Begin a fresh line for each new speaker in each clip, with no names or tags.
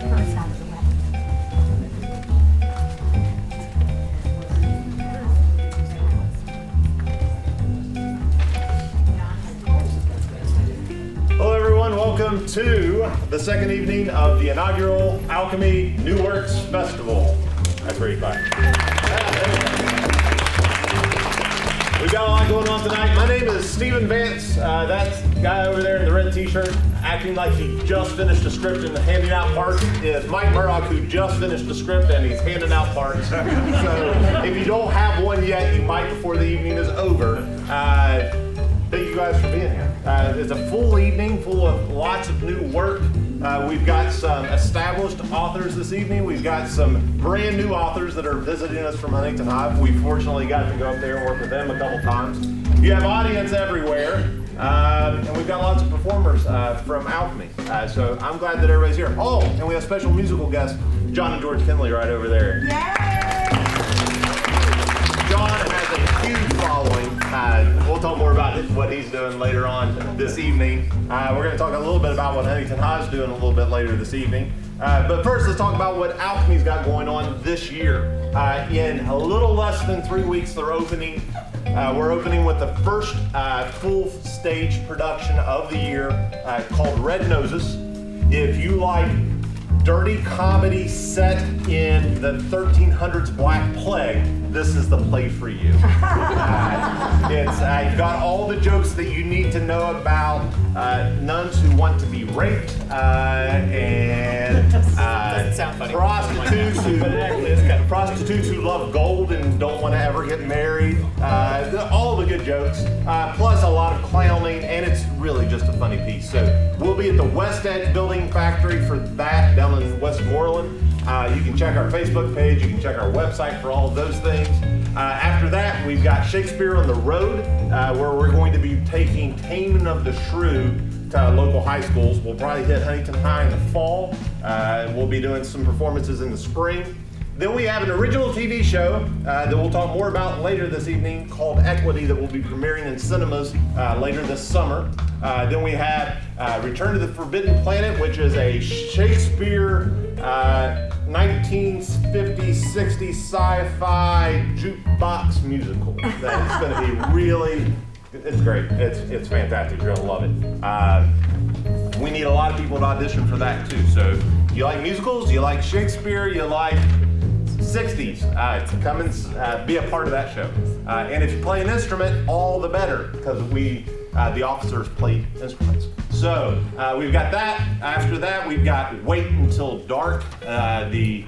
first out of the way.
Hello everyone, welcome to the second evening of the inaugural Alchemy New Works Festival. That's very fun. We've got a lot going on tonight. My name is Stephen Vance. That guy over there in the red t-shirt acting like he just finished a script and handing out parts is Mike Murdock, who just finished the script and he's handing out parts. So if you don't have one yet, you might before the evening is over. Thank you guys for being here. It's a full evening full of lots of new work. We've got some established authors this evening. We've got some brand new authors that are visiting us from Huntington Hive. We fortunately got to go up there and work with them a couple times. You have audience everywhere, and we've got lots of performers from Alchemy. So I'm glad that everybody's here. Oh, and we have special musical guests, John and George Kinley right over there.
Yay!
John has a huge following. We'll talk more about what he's doing later on this evening. We're going to talk a little bit about what Huntington Hive's doing a little bit later this evening. But first, let's talk about what Alchemy's got going on this year. In a little less than 3 weeks, they're opening. We're opening with the first full stage production of the year called Red Noses. If you like dirty comedy set in the 1300s Black Plague, this is the play for you. It's got all the jokes that you need to know about nuns who want to be raped and prostitutes who love gold and don't want to ever get married. All the good jokes, plus a lot of clowning, and it's really just a funny piece. So we'll be at the West Edge Building Factory for that down in Westmoreland. You can check our Facebook page, you can check our website for all of those things. After that, we've got Shakespeare on the Road, where we're going to be taking Taming of the Shrew to local high schools. We'll probably hit Huntington High in the fall. We'll be doing some performances in the spring. Then we have an original TV show that we'll talk more about later this evening called Equity that will be premiering in cinemas later this summer. Then we have Return to the Forbidden Planet, which is a Shakespeare 1950s, 60s sci-fi jukebox musical. That's going to be really, it's great. It's fantastic. You're going to love it. We need a lot of people to audition for that too. So you like musicals, you like Shakespeare, you like 60s, come and be a part of that show. And if you play an instrument, all the better, because the officers play instruments. So we've got that. After that, we've got Wait Until Dark, the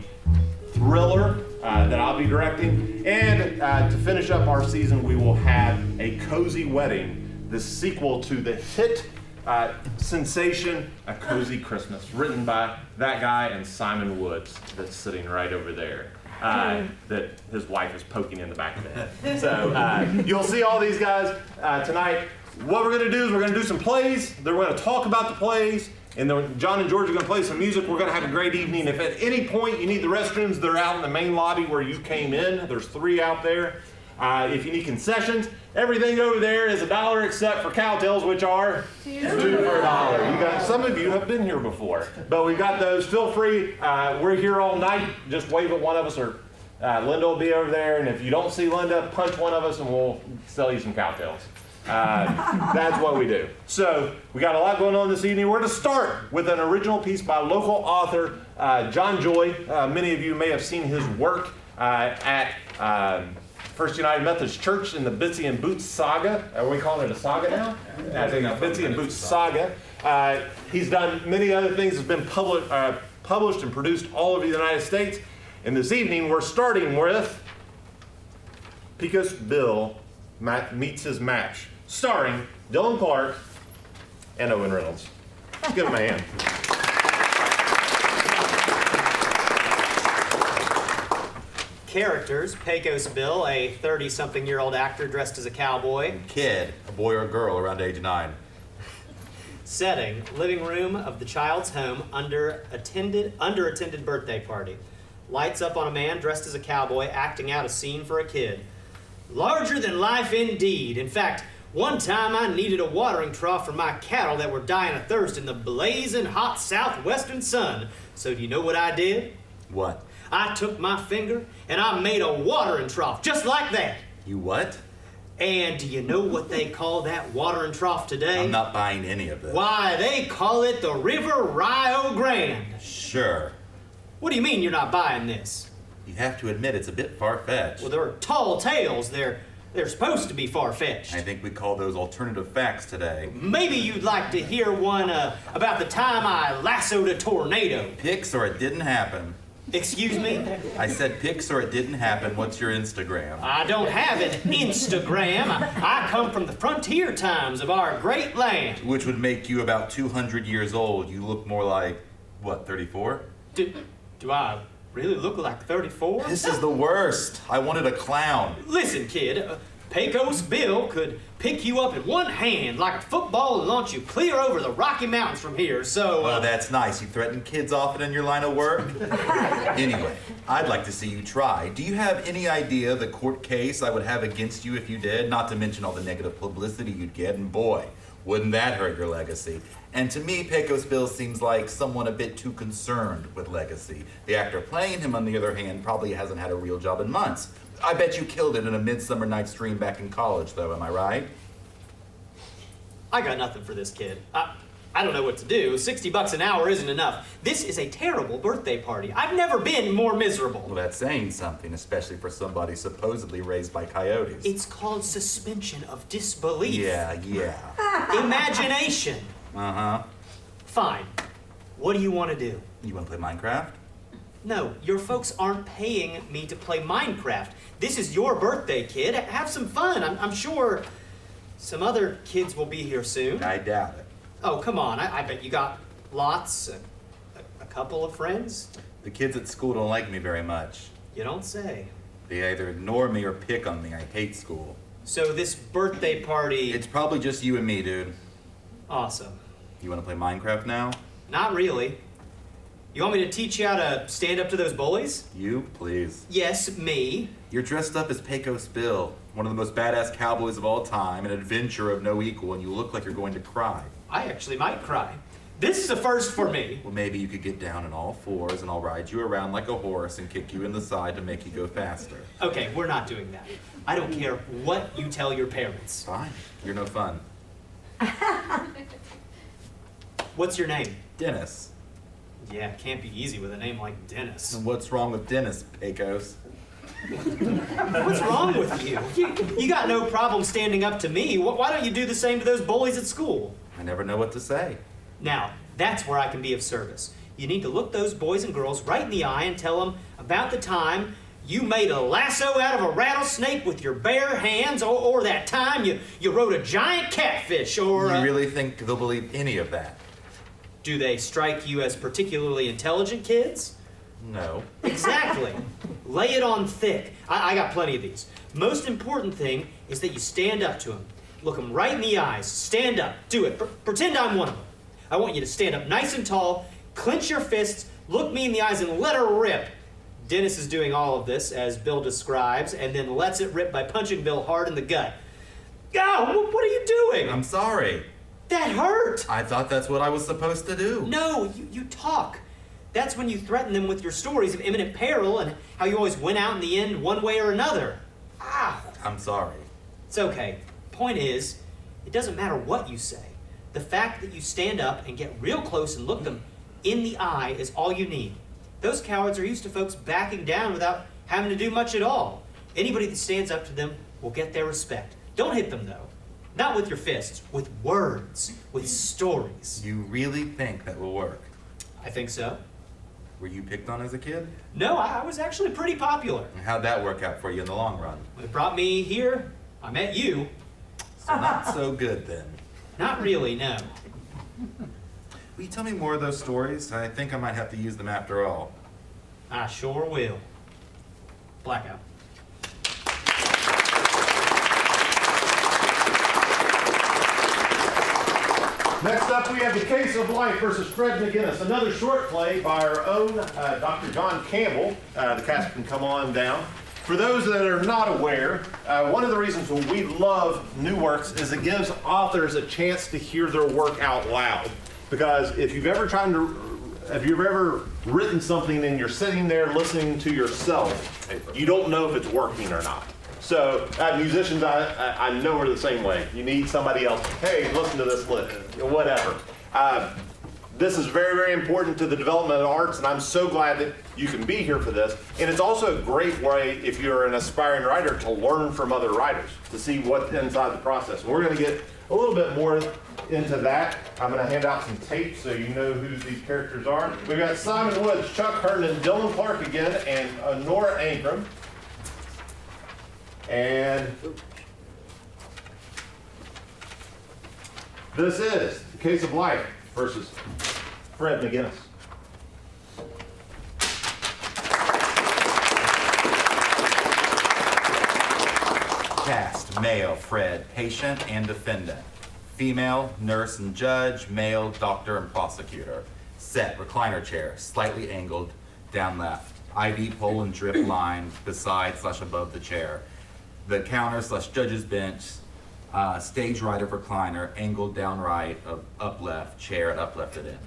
thriller that I'll be directing. And to finish up our season, we will have A Cozy Wedding, the sequel to the hit sensation, A Cozy Christmas, written by that guy and Simon Woods that's sitting right over there. That his wife is poking in the back of the head. So you'll see all these guys tonight. What we're going to do is we're going to do some plays. Then we're going to talk about the plays. And then John and George are going to play some music. We're going to have a great evening. If at any point you need the restrooms, they're out in the main lobby where you came in. There's 3 out there. If you need concessions, everything over there is $1 except for cowtails, which are 2 for $1. Some of you have been here before, but we've got those. Feel free. We're here all night. Just wave at one of us, or Linda will be over there. And if you don't see Linda, punch one of us, and we'll sell you some cowtails. That's what we do. So we got a lot going on this evening. We're going to start with an original piece by local author John Joy. Many of you may have seen his work at First United Methodist Church in the Bitsy and Boots saga. Are we calling it a saga now? I think the Bitsy and Boots saga. He's done many other things. Has been published and produced all over the United States. And this evening we're starting with Pecos Bill Meets His Match, starring Dylan Clark and Owen Reynolds. Let's give him a hand.
Characters: Pecos Bill, a 30-something-year-old actor dressed as a cowboy.
Kid, a boy or a girl around age 9.
Setting: living room of the child's home under attended birthday party. Lights up on a man dressed as a cowboy acting out a scene for a kid. Larger than life indeed. In fact, One time I needed a watering trough for my cattle that were dying of thirst in the blazing hot southwestern sun. So do you know what I did?
What?
I took my finger and I made a watering trough just like that.
You what?
And do you know what they call that watering trough today?
I'm not buying any of this.
Why, they call it the River Rio Grande.
Sure.
What do you mean you're not buying this?
You have to admit it's a bit far-fetched.
Well, they're tall tales. They're supposed to be far-fetched.
I think we call those alternative facts today.
Maybe you'd like to hear one about the time I lassoed a tornado.
Pics or it didn't happen.
Excuse me?
I said pics or it didn't happen. What's your Instagram?
I don't have an Instagram. I come from the frontier times of our great land.
Which would make you about 200 years old. You look more like, what, 34?
Do I really look like 34?
This is the worst. I wanted a clown.
Listen, kid, Pecos Bill could pick you up in one hand like a football and launch you clear over the Rocky Mountains from here, so...
Oh, that's nice. You threaten kids often in your line of work? Anyway, I'd like to see you try. Do you have any idea the court case I would have against you if you did? Not to mention all the negative publicity you'd get, and boy, wouldn't that hurt your legacy. And to me, Pecos Bill seems like someone a bit too concerned with legacy. The actor playing him, on the other hand, probably hasn't had a real job in months. I bet you killed it in a Midsummer Night's Dream back in college, though, am I right?
I got nothing for this kid. I don't know what to do. $60 an hour isn't enough. This is a terrible birthday party. I've never been more miserable.
Well, that's saying something, especially for somebody supposedly raised by coyotes.
It's called suspension of disbelief.
Yeah.
Imagination.
Uh-huh.
Fine. What do you want to do?
You want to play Minecraft?
No, your folks aren't paying me to play Minecraft. This is your birthday, kid. Have some fun. I'm sure some other kids will be here soon.
I doubt it.
Oh, come on. I bet you got lots, a couple of friends.
The kids at school don't like me very much.
You don't say.
They either ignore me or pick on me. I hate school.
So this birthday party...
It's probably just you and me, dude.
Awesome.
You want to play Minecraft now?
Not really. You want me to teach you how to stand up to those bullies?
You, please.
Yes, me.
You're dressed up as Pecos Bill, one of the most badass cowboys of all time, an adventurer of no equal, and you look like you're going to cry.
I actually might cry. This is a first for me.
Well, maybe you could get down on all fours and I'll ride you around like a horse and kick you in the side to make you go faster.
Okay, we're not doing that. I don't care what you tell your parents.
Fine. You're no fun.
What's your name?
Dennis.
Yeah, it can't be easy with a name like Dennis.
And what's wrong with Dennis, Pecos?
What's wrong with you? You got no problem standing up to me. Why don't you do the same to those bullies at school?
I never know what to say.
Now, that's where I can be of service. You need to look those boys and girls right in the eye and tell them about the time you made a lasso out of a rattlesnake with your bare hands, or that time you rode a giant catfish, or...
You really think they'll believe any of that?
Do they strike you as particularly intelligent kids?
No.
Exactly. Lay it on thick. I got plenty of these. Most important thing is that you stand up to them. Look them right in the eyes. Stand up. Do it. Pretend I'm one of them. I want you to stand up nice and tall, clench your fists, look me in the eyes, and let her rip. Dennis is doing all of this, as Bill describes, and then lets it rip by punching Bill hard in the gut. Oh, what are you doing?
I'm sorry.
That hurt.
I thought that's what I was supposed to do.
No, you talk. That's when you threaten them with your stories of imminent peril and how you always win out in the end one way or another. Ow.
I'm sorry.
It's okay. Point is, it doesn't matter what you say. The fact that you stand up and get real close and look them in the eye is all you need. Those cowards are used to folks backing down without having to do much at all. Anybody that stands up to them will get their respect. Don't hit them, though. Not with your fists, with words, with stories.
You really think that will work?
I think so.
Were you picked on as a kid?
No, I was actually pretty popular.
And how'd that work out for you in the long run?
It brought me here. I met you.
So not so good then.
Not really, no.
Will you tell me more of those stories? I think I might have to use them after all.
I sure will. Blackout.
Next up, we have The Case of Life versus Fred McGinnis, another short play by our own Dr. John Campbell. The cast can come on down. For those that are not aware, one of the reasons we love New Works is it gives authors a chance to hear their work out loud. Because if you've ever written something and you're sitting there listening to yourself, you don't know if it's working or not. So musicians, I know are the same way. You need somebody else. Hey, listen to this lick, whatever. This is very, very important to the development of the arts, and I'm so glad that you can be here for this. And it's also a great way, if you're an aspiring writer, to learn from other writers, to see what's inside the process. We're going to get a little bit more into that. I'm going to hand out some tape so you know who these characters are. We've got Simon Woods, Chuck Herndon, Dylan Clark again, and Nora Ankrum. And this is The Case of Life versus Fred McGinnis.
Cast, male, Fred, patient and defendant. Female, nurse and judge. Male, doctor and prosecutor. Set, recliner chair, slightly angled, down left. IV pole and drip line beside/above the chair. The counter/judge's bench, stage right of recliner, angled down right of up left, chair at up left at end.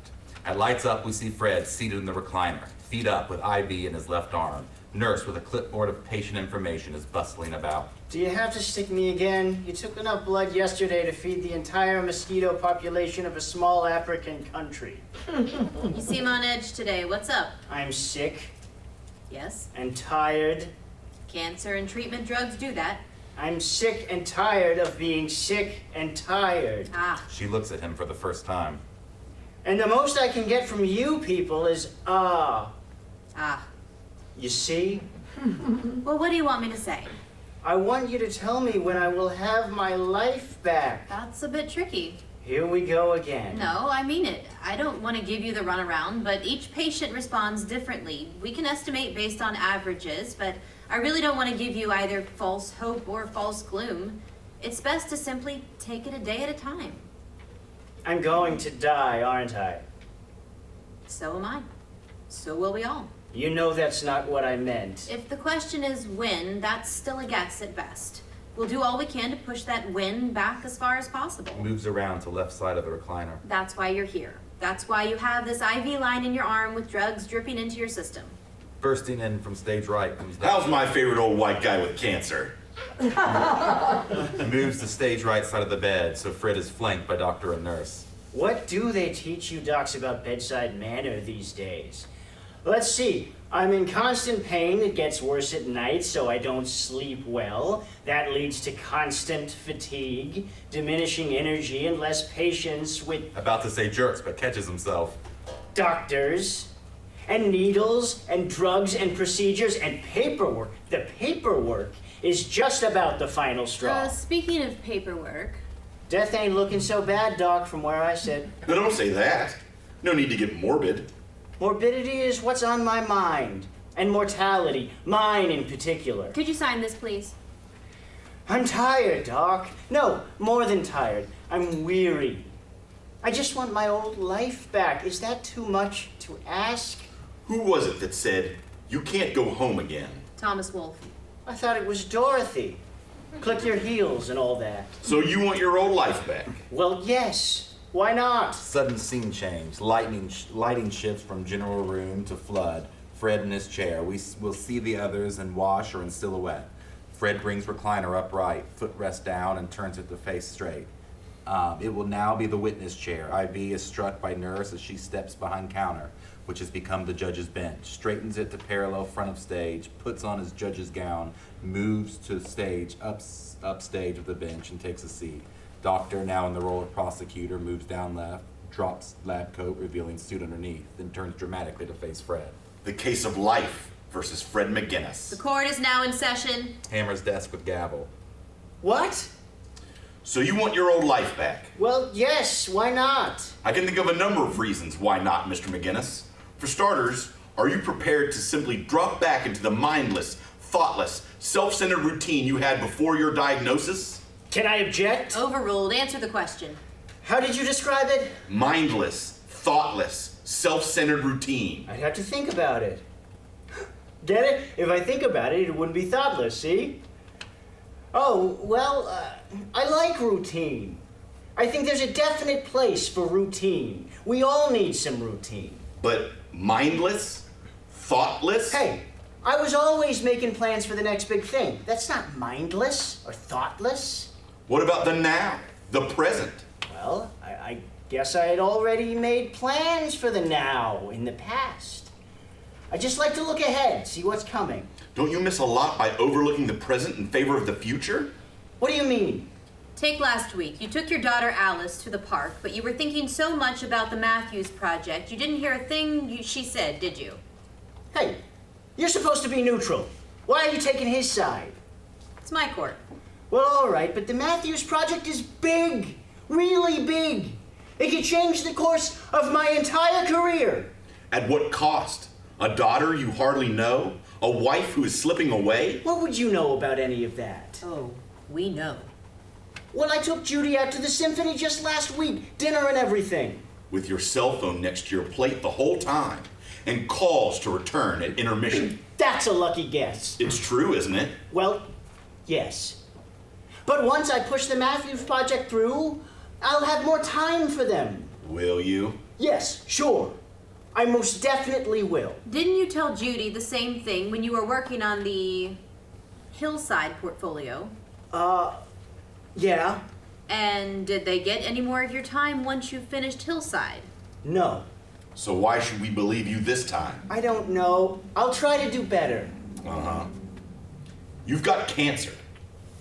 At lights up, we see Fred seated in the recliner, feet up with IV in his left arm. Nurse with a clipboard of patient information is bustling about.
Do you have to stick me again? You took enough blood yesterday to feed the entire mosquito population of a small African country.
You seem on edge today. What's up?
I'm sick
Yes?
and tired.
Cancer and treatment drugs do that.
I'm sick and tired of being sick and tired.
Ah,
She looks at him for the first time.
And the most I can get from you people is ah. You see?
Well, what do you want me to say?
I want you to tell me when I will have my life back.
That's a bit tricky.
Here we go again.
No, I mean it. I don't want to give you the runaround, but each patient responds differently. We can estimate based on averages, but I really don't want to give you either false hope or false gloom. It's best to simply take it a day at a time.
I'm going to die, aren't I?
So am I. So will we all.
You know that's not what I meant.
If the question is when, that's still a guess at best. We'll do all we can to push that when back as far as possible.
Moves around to left side of the recliner.
That's why you're here. That's why you have this IV line in your arm with drugs dripping into your system.
Bursting in from stage right comes down.
How's my favorite old white guy with cancer?
Moves to stage right side of the bed, so Fred is flanked by doctor and nurse.
What do they teach you docs about bedside manner these days? Let's see. I'm in constant pain. It gets worse at night, so I don't sleep well. That leads to constant fatigue, diminishing energy, and less patience with
About to say jerks, but catches himself.
doctors, and needles, and drugs, and procedures, and paperwork. The paperwork is just about the final straw.
Speaking of paperwork,
Death ain't looking so bad, Doc, from where I sit.
No, don't say that. No need to get morbid.
Morbidity is what's on my mind. And mortality, mine in particular.
could you sign this, please?
I'm tired, Doc. No, more than tired. I'm weary. I just want my old life back. Is that too much to ask?
Who was it that said, you can't go home again?
Thomas Wolfe.
I thought it was Dorothy. Click your heels and all that.
So you want your old life back?
Well, yes. Why not?
Sudden scene change. Lighting shifts from general room to flood. Fred in his chair. We will see the others in wash or in silhouette. Fred brings recliner upright, footrest down, and turns it to face straight. It will now be the witness chair. IV is struck by nurse as she steps behind counter, which has become the judge's bench. Straightens it to parallel front of stage, puts on his judge's gown, moves to stage, upstage of the bench, and takes a seat. Doctor, now in the role of prosecutor, moves down left, drops lab coat, revealing suit underneath, then turns dramatically to face Fred.
The Case of Life versus Fred McGinnis.
The court is now in session.
Hammers desk with gavel.
What?
So you want your old life back?
Well, yes. Why not?
I can think of a number of reasons why not, Mr. McGinnis. For starters, are you prepared to simply drop back into the mindless, thoughtless, self-centered routine you had before your diagnosis?
Can I object?
Overruled. Answer the question.
How did you describe it?
Mindless, thoughtless, self-centered routine.
I'd have to think about it. Get it? If I think about it, it wouldn't be thoughtless, see? Oh, well, I like routine. I think there's a definite place for routine. We all need some routine.
But mindless? Thoughtless?
Hey, I was always making plans for the next big thing. That's not mindless or thoughtless.
What about the now? The present?
Well, I guess I had already made plans for the now in the past. I just like to look ahead, see what's coming.
Don't you miss a lot by overlooking the present in favor of the future?
What do you mean?
Take last week. You took your daughter Alice to the park, but you were thinking so much about the Matthews project, you didn't hear a thing she said, did you?
Hey, you're supposed to be neutral. Why are you taking his side?
It's my court.
Well, all right, but the Matthews project is big, really big. It could change the course of my entire career.
At what cost? A daughter you hardly know? A wife who is slipping away?
What would you know about any of that?
Oh, we know.
Well, I took Judy out to the symphony just last week, dinner and everything.
With your cell phone next to your plate the whole time, and calls to return at intermission.
That's a lucky guess.
It's true, isn't it?
Well, yes. But once I push the Matthews project through, I'll have more time for them.
Will you?
Yes, sure. I most definitely will.
Didn't you tell Judy the same thing when you were working on the Hillside portfolio?
Yeah.
And did they get any more of your time once you finished Hillside?
No.
So why should we believe you this time?
I don't know. I'll try to do better.
Uh-huh. You've got cancer.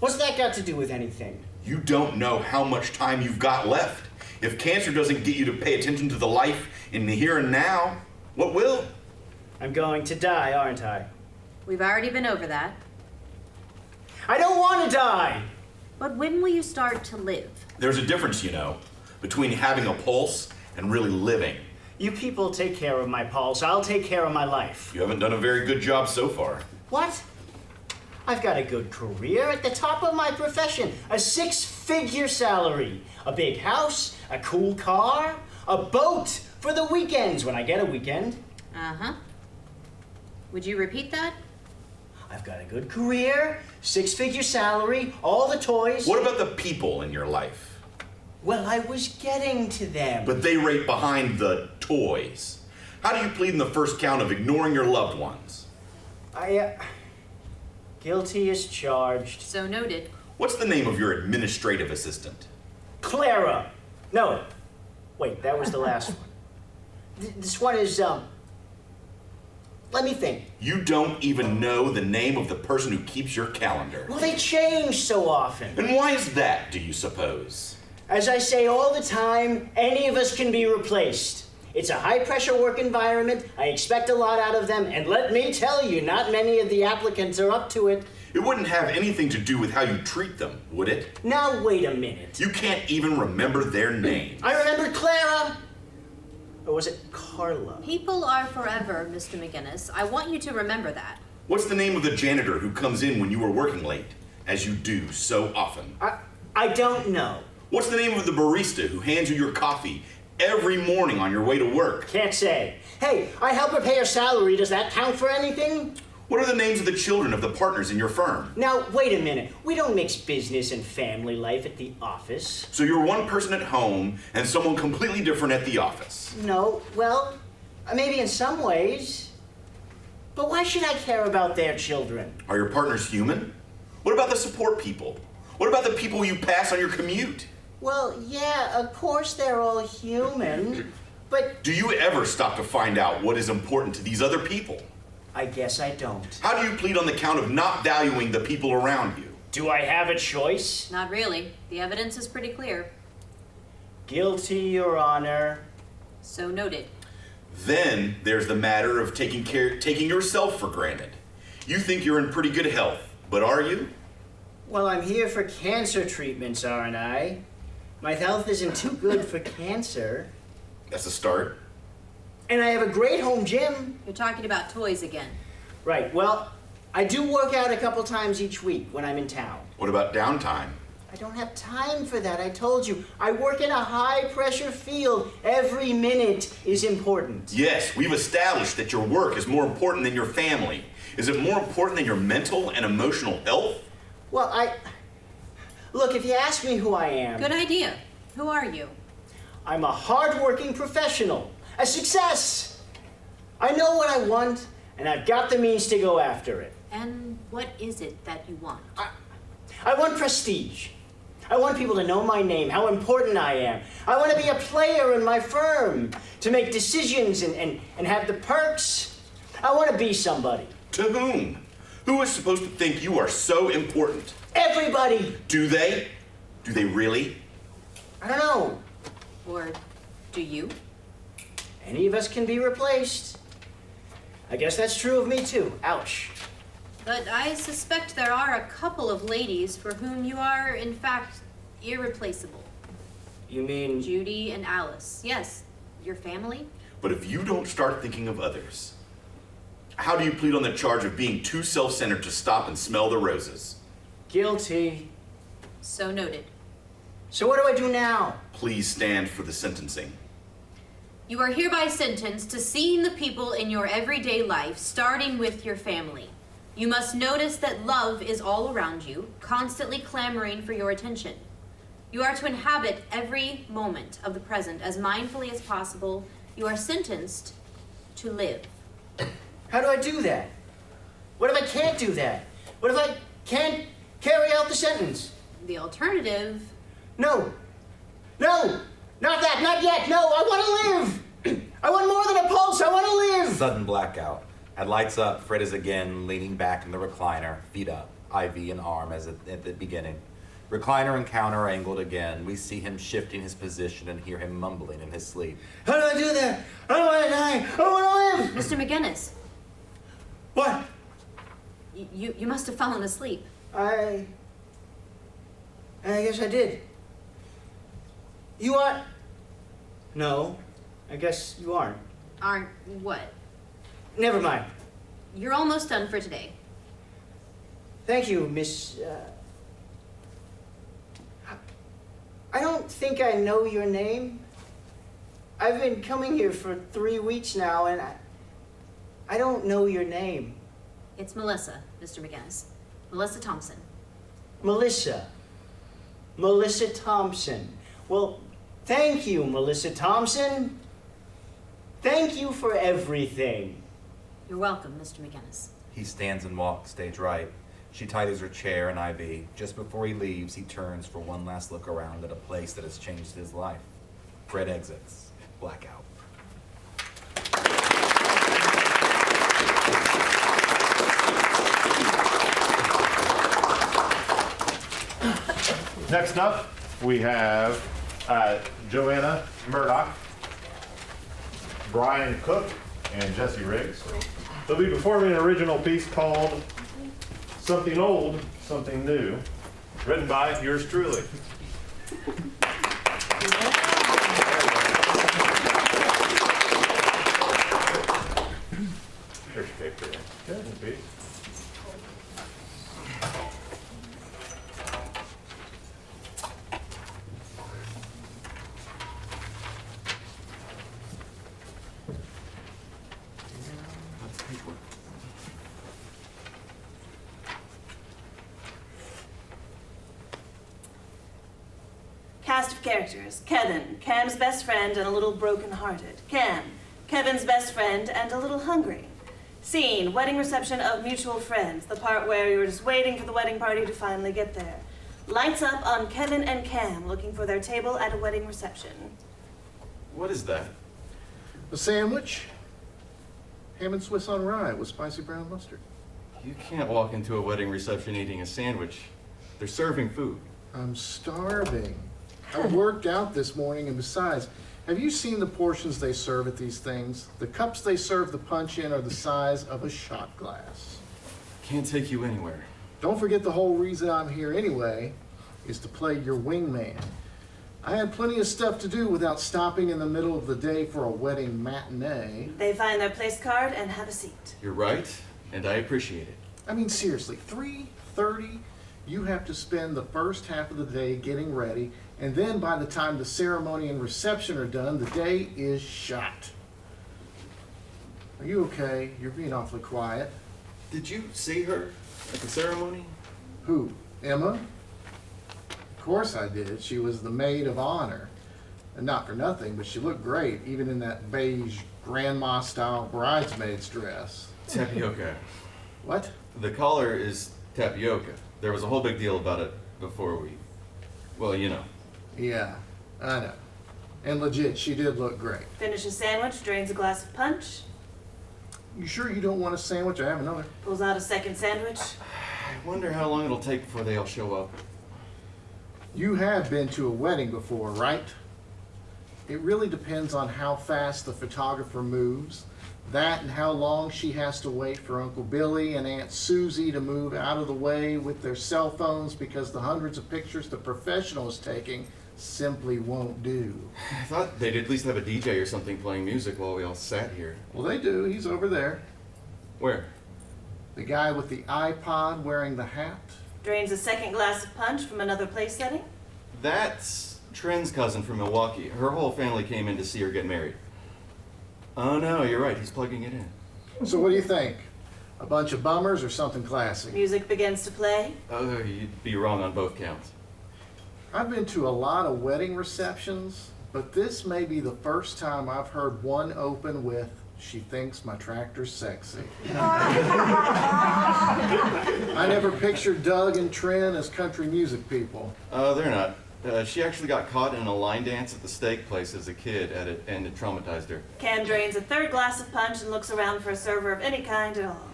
What's that got to do with anything?
You don't know how much time you've got left. If cancer doesn't get you to pay attention to the life in the here and now, what will?
I'm going to die, aren't I?
We've already been over that.
I don't want to die!
But when will you start to live?
There's a difference, you know, between having a pulse and really living.
You people take care of my pulse. I'll take care of my life.
You haven't done a very good job so far.
What? I've got a good career at the top of my profession. A 6-figure salary. A big house. A cool car. A boat for the weekends when I get a weekend.
Uh-huh. Would you repeat that?
I've got a good career, 6-figure salary, all the toys.
What about the people in your life?
Well, I was getting to them.
But they rate behind the toys. How do you plead in the first count of ignoring your loved ones?
Guilty as charged.
So noted.
What's the name of your administrative assistant?
Clara. No. Wait, that was the last one. This one is, let me think.
You don't even know the name of the person who keeps your calendar.
Well, they change so often.
And why is that, do you suppose?
As I say all the time, any of us can be replaced. It's a high-pressure work environment. I expect a lot out of them, and let me tell you, not many of the applicants are up to it.
It wouldn't have anything to do with how you treat them, would it?
Now, wait a minute.
You can't even remember their names.
I remember Clara. Or was it Carla?
People are forever, Mr. McGinnis. I want you to remember that.
What's the name of the janitor who comes in when you were working late, as you do so often?
I don't know.
What's the name of the barista who hands you your coffee every morning on your way to work?
Can't say. Hey, I help her pay her salary. Does that count for anything?
What are the names of the children of the partners in your firm?
Now, wait a minute. We don't mix business and family life at the office.
So you're one person at home and someone completely different at the office.
No, well, maybe in some ways. But why should I care about their children?
Are your partners human? What about the support people? What about the people you pass on your commute?
Well, yeah, of course they're all human, but
Do you ever stop to find out what is important to these other people?
I guess I don't.
How do you plead on the count of not valuing the people around you?
Do I have a choice?
Not really. The evidence is pretty clear.
Guilty, Your Honor.
So noted.
Then there's the matter of taking yourself for granted. You think you're in pretty good health, but are you?
Well, I'm here for cancer treatments, aren't I? My health isn't too good for cancer.
That's a start.
And I have a great home gym.
You're talking about toys again.
Right, well, I do work out a couple times each week when I'm in town.
What about downtime?
I don't have time for that, I told you. I work in a high-pressure field. Every minute is important.
Yes, we've established that your work is more important than your family. Is it more important than your mental and emotional health?
Well, Look, if you ask me who I am...
Good idea. Who are you?
I'm a hard-working professional. A success! I know what I want, and I've got the means to go after it.
And what is it that you want?
I want prestige. I want people to know my name, how important I am. I want to be a player in my firm, to make decisions and have the perks. I want to be somebody.
To whom? Who is supposed to think you are so important?
Everybody!
Do they? Do they really?
I don't know.
Or do you?
Any of us can be replaced. I guess that's true of me too. Ouch.
But I suspect there are a couple of ladies for whom you are, in fact, irreplaceable.
You mean...
Judy and Alice. Yes, your family.
But if you don't start thinking of others, how do you plead on the charge of being too self-centered to stop and smell the roses?
Guilty.
So noted.
So what do I do now?
Please stand for the sentencing.
You are hereby sentenced to seeing the people in your everyday life, starting with your family. You must notice that love is all around you, constantly clamoring for your attention. You are to inhabit every moment of the present as mindfully as possible. You are sentenced to live.
How do I do that? What if I can't do that? What if I can't carry out the sentence?
The alternative...
No. No! Not that, not yet! No, I want to live! I want more than a pulse, I want to live!
Sudden blackout. At lights up, Fred is again leaning back in the recliner, feet up, IV and arm as at the beginning. Recliner and counter angled again. We see him shifting his position and hear him mumbling in his sleep.
How do I do that? I don't want to die! I want to live!
Mr. McGinnis,
What?
you must have fallen asleep.
I guess I did. You are... No, I guess you aren't.
Aren't what?
Never mind.
You're almost done for today.
Thank you, Miss... I don't think I know your name. I've been coming here for 3 weeks now, and I don't know your name.
It's Melissa, Mr. McGinnis. Melissa Thompson.
Melissa. Melissa Thompson. Well, thank you, Melissa Thompson. Thank you for everything.
You're welcome, Mr. McGinnis.
He stands and walks stage right. She tidies her chair and IV. Just before he leaves, he turns for one last look around at a place that has changed his life. Fred exits. Blackout.
Next up, we have Joanna Murdock, Brian Cook, and Jesse Riggs. They'll be performing an original piece called Something Old, Something New, written by yours truly. Here's your paper. Good, Pete.
Cast of characters. Kevin, Cam's best friend and a little broken-hearted. Cam, Kevin's best friend and a little hungry. Scene, wedding reception of mutual friends, the part where you were just waiting for the wedding party to finally get there. Lights up on Kevin and Cam looking for their table at a wedding reception.
What is that?
A sandwich, ham and Swiss on rye with spicy brown mustard.
You can't walk into a wedding reception eating a sandwich. They're serving food.
I'm starving. I worked out this morning, and besides, have you seen the portions they serve at these things? The cups they serve the punch in are the size of a shot glass.
Can't take you anywhere.
Don't forget the whole reason I'm here anyway is to play your wingman. I had plenty of stuff to do without stopping in the middle of the day for a wedding matinee.
They find their place card and have a seat.
You're right, and I appreciate it.
I mean, seriously, 3:30? You have to spend the first half of the day getting ready, and then by the time the ceremony and reception are done, the day is shot. Are you okay? You're being awfully quiet.
Did you see her at the ceremony?
Who? Emma? Of course I did. She was the maid of honor. And not for nothing, but she looked great, even in that beige grandma-style bridesmaid's dress.
Tapioca.
What?
The collar is tapioca. There was a whole big deal about it before we... Well, you know.
Yeah, I know. And legit, she did look great.
Finishes sandwich, drains a glass of punch,
You sure you don't want a sandwich? I have another.
pulls out a second sandwich.
I wonder how long it'll take before they all show up.
You have been to a wedding before, right? It really depends on how fast the photographer moves, that and how long she has to wait for Uncle Billy and Aunt Susie to move out of the way with their cell phones because the hundreds of pictures the professional is taking simply won't do.
I thought they'd at least have a DJ or something playing music while we all sat here.
Well, they do. He's over there.
Where?
The guy with the iPod wearing the hat.
Drains a second glass of punch from another place setting.
That's Tren's cousin from Milwaukee. Her whole family came in to see her get married. Oh no, you're right, he's plugging it in.
So what do you think? A bunch of bummers or something classy?
Music begins to play.
Oh, you'd be wrong on both counts.
I've been to a lot of wedding receptions, but this may be the first time I've heard one open with, "She thinks my tractor's sexy." I never pictured Doug and Tren as country music people.
They're not. She actually got caught in a line dance at the steak place as a kid and it traumatized her.
Cam drains a third glass of punch and looks around for a server of any kind at all.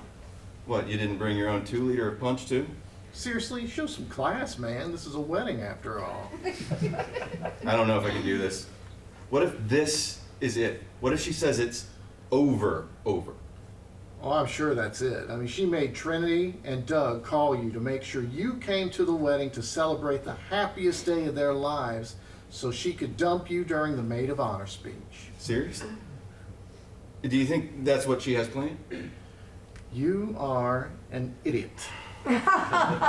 What, you didn't bring your own 2-liter of punch too?
Seriously, show some class, man. This is a wedding after all.
I don't know if I can do this. What if this is it? What if she says it's over?
Oh, I'm sure that's it. I mean, she made Trinity and Doug call you to make sure you came to the wedding to celebrate the happiest day of their lives so she could dump you during the maid of honor speech.
Seriously? Do you think that's what she has planned?
You are an idiot.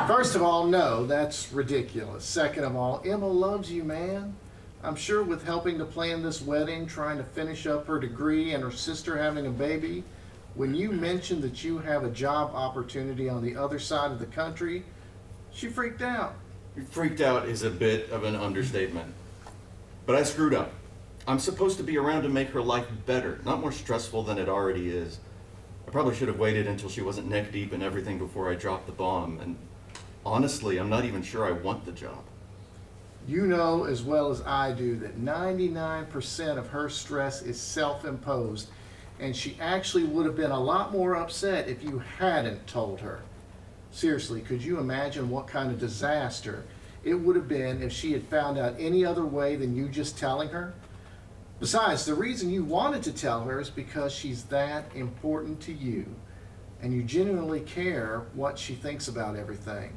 First of all, no, that's ridiculous. Second of all, Emma loves you, man. I'm sure with helping to plan this wedding, trying to finish up her degree and her sister having a baby, when you mentioned that you have a job opportunity on the other side of the country, she freaked out.
Freaked out is a bit of an understatement. But I screwed up. I'm supposed to be around to make her life better, not more stressful than it already is. I probably should have waited until she wasn't neck deep in everything before I dropped the bomb, and honestly, I'm not even sure I want the job.
You know as well as I do that 99% of her stress is self-imposed, and she actually would have been a lot more upset if you hadn't told her. Seriously, could you imagine what kind of disaster it would have been if she had found out any other way than you just telling her? Besides, the reason you wanted to tell her is because she's that important to you, and you genuinely care what she thinks about everything.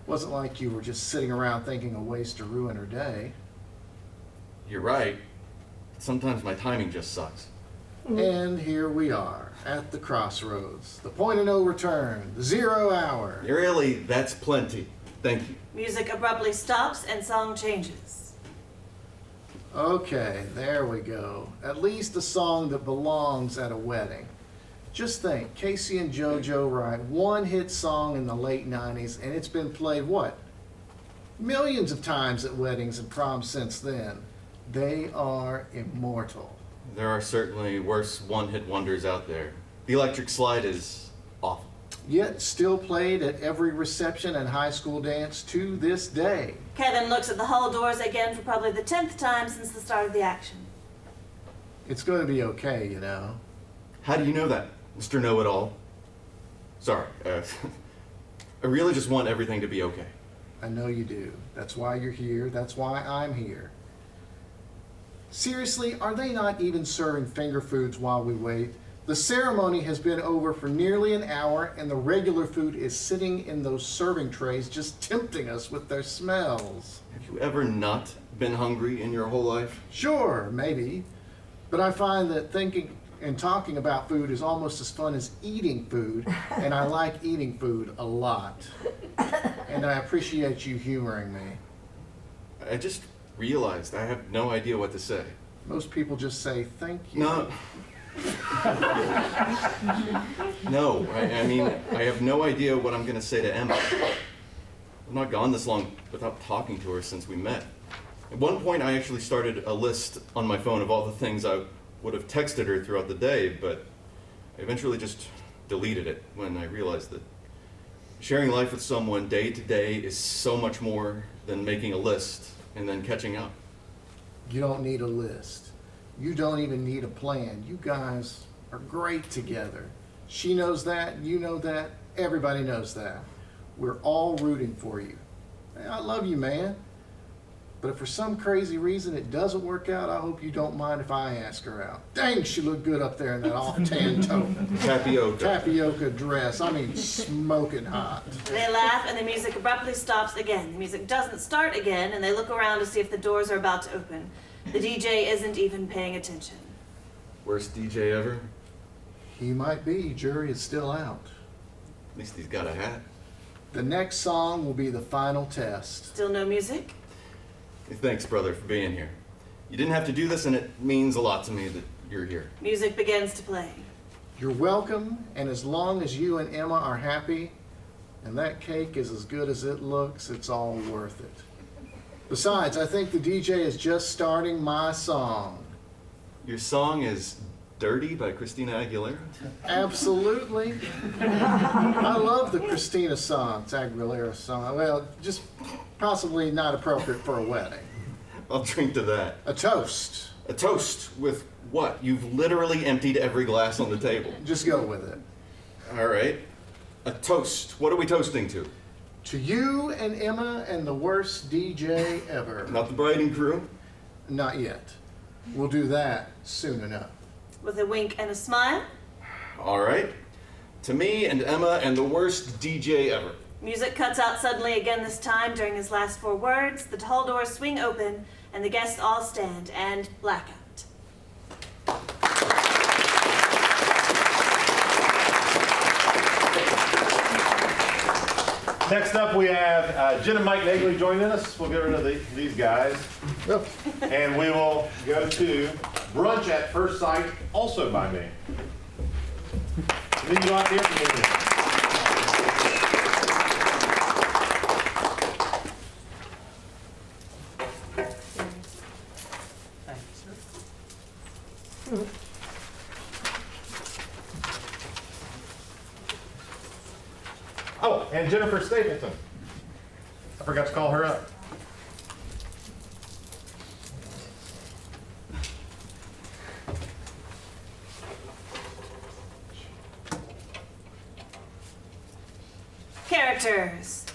It wasn't like you were just sitting around thinking a waste to ruin her day.
You're right. Sometimes my timing just sucks.
And here we are, at the crossroads, the point of no return, the 0 hour.
Really, that's plenty. Thank you.
Music abruptly stops and song changes.
Okay, there we go. At least a song that belongs at a wedding. Just think, Casey and JoJo write one hit song in the late 90s, and it's been played, what? Millions of times at weddings and proms since then. They are immortal.
There are certainly worse one-hit wonders out there. The Electric Slide is awful.
Yet still played at every reception and high school dance to this day.
Kevin looks at the hall doors again for probably the 10th time since the start of the action.
It's going to be okay, you know.
How do you know that, Mr. Know-It-All? Sorry, I really just want everything to be okay.
I know you do. That's why you're here. That's why I'm here. Seriously, are they not even serving finger foods while we wait? The ceremony has been over for nearly an hour, and the regular food is sitting in those serving trays just tempting us with their smells.
Have you ever not been hungry in your whole life?
Sure, maybe. But I find that thinking and talking about food is almost as fun as eating food, and I like eating food a lot. And I appreciate you humoring me.
I just realized I have no idea what to say.
Most people just say thank you.
No. No, I mean, I have no idea what I'm going to say to Emma. I've not gone this long without talking to her since we met. At one point, I actually started a list on my phone of all the things I would have texted her throughout the day, but I eventually just deleted it when I realized that sharing life with someone day to day is so much more than making a list and then catching up.
You don't need a list. You don't even need a plan. You guys are great together. She knows that, you know that, everybody knows that. We're all rooting for you. Hey, I love you, man. But if for some crazy reason it doesn't work out, I hope you don't mind if I ask her out. Dang, she looked good up there in that off-tan taupe. Tapioca dress. I mean, smoking hot.
They laugh and the music abruptly stops again. The music doesn't start again and they look around to see if the doors are about to open. The DJ isn't even paying attention.
Worst DJ ever?
He might be. Jury is still out.
At least he's got a hat.
The next song will be the final test.
Still no music?
Hey, thanks, brother, for being here. You didn't have to do this, and it means a lot to me that you're here.
Music begins to play.
You're welcome, and as long as you and Emma are happy, and that cake is as good as it looks, it's all worth it. Besides, I think the DJ is just starting my song.
Your song is Dirty by Christina Aguilera?
Absolutely. I love the Christina song, it's Aguilera song. Well, just possibly not appropriate for a wedding.
I'll drink to that.
A toast.
A toast with what? You've literally emptied every glass on the table.
Just go with it.
All right. A toast. What are we toasting to?
To you and Emma and the worst DJ ever.
Not the bride and crew?
Not yet. We'll do that soon enough.
With a wink and a smile.
All right. To me and Emma and the worst DJ ever.
Music cuts out suddenly again this time during his last 4 words. The tall doors swing open and the guests all stand and blackout.
Next up, we have Jen and Mike Nagley joining us. We'll get rid of these guys.
Yep.
And we will go to Brunch at First Sight, also by me. And then you go out there for me. Oh, and Jennifer Stapleton. I forgot to call her up.
Characters.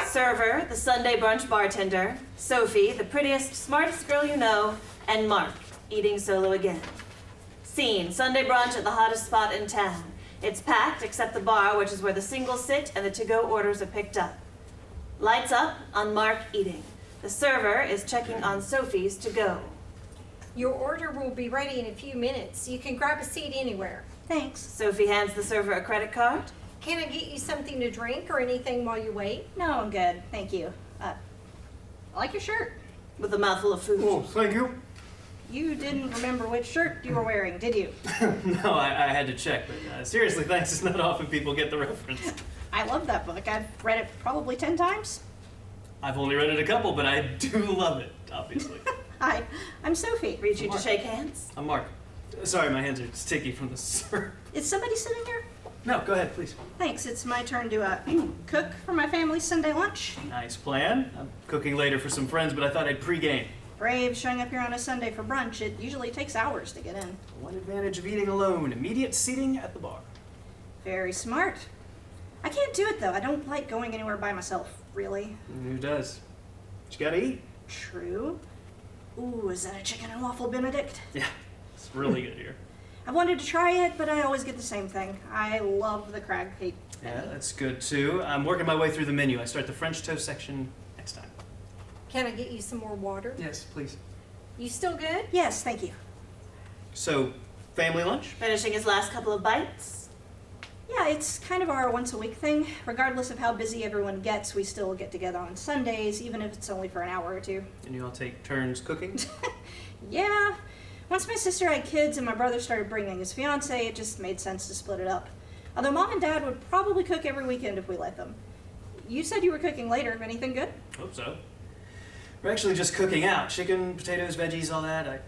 Server, the Sunday brunch bartender. Sophie, the prettiest, smartest girl you know. And Mark, eating solo again. Scene, Sunday brunch at the hottest spot in town. It's packed except the bar, which is where the singles sit and the to-go orders are picked up. Lights up on Mark eating. The server is checking on Sophie's to-go.
Your order will be ready in a few minutes. You can grab a seat anywhere. Thanks.
Sophie hands the server a credit card.
Can I get you something to drink or anything while you wait?
No, I'm good. Thank you. I like your shirt.
With a mouthful of food.
Oh, thank you.
You didn't remember which shirt you were wearing, did you?
No, I had to check, but seriously, thanks. It's not often people get the reference.
I love that book. I've read it probably 10 times.
I've only read it a couple, but I do love it, obviously.
Hi, I'm Sophie.
Reach you to shake hands.
I'm Mark. Sorry, my hands are sticky from the syrup.
Is somebody sitting here?
No, go ahead, please.
Thanks. It's my turn to cook for my family's Sunday lunch.
Nice plan. I'm cooking later for some friends, but I thought I'd pre-game.
Brave showing up here on a Sunday for brunch. It usually takes hours to get in.
One advantage of eating alone, immediate seating at the bar.
Very smart. I can't do it though. I don't like going anywhere by myself, really.
Who does? But you gotta eat.
True. Ooh, is that a chicken and waffle Benedict?
Yeah, it's really good here.
I wanted to try it, but I always get the same thing. I love the crab cake.
Yeah, that's good too. I'm working my way through the menu. I start the French toast section next time.
Can I get you some more water?
Yes, please.
You still good?
Yes, thank you.
So, family lunch?
Finishing his last couple of bites.
Yeah, it's kind of our once-a-week thing. Regardless of how busy everyone gets, we still get together on Sundays, even if it's only for an hour or two.
And you all take turns cooking?
Yeah. Once my sister had kids and my brother started bringing his fiance, it just made sense to split it up. Although Mom and Dad would probably cook every weekend if we let them. You said you were cooking later. Anything good?
Hope so. We're actually just cooking out. Chicken, potatoes, veggies, all that. I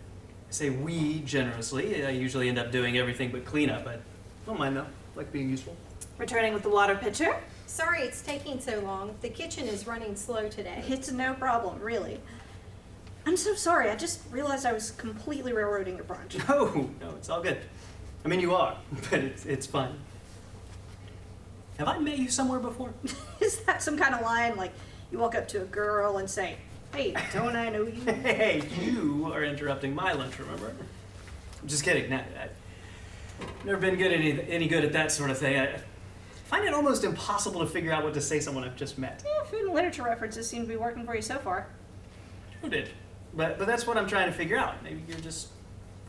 say we generously. I usually end up doing everything but clean up. I don't mind though. I like being useful.
Returning with the water pitcher.
Sorry it's taking so long. The kitchen is running slow today.
It's no problem, really. I'm so sorry. I just realized I was completely railroading your brunch.
No, it's all good. I mean, you are, but it's fine. Have I met you somewhere before?
Is that some kind of line? Like, you walk up to a girl and say, "Hey, don't I know you?"
Hey, you are interrupting my lunch, remember? I'm just kidding. I've never been any good at that sort of thing. I find it almost impossible to figure out what to say to someone I've just met.
Yeah, food and literature references seem to be working for you so far.
Who did? But that's what I'm trying to figure out. Maybe you're just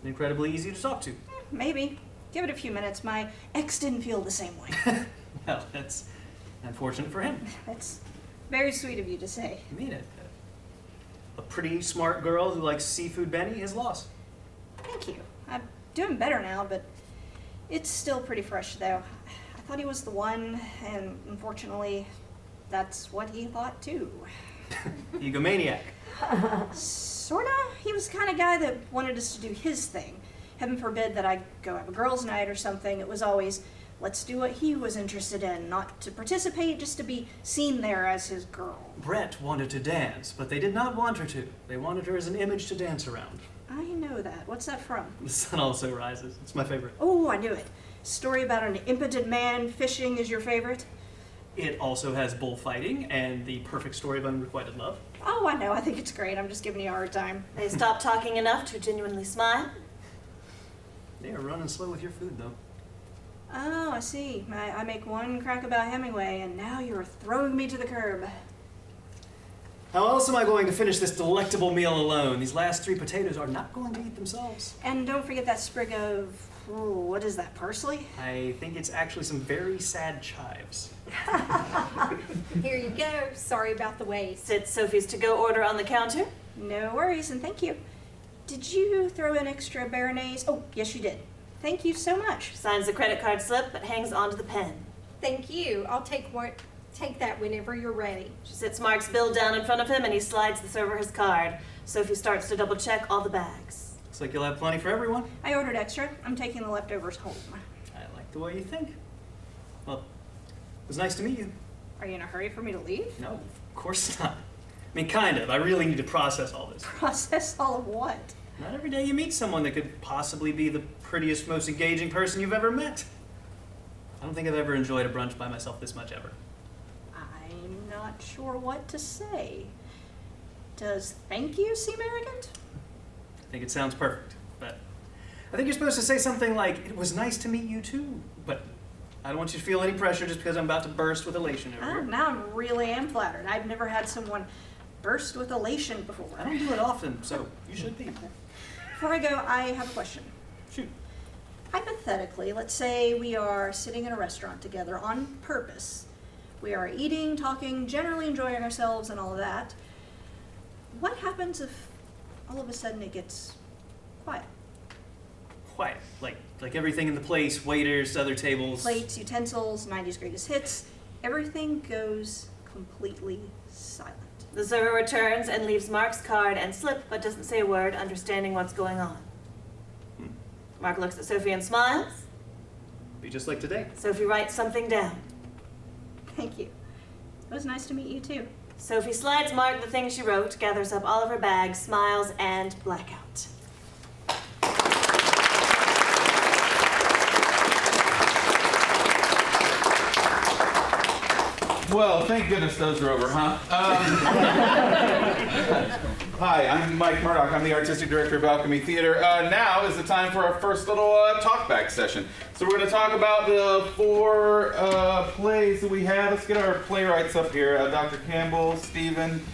incredibly easy to talk to.
Maybe. Give it a few minutes. My ex didn't feel the same way.
Well, that's unfortunate for him.
That's very sweet of you to say.
I mean it. A pretty smart girl who likes seafood Benny is lost.
Thank you. I'm doing better now, but it's still pretty fresh, though. I thought he was the one, and unfortunately, that's what he thought, too.
Egomaniac.
Sorta. He was the kind of guy that wanted us to do his thing. Heaven forbid that I go have a girls' night or something. It was always, let's do what he was interested in, not to participate, just to be seen there as his girl.
Brett wanted to dance, but they did not want her to. They wanted her as an image to dance around.
I know that. What's that from?
The Sun Also Rises. It's my favorite.
Oh, I knew it. Story about an impotent man fishing is your favorite?
It also has bullfighting and the perfect story of unrequited love.
Oh, I know. I think it's great. I'm just giving you a hard time.
They stop talking enough to genuinely smile.
They are running slow with your food, though.
Oh, I see. I make one crack about Hemingway, and now you're throwing me to the curb.
How else am I going to finish this delectable meal alone? These last 3 potatoes are not going to eat themselves.
And don't forget that sprig of, what is that, parsley?
I think it's actually some very sad chives.
Here you go. Sorry about the waste.
Sits Sophie's to-go order on the counter.
No worries, and thank you. Did you throw in extra béarnaise? Oh, yes you did. Thank you so much.
Signs the credit card slip, but hangs onto the pen.
Thank you. I'll take that whenever you're ready.
She sits Mark's bill down in front of him, and he slides the server his card. Sophie starts to double-check all the bags.
Looks like you'll have plenty for everyone.
I ordered extra. I'm taking the leftovers home.
I like the way you think. Well, it was nice to meet you.
Are you in a hurry for me to leave?
No, of course not. I mean, kind of. I really need to process all this.
Process all of what?
Not every day you meet someone that could possibly be the prettiest, most engaging person you've ever met. I don't think I've ever enjoyed a brunch by myself this much ever.
I'm not sure what to say. Does thank you seem arrogant?
I think it sounds perfect, but I think you're supposed to say something like, it was nice to meet you too, but I don't want you to feel any pressure just because I'm about to burst with elation over here.
Now I really am flattered. I've never had someone burst with elation before.
I don't do it often, so you should be.
Before I go, I have a question.
Shoot.
Hypothetically, let's say we are sitting in a restaurant together on purpose. We are eating, talking, generally enjoying ourselves and all of that. What happens if all of a sudden it gets quiet?
Quiet, like everything in the place, waiters, other tables.
Plates, utensils, 90s greatest hits, everything goes completely silent.
The server returns and leaves Mark's card and slip, but doesn't say a word, understanding what's going on. Mark looks at Sophie and smiles.
Be just like today.
Sophie writes something down.
Thank you. It was nice to meet you too.
Sophie slides Mark the thing she wrote, gathers up all of her bags, smiles, and blackout.
Well, thank goodness those are over, huh? Hi, I'm Mike Murdock. I'm the artistic director of Alchemy Theater. Now is the time for our first little talk-back session. So we're going to talk about the 4 plays that we have. Let's get our playwrights up here. Dr. Campbell, Stephen,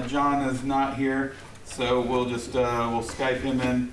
John is not here, so we'll just we'll Skype him in.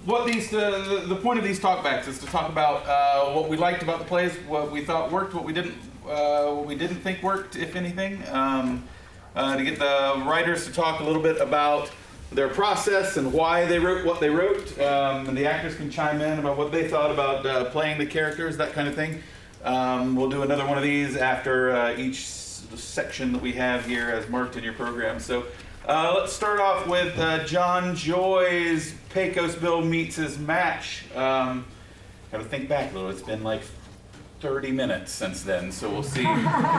what these the point of these talkbacks is to talk about what we liked about the plays, what we thought worked, what we didn't think worked, if anything. To get the writers to talk a little bit about their process and why they wrote what they wrote, and the actors can chime in about what they thought about playing the characters, that kind of thing. We'll do another one of these after each section that we have here as marked in your program. So let's start off with John Joy's Pecos Bill meets his match. Gotta think back a little. It's been like 30 minutes since then, so we'll see if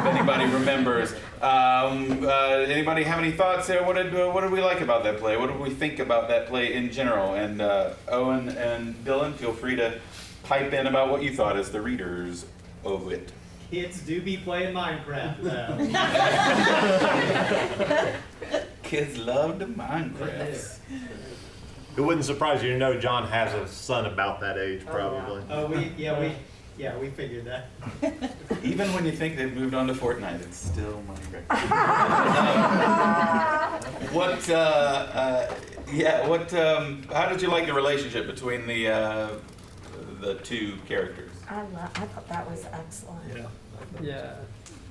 anybody remembers. Anybody have any thoughts there? What did we like about that play? What did we think about that play in general? And Owen and Dylan, feel free to pipe in about what you thought as the readers of it.
Kids do be playing Minecraft now.
Kids love the Minecraft.
It wouldn't surprise you to know John has a son about that age, probably.
We figured that.
Even when you think they've moved on to Fortnite, it's still Minecraft. How did you like the relationship between the two characters?
I thought that was excellent.
Yeah.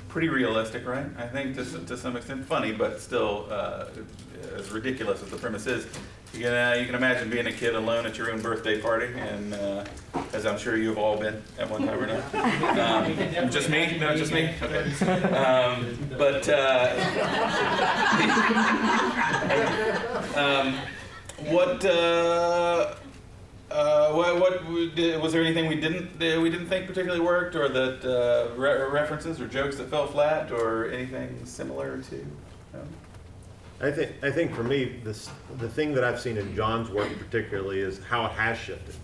Pretty realistic, right? I think to some extent funny, but still as ridiculous as the premise is. You can imagine being a kid alone at your own birthday party, and as I'm sure you've all been at one time or another. Just me? No, just me? Okay. Was there anything we didn't think particularly worked, or that references or jokes that fell flat, or anything similar to?
I think for me, the thing that I've seen in John's work particularly is how it has shifted,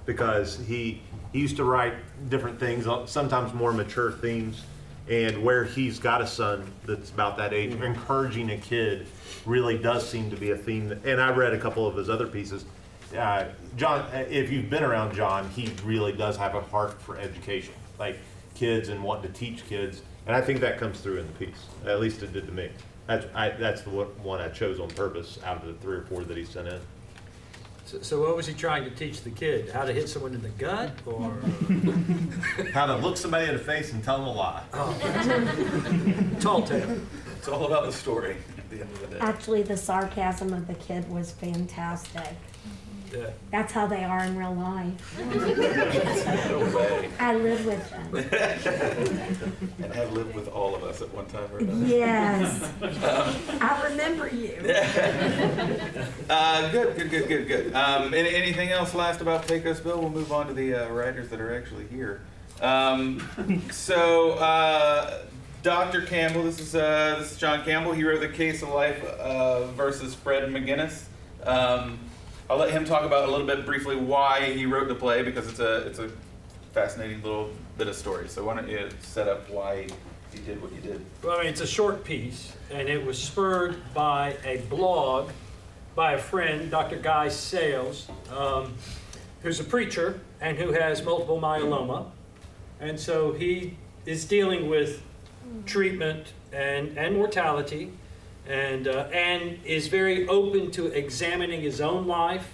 because he used to write different things, sometimes more mature themes, and where he's got a son that's about that age, encouraging a kid really does seem to be a theme. And I read a couple of his other pieces. John, if you've been around John, he really does have a heart for education, like kids and wanting to teach kids, and I think that comes through in the piece. At least it did to me. That's the one I chose on purpose out of the 3 or 4 that he sent in.
So what was he trying to teach the kid? How to hit someone in the gut, or
how to look somebody in the face and tell them a lie?
Oh, tall tale.
It's all about the story at the end of the day.
Actually, the sarcasm of the kid was fantastic.
Yeah.
That's how they are in real life.
No way.
I live with them.
And have lived with all of us at one time or another.
Yes. I remember you.
Good. Anything else last about Pecos Bill? We'll move on to the writers that are actually here. Dr. Campbell, this is John Campbell. He wrote The Case of Life versus Fred McGinnis. I'll let him talk about a little bit briefly why he wrote the play, because it's a fascinating little bit of story. So why don't you set up why you did what you did?
Well, I mean, it's a short piece, and it was spurred by a blog by a friend, Dr. Guy Sales, who's a preacher and who has multiple myeloma. And so he is dealing with treatment and mortality, and is very open to examining his own life,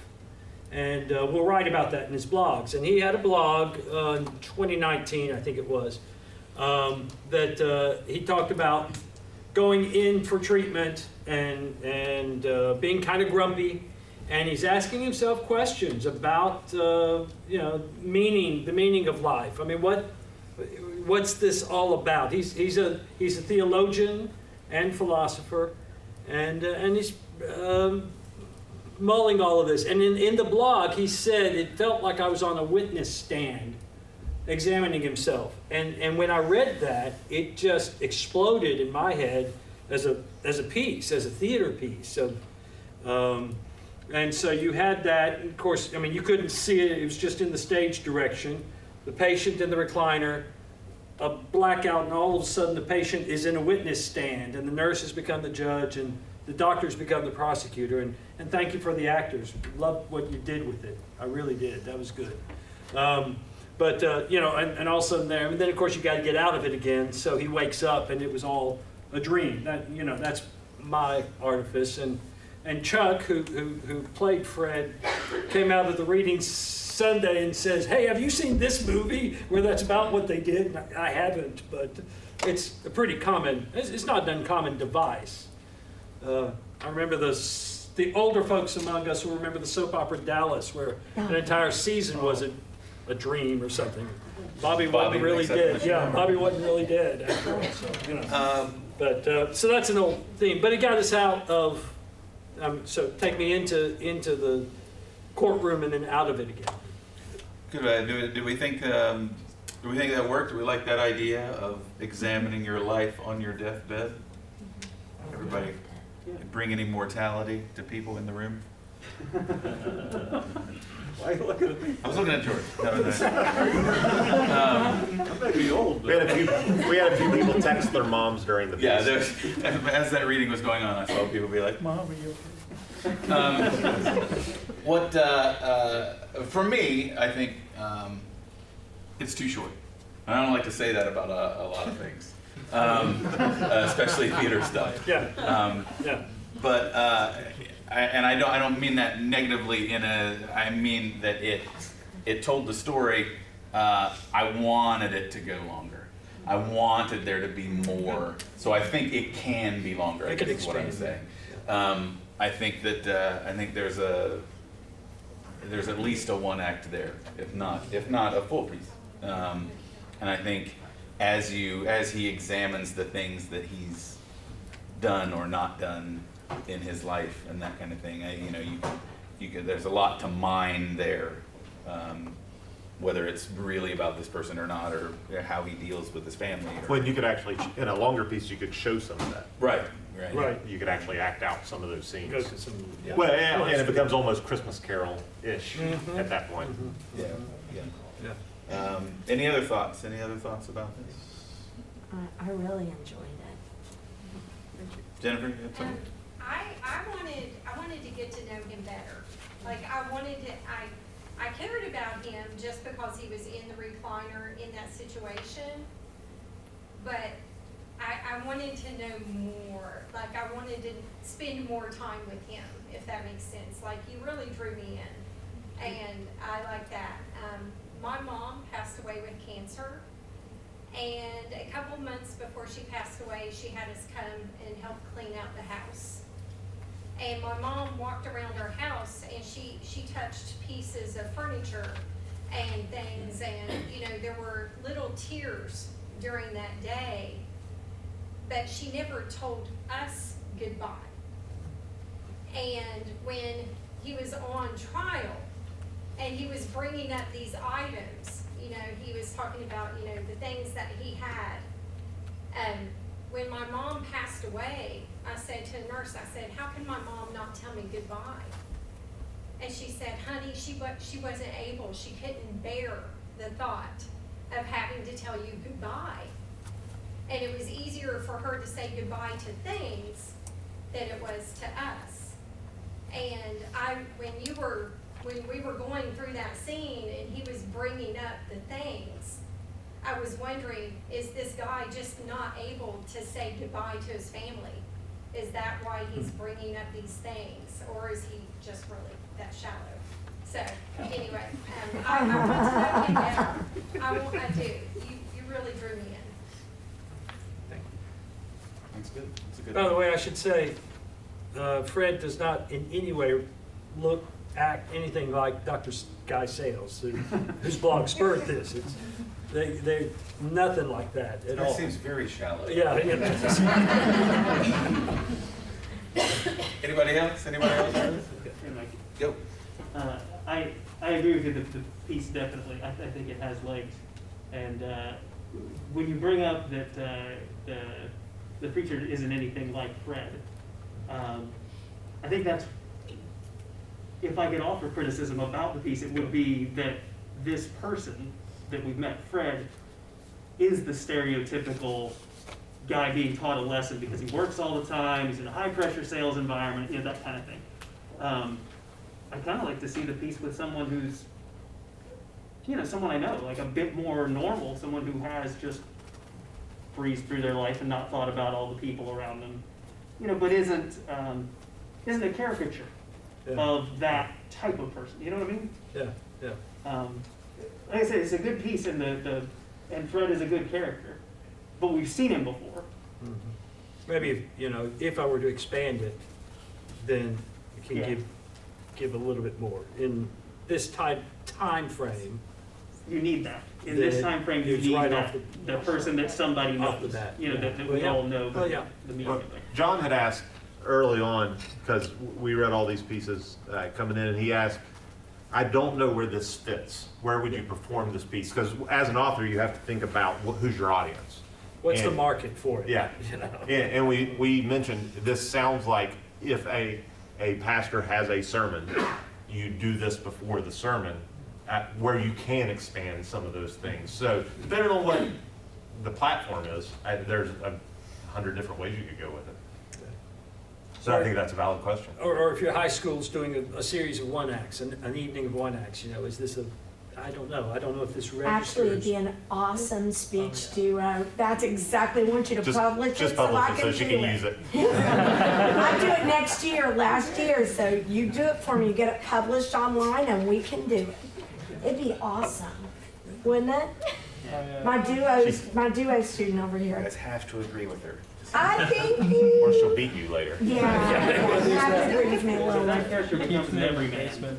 and will write about that in his blogs. And he had a blog in 2019, I think it was, that he talked about going in for treatment and being kind of grumpy, and he's asking himself questions about the meaning of life. I mean, what's this all about? He's a theologian and philosopher, and he's mulling all of this. And in the blog, he said, it felt like I was on a witness stand examining himself. And when I read that, it just exploded in my head as a piece, as a theater piece. And so you had that. Of course, I mean, you couldn't see it. It was just in the stage direction. The patient in the recliner, a blackout, and all of a sudden the patient is in a witness stand, and the nurse has become the judge, and the doctor's become the prosecutor. And thank you for the actors. Loved what you did with it. I really did. That was good. And all of a sudden there, and then of course you got to get out of it again. So he wakes up, and it was all a dream. That's my artifice. And And Chuck, who played Fred, came out of the reading Sunday and says, "Hey, have you seen this movie where that's about what they did?" And I haven't, but it's a pretty common, it's not an uncommon device. I remember the older folks among us will remember the soap opera Dallas, where an entire season was a dream or something. Bobby wasn't really dead. Yeah, Bobby wasn't really dead after all. So, you know. But so that's an old theme. But it got us out of. So take me into the courtroom and then out of it again.
Good. Do we think that worked? Do we like that idea of examining your life on your deathbed? Everybody bringing immortality to people in the room?
Why are you looking at me?
I was looking at George.
I may be old. We had a few people text their moms during the piece.
Yeah, as that reading was going on, I saw people be like, "Mom, are you okay?" For me, I think it's too short. I don't like to say that about a lot of things, especially theater stuff.
Yeah.
But I don't mean that negatively. I mean that it told the story. I wanted it to go longer. I wanted there to be more. So I think it can be longer. I guess is what I'm saying. I think that there's at least a one act there, if not a full piece. And I think as he examines the things that he's done or not done in his life and that kind of thing, there's a lot to mine there, whether it's really about this person or not, or how he deals with his family.
When you could actually, in a longer piece, you could show some of that.
Right.
You could actually act out some of those scenes.
Go to some,
Well, and it becomes almost Christmas Carol-ish at that point.
Yeah. Any other thoughts? Any other thoughts about this?
I really enjoyed it.
Jennifer, you have something?
I wanted to get to know him better. Like I cared about him just because he was in the recliner in that situation, but I wanted to know more. Like I wanted to spend more time with him, if that makes sense. Like he really drew me in, and I like that. My mom passed away with cancer, and a couple months before she passed away, she had us come and help clean out the house. And my mom walked around her house and she touched pieces of furniture and things, and there were little tears during that day, but she never told us goodbye. And when he was on trial and he was bringing up these items, he was talking about the things that he had. When my mom passed away, I said to the nurse, I said, "How can my mom not tell me goodbye?" And she said, "Honey, she wasn't able. She couldn't bear the thought of having to tell you goodbye. And it was easier for her to say goodbye to things than it was to us." And when we were going through that scene and he was bringing up the things, I was wondering, is this guy just not able to say goodbye to his family? Is that why he's bringing up these things, or is he just really that shallow? So anyway, I want to know him better. I do. You really drew me in.
Thank you. That's good. That's a good.
By the way, I should say, Fred does not in any way act anything like Dr. Guy Sales, whose blog spurred this. They nothing like that at all.
That seems very shallow.
Yeah.
Anybody else? Go.
I agree with you. The piece definitely. I think it has legs. And when you bring up that the preacher isn't anything like Fred, I think that's, if I could offer criticism about the piece, it would be that this person that we've met, Fred, is the stereotypical guy being taught a lesson because he works all the time, he's in a high-pressure sales environment, that kind of thing. I kind of like to see the piece with someone who's, someone I know, like a bit more normal, someone who has just breezed through their life and not thought about all the people around them, but isn't isn't a caricature of that type of person. You know what I mean?
Yeah.
Like I said, it's a good piece, and and Fred is a good character, but we've seen him before.
Maybe if I were to expand it, then it can give a little bit more in this time frame.
You need that in this time frame. You need
right
that the person that somebody knows.
The bat.
That we all know. The meaning
Well,
of it.
John had asked early on, because we read all these pieces coming in, and he asked, I don't know where this fits. Where would you perform this piece? Because as an author, you have to think about who's your audience.
What's the market for it?
Yeah. And we mentioned this sounds like if a pastor has a sermon, you do this before the sermon, where you can expand some of those things. So depending on what the platform is, there's 100 different ways you could go with it. So I think that's a valid question.
Or if your high school's doing a series of one acts, an evening of one acts, is this I don't know. I don't know if this registers.
Actually, it'd be an awesome speech duo. That's exactly, I want you to publish it
Just
so I
publish it
can
so she
do
can
it.
use it.
I do it next year, last year, so you do it for me. You get it published online and we can do it. It'd be awesome, wouldn't it? My duo student over
You
here.
guys have to agree with her.
I think you.
Or she'll beat you later.
Yeah, you have to agree with me a
So
little
that
bit.
character becomes an everyman, then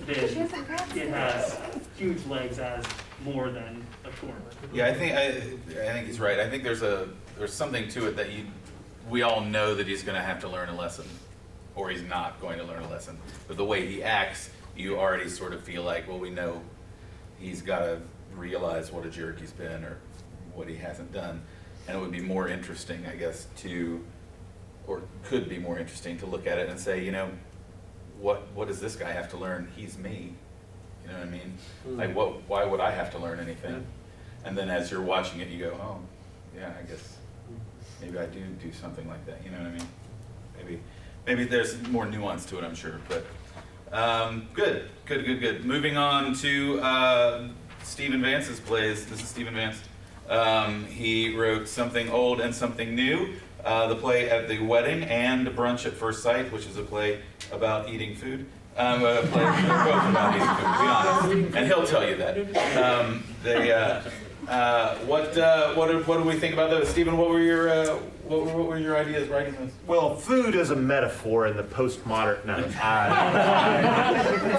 it has huge legs as more than a tour.
Yeah, I think he's right. I think there's something to it that we all know that he's going to have to learn a lesson, or he's not going to learn a lesson. But the way he acts, you already sort of feel like, well, we know he's got to realize what a jerk he's been or what he hasn't done. And it would be more interesting, I guess, or could be more interesting to look at it and say, what does this guy have to learn? He's me. You know what I mean? Like, why would I have to learn anything? And then as you're watching it, you go, oh, yeah, I guess maybe I do something like that. You know what I mean? Maybe there's more nuance to it, I'm sure. But good. Moving on to Stephen Vance's plays. This is Stephen Vance. He wrote Something Old and Something New, the play At the Wedding, and Brunch at First Sight, which is a play about eating food. They're both about eating food, to be honest, and he'll tell you that. What do we think about those, Stephen? What were your ideas writing those?
Well, food is a metaphor in the postmodern. No,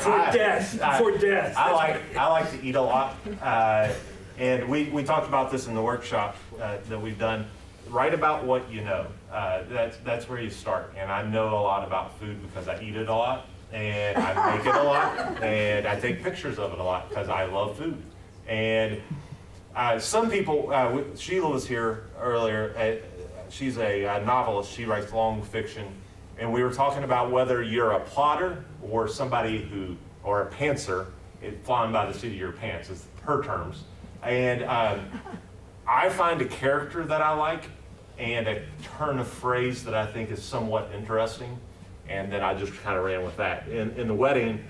For death.
I like to eat a lot. And we talked about this in the workshop that we've done. Write about what you know. That's where you start. And I know a lot about food because I eat it a lot, and I make it a lot, and I take pictures of it a lot because I love food. And some people, Sheila was here earlier. She's a novelist. She writes long fiction. And we were talking about whether you're a plotter or or a pantser, flying by the seat of your pants, is her terms. And I find a character that I like and a turn of phrase that I think is somewhat interesting, and then I just kind of ran with that. In the wedding,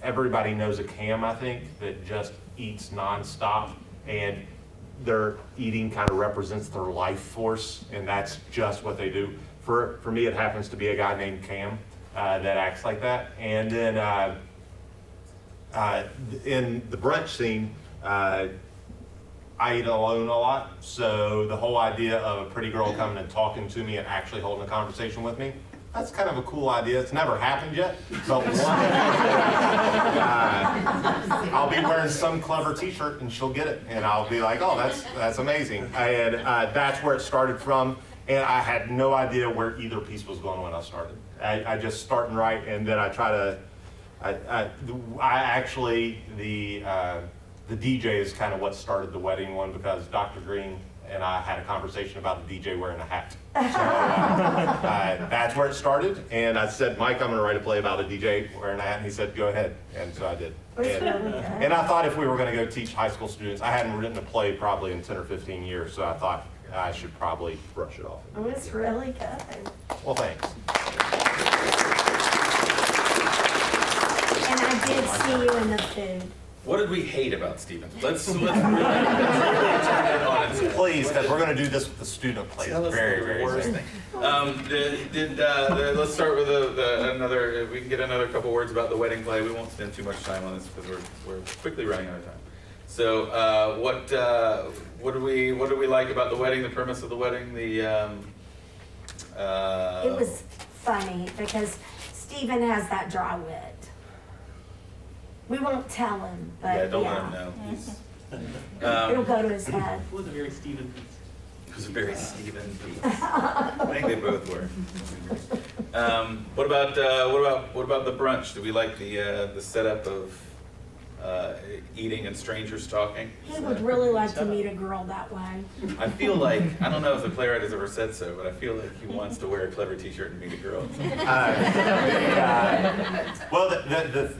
everybody knows a Cam, I think, that just eats nonstop, and their eating kind of represents their life force, and that's just what they do. For me, it happens to be a guy named Cam that acts like that. And then in the brunch scene, I eat alone a lot, so the whole idea of a pretty girl coming and talking to me and actually holding a conversation with me, that's kind of a cool idea. It's never happened yet, but I'll be wearing some clever t-shirt and she'll get it, and I'll be like, oh, that's amazing. And that's where it started from, and I had no idea where either piece was going when I started. I just start and write, and then I try to, the DJ is kind of what started the wedding one, because Dr. Green and I had a conversation about the DJ wearing a hat. So that's where it started. And I said, Mike, I'm going to write a play about a DJ wearing a hat. And he said, go ahead. And so I did. And I thought if we were going to go teach high school students, I hadn't written a play probably in 10 or 15 years. So I thought I should probably brush it off.
Oh, it's really good.
Well, thanks.
And I did see you in the food.
What did we hate about Stephen? Let's really turn it on its head.
Please, because we're going to do this with the student play. It's very, very interesting.
Let's start with another. We can get another couple words about the wedding play. We won't spend too much time on this because we're quickly running out of time. So, what do we like about the wedding? The premise of the wedding.
It was funny because Stephen has that dry wit. We won't tell him, but
don't let him know.
It'll go to his head.
It was a very Stephen piece.
It was a very Stephen piece. I think they both were. What about the brunch? Do we like the setup of eating and strangers talking?
He would really like to meet a girl that way.
I feel like, I don't know if the playwright has ever said so, but I feel like he wants to wear a clever t-shirt and meet a girl.
Well, the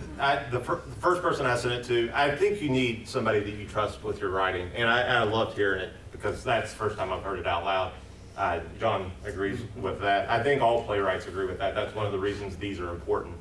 first person I sent it to, I think you need somebody that you trust with your writing, and I loved hearing it because that's the first time I've heard it out loud. John agrees with that. I think all playwrights agree with that. That's one of the reasons these are important.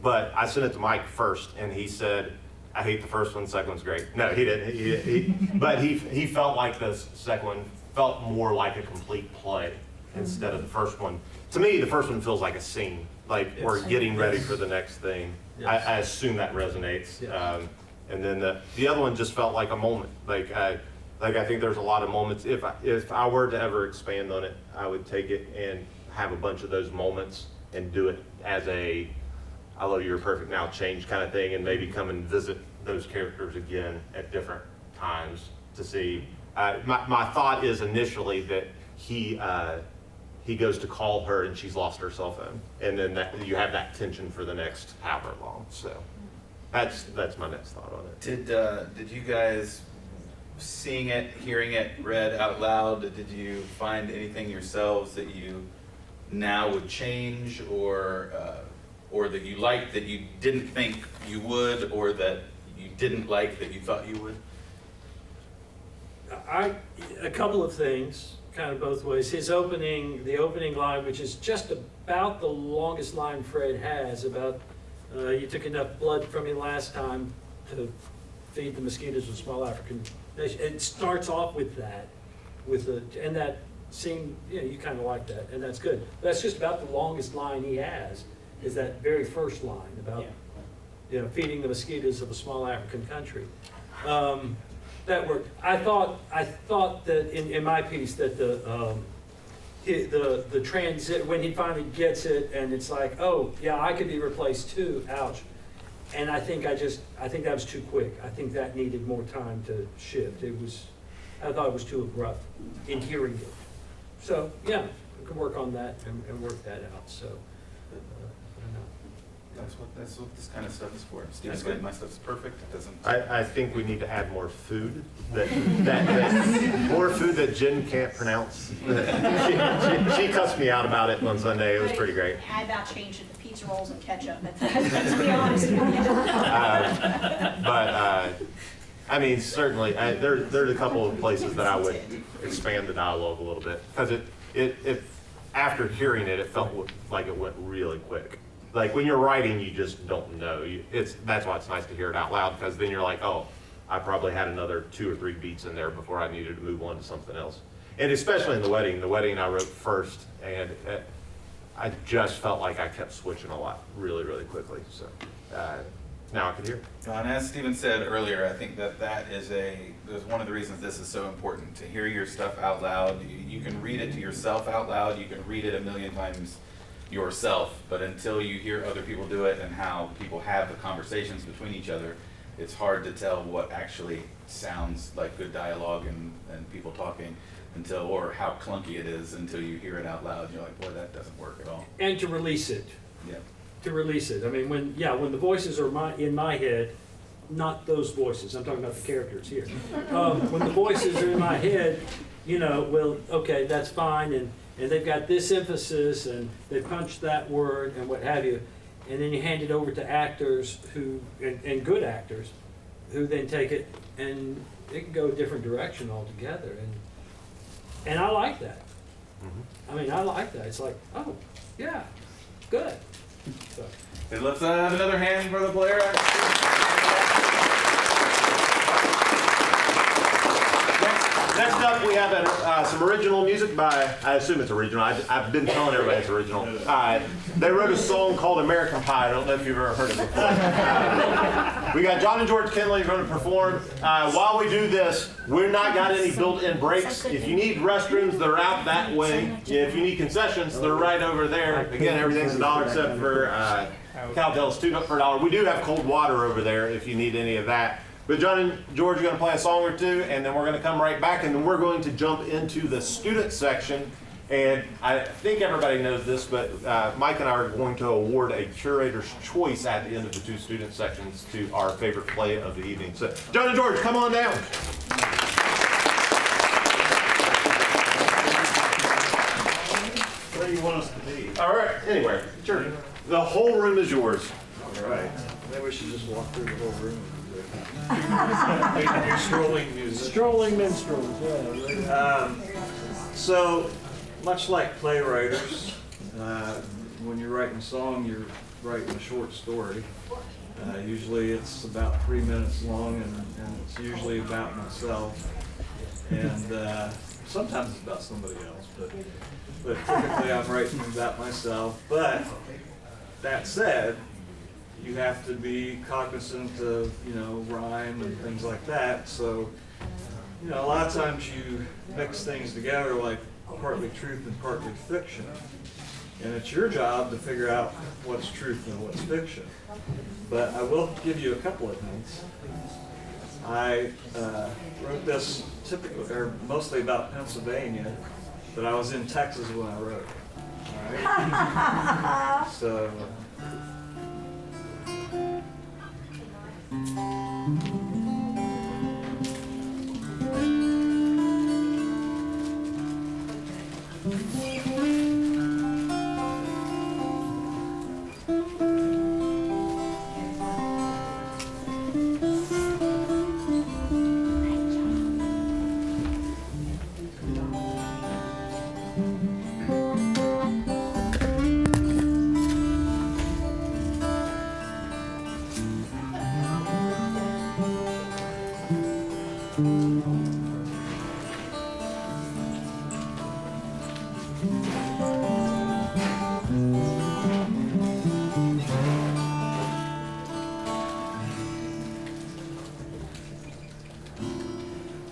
But I sent it to Mike first, and he said, I hate the first one, the second one's great. No, he didn't. But he felt like the second one felt more like a complete play instead of the first one. To me, the first one feels like a scene, like we're getting ready for the next thing. Yes. I assume that resonates. Yes. And then the other one just felt like a moment. I think there's a lot of moments. If I were to ever expand on it, I would take it and have a bunch of those moments and do it as a I love you, you're perfect now, change kind of thing, and maybe come and visit those characters again at different times to see. My thought is initially that he goes to call her and she's lost her cell phone, and then you have that tension for the next however long. So that's my next thought on it.
Did you guys, seeing it, hearing it read out loud, did you find anything yourselves that you now would change, or that you liked that you didn't think you would, or that you didn't like that you thought you would?
A couple of things, kind of both ways. The opening line, which is just about the longest line Fred has, about you took enough blood from me last time to feed the mosquitoes with small African nation. It starts off with that, and that scene, you kind of like that, and that's good. That's just about the longest line he has, is that very first line about feeding the mosquitoes of a small African country. That worked. I thought that in my piece that the transit, when he finally gets it and it's like, oh yeah, I could be replaced too, ouch. And I think that was too quick. I think that needed more time to shift. I thought it was too abrupt in hearing it. So yeah, we could work on that and work that out. So I don't know.
That's what this kind of stuff is for. Steve's good. My stuff's perfect. It doesn't.
I think we need to add more food that more food that Jen can't pronounce. She cussed me out about it on Sunday. It was pretty great.
I about changed it to pizza rolls and ketchup, but to be honest with you.
I mean, certainly, there's a couple of places that I would expand the dialogue a little bit, because it after hearing it, it felt like it went really quick. Like when you're writing, you just don't know. That's why it's nice to hear it out loud, because then you're like, oh, I probably had another 2 or 3 beats in there before I needed to move on to something else. And especially in the wedding I wrote first, and I just felt like I kept switching a lot really, really quickly. So now I can hear.
And as Stephen said earlier, I think that is one of the reasons this is so important, to hear your stuff out loud. You can read it to yourself out loud. You can read it a million times yourself, but until you hear other people do it and how people have the conversations between each other, it's hard to tell what actually sounds like good dialogue and people talking or how clunky it is until you hear it out loud. You're like, boy, that doesn't work at all.
And to release it.
Yeah.
To release it. I mean, when the voices are in my head, not those voices, I'm talking about the characters here. When the voices are in my head, well, okay, that's fine, and they've got this emphasis, and they punch that word, and what have you, and then you hand it over to actors and good actors, who then take it, and it can go a different direction altogether, and I like that. I mean, I like that. It's like, oh, yeah, good. So.
Let's have another hand for the player.
Next up, we have some original music by, I assume it's original. I've been telling everybody it's original. They wrote a song called American Pie. I don't know if you've ever heard it before. We got John and George Kinley going to perform. While we do this, we're not got any built-in breaks. If you need restrooms, they're out that way. If you need concessions, they're right over there. Again, everything's $1 except for Cowbell's $2 for $1. We do have cold water over there if you need any of that. But John and George are going to play a song or two, and then we're going to come right back, and then we're going to jump into the student section. And I think everybody knows this, but Mike and I are going to award a curator's choice at the end of the two student sections to our favorite play of the evening. So, John and George, come on down.
Where do you want us to be?
All right, anywhere. Sure. The whole room is yours.
All right. Maybe we should just walk through the whole room. Strolling music. Strolling minstrels, yeah. So, much like playwriters, when you're writing a song, you're writing a short story. Usually it's about 3 minutes long, and it's usually about myself. And sometimes it's about somebody else, but typically I'm writing about myself. But that said, you have to be cognizant of, rhyme and things like that. So, a lot of times you mix things together like partly truth and partly fiction. And it's your job to figure out what's truth and what's fiction. But I will give you a couple of hints. I wrote this mostly about Pennsylvania, but I was in Texas when I wrote it. All right? So.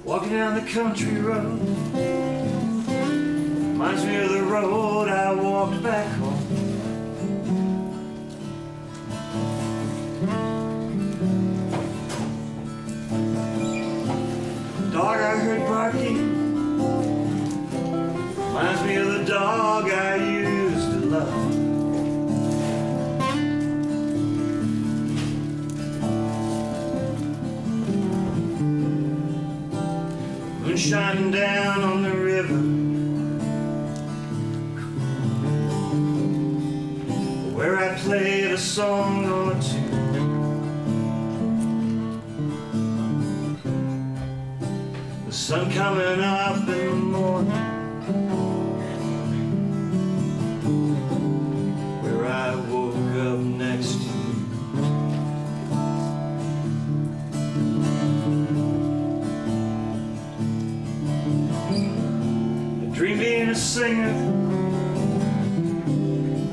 Walking down the country road reminds me of the road I walked back home. Dog I heard barking reminds me of the dog I used to love. Moon shining down on the river, where I played a song or two. The sun coming up in the morning, where I woke up next to you. Dream being a singer,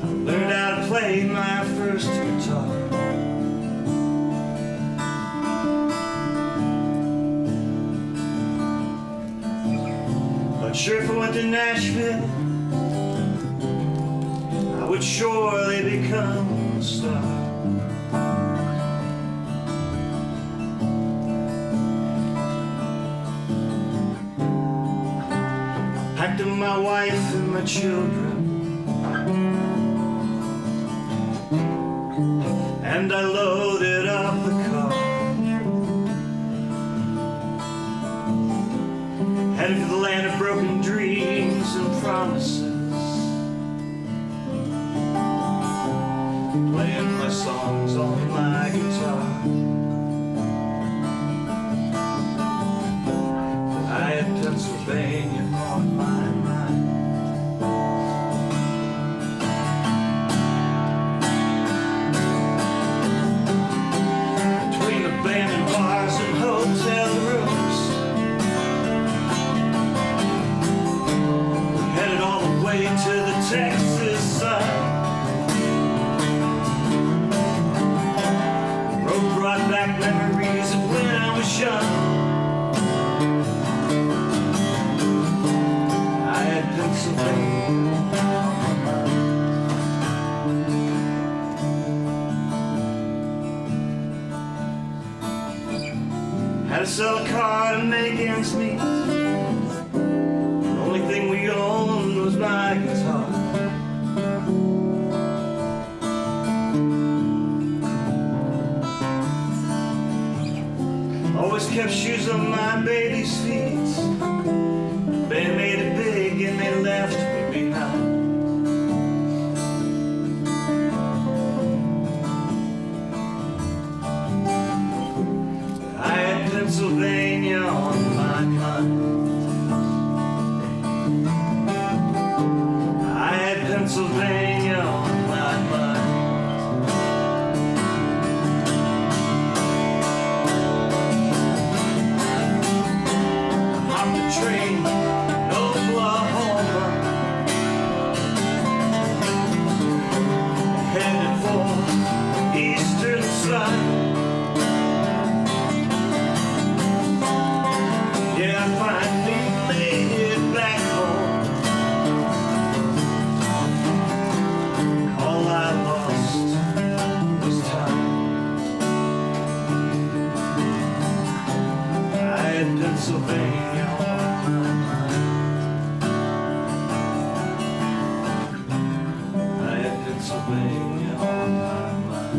I learned how to play my first guitar. But sure, if I went to Nashville, I would surely become a star. Packed up my wife and my children, and I loaded up the car, headed for the land of broken dreams and promises, playing my songs on my guitar. I had Pennsylvania on my mind. Between abandoned bars and hotel rooms, Texas side. Road brought back memories of when I was young. I had Pennsylvania. Had to sell a car to make ends meet. The only thing we owned was my guitar. Always kept shoes on my baby's feet. Band made it big and they left me behind. I had Pennsylvania on my mind. I had Pennsylvania on my mind. Hopped the train in Oklahoma, headed for the eastern side. Yeah, I finally made it back home. All I lost was time. I had Pennsylvania on my mind. I had Pennsylvania on my mind.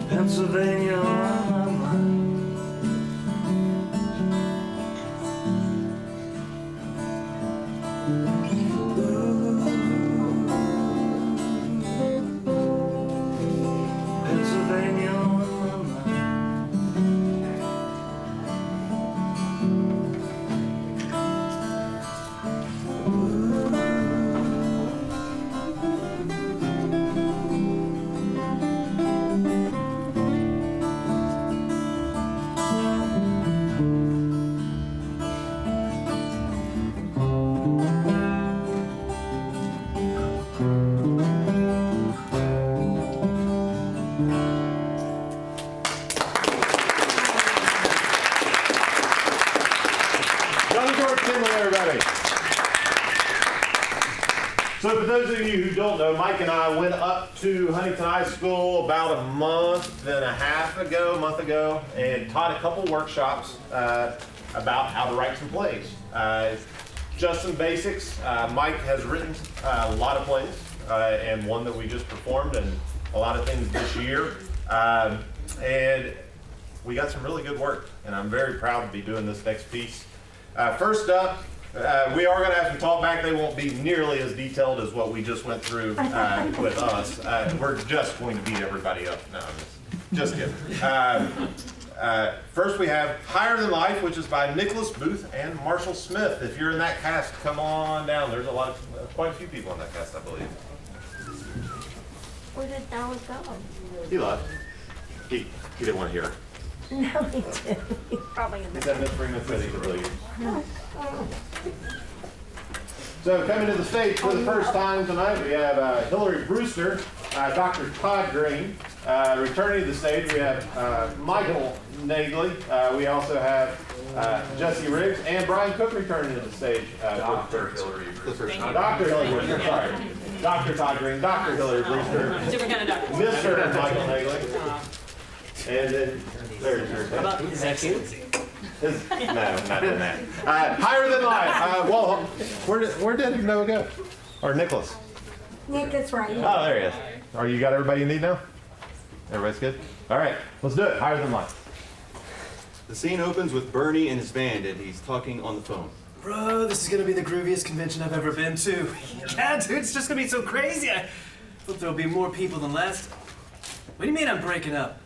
Pennsylvania on my mind. Pennsylvania on my
So for those of you who don't know, Mike and I went up to Huntington High School about a month and a month ago, and taught a couple workshops about how to write some plays. Just some basics. Mike has written a lot of plays, and one that we just performed, and a lot of things this year. And we got some really good work, and I'm very proud to be doing this next piece. First up, we are going to have some talk back. They won't be nearly as detailed as what we just went through with us. We're just going to beat everybody up. No, I'm just kidding. First we have Higher Than Life, which is by Nicholas Booth and Marshall Smith. If you're in that cast, come on down. There's quite a few people in that cast, I believe.
Where did Dallas go?
He left. He didn't want to hear it.
No, he didn't. He's probably in
He
the
said Miss Freeman said he could leave. So coming to the stage for the first time tonight, we have Hillary Brewster, Dr. Todd Green. Returning to the stage, we have Michael Nagley. We also have Jesse Riggs and Brian Cook returning to the stage. Dr. Hillary Brewster. Dr. Hillary Brewster, sorry. Dr. Todd Green, Dr. Hillary Brewster.
Different kind of doctor.
Mr. Michael Nagley. And then, there's your thing.
Is that cute?
No, not doing that. Higher Than Life. Well, where did Noah go? Or Nicholas?
Nick is right.
Oh, there he is. Are you got everybody you need now? Everybody's good? All right, let's do it. Higher Than Life.
The scene opens with Bernie and his band, and he's talking on the phone.
Bro, this is gonna be the grooviest convention I've ever been to. Yeah, dude, it's just gonna be so crazy. I hope there'll be more people than last time. What do you mean I'm breaking up?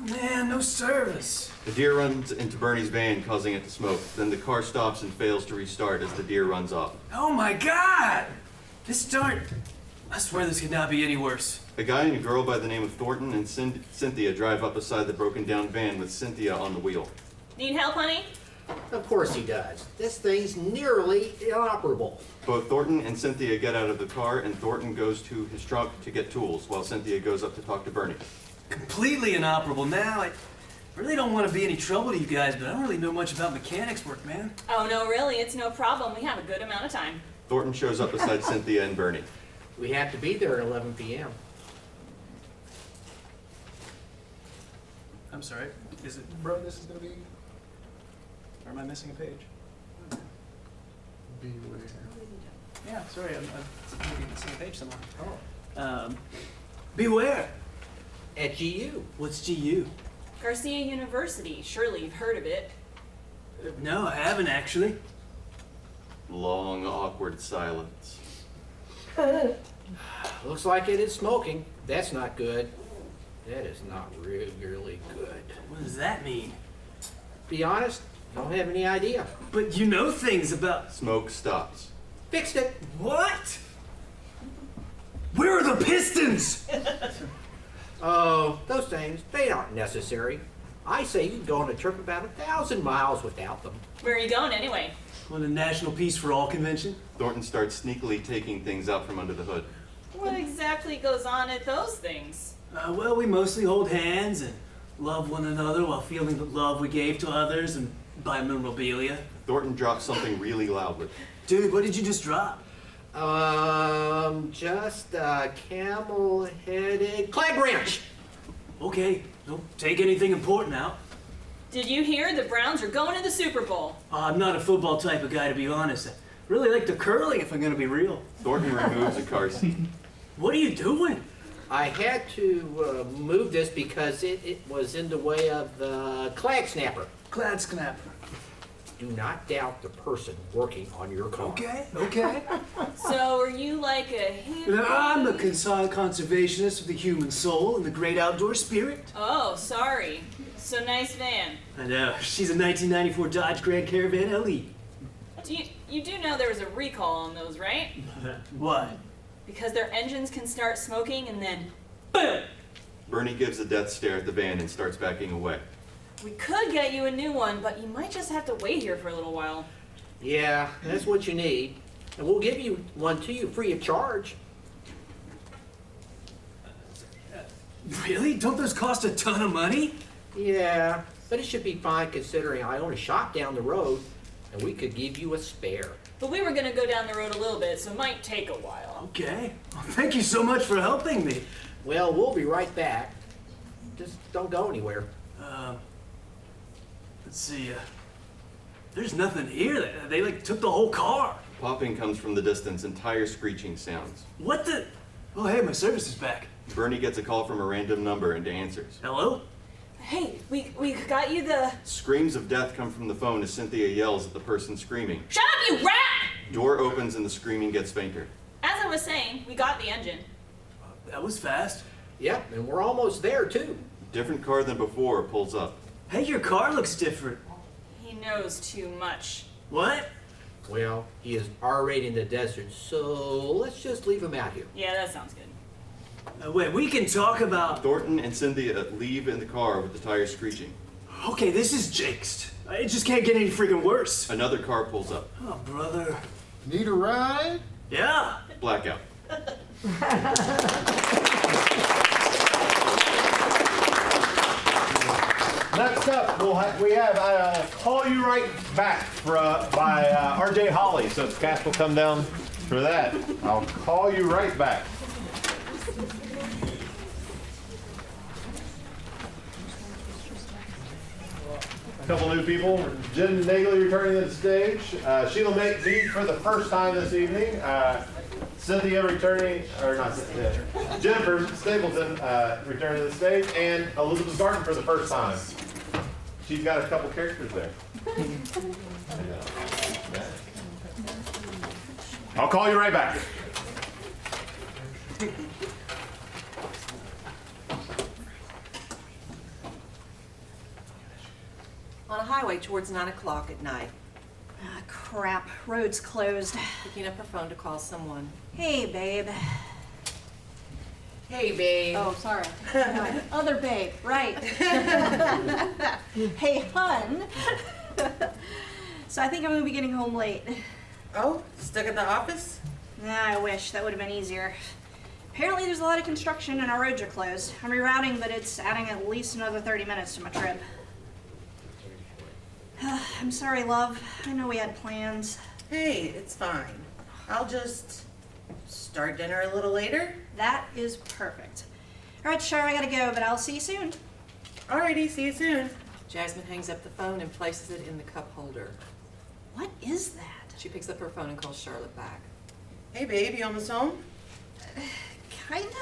Oh man, no service.
The deer runs into Bernie's van, causing it to smoke. Then the car stops and fails to restart as the deer runs off.
Oh my god! This darn... I swear this could not be any worse.
A guy and a girl by the name of Thornton and Cynthia drive up beside the broken down van with Cynthia on the wheel.
Need help, honey?
Of course he does. This thing's nearly inoperable.
Both Thornton and Cynthia get out of the car, and Thornton goes to his trunk to get tools, while Cynthia goes up to talk to Bernie.
Completely inoperable now. I really don't want to be any trouble to you guys, but I don't really know much about mechanics work, man.
Oh, no, really, it's no problem. We have a good amount of time.
Thornton shows up beside Cynthia and Bernie.
We have to be there at 11 p.m.
I'm sorry. Is it, bro, this is going to be... Or am I missing a page?
Beware.
Yeah, sorry, I'm maybe missing a page somewhere. Oh. Beware.
At GU.
What's GU?
Garcia University. Surely you've heard of it.
No, I haven't actually.
Long, awkward silence.
Looks like it is smoking. That's not good. That is not really good.
What does that mean?
Be honest, don't have any idea.
But you know things about...
Smoke stops.
Fixed it.
What? Where are the pistons?
Oh, those things, they aren't necessary. I say you can go on a trip about 1,000 miles without them.
Where are you going anyway?
On the National Peace for All convention?
Thornton starts sneakily taking things out from under the hood.
What exactly goes on at those things?
Well, we mostly hold hands and love one another while feeling the love we gave to others and buy memorabilia.
Thornton drops something really loudly.
Dude, what did you just drop?
Just a camel-headed clag branch.
Okay, don't take anything important out.
Did you hear the Browns are going to the Super Bowl?
I'm not a football type of guy, to be honest. I really like the curling, if I'm gonna be real.
Thornton removes a car seat.
What are you doing?
I had to move this because it was in the way of the clag snapper.
Clag snapper.
Do not doubt the person working on your car.
Okay, okay.
So are you like a hippie?
I'm a conservationist of the human soul and the great outdoor spirit.
Oh, sorry. So nice van.
I know. She's a 1994 Dodge Grand Caravan LE.
You do know there was a recall on those, right?
Why?
Because their engines can start smoking and then boom!
Bernie gives a death stare at the van and starts backing away.
We could get you a new one, but you might just have to wait here for a little while.
Yeah, that's what you need. And we'll give you one to you free of charge.
Really? Don't those cost a ton of money?
Yeah, but it should be fine considering I own a shop down the road and we could give you a spare.
But we were gonna go down the road a little bit, so it might take a while.
Okay. Well, thank you so much for helping me.
Well, we'll be right back. Just don't go anywhere.
Let's see. There's nothing here. They like took the whole car.
Popping comes from the distance and tire screeching sounds.
What the? Oh, hey, my service is back.
Bernie gets a call from a random number and answers.
Hello?
Hey, we got you the...
Screams of death come from the phone as Cynthia yells at the person screaming.
Shut up, you rat!
Door opens and the screaming gets fainter.
As I was saying, we got the engine.
That was fast.
Yep, and we're almost there too.
Different car than before pulls up.
Hey, your car looks different.
He knows too much.
What?
Well, he is already in the desert, so let's just leave him out here.
Yeah, that sounds good.
Wait, we can talk about...
Thornton and Cynthia leave in the car with the tires screeching.
Okay, this is jinxed. It just can't get any freaking worse.
Another car pulls up.
Oh, brother.
Need a ride?
Yeah.
Blackout.
Next up, we have Call You Right Back by R.J. Holley. So if Cass will come down for that, I'll call you right back. A couple new people. Jen Nagley returning to the stage. Sheila Makenzie for the first time this evening. Cynthia returning, or not Cynthia, Jennifer Stapleton returning to the stage, and Elizabeth Garten for the first time. She's got a couple characters there. I'll call you right back.
On a highway towards 9 o'clock at night.
Ah, crap. Road's closed.
Picking up her phone to call someone.
Hey, babe.
Hey, babe.
Oh, sorry. No, other babe, right. Hey, hun. So I think I'm gonna be getting home late.
Oh, stuck in the office?
Nah, I wish. That would have been easier. Apparently there's a lot of construction and our roads are closed. I'm rerouting, but it's adding at least another 30 minutes to my trip. I'm sorry, love. I know we had plans.
Hey, it's fine. I'll just start dinner a little later.
That is perfect. All right, Char, I gotta go, but I'll see you soon.
Alrighty, see you soon. Jasmine hangs up the phone and places it in the cup holder.
What is that?
She picks up her phone and calls Charlotte back. Hey, babe, you almost home?
Kinda.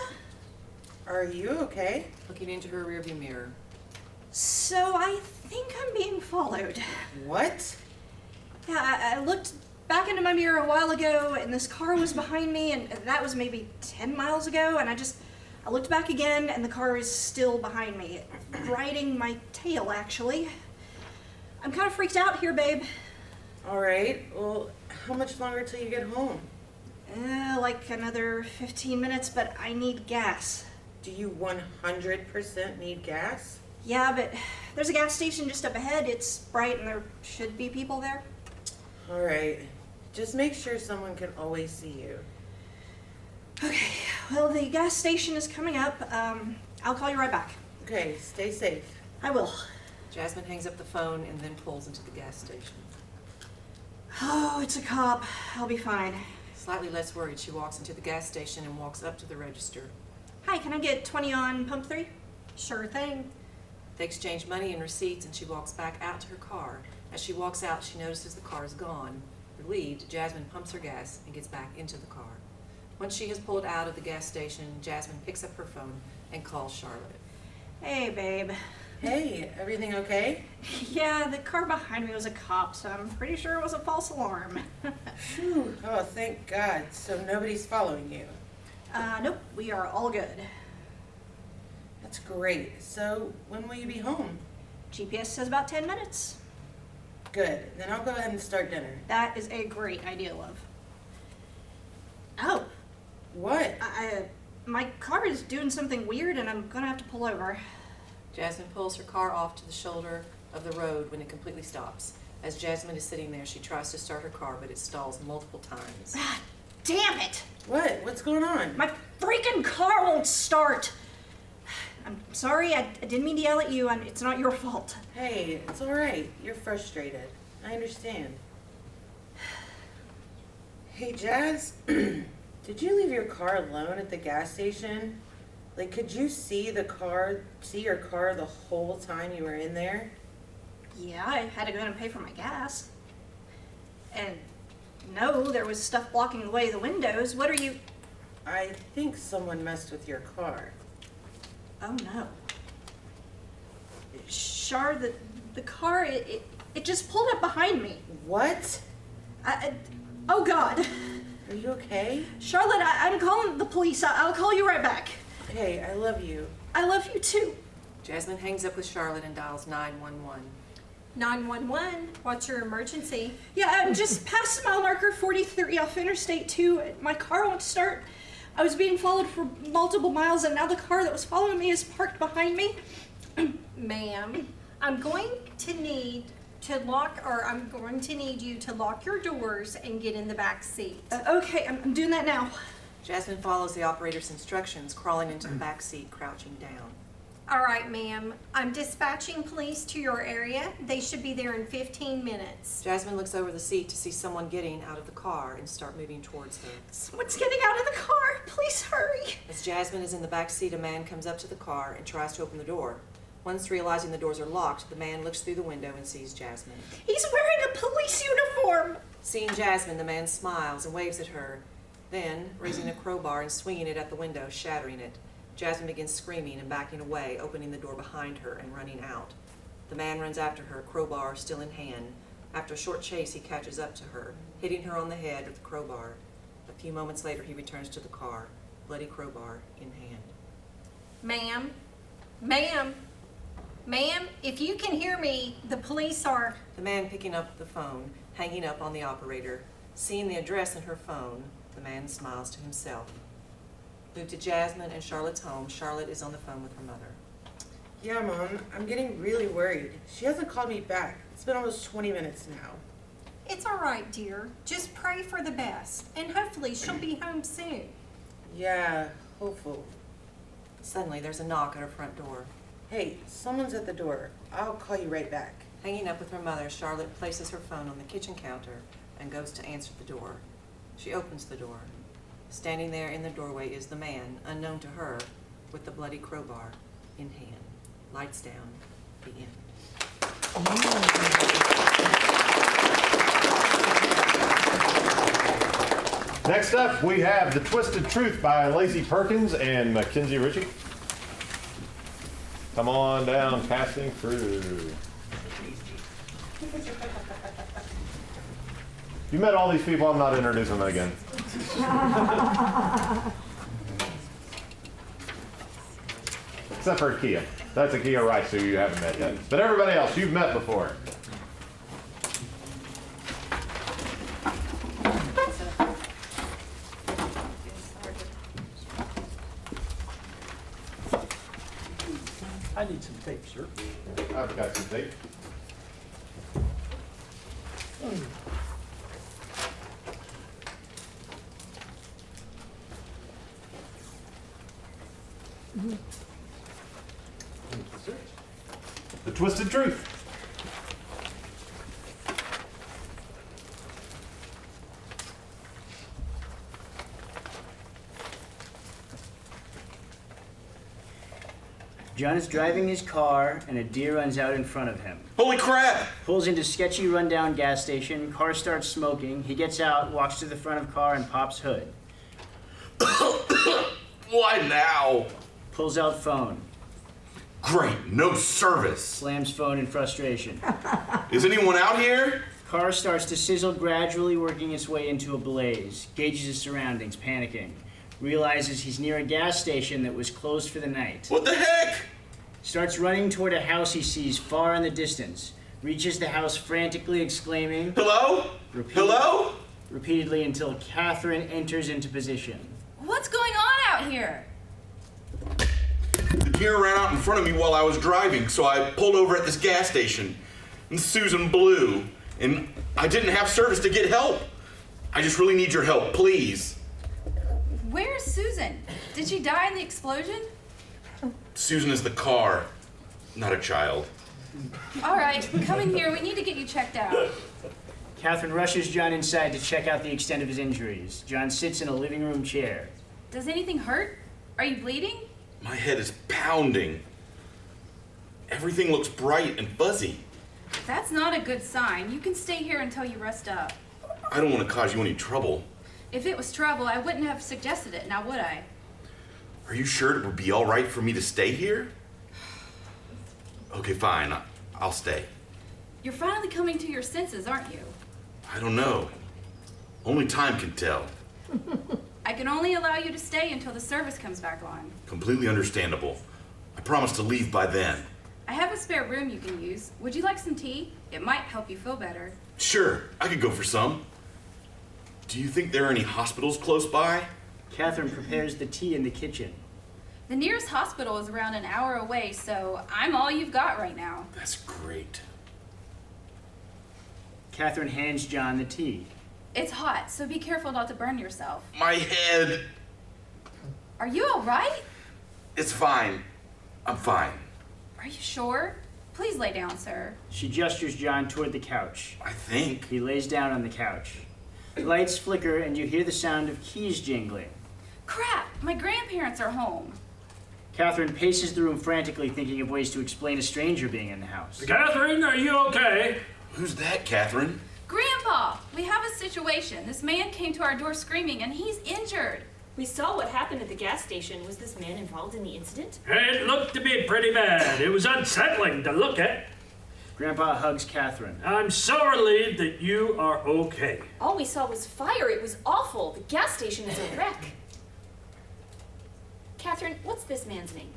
Are you okay? Looking into her rearview mirror.
So I think I'm being followed.
What?
Yeah, I looked back into my mirror a while ago and this car was behind me and that was maybe 10 miles ago and I looked back again and the car is still behind me, riding my tail actually. I'm kind of freaked out here, babe.
Alright, well, how much longer till you get home?
Like another 15 minutes, but I need gas.
Do you 100% need gas?
Yeah, but there's a gas station just up ahead. It's bright and there should be people there.
Alright, just make sure someone can always see you.
Okay, well, the gas station is coming up. I'll call you right back.
Okay, stay safe.
I will.
Jasmine hangs up the phone and then pulls into the gas station.
Oh, it's a cop. I'll be fine.
Slightly less worried, she walks into the gas station and walks up to the register.
Hi, can I get 20 on pump 3?
Sure thing. They exchange money and receipts and she walks back out to her car. As she walks out, she notices the car is gone. Relieved, Jasmine pumps her gas and gets back into the car. Once she has pulled out of the gas station, Jasmine picks up her phone and calls Charlotte.
Hey, babe.
Hey, everything okay?
Yeah, the car behind me was a cop, so I'm pretty sure it was a false alarm.
Phew. Oh, thank God. So nobody's following you?
Nope, we are all good.
That's great. So when will you be home?
GPS says about 10 minutes.
Good. Then I'll go ahead and start dinner.
That is a great idea, love. Oh.
What?
My car is doing something weird and I'm gonna have to pull over.
Jasmine pulls her car off to the shoulder of the road when it completely stops. As Jasmine is sitting there, she tries to start her car, but it stalls multiple times.
Damn it!
What? What's going on?
My freaking car won't start! I'm sorry, I didn't mean to yell at you, and it's not your fault.
Hey, it's alright. You're frustrated. I understand. Hey, Jazz, did you leave your car alone at the gas station? Like, could you see your car the whole time you were in there?
Yeah, I had to go in and pay for my gas. And no, there was stuff blocking the way of the windows. What are you...
I think someone messed with your car.
Oh no. Char, the car, it just pulled up behind me.
What?
Oh God.
Are you okay?
Charlotte, I'm calling the police. I'll call you right back.
Okay, I love you.
I love you too.
Jasmine hangs up with Charlotte and dials 911.
911, what's your emergency?
Yeah, I'm just past mile marker 43 off Interstate 2. My car won't start. I was being followed for multiple miles and now the car that was following me is parked behind me.
Ma'am, I'm going to need you to lock your doors and get in the back seat.
Okay, I'm doing that now.
Jasmine follows the operator's instructions, crawling into the back seat, crouching down.
All right, ma'am. I'm dispatching police to your area. They should be there in 15 minutes.
Jasmine looks over the seat to see someone getting out of the car and start moving towards her.
Someone's getting out of the car. Please hurry.
As Jasmine is in the back seat, a man comes up to the car and tries to open the door. Once realizing the doors are locked, the man looks through the window and sees Jasmine.
He's wearing a police uniform.
Seeing Jasmine, the man smiles and waves at her. Then, raising a crowbar and swinging it at the window, shattering it, Jasmine begins screaming and backing away, opening the door behind her and running out. The man runs after her, crowbar still in hand. After a short chase, he catches up to her, hitting her on the head with the crowbar. A few moments later, he returns to the car, bloody crowbar in hand.
Ma'am, if you can hear me, the police are...
The man picking up the phone, hanging up on the operator. Seeing the address in her phone, the man smiles to himself. Move to Jasmine and Charlotte's home. Charlotte is on the phone with her mother.
Yeah, Mom, I'm getting really worried. She hasn't called me back. It's been almost 20 minutes now.
It's all right, dear. Just pray for the best, and hopefully she'll be home soon.
Yeah, hopeful.
Suddenly, there's a knock at her front door.
Hey, someone's at the door. I'll call you right back.
Hanging up with her mother, Charlotte places her phone on the kitchen counter and goes to answer the door. She opens the door. Standing there in the doorway is the man, unknown to her, with the bloody crowbar in hand. Lights down. The end.
Next up, we have The Twisted Truth by Laci Perkins and Makenzie Ritchie. Come on down, casting crew. You met all these people, I'm not introducing them again. Except for Kia. That's a Kia Rice who you haven't met yet. But everybody else, you've met before.
I need some tape, sir.
I've got some tape. The Twisted Truth.
John is driving his car, and a deer runs out in front of him.
Holy crap!
Pulls into sketchy rundown gas station, car starts smoking, he gets out, walks to the front of car, and pops hood.
Why now?
Pulls out phone.
Great, no service.
Slams phone in frustration.
Is anyone out here?
Car starts to sizzle, gradually working its way into a blaze. Gauges his surroundings, panicking. Realizes he's near a gas station that was closed for the night.
What the heck?
Starts running toward a house he sees far in the distance. Reaches the house frantically exclaiming,
"Hello? Hello?"
Repeatedly until Catherine enters into position.
What's going on out here?
The deer ran out in front of me while I was driving, so I pulled over at this gas station. And Susan blew, and I didn't have service to get help. I just really need your help, please.
Where's Susan? Did she die in the explosion?
Susan is the car, not a child.
All right, come in here. We need to get you checked out.
Catherine rushes John inside to check out the extent of his injuries. John sits in a living room chair.
Does anything hurt? Are you bleeding?
My head is pounding. Everything looks bright and fuzzy.
That's not a good sign. You can stay here until you rest up.
I don't want to cause you any trouble.
If it was trouble, I wouldn't have suggested it, now would I?
Are you sure it would be all right for me to stay here? Okay, fine. I'll stay.
You're finally coming to your senses, aren't you?
I don't know. Only time can tell.
I can only allow you to stay until the service comes back on.
Completely understandable. I promise to leave by then.
I have a spare room you can use. Would you like some tea? It might help you feel better.
Sure, I could go for some. Do you think there are any hospitals close by?
Catherine prepares the tea in the kitchen.
The nearest hospital is around an hour away, so I'm all you've got right now.
That's great.
Catherine hands John the tea.
It's hot, so be careful not to burn yourself.
My head.
Are you all right?
It's fine. I'm fine.
Are you sure? Please lay down, sir.
She gestures John toward the couch.
I think.
He lays down on the couch. Lights flicker and you hear the sound of keys jingling.
Crap! My grandparents are home.
Catherine paces the room frantically, thinking of ways to explain a stranger being in the house.
Catherine, are you okay?
Who's that, Catherine?
Grandpa! We have a situation. This man came to our door screaming and he's injured.
We saw what happened at the gas station. Was this man involved in the incident?
It looked to be pretty bad. It was unsettling to look at.
Grandpa hugs Catherine.
I'm so relieved that you are okay.
All we saw was fire. It was awful. The gas station is a wreck. Catherine, what's this man's name?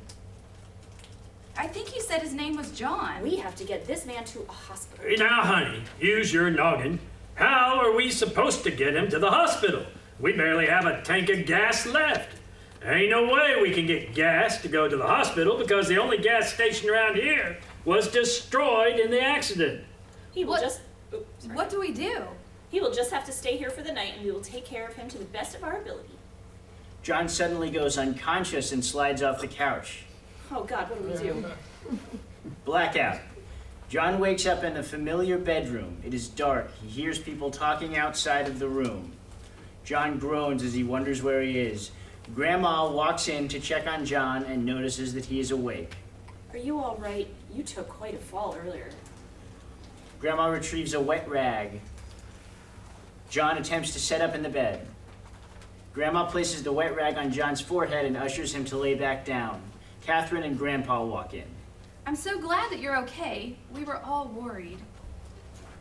I think he said his name was John.
We have to get this man to a hospital.
Now, honey, use your noggin. How are we supposed to get him to the hospital? We barely have a tank of gas left. Ain't no way we can get gas to go to the hospital because the only gas station around here was destroyed in the accident.
He will just...
What do we do?
He will just have to stay here for the night, and we will take care of him to the best of our ability.
John suddenly goes unconscious and slides off the couch.
Oh God, what do we do?
Blackout. John wakes up in a familiar bedroom. It is dark. He hears people talking outside of the room. John groans as he wonders where he is. Grandma walks in to check on John and notices that he is awake.
Are you all right? You took quite a fall earlier.
Grandma retrieves a wet rag. John attempts to sit up in the bed. Grandma places the wet rag on John's forehead and ushers him to lay back down. Catherine and Grandpa walk in.
I'm so glad that you're okay. We were all worried.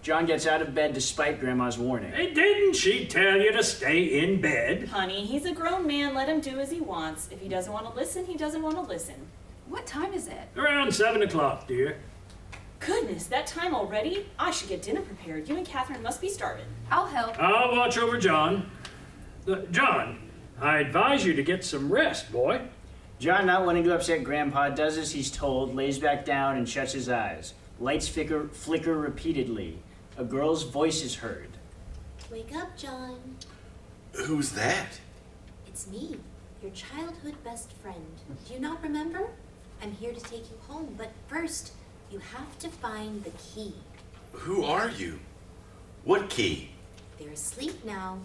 John gets out of bed despite Grandma's warning.
Hey, didn't she tell you to stay in bed?
Honey, he's a grown man. Let him do as he wants. If he doesn't want to listen, he doesn't want to listen.
What time is it?
Around 7 o'clock, dear.
Goodness, that time already? I should get dinner prepared. You and Catherine must be starving.
I'll help.
I'll watch over John. John, I advise you to get some rest, boy.
John, not wanting to upset Grandpa, does as he's told, lays back down and shuts his eyes. Lights flicker repeatedly. A girl's voice is heard.
Wake up, John.
Who's that?
It's me, your childhood best friend. Do you not remember? I'm here to take you home, but first, you have to find the key.
Who are you? What key?
They're asleep now.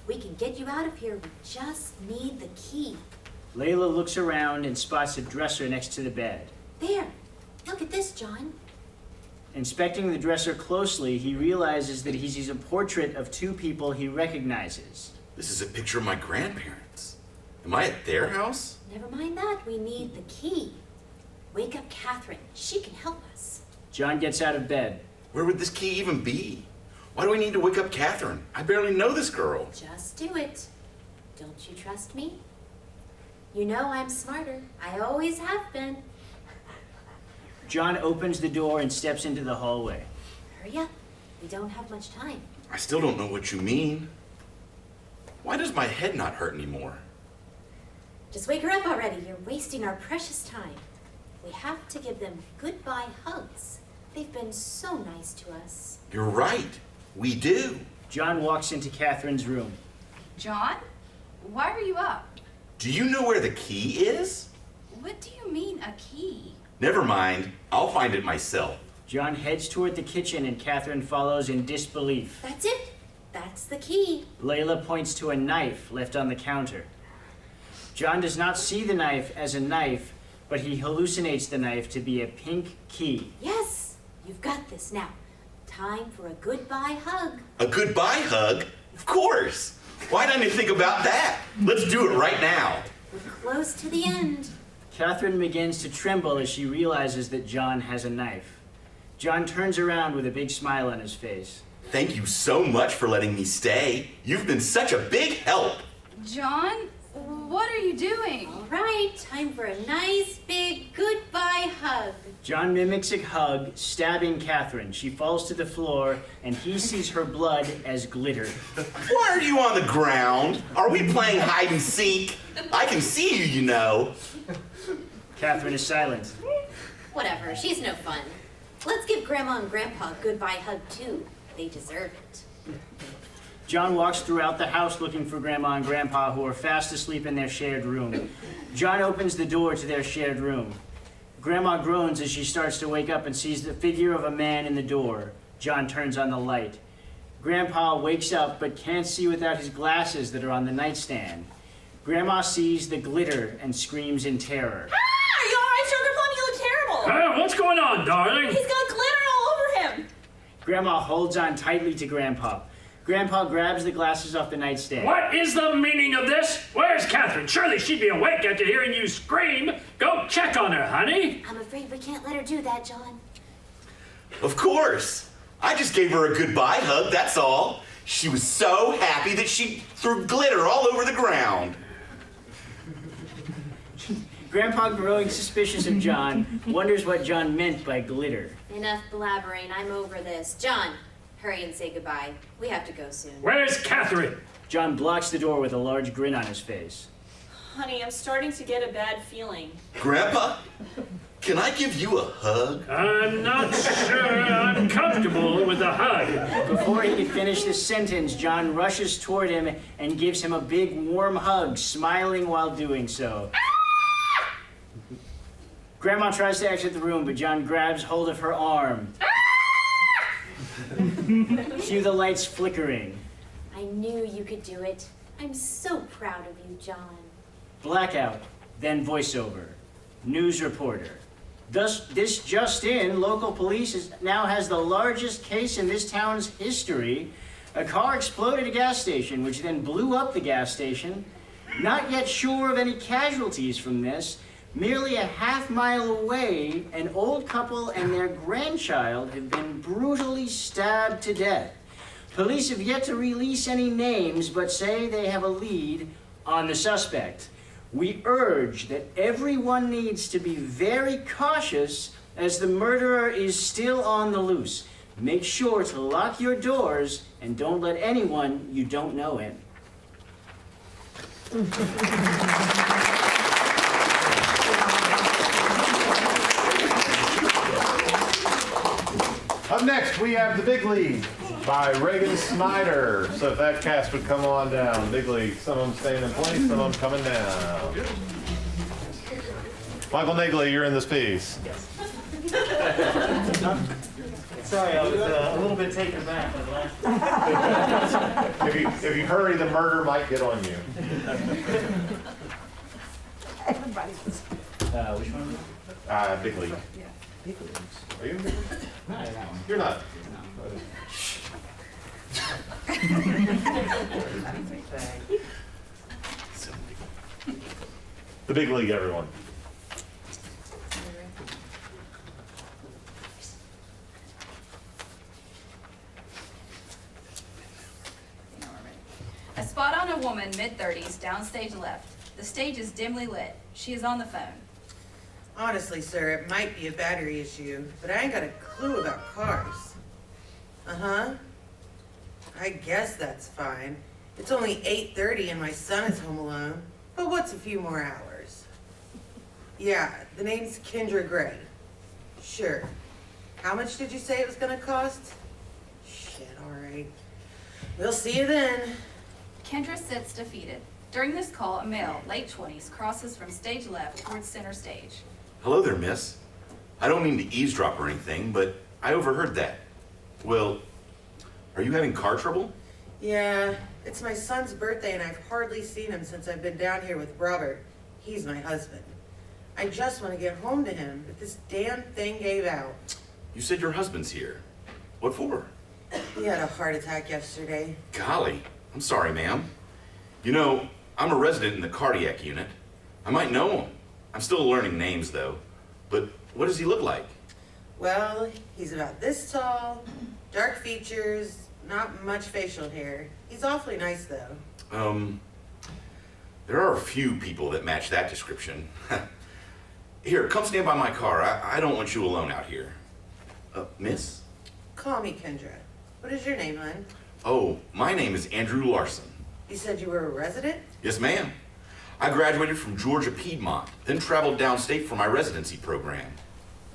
We can get you out of here. We just need the key.
Layla looks around and spots a dresser next to the bed.
There. Look at this, John.
Inspecting the dresser closely, he realizes that he sees a portrait of two people he recognizes.
This is a picture of my grandparents. Am I at their house?
Never mind that. We need the key. Wake up Catherine. She can help us.
John gets out of bed.
Where would this key even be? Why do we need to wake up Catherine? I barely know this girl.
Just do it. Don't you trust me? You know I'm smarter. I always have been.
John opens the door and steps into the hallway.
Hurry up. We don't have much time.
I still don't know what you mean. Why does my head not hurt anymore?
Just wake her up already. You're wasting our precious time. We have to give them goodbye hugs. They've been so nice to us.
You're right. We do.
John walks into Catherine's room.
John? Why are you up?
Do you know where the key is?
What do you mean, a key?
Never mind. I'll find it myself.
John heads toward the kitchen and Catherine follows in disbelief.
That's it. That's the key.
Layla points to a knife left on the counter. John does not see the knife as a knife, but he hallucinates the knife to be a pink key.
Yes, you've got this now. Time for a goodbye hug.
A goodbye hug? Of course. Why didn't I think about that? Let's do it right now.
We're close to the end.
Catherine begins to tremble as she realizes that John has a knife. John turns around with a big smile on his face.
Thank you so much for letting me stay. You've been such a big help.
John, what are you doing?
All right, time for a nice big goodbye hug.
John mimics a hug, stabbing Catherine. She falls to the floor, and he sees her blood as glitter.
Why are you on the ground? Are we playing hide and seek? I can see you, you know.
Catherine is silent.
Whatever, she's no fun. Let's give Grandma and Grandpa a goodbye hug, too. They deserve it.
John walks throughout the house looking for Grandma and Grandpa, who are fast asleep in their shared room. John opens the door to their shared room. Grandma groans as she starts to wake up and sees the figure of a man in the door. John turns on the light. Grandpa wakes up but can't see without his glasses that are on the nightstand. Grandma sees the glitter and screams in terror.
Ah, you all right, Sugar Plum? You look terrible.
What's going on, darling?
He's got glitter all over him.
Grandma holds on tightly to Grandpa. Grandpa grabs the glasses off the nightstand.
What is the meaning of this? Where's Catherine? Surely she'd be awake after hearing you scream. Go check on her, honey.
I'm afraid we can't let her do that, John.
Of course. I just gave her a goodbye hug, that's all. She was so happy that she threw glitter all over the ground.
Grandpa, growing suspicious of John, wonders what John meant by glitter.
Enough blabbering. I'm over this. John, hurry and say goodbye. We have to go soon.
Where's Catherine?
John blocks the door with a large grin on his face.
Honey, I'm starting to get a bad feeling.
Grandpa, can I give you a hug?
I'm not sure I'm comfortable with a hug. Before he can finish the sentence, John rushes toward him and gives him a big warm hug, smiling while doing so. Grandma tries to exit the room, but John grabs hold of her arm. Cue the lights flickering.
I knew you could do it. I'm so proud of you, John.
Blackout, then voiceover. News reporter. This just in, local police now has the largest case in this town's history. A car exploded at a gas station, which then blew up the gas station. Not yet sure of any casualties from this. Merely a half-mile away, an old couple and their grandchild have been brutally stabbed to death. Police have yet to release any names, but say they have a lead on the suspect. We urge that everyone needs to be very cautious as the murderer is still on the loose. Make sure to lock your doors and don't let anyone you don't know in.
Up next, we have The Big League by Reagan Snyder. So if that cast would come on down. Big League, some of them staying in place, some of them coming down. Michael Nagley, you're in this piece.
Sorry, I was a little bit taken aback by the last
If you hurry, the murder might get on you.
Everybody's.
Which one?
Big League.
Yeah. Big Leagues.
Are you?
No, that one.
You're not. The Big League, everyone.
A spot on a woman, mid-30s, downstage left. The stage is dimly lit. She is on the phone.
Honestly, sir, it might be a battery issue, but I ain't got a clue about cars. Uh-huh. I guess that's fine. It's only 8:30 and my son is home alone. But what's a few more hours? Yeah, the name's Kendra Gray. Sure. How much did you say it was gonna cost? Shit, all right. We'll see you then.
Kendra sits defeated. During this call, a male, late 20s, crosses from stage left towards center stage.
Hello there, miss. I don't mean to eavesdrop or anything, but I overheard that. Well, are you having car trouble?
Yeah, it's my son's birthday and I've hardly seen him since I've been down here with Robert. He's my husband. I just want to get home to him, but this damn thing gave out.
You said your husband's here. What for?
He had a heart attack yesterday.
Golly, I'm sorry, ma'am. You know, I'm a resident in the cardiac unit. I might know him. I'm still learning names, though. But what does he look like?
Well, he's about this tall, dark features, not much facial hair. He's awfully nice, though.
There are a few people that match that description. Here, come stand by my car. I don't want you alone out here. Miss?
Call me Kendra. What is your name, hon?
Oh, my name is Andrew Larson.
You said you were a resident?
Yes, ma'am. I graduated from Georgia Piedmont, then traveled downstate for my residency program.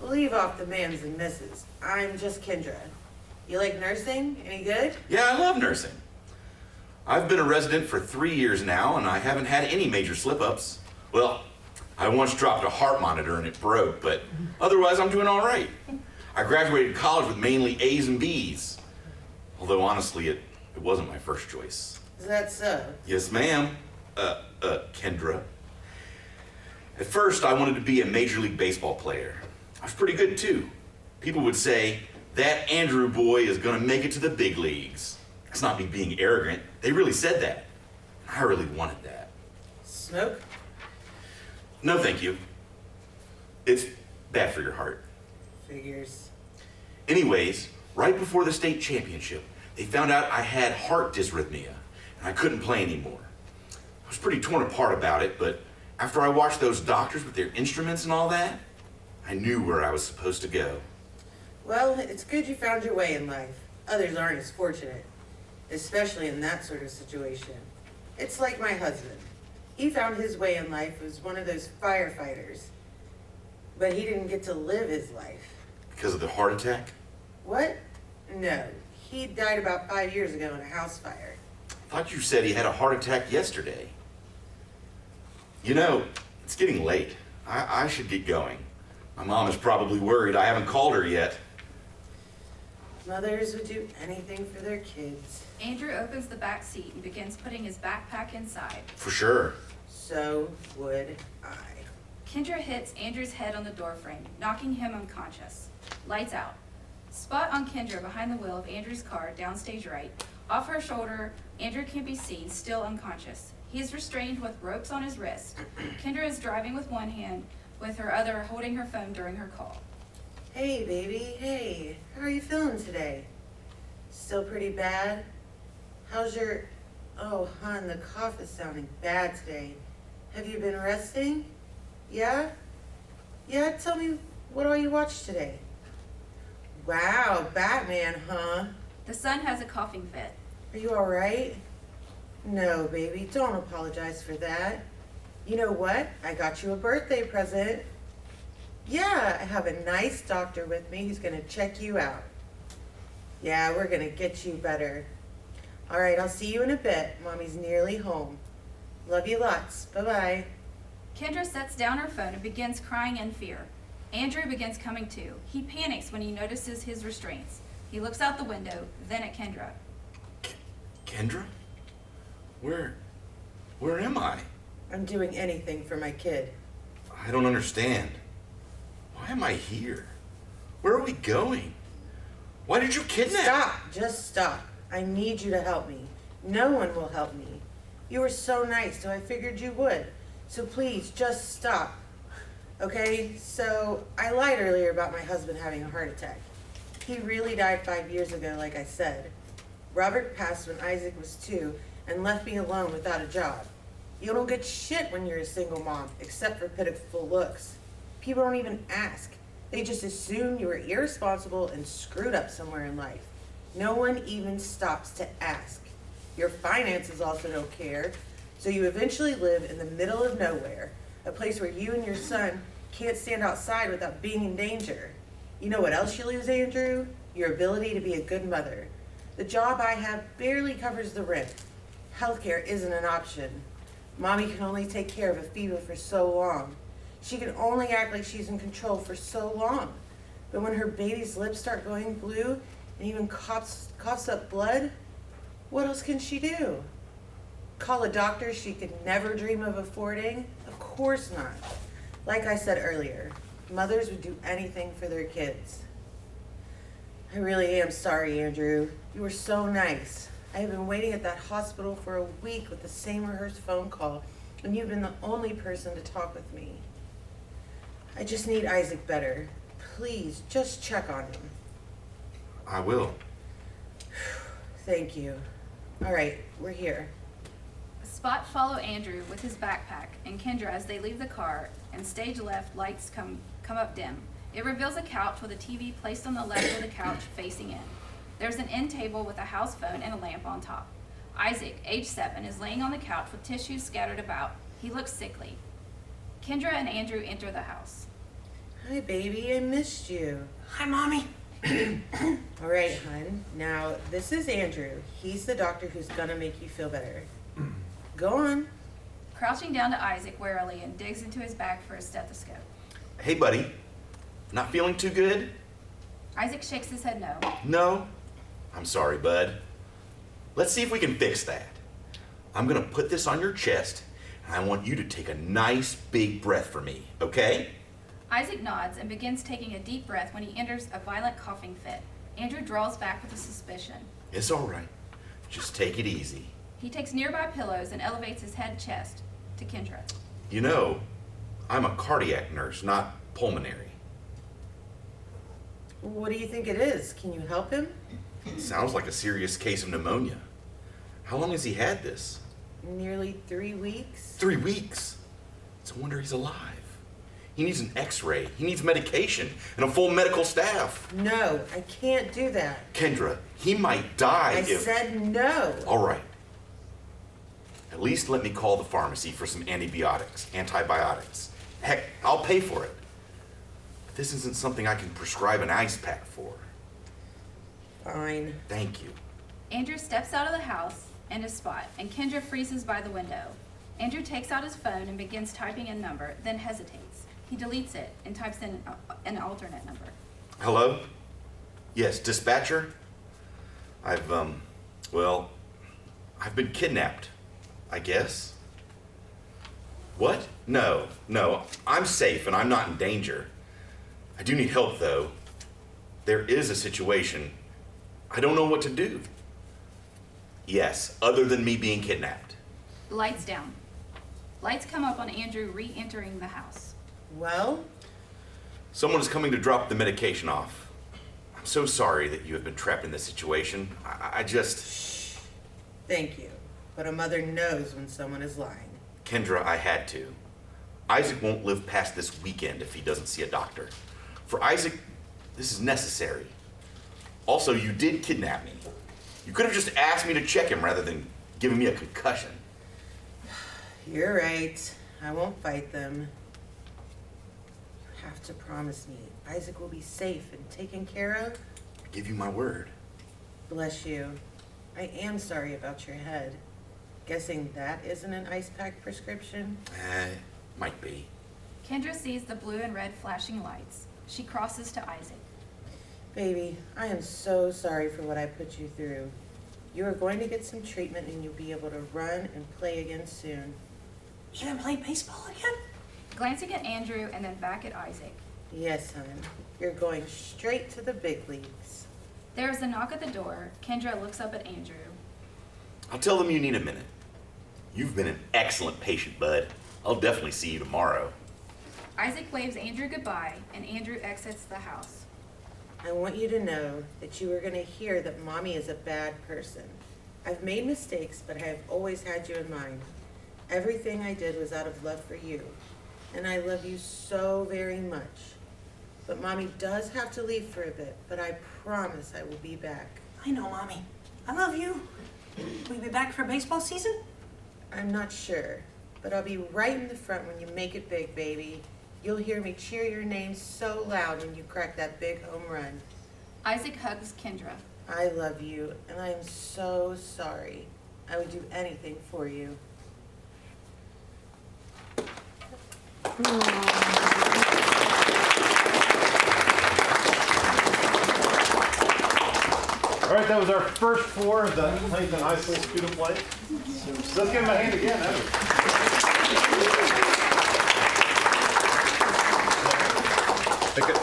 Leave off the ma'ams and misses. I'm just Kendra. You like nursing? Any good?
Yeah, I love nursing. I've been a resident for 3 years now, and I haven't had any major slip-ups. Well, I once dropped a heart monitor and it broke, but otherwise I'm doing all right. I graduated college with mainly A's and B's. Although honestly, it wasn't my first choice.
Is that so?
Yes, ma'am. Kendra. At first, I wanted to be a Major League Baseball player. I was pretty good, too. People would say, that Andrew boy is gonna make it to the big leagues. That's not me being arrogant. They really said that. I really wanted that.
Smoke?
No, thank you. It's bad for your heart.
Figures.
Anyways, right before the state championship, they found out I had heart dysrhythmia, and I couldn't play anymore. I was pretty torn apart about it, but after I watched those doctors with their instruments and all that, I knew where I was supposed to go.
Well, it's good you found your way in life. Others aren't as fortunate, especially in that sort of situation. It's like my husband. He found his way in life as one of those firefighters. But he didn't get to live his life.
Because of the heart attack?
What? No. He died about 5 years ago in a house fire.
I thought you said he had a heart attack yesterday. You know, it's getting late. I should get going. My mom is probably worried I haven't called her yet.
Mothers would do anything for their kids.
Andrew opens the back seat and begins putting his backpack inside.
For sure.
So would I.
Kendra hits Andrew's head on the doorframe, knocking him unconscious. Lights out. Spot on Kendra behind the wheel of Andrew's car, downstage right. Off her shoulder, Andrew can be seen, still unconscious. He is restrained with ropes on his wrist. Kendra is driving with one hand, with her other holding her phone during her call.
Hey, baby, hey. How are you feeling today? Still pretty bad? How's your... Oh, hon, the cough is sounding bad today. Have you been resting? Yeah? Yeah, tell me what all you watched today. Wow, Batman, huh?
The son has a coughing fit.
Are you all right? No, baby, don't apologize for that. You know what? I got you a birthday present. Yeah, I have a nice doctor with me who's gonna check you out. Yeah, we're gonna get you better. All right, I'll see you in a bit. Mommy's nearly home. Love you lots. Bye-bye.
Kendra sets down her phone and begins crying in fear. Andrew begins coming to. He panics when he notices his restraints. He looks out the window, then at Kendra.
Kendra? Where am I?
I'm doing anything for my kid.
I don't understand. Why am I here? Where are we going? Why did you kidnap?
Stop! Just stop. I need you to help me. No one will help me. You were so nice, so I figured you would. So please, just stop. Okay? So, I lied earlier about my husband having a heart attack. He really died 5 years ago, like I said. Robert passed when Isaac was 2 and left me alone without a job. You don't get shit when you're a single mom, except for pitiful looks. People don't even ask. They just assume you were irresponsible and screwed up somewhere in life. No one even stops to ask. Your finances also don't care, so you eventually live in the middle of nowhere, a place where you and your son can't stand outside without being in danger. You know what else you lose, Andrew? Your ability to be a good mother. The job I have barely covers the rent. Healthcare isn't an option. Mommy can only take care of a fever for so long. She can only act like she's in control for so long. But when her baby's lips start going blue and even coughs up blood, what else can she do? Call a doctor she could never dream of affording? Of course not. Like I said earlier, mothers would do anything for their kids. I really am sorry, Andrew. You were so nice. I have been waiting at that hospital for a week with the same rehearsed phone call, and you've been the only person to talk with me. I just need Isaac better. Please, just check on him.
I will.
Thank you. All right, we're here.
Spot follow Andrew with his backpack and Kendra as they leave the car, and stage left lights come up dim. It reveals a couch with a TV placed on the left of the couch facing in. There's an end table with a house phone and a lamp on top. Isaac, age 7, is laying on the couch with tissues scattered about. He looks sickly. Kendra and Andrew enter the house.
Hi, baby, I missed you.
Hi, Mommy.
All right, hon. Now, this is Andrew. He's the doctor who's gonna make you feel better. Go on.
Crouching down to Isaac warily and digs into his bag for a stethoscope.
Hey, buddy. Not feeling too good?
Isaac shakes his head no.
No? I'm sorry, bud. Let's see if we can fix that. I'm gonna put this on your chest, and I want you to take a nice big breath for me, okay?
Isaac nods and begins taking a deep breath when he enters a violent coughing fit. Andrew draws back with a suspicion.
It's all right. Just take it easy.
He takes nearby pillows and elevates his head chest to Kendra.
You know, I'm a cardiac nurse, not pulmonary.
What do you think it is? Can you help him?
Sounds like a serious case of pneumonia. How long has he had this?
Nearly 3 weeks.
3 weeks? It's a wonder he's alive. He needs an x-ray, he needs medication, and a full medical staff.
No, I can't do that.
Kendra, he might die
I
if...
said no.
All right. Now At least let me call the pharmacy for some antibiotics. Heck, I'll pay for it. But this isn't something I can prescribe an ice pack for.
Fine.
Thank you.
Andrew steps out of the house and is Spot, and Kendra freezes by the window. Andrew takes out his phone and begins typing a number, then hesitates. He deletes it and types in an alternate number.
Hello? Yes, dispatcher? I've been kidnapped, I guess. What? No, I'm safe and I'm not in danger. I do need help though. There is a situation. I don't know what to do. Yes, other than me being kidnapped.
Lights down. Lights come up on Andrew re-entering the house.
Well?
Someone is coming to drop the medication off. I'm so sorry that you have been trapped in this situation. I just...
Thank you. But a mother knows when someone is lying.
Kendra, I had to. Isaac won't live past this weekend if he doesn't see a doctor. For Isaac, this is necessary. Also, you did kidnap me. You could have just asked me to check him rather than giving me a concussion.
You're right. I won't fight them. You have to promise me Isaac will be safe and taken care of.
I give you my word.
Bless you. I am sorry about your head. Guessing that isn't an ice pack prescription?
Might be.
Kendra sees the blue and red flashing lights. She crosses to Isaac.
Baby, I am so sorry for what I put you through. You are going to get some treatment and you'll be able to run and play again soon.
You gonna play baseball again?
Glancing at Andrew and then back at Isaac.
Yes, hon. You're going straight to the big leagues.
There is a knock at the door. Kendra looks up at Andrew.
I'll tell them you need a minute. You've been an excellent patient, bud. I'll definitely see you tomorrow.
Isaac waves Andrew goodbye, and Andrew exits the house.
I want you to know that you are going to hear that Mommy is a bad person. I've made mistakes, but I have always had you in mind. Everything I did was out of love for you, and I love you so very much. But Mommy does have to leave for a bit, but I promise I will be back.
I know, Mommy. I love you. Will you be back for baseball season?
I'm not sure, but I'll be right in the front when you make it big, baby. You'll hear me cheer your name so loud when you crack that big home run.
Isaac hugs Kendra.
I love you, and I am so sorry. I would do anything for you.
All right, that was our first four of the Huntington High School student play. Let's give them a hand again.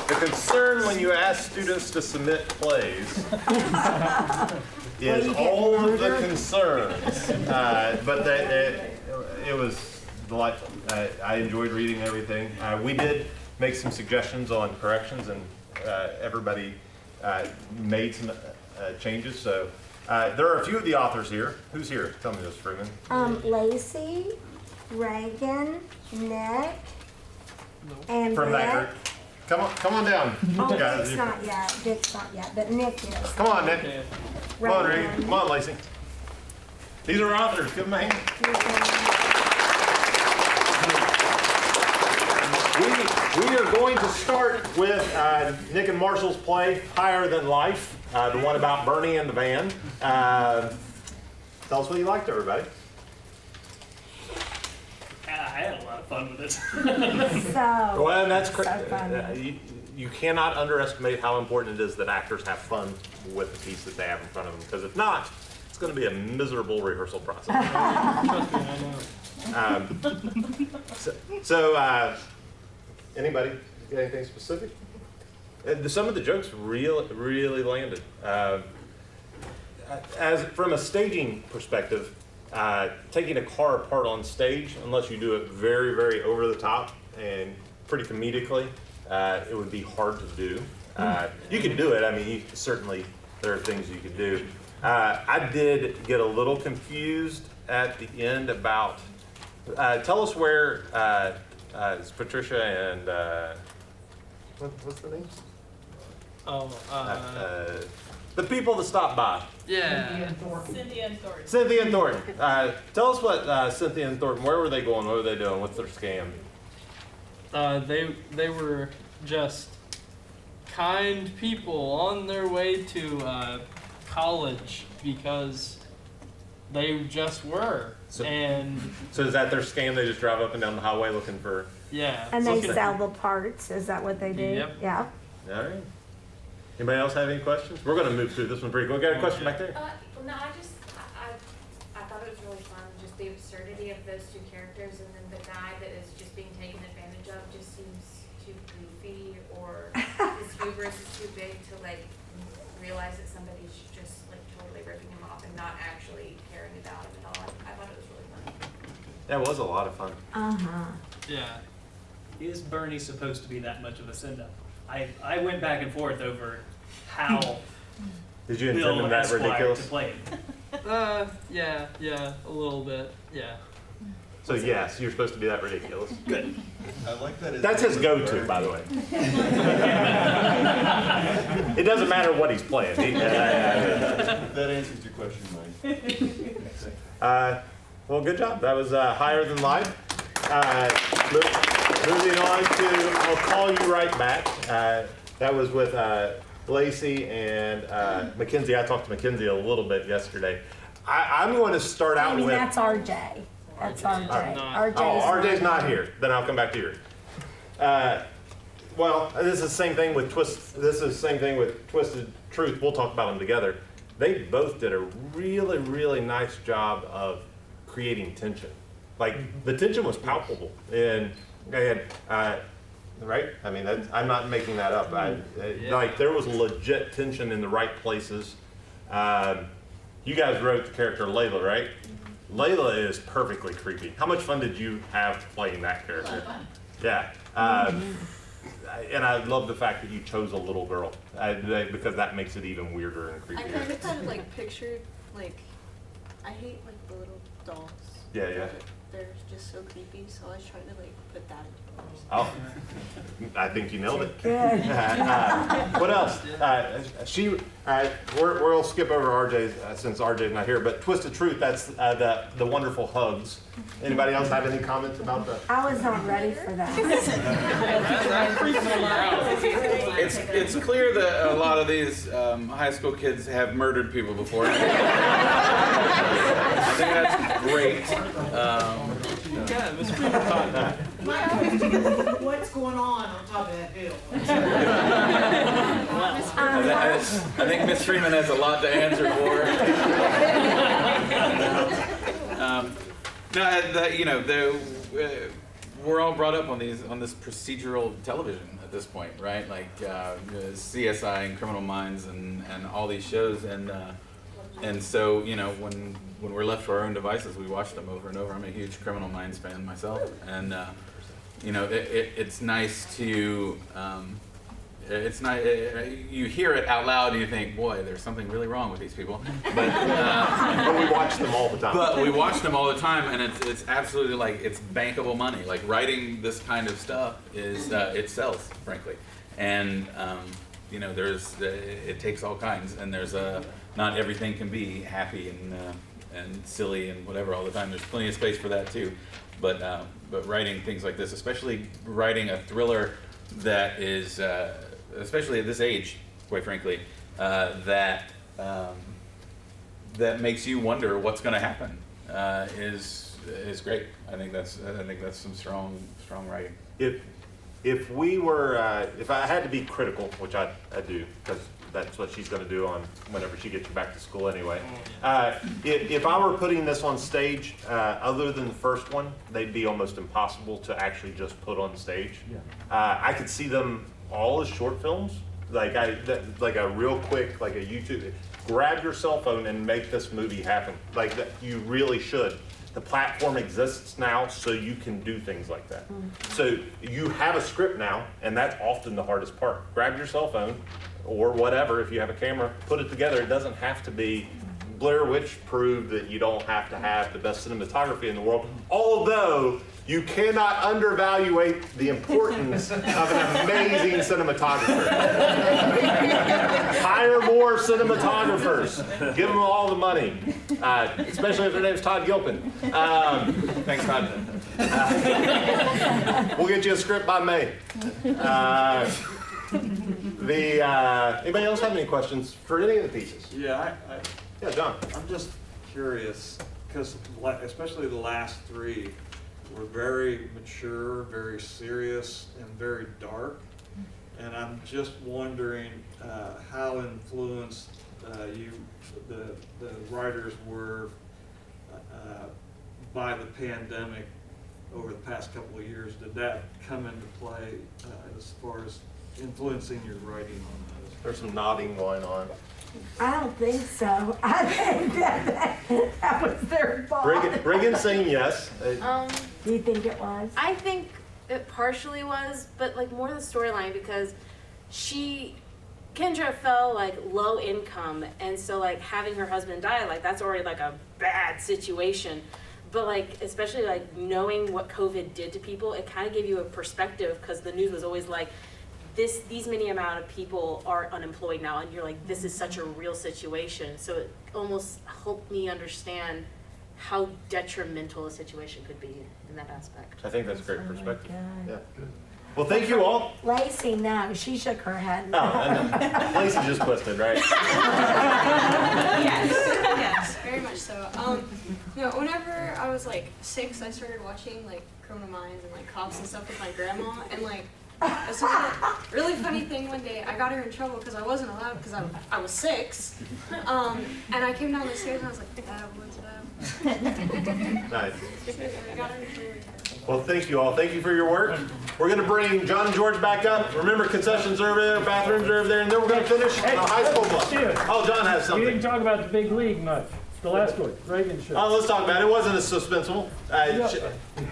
The concern when you ask students to submit plays is all of the concerns, but it was delightful. I enjoyed reading everything. We did make some suggestions on corrections, and everybody made some changes. So there are a few of the authors here. Who's here? Tell me this, Freeman.
Laci, Reagan, Nick, and
From
Rick.
that group. Come on down.
Oh,
guys.
Dick's not yet. Dick's not yet, but Nick is.
Come on, Nick. Come on, Reagan. Come on, Laci. These are our authors. Give them a hand. We are going to start with Nick and Marshall's play, Higher Than Life, the one about Bernie and the van. Tell us what you liked, everybody.
I had a lot of fun with it.
Well, that's
fun.
You cannot underestimate how important it is that actors have fun with the piece that they have in front of them, because if not, it's going to be a miserable rehearsal process. Anybody got anything specific? Some of the jokes really landed. As from a staging perspective, taking a car apart on stage, unless you do it very over the top and pretty comedically, it would be hard to do. You can do it. I mean, certainly there are things you can do. I did get a little confused at the end about. Tell us where it's Patricia and what's the name? The people that stopped by.
Yeah.
Cynthia and Thornton.
Cynthia and Thornton. Tell us what Cynthia and Thornton, where were they going? What were they doing? What's their scam?
They were just kind people on their way to college because they just were.
So is that their scam? They just drive up and down the highway looking for...
Yeah.
And they sell the parts. Is that what they do?
Yep.
Yeah.
All right. Anybody else have any questions? We're going to move through this one pretty quick. Got a question back there?
No, I thought it was really fun, just the absurdity of those two characters, and then the guy that is just being taken advantage of just seems too goofy, or his hubris is too big to like realize that somebody's just like totally ripping him off and not actually caring about him at all. I thought it was really fun.
That was a lot of fun.
Yeah. Is Bernie supposed to be that much of a send-up? I went back and forth over how
Did you intend
Bill
him that
Esquire
ridiculous?
to play him. Yeah, a little bit, yeah.
So yes, you're supposed to be that ridiculous.
Good.
I like that.
That's his go-to, by the way. It doesn't matter what he's playing.
That answers your question, Mike.
Well, good job. That was higher than life. Moving on to, I'll call you right back. That was with Laci and Makenzie. I talked to Makenzie a little bit yesterday. I'm going to start out with...
that's RJ. That's RJ.
RJ's not here. Then I'll come back to yours. Well, this is the same thing with Twisted Truth. We'll talk about them together. They both did a really, really nice job of creating tension. Like, the tension was palpable. And they had, right? I mean, I'm not making that up. Like, there was legit tension in the right places. You guys wrote the character Layla, right? Layla is perfectly creepy. How much fun did you have playing that character? Yeah. And I love the fact that you chose a little girl because that makes it even weirder and creepier.
I kind of like pictured, like, I hate like the little dolls.
Yeah.
They're just so creepy, so I was trying to like put that.
Oh, I think you nailed it.
Good.
What else? We'll skip over RJ's since RJ's not here. But Twisted Truth, that's the wonderful hugs. Anybody else have any comments about that?
I was not ready for that.
It's clear that a lot of these high school kids have murdered people before. I think that's great.
Yeah, Miss Brynda caught that.
What's going on top of that hill?
I think Miss Freeman has a lot to answer for. We're all brought up on this procedural television at this point, right? Like CSI and Criminal Minds and all these shows, and so when we're left to our own devices, we watch them over and over. I'm a huge Criminal Minds fan myself, and it's nice to it's nice. You hear it out loud and you think, boy, there's something really wrong with these people. But
we watch them all the time.
But we watch them all the time, and it's absolutely like it's bankable money. Like writing this kind of stuff is it sells, frankly, and it takes all kinds, and there's not everything can be happy and silly and whatever all the time. There's plenty of space for that too, but writing things like this, especially writing a thriller that is, especially at this age, quite frankly, that makes you wonder what's going to happen, is great. I think that's some strong writing.
If we were, if I had to be critical, which I do, because that's what she's going to do on whenever she gets back to school anyway. If I were putting this on stage, other than the first one, they'd be almost impossible to actually just put on stage. I could see them all as short films, like a real quick, like a YouTube. Grab your cell phone and make this movie happen. Like that, you really should. The platform exists now, so you can do things like that. So you have a script now, and that's often the hardest part. Grab your cell phone, or whatever, if you have a camera, put it together. It doesn't have to be Blair Witch proved that you don't have to have the best cinematography in the world, although you cannot undervalue the importance of an amazing cinematographer. Hire more cinematographers. Give them all the money, especially if their name's Todd Gilpin. Thanks, Todd. We'll get you a script by May. Anybody else have any questions for any of the pieces?
Yeah,
Yeah, John.
I'm just curious, because especially the last three were very mature, very serious, and very dark. And I'm just wondering how influenced the writers were by the pandemic over the past couple of years. Did that come into play as far as influencing your writing on those?
There's some nodding going on.
I don't think so. I think that was their fault.
Reagan saying yes.
Do you think it was?
I think it partially was, but like more the storyline, because Kendra fell like low income, and so like having her husband die, like that's already like a bad situation. But like, especially like knowing what COVID did to people, it kind of gave you a perspective, because the news was always like, these many amount of people are unemployed now, and you're like, this is such a real situation. So it almost helped me understand how detrimental a situation could be in that aspect.
I think that's a great perspective. Yeah. Well, thank you all.
Laci, no, she shook her head.
Oh, Laci just twisted, right?
Yes, very much so. No, whenever I was like 6, I started watching like Criminal Minds and like Cops and stuff with my grandma, and like it was a really funny thing one day. I got her in trouble because I wasn't allowed, because I was 6, and I came down the stairs and I was like, what's up?
Nice.
I got her in trouble.
Well, thank you all. Thank you for your work. We're going to bring John and George back up. Remember, concessions are over there, bathrooms are over there, and then we're going to finish the high school block. Oh, John has something.
You didn't talk about the big league much. The last one, Reagan show.
Oh, let's talk about it. It wasn't as suspenseful.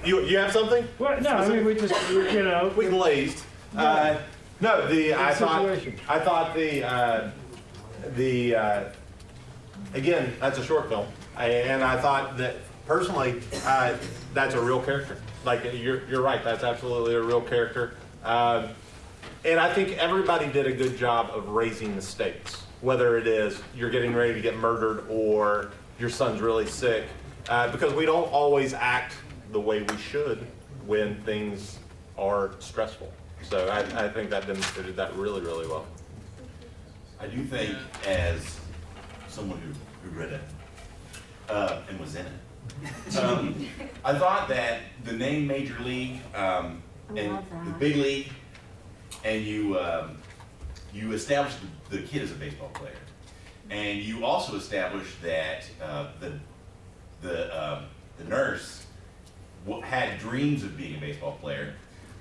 You have something?
Well, no, I mean, we just,
we glazed. I thought again, that's a short film, and I thought that personally, that's a real character. Like you're right, that's absolutely a real character, and I think everybody did a good job of raising the stakes. Whether it is you're getting ready to get murdered or your son's really sick, because we don't always act the way we should when things are stressful. So I think that demonstrated that really, really well.
I do think, as someone who read it and was in it, I thought that the name Major League and the Big League, and you established the kid as a baseball player, and you also established that the nurse had dreams of being a baseball player.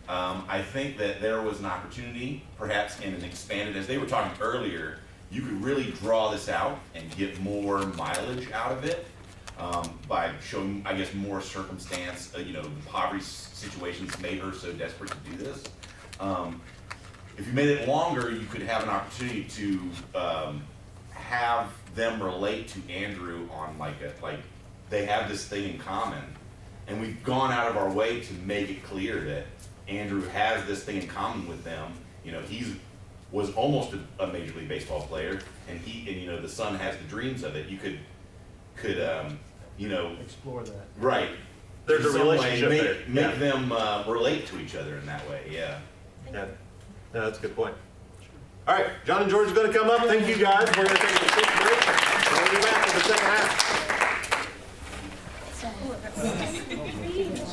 I think that there was an opportunity, perhaps in an expanded, as they were talking earlier, you could really draw this out and get more mileage out of it by showing, I guess, more circumstance. The poverty situations made her so desperate to do this. If you made it longer, you could have an opportunity to have them relate to Andrew on like they have this thing in common, and we've gone out of our way to make it clear that Andrew has this thing in common with them. He was almost a Major League Baseball player, and the son has the dreams of it. You could
explore that.
Right. There's a relationship
make them relate to each other in that way. Yeah.
Yeah. No, that's a good point. All right, John and George are going to come up. Thank you guys. We're going to take a quick break. We'll be back for the second half.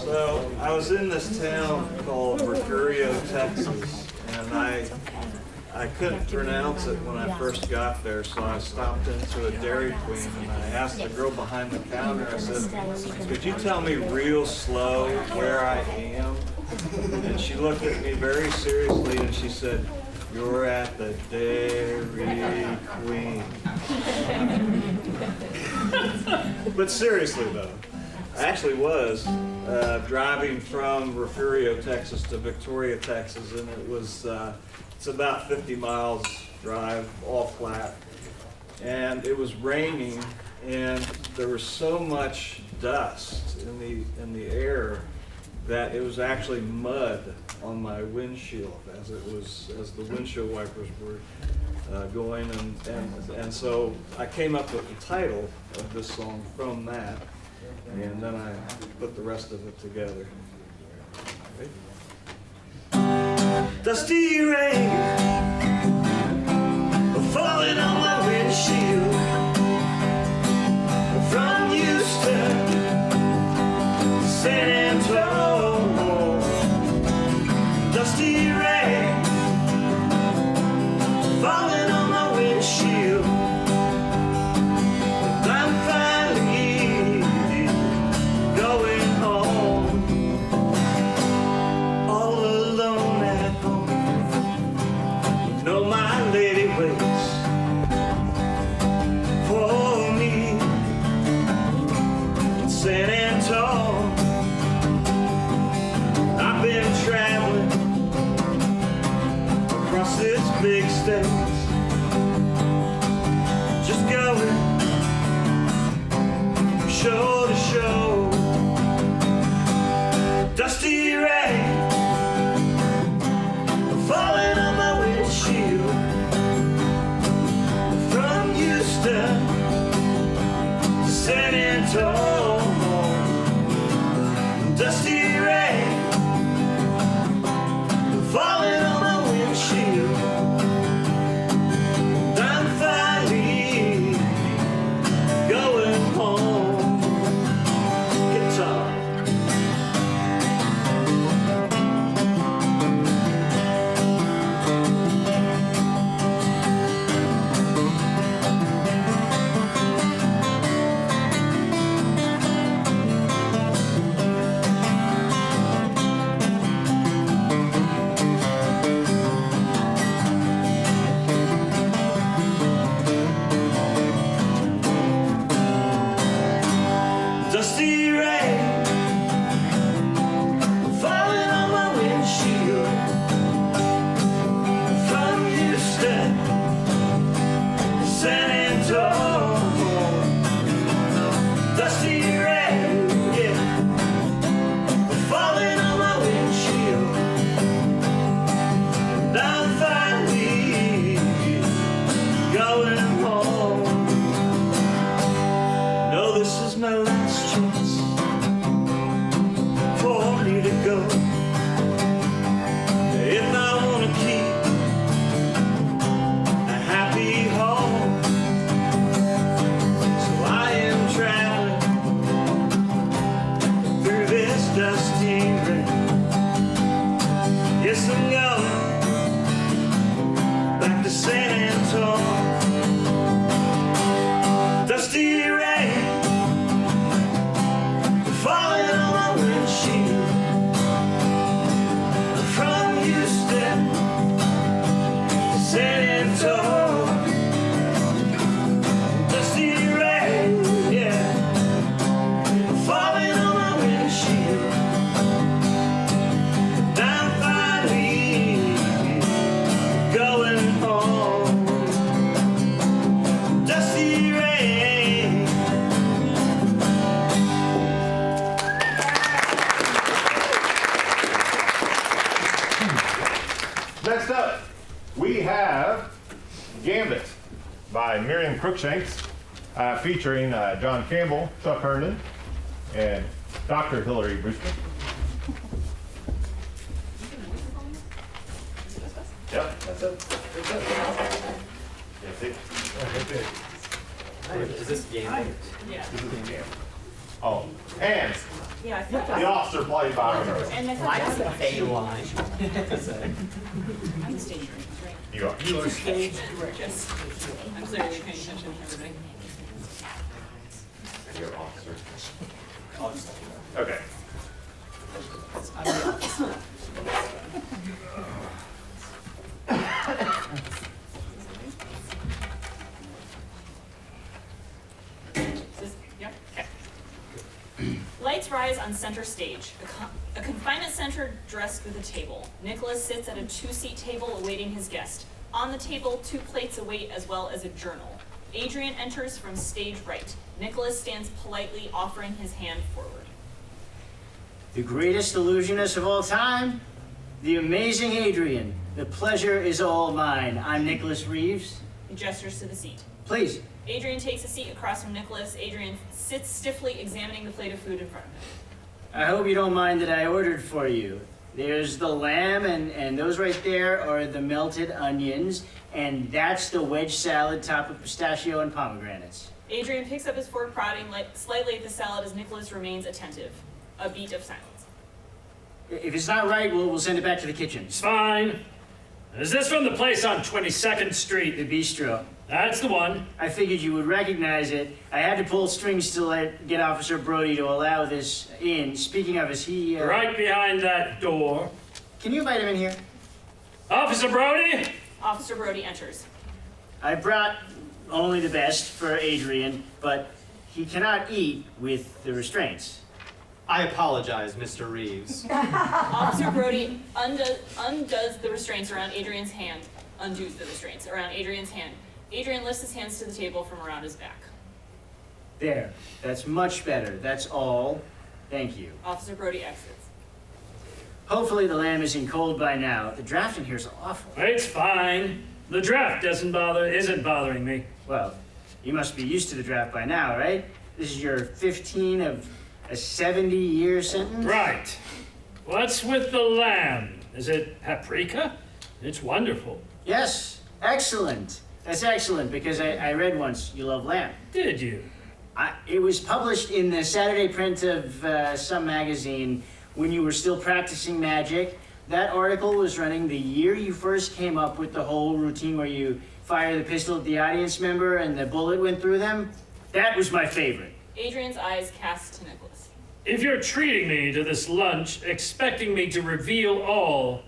So I was in this town called Refugio, Texas, and I couldn't pronounce it when I first got there, so I stopped into a Dairy Queen and I asked the girl behind the counter, I said, could you tell me real slow where I am? And she looked at me very seriously and she said, you're at the Dairy Queen. But seriously though, I actually was driving from Refugio, Texas to Victoria, Texas, and it was it's about 50 miles drive, all flat, and it was raining, and there was so much dust in the air that it was actually mud on my windshield as the windshield wipers were going, and so I came up with the title of this song from that, and then I put the rest of it together. Dusty rain falling on my windshield from Houston to San Antonio. Dusty rain falling on my windshield. I'm finally going home, all alone at home. No, my lady waits for me in San Antonio. I've been traveling across this big state, just going from show to show. Dusty rain falling on my windshield from Houston to San Antonio. Dusty rain falling on my windshield. I'm finally going home. Guitar. Dusty rain falling on my windshield from Houston to San Antonio. Dusty rain, yeah, falling on my windshield. And I'm finally going home. No, this is my last chance for me to go. If I want to keep a happy home, so I am traveling through this dusty rain. Yes, I'm going back to San Antonio. Dusty rain falling on my windshield from Houston to San Antonio. Dusty rain, yeah, falling on my windshield. And I'm finally going home. Dusty rain.
Next up, we have Gambit by Miriam Crookshanks, featuring John Campbell, Chuck Herndon, and Dr. Hillary Brewster. Yep, that's it. That's it.
Is this Gambit?
Yeah.
This is Gambit. Oh, and
Yeah, I
the officer played by her.
And I
Why
thought
is it
that
fade
was
line?
I'm the stage director, right?
You are.
You are stage director. Yes. I'm clearly paying attention to everybody.
You're officer. Okay.
I'm the officer. Yep. Okay. Lights rise on center stage. A confinement center dressed with a table. Nicholas sits at a two-seat table awaiting his guest. On the table, 2 plates await as well as a journal.
Adrian enters from stage right. Nicholas stands politely, offering his hand forward.
The greatest illusionist of all time, the amazing Adrian. The pleasure is all mine. I'm Nicholas Reeves.
He gestures to the seat.
Please.
Adrian takes a seat across from Nicholas. Adrian sits stiffly, examining the plate of food in front of him.
I hope you don't mind that I ordered for you. There's the lamb, and those right there are the melted onions, and that's the wedge salad topped with pistachio and pomegranates.
Adrian picks up his fork, prodding slightly at the salad as Nicholas remains attentive. A beat of silence.
If it's not right, we'll send it back to the kitchen.
It's fine. Is this from the place on 22nd Street?
The bistro.
That's the one.
I figured you would recognize it. I had to pull strings to get Officer Brody to allow this in. Speaking of, is he...
Right behind that door.
Can you invite him in here?
Officer Brody!
Officer Brody enters.
I brought only the best for Adrian, but he cannot eat with the restraints.
I apologize, Mr. Reeves.
Officer Brody undoes the restraints around Adrian's hand. Undoes the restraints around Adrian's hand. Adrian lifts his hands to the table from around his back.
There. That's much better. That's all. Thank you.
Officer Brody exits.
Hopefully the lamb isn't cold by now. The draft in here is awful.
It's fine. The draft isn't bothering me.
Well, you must be used to the draft by now, right? This is your 15 of a 70-year sentence?
Right. What's with the lamb? Is it paprika? It's wonderful.
Yes, excellent. That's excellent, because I read once you love lamb.
Did you?
It was published in the Saturday print of some magazine when you were still practicing magic. That article was running the year you first came up with the whole routine where you fire the pistol at the audience member and the bullet went through them. That was my favorite.
Adrian's eyes cast to Nicholas.
If you're treating me to this lunch, expecting me to reveal all,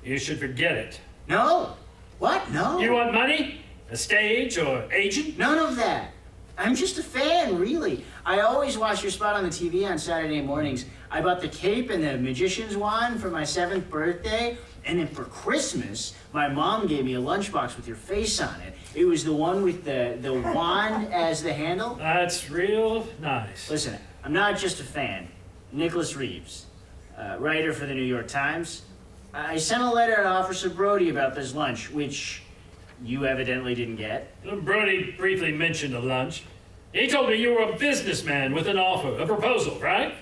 you should forget it.
No. What? No.
You want money? A stage or agent?
None of that. I'm just a fan, really. I always watch your spot on the TV on Saturday mornings. I bought the cape and the magician's wand for my 7th birthday, and then for Christmas, my mom gave me a lunchbox with your face on it. It was the one with the wand as the handle.
That's real nice.
Listen, I'm not just a fan. Nicholas Reeves, writer for the New York Times. I sent a letter to Officer Brody about this lunch, which you evidently didn't get.
Brody briefly mentioned a lunch. He told me you were a businessman with an offer, a proposal, right?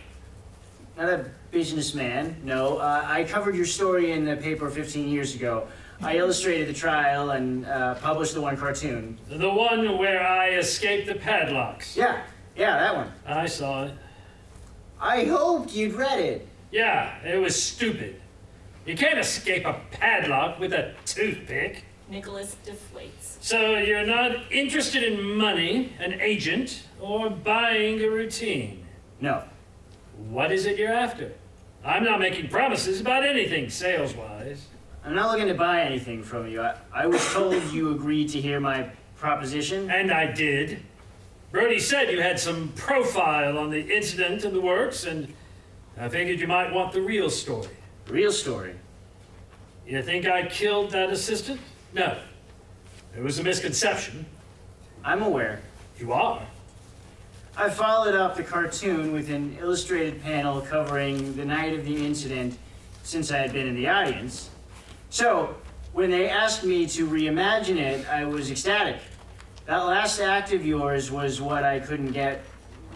Not a businessman, no. I covered your story in the paper 15 years ago. I illustrated the trial and published the one cartoon.
The one where I escaped the padlocks.
Yeah, that one.
I saw it.
I hoped you'd read it.
Yeah, it was stupid. You can't escape a padlock with a toothpick.
Nicholas deflates.
So you're not interested in money, an agent, or buying a routine?
No.
What is it you're after? I'm not making promises about anything sales-wise.
I'm not looking to buy anything from you. I was told you agreed to hear my proposition.
And I did. Brody said you had some profile on the incident in the works, and I figured you might want the real story.
Real story?
You think I killed that assistant? No. It was a misconception.
I'm aware.
You are?
I followed up the cartoon with an illustrated panel covering the night of the incident since I had been in the audience. So, when they asked me to reimagine it, I was ecstatic. That last act of yours was what I couldn't get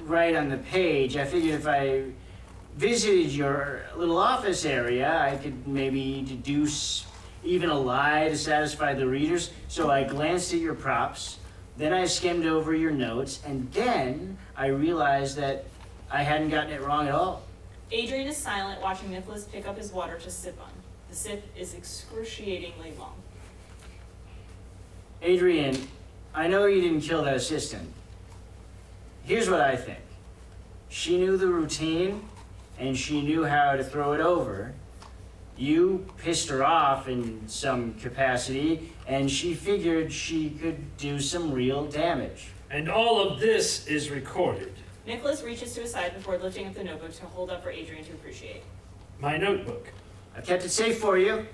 right on the page. I figured if I visited your little office area, I could maybe deduce even a lie to satisfy the readers. So I glanced at your props, then I skimmed over your notes, and then I realized that I hadn't gotten it wrong at all.
Adrian is silent, watching Nicholas pick up his water to sip on. The sip is excruciatingly long.
Adrian, I know you didn't kill that assistant. Here's what I think. She knew the routine, and she knew how to throw it over. You pissed her off in some capacity, and she figured she could do some real damage.
And all of this is recorded.
Nicholas reaches to his side before lifting up the notebook to hold up for Adrian to appreciate.
My notebook.
I kept it safe for you.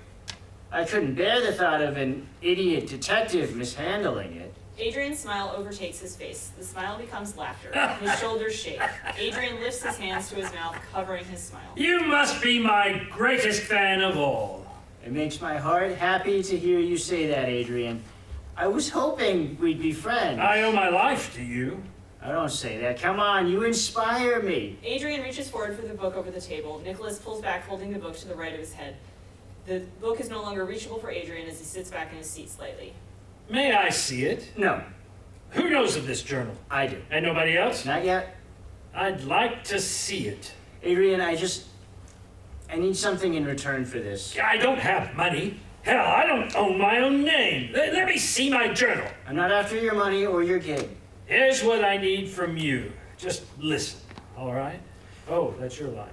I couldn't bear the thought of an idiot detective mishandling it.
Adrian's smile overtakes his face. The smile becomes laughter. His shoulders shake. Adrian lifts his hands to his mouth, covering his smile.
You must be my greatest fan of all.
It makes my heart happy to hear you say that, Adrian. I was hoping we'd be friends.
I owe my life to you.
I don't say that. Come on, you inspire me.
Adrian reaches forward for the book over the table. Nicholas pulls back, holding the book to the right of his head. The book is no longer reachable for Adrian as he sits back in his seat slightly.
May I see it?
No.
Who knows of this journal?
I do.
And nobody else?
Not yet.
I'd like to see it.
Adrian, I need something in return for this.
I don't have money. Hell, I don't own my own name. Let me see my journal.
I'm not after your money or your gig.
Here's what I need from you. Just listen, all right? Oh, that's your line.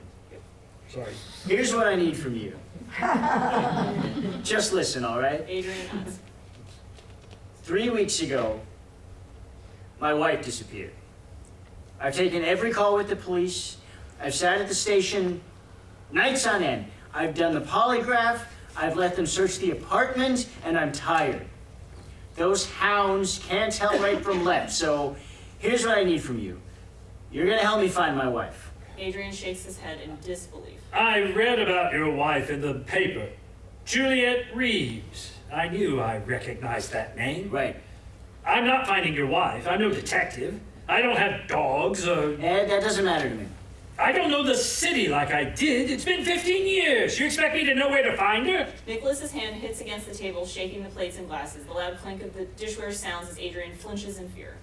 Sorry.
Here's what I need from you. Just listen, all right?
Adrian nods.
3 weeks ago, my wife disappeared. I've taken every call with the police. I've sat at the station nights on end. I've done the polygraph. I've let them search the apartment, and I'm tired. Those hounds can't tell right from left, so here's what I need from you. You're gonna help me find my wife.
Adrian shakes his head in disbelief.
I read about your wife in the paper. Juliet Reeves. I knew I recognized that name.
Right.
I'm not finding your wife. I'm no detective. I don't have dogs or...
Ed, that doesn't matter to me.
I don't know the city like I did. It's been 15 years. You expect me to know where to find her?
Nicholas's hand hits against the table, shaking the plates and glasses. The loud clink of the dishware sounds as Adrian flinches in fear.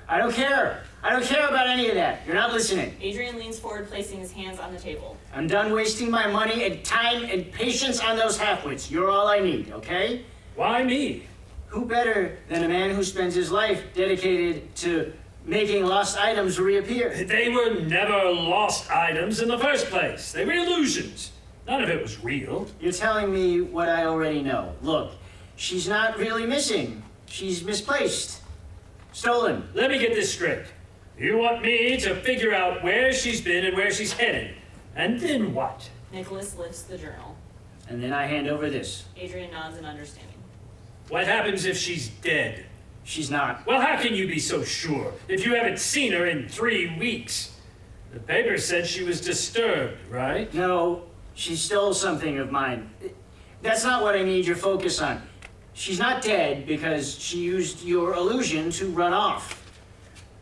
I don't care. I don't care about any of that. You're not listening.
Adrian leans forward, placing his hands on the table.
I'm done wasting my money and time and patience on those halfwits. You're all I need, okay?
Why me?
Who better than a man who spends his life dedicated to making lost items reappear?
They were never lost items in the first place. They were illusions. None of it was real.
You're telling me what I already know. Look, she's not really missing. She's misplaced. Stolen.
Let me get this straight. You want me to figure out where she's been and where she's headed. And then what?
Nicholas lifts the journal.
And then I hand over this.
Adrian nods in understanding.
What happens if she's dead?
She's not.
Well, how can you be so sure if you haven't seen her in 3 weeks? The paper said she was disturbed, right?
No, she stole something of mine. That's not what I need your focus on. She's not dead because she used your illusion to run off.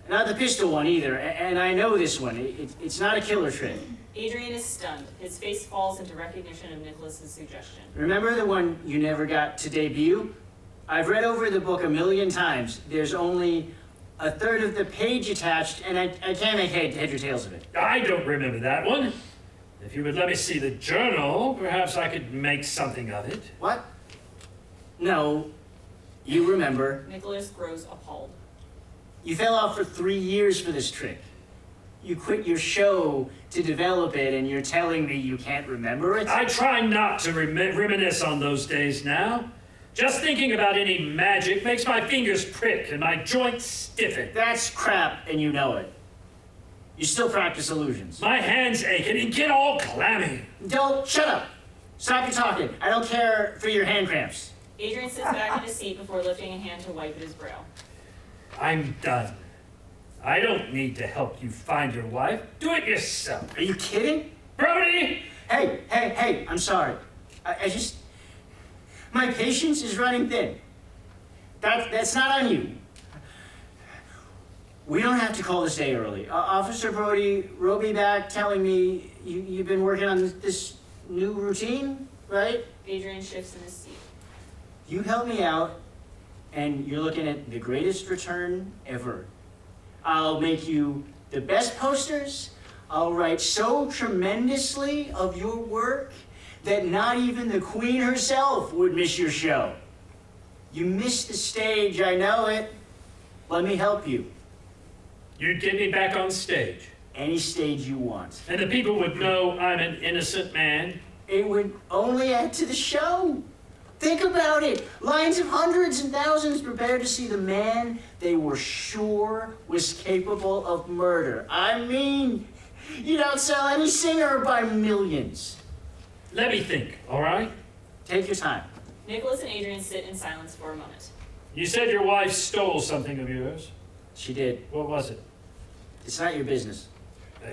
Not the pistol one either, and I know this one. It's not a killer trick.
Adrian is stunned. His face falls into recognition of Nicholas's suggestion.
Remember the one you never got to debut? I've read over the book 1,000,000 times. There's only a third of the page attached, and I can't make head or tails of it.
I don't remember that one. If you would let me see the journal, perhaps I could make something of it.
What? No, you remember.
Nicholas grows appalled.
You fell off for 3 years for this trick. You quit your show to develop it, and you're telling me you can't remember it?
I try not to reminisce on those days now. Just thinking about any magic makes my fingers prick and my joints stiffen.
That's crap, and you know it. You still practice illusions.
My hands ache and get all clammy.
Don't, shut up. Stop your talking. I don't care for your hand cramps.
Adrian sits back in his seat before lifting a hand to wipe at his brow.
I'm done. I don't need to help you find your wife. Do it yourself.
Are you kidding?
Brody!
Hey, I'm sorry. My patience is running thin. That's not on you. We don't have to call this day early. Officer Brody wrote me back telling me you've been working on this new routine, right?
Adrian shifts in his seat.
You help me out, and you're looking at the greatest return ever. I'll make you the best posters. I'll write so tremendously of your work that not even the queen herself would miss your show. You missed the stage, I know it. Let me help you.
You'd get me back on stage.
Any stage you want.
And the people would know I'm an innocent man.
It would only add to the show. Think about it. Lines of hundreds and thousands prepared to see the man they were sure was capable of murder. I mean, you'd outsell any singer by millions.
Let me think, all right?
Take your time.
Nicholas and Adrian sit in silence for a moment.
You said your wife stole something of yours.
She did.
What was it?
It's not your business.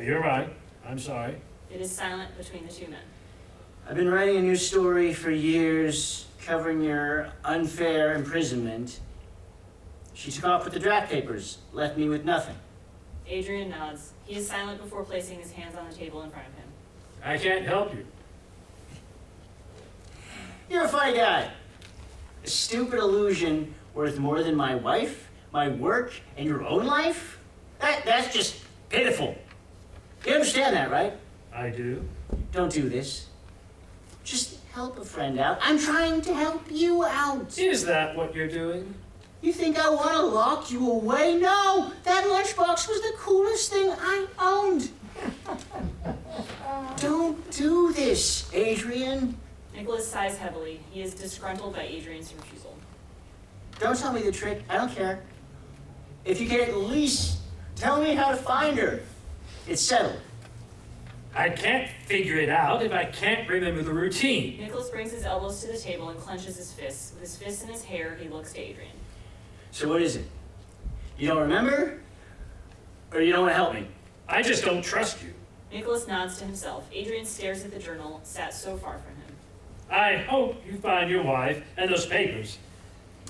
You're right. I'm sorry.
It is silent between the two men.
I've been writing a new story for years covering your unfair imprisonment. She took off with the draft papers, left me with nothing.
Adrian nods. He is silent before placing his hands on the table in front of him.
I can't help you.
You're a funny guy. A stupid illusion worth more than my wife, my work, and your own life? That's just pitiful. You understand that, right?
I do.
Don't do this. Just help a friend out. I'm trying to help you out.
Is that what you're doing?
You think I want to lock you away? No! That lunchbox was the coolest thing I owned. Don't do this, Adrian.
Nicholas sighs heavily. He is disgruntled by Adrian's refusal.
Don't tell me the trick. I don't care. If you can at least tell me how to find her, it's settled.
I can't figure it out if I can't remember the routine.
Nicholas brings his elbows to the table and clenches his fists. With his fists in his hair, he looks to Adrian.
So what is it? You don't remember? Or you don't want to help me?
I just don't trust you.
Nicholas nods to himself. Adrian stares at the journal, sat so far from him.
I hope you find your wife and those papers.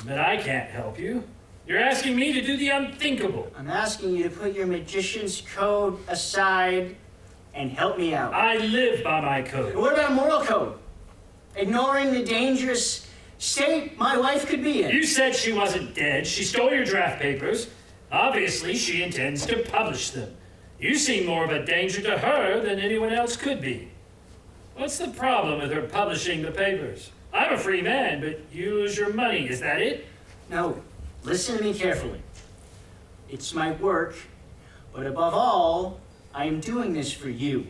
But I can't help you. You're asking me to do the unthinkable.
I'm asking you to put your magician's code aside and help me out.
I live by my code.
What about a moral code? Ignoring the dangerous state my wife could be in.
You said she wasn't dead. She stole your draft papers. Obviously, she intends to publish them. You seem more of a danger to her than anyone else could be. What's the problem with her publishing the papers? I'm a free man, but you lose your money. Is that it?
No. Listen to me carefully. It's my work, but above all, I am doing this for you.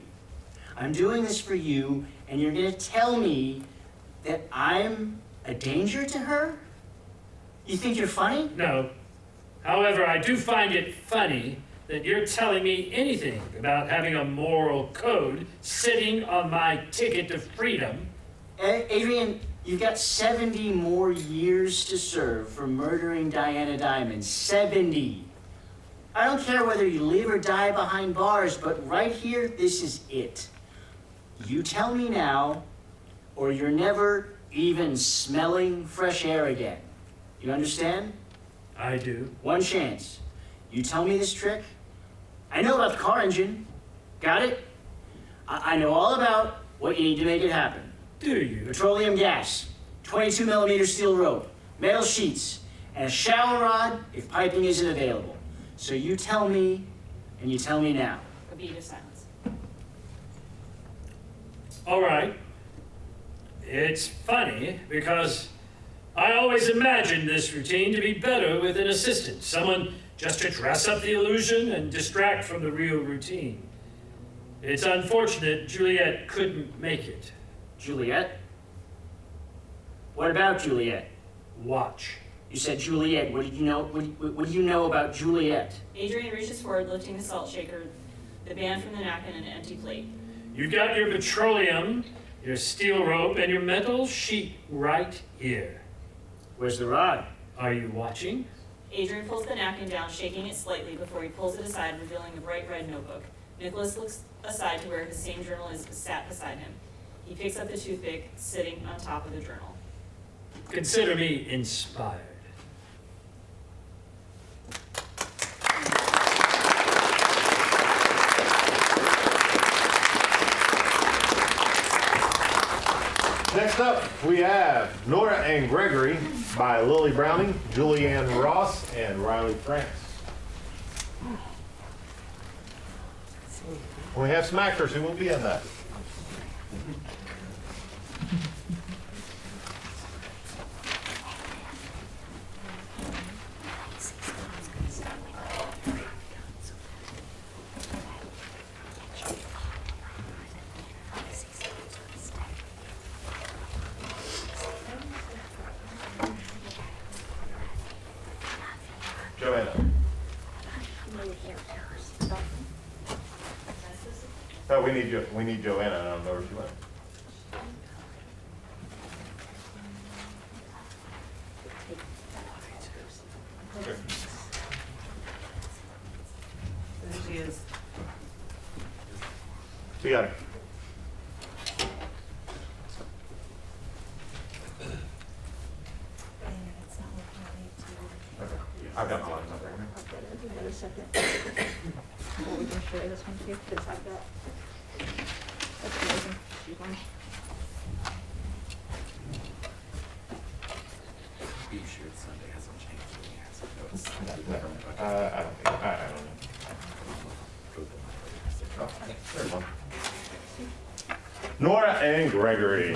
I'm doing this for you, and you're going to tell me that I'm a danger to her? You think you're funny?
No. However, I do find it funny that you're telling me anything about having a moral code sitting on my ticket to freedom.
Adrian, you've got 70 more years to serve for murdering Diana Diamond. 70. I don't care whether you live or die behind bars, but right here, this is it. You tell me now, or you're never even smelling fresh air again. You understand?
I do.
One chance. You tell me this trick. I know about the car engine. Got it? I know all about what you need to make it happen.
Do you?
Petroleum gas, 22 millimeter steel rope, metal sheets, and a shower rod if piping isn't available. So you tell me, and you tell me now.
A beat of silence.
All right. It's funny because I always imagined this routine to be better with an assistant, someone just to dress up the illusion and distract from the real routine. It's unfortunate Juliet couldn't make it.
Juliet? What about Juliet?
Watch.
You said Juliet. What did you know? What do you know about Juliet?
Adrian reaches forward, lifting the salt shaker, the band from the napkin, and an empty plate.
You've got your petroleum, your steel rope, and your metal sheet right here.
Where's the rod?
Are you watching?
Adrian pulls the napkin down, shaking it slightly before he pulls it aside, revealing a bright red notebook. Nicholas looks aside to where the same journal is sat beside him. He picks up the toothpick, sitting on top of the journal.
Consider me inspired.
Next up, we have Nora and Gregory by Lily Browning, Julianne Ross, and Riley France. We have some actors who will be in that. Joanna. Oh, we need Joanna. I don't know where she went. We got her. I've got my line up right now.
Wait a second. Well, we can share this one too, because I've got, that's amazing. She's one.
Are you sure Sunday hasn't changed?
I don't think, I don't know. Oh, there's one. Nora and Gregory.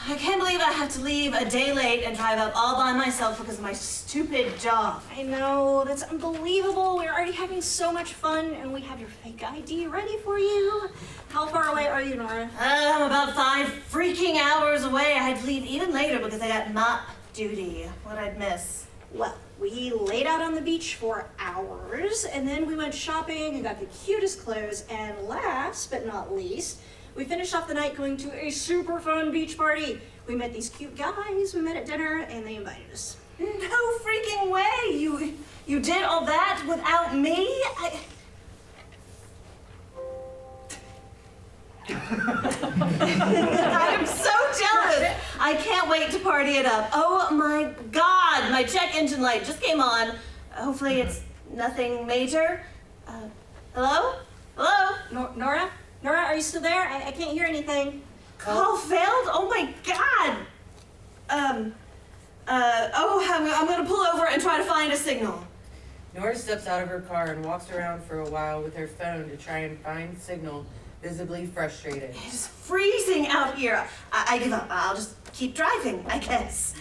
I can't believe I have to leave a day late and drive up all by myself because of my stupid job.
I know, that's unbelievable. We're already having so much fun, and we have your fake ID ready for you. How far away are you, Nora?
I'm about 5 freaking hours away. I had to leave even later because I got mop duty. What I'd miss.
Well, we laid out on the beach for hours, and then we went shopping and got the cutest clothes, and last but not least, we finished off the night going to a super fun beach party. We met these cute guys we met at dinner, and they invited us.
No freaking way! You did all that without me? I'm so jealous. I can't wait to party it up. Oh my God, my check engine light just came on. Hopefully it's nothing major. Hello? Hello?
Nora? Nora, are you still there? I can't hear anything.
Call failed? Oh my God. I'm gonna pull over and try to find a signal.
Nora steps out of her car and walks around for a while with her phone to try and find signal, visibly frustrated.
It's freezing out here. I give up. I'll just keep driving, I guess.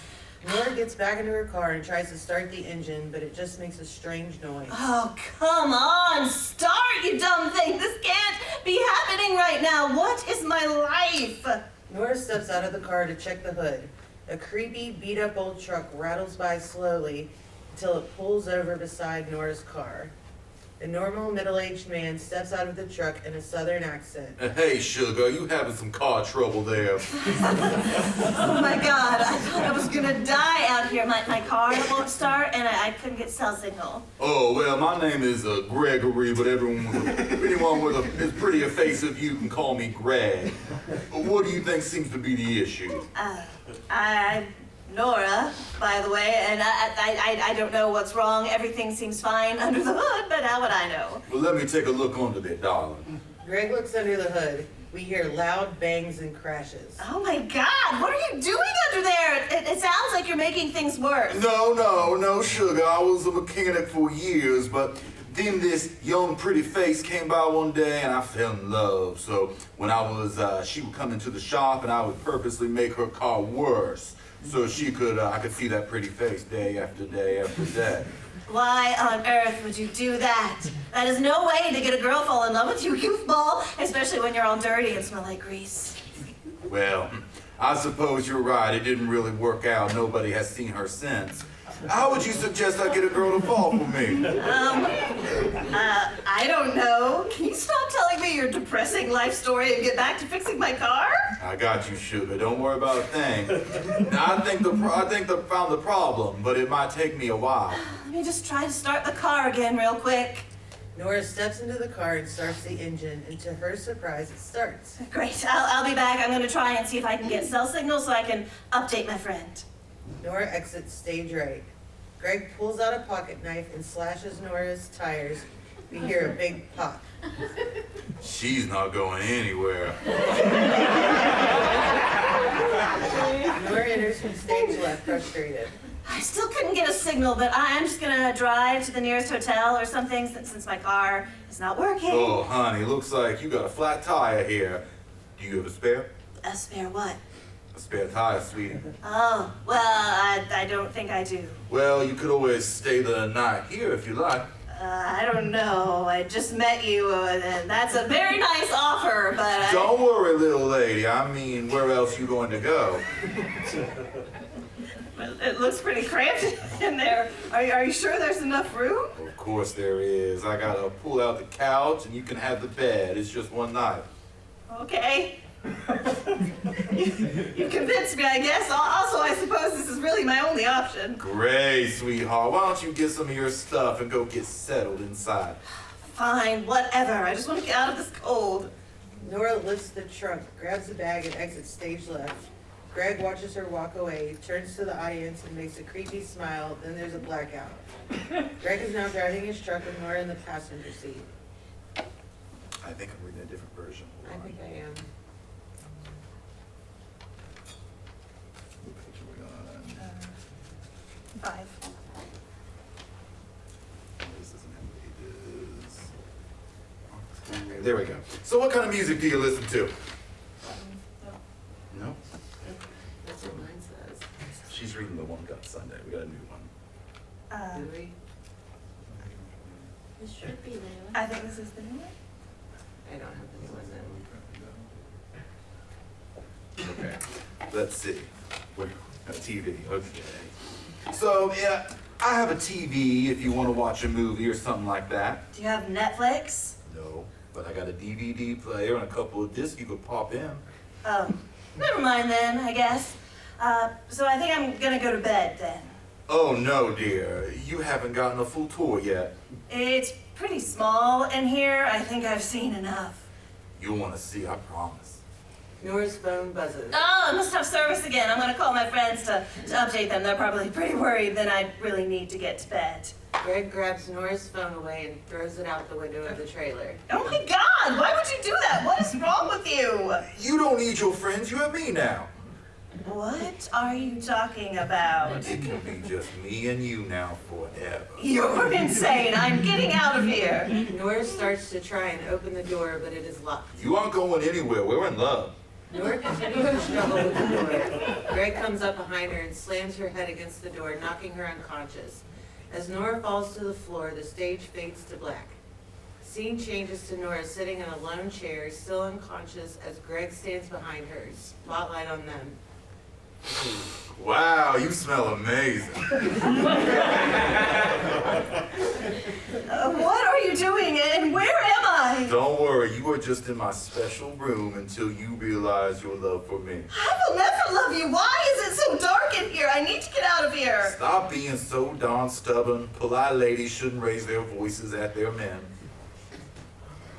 Nora gets back into her car and tries to start the engine, but it just makes a strange noise.
Oh, come on, start, you dumb thing. This can't be happening right now. What is my life?
Nora steps out of the car to check the hood. A creepy, beat-up old truck rattles by slowly until it pulls over beside Nora's car. A normal, middle-aged man steps out of the truck in a southern accent.
Hey, sugar, you having some car trouble there?
Oh my God, I thought I was gonna die out here. My car won't start and I couldn't get cell signal.
Oh, well, my name is Gregory, but anyone with as pretty a face as you can call me Greg. What do you think seems to be the issue?
I'm Nora, by the way, and I don't know what's wrong. Everything seems fine under the hood, but how would I know?
Well, let me take a look under there, darling.
Greg looks under the hood. We hear loud bangs and crashes.
Oh my God, what are you doing under there? It sounds like you're making things worse.
No, sugar. I was a mechanic for years, but then this young, pretty face came by one day and I fell in love. So when she would come into the shop and I would purposely make her car worse so I could see that pretty face day after day after day.
Why on earth would you do that? That is no way to get a girl fall in love with you, goofball, especially when you're all dirty and smell like grease.
Well, I suppose you're right. It didn't really work out. Nobody has seen her since. How would you suggest I get a girl to fall for me?
I don't know. Can you stop telling me your depressing life story and get back to fixing my car?
I got you, sugar. Don't worry about a thing. Now, I think I found the problem, but it might take me a while.
Let me just try to start the car again real quick.
Nora steps into the car and starts the engine, and to her surprise, it starts.
Great. I'll be back. I'm going to try and see if I can get cell signal so I can update my friend.
Nora exits stage right. Greg pulls out a pocket knife and slashes Nora's tires. We hear a big pop.
She's not going anywhere.
Nora enters from stage left, frustrated.
I still couldn't get a signal, but I'm just gonna drive to the nearest hotel or something since my car is not working.
Oh, honey, looks like you got a flat tire here. Do you have a spare?
A spare what?
A spare tire, sweetie.
Oh, well, I don't think I do.
Well, you could always stay the night here if you like.
I don't know. I just met you, and that's a very nice offer, but
Don't worry, little lady. I mean, where else you going to go?
It looks pretty cramped in there. Are you sure there's enough room?
Of course there is. I gotta pull out the couch and you can have the bed. It's just one night.
Okay.
You convinced me, I guess. Also, I suppose this is really my only option.
Great, sweetheart. Why don't you get some of your stuff and go get settled inside?
Fine, whatever. I just want to get out of this cold.
Nora lifts the trunk, grabs the bag, and exits stage left. Greg watches her walk away, turns to the audience, and makes a creepy smile. Then there's a blackout. Greg is now driving his truck with Nora in the passenger seat.
I think I'm reading a different version.
I think I am.
What page are we on?
5.
This doesn't have pages. There we go. So what kind of music do you listen to? No?
That's what mine says.
She's reading the one we got Sunday. We got a new one.
Do we?
This should be new.
I think this is the new one.
I don't have the new one then.
Okay. Let's see. Where? A TV. Okay. So, yeah, I have a TV if you want to watch a movie or something like that.
Do you have Netflix?
No, but I got a DVD player and a couple of discs you could pop in.
Oh, never mind then, I guess. So I think I'm gonna go to bed then.
Oh, no, dear. You haven't gotten a full tour yet.
It's pretty small in here. I think I've seen enough.
You'll want to see, I promise.
Nora's phone buzzes.
Oh, I must have service again. I'm gonna call my friends to update them. They're probably pretty worried that I really need to get to bed.
Greg grabs Nora's phone away and throws it out the window of the trailer.
Oh my God, why would you do that? What is wrong with you?
You don't need your friends, you have me now.
What are you talking about?
It can be just me and you now forever.
You're insane. I'm getting out of here.
Nora starts to try and open the door, but it is locked.
You aren't going anywhere, we're in love.
Nora continues to struggle with the door. Greg comes up behind her and slams her head against the door, knocking her unconscious. As Nora falls to the floor, the stage fades to black. Scene changes to Nora sitting in a lone chair, still unconscious, as Greg stands behind her, spotlight on them.
Wow, you smell amazing.
What are you doing and where am I?
Don't worry, you are just in my special room until you realize your love for me.
I will never love you. Why is it so dark in here? I need to get out of here.
Stop being so darn stubborn. Polite ladies shouldn't raise their voices at their men.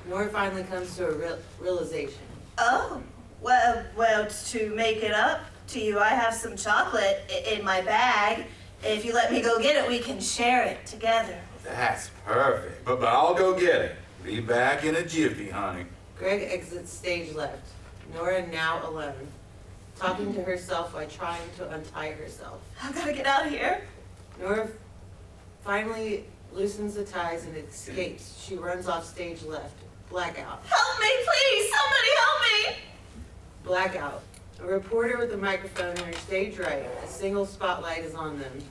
Nora finally comes to a realization.
Oh, well, to make it up to you, I have some chocolate in my bag. If you let me go get it, we can share it together.
That's perfect. But I'll go get it. Be back in a jiffy, honey.
Greg exits stage left. Nora now alone, talking to herself while trying to untie herself.
I've got to get out of here.
Nora finally loosens the ties and escapes. She runs off stage left. Blackout.
Help me, please! Somebody help me!
Blackout. A reporter with a microphone in her stage right. A single spotlight is on them.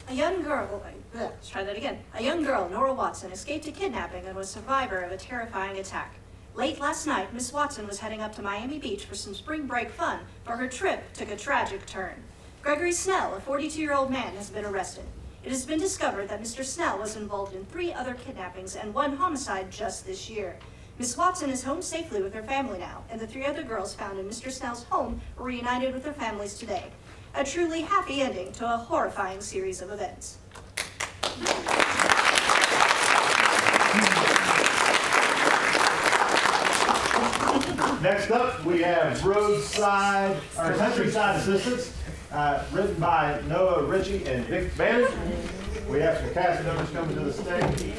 A young girl, let's try that again. A young girl, Nora Watson, escaped a kidnapping and was survivor of a terrifying attack. Late last night, Miss Watson was heading up to Miami Beach for some spring break fun, but her trip took a tragic turn. Gregory Snell, a 42-year-old man, has been arrested. It has been discovered that Mr. Snell was involved in 3 other kidnappings and 1 homicide just this year. Miss Watson is home safely with her family now, and the 3 other girls found in Mr. Snell's home were reunited with their families today. A truly happy ending to a horrifying series of events.
Next up, we have Countryside Assistants, written by Noah, Ritchie, and Vic Bannon. We have some cast members coming to the stage.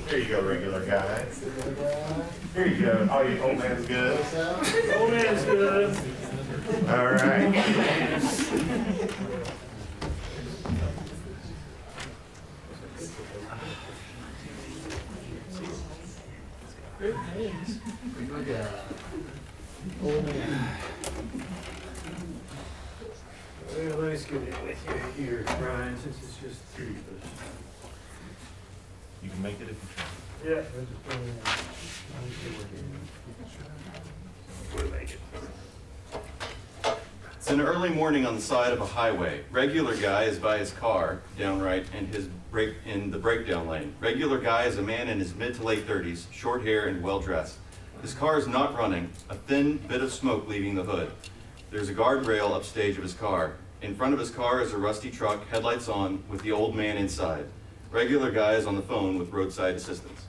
Here you go, regular guy. Here you go. Oh, you old man's good. Old man's good. All right.
Good old man. Well, let's get it with you here, Brian, since it's just 3 of us.
You can make it if you try.
Yeah, let's just put it in. We'll make it.
It's an early morning on the side of a highway. Regular guy is by his car, downright, in the breakdown lane. Regular guy is a man in his mid to late 30s, short hair and well dressed. His car is not running, a thin bit of smoke leaving the hood. There's a guardrail upstage of his car. In front of his car is a rusty truck, headlights on, with the old man inside. Regular guy is on the phone with roadside assistance.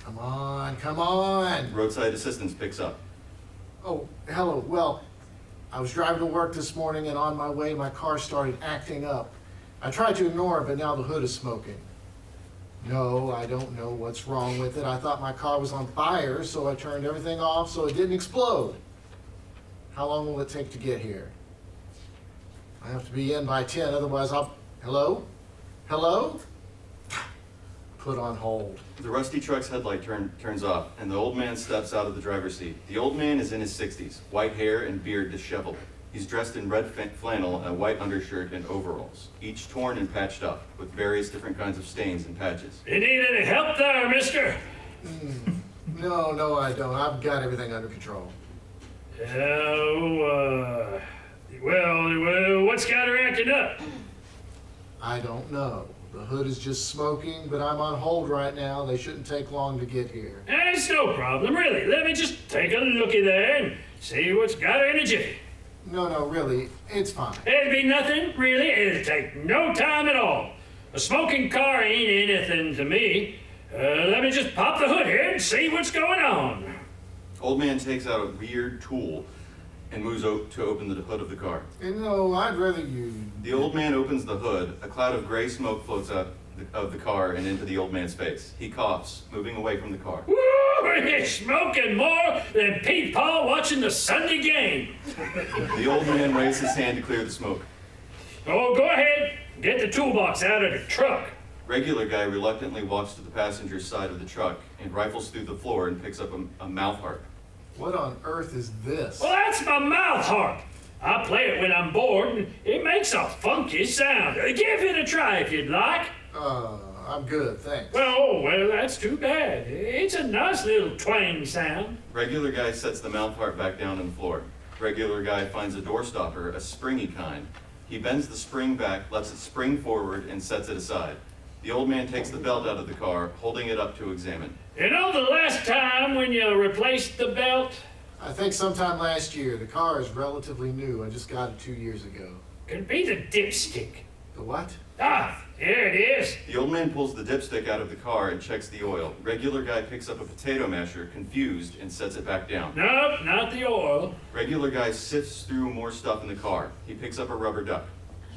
Come on, come on.
Roadside assistance picks up.
Oh, hello. Well, I was driving to work this morning and on my way my car started acting up. I tried to ignore it, but now the hood is smoking. No, I don't know what's wrong with it. I thought my car was on fire, so I turned everything off so it didn't explode. How long will it take to get here? I have to be in by 10, otherwise I'll... Hello? Hello? Put on hold.
The rusty truck's headlight turns off, and the old man steps out of the driver's seat. The old man is in his 60s, white hair and beard disheveled. He's dressed in red flannel, a white undershirt, and overalls, each torn and patched up, with various different kinds of stains and patches.
You need any help there, mister?
No, I don't. I've got everything under control.
Well, what's got her acting up?
I don't know. The hood is just smoking, but I'm on hold right now. They shouldn't take long to get here.
It's no problem, really. Let me just take a looky there and see what's got her in a jiffy.
No, really, it's fine.
It'd be nothing, really. It'd take no time at all. A smoking car ain't anything to me. Let me just pop the hood here and see what's going on.
Old man takes out a weird tool and moves to open the hood of the car.
No, I'd rather you...
The old man opens the hood. A cloud of gray smoke floats out of the car and into the old man's face. He coughs, moving away from the car.
Woo! You're smoking more than Pete Paul watching the Sunday game.
The old man waves his hand to clear the smoke.
Oh, go ahead. Get the toolbox out of the truck.
Regular guy reluctantly walks to the passenger's side of the truck and rifles through the floor and picks up a mouth harp.
What on earth is this?
Well, that's my mouth harp. I play it when I'm bored, and it makes a funky sound. Give it a try if you'd like.
I'm good, thanks.
Well, that's too bad. It's a nice little twang sound.
Regular guy sets the mouth harp back down on the floor. Regular guy finds a door stopper, a springy kind. He bends the spring back, lets it spring forward, and sets it aside. The old man takes the belt out of the car, holding it up to examine.
You know the last time when you replaced the belt?
I think sometime last year. The car is relatively new. I just got it 2 years ago.
Could be the dipstick.
The what?
Ah, here it is.
The old man pulls the dipstick out of the car and checks the oil. Regular guy picks up a potato masher, confused, and sets it back down.
Nope, not the oil.
Regular guy sifts through more stuff in the car. He picks up a rubber duck.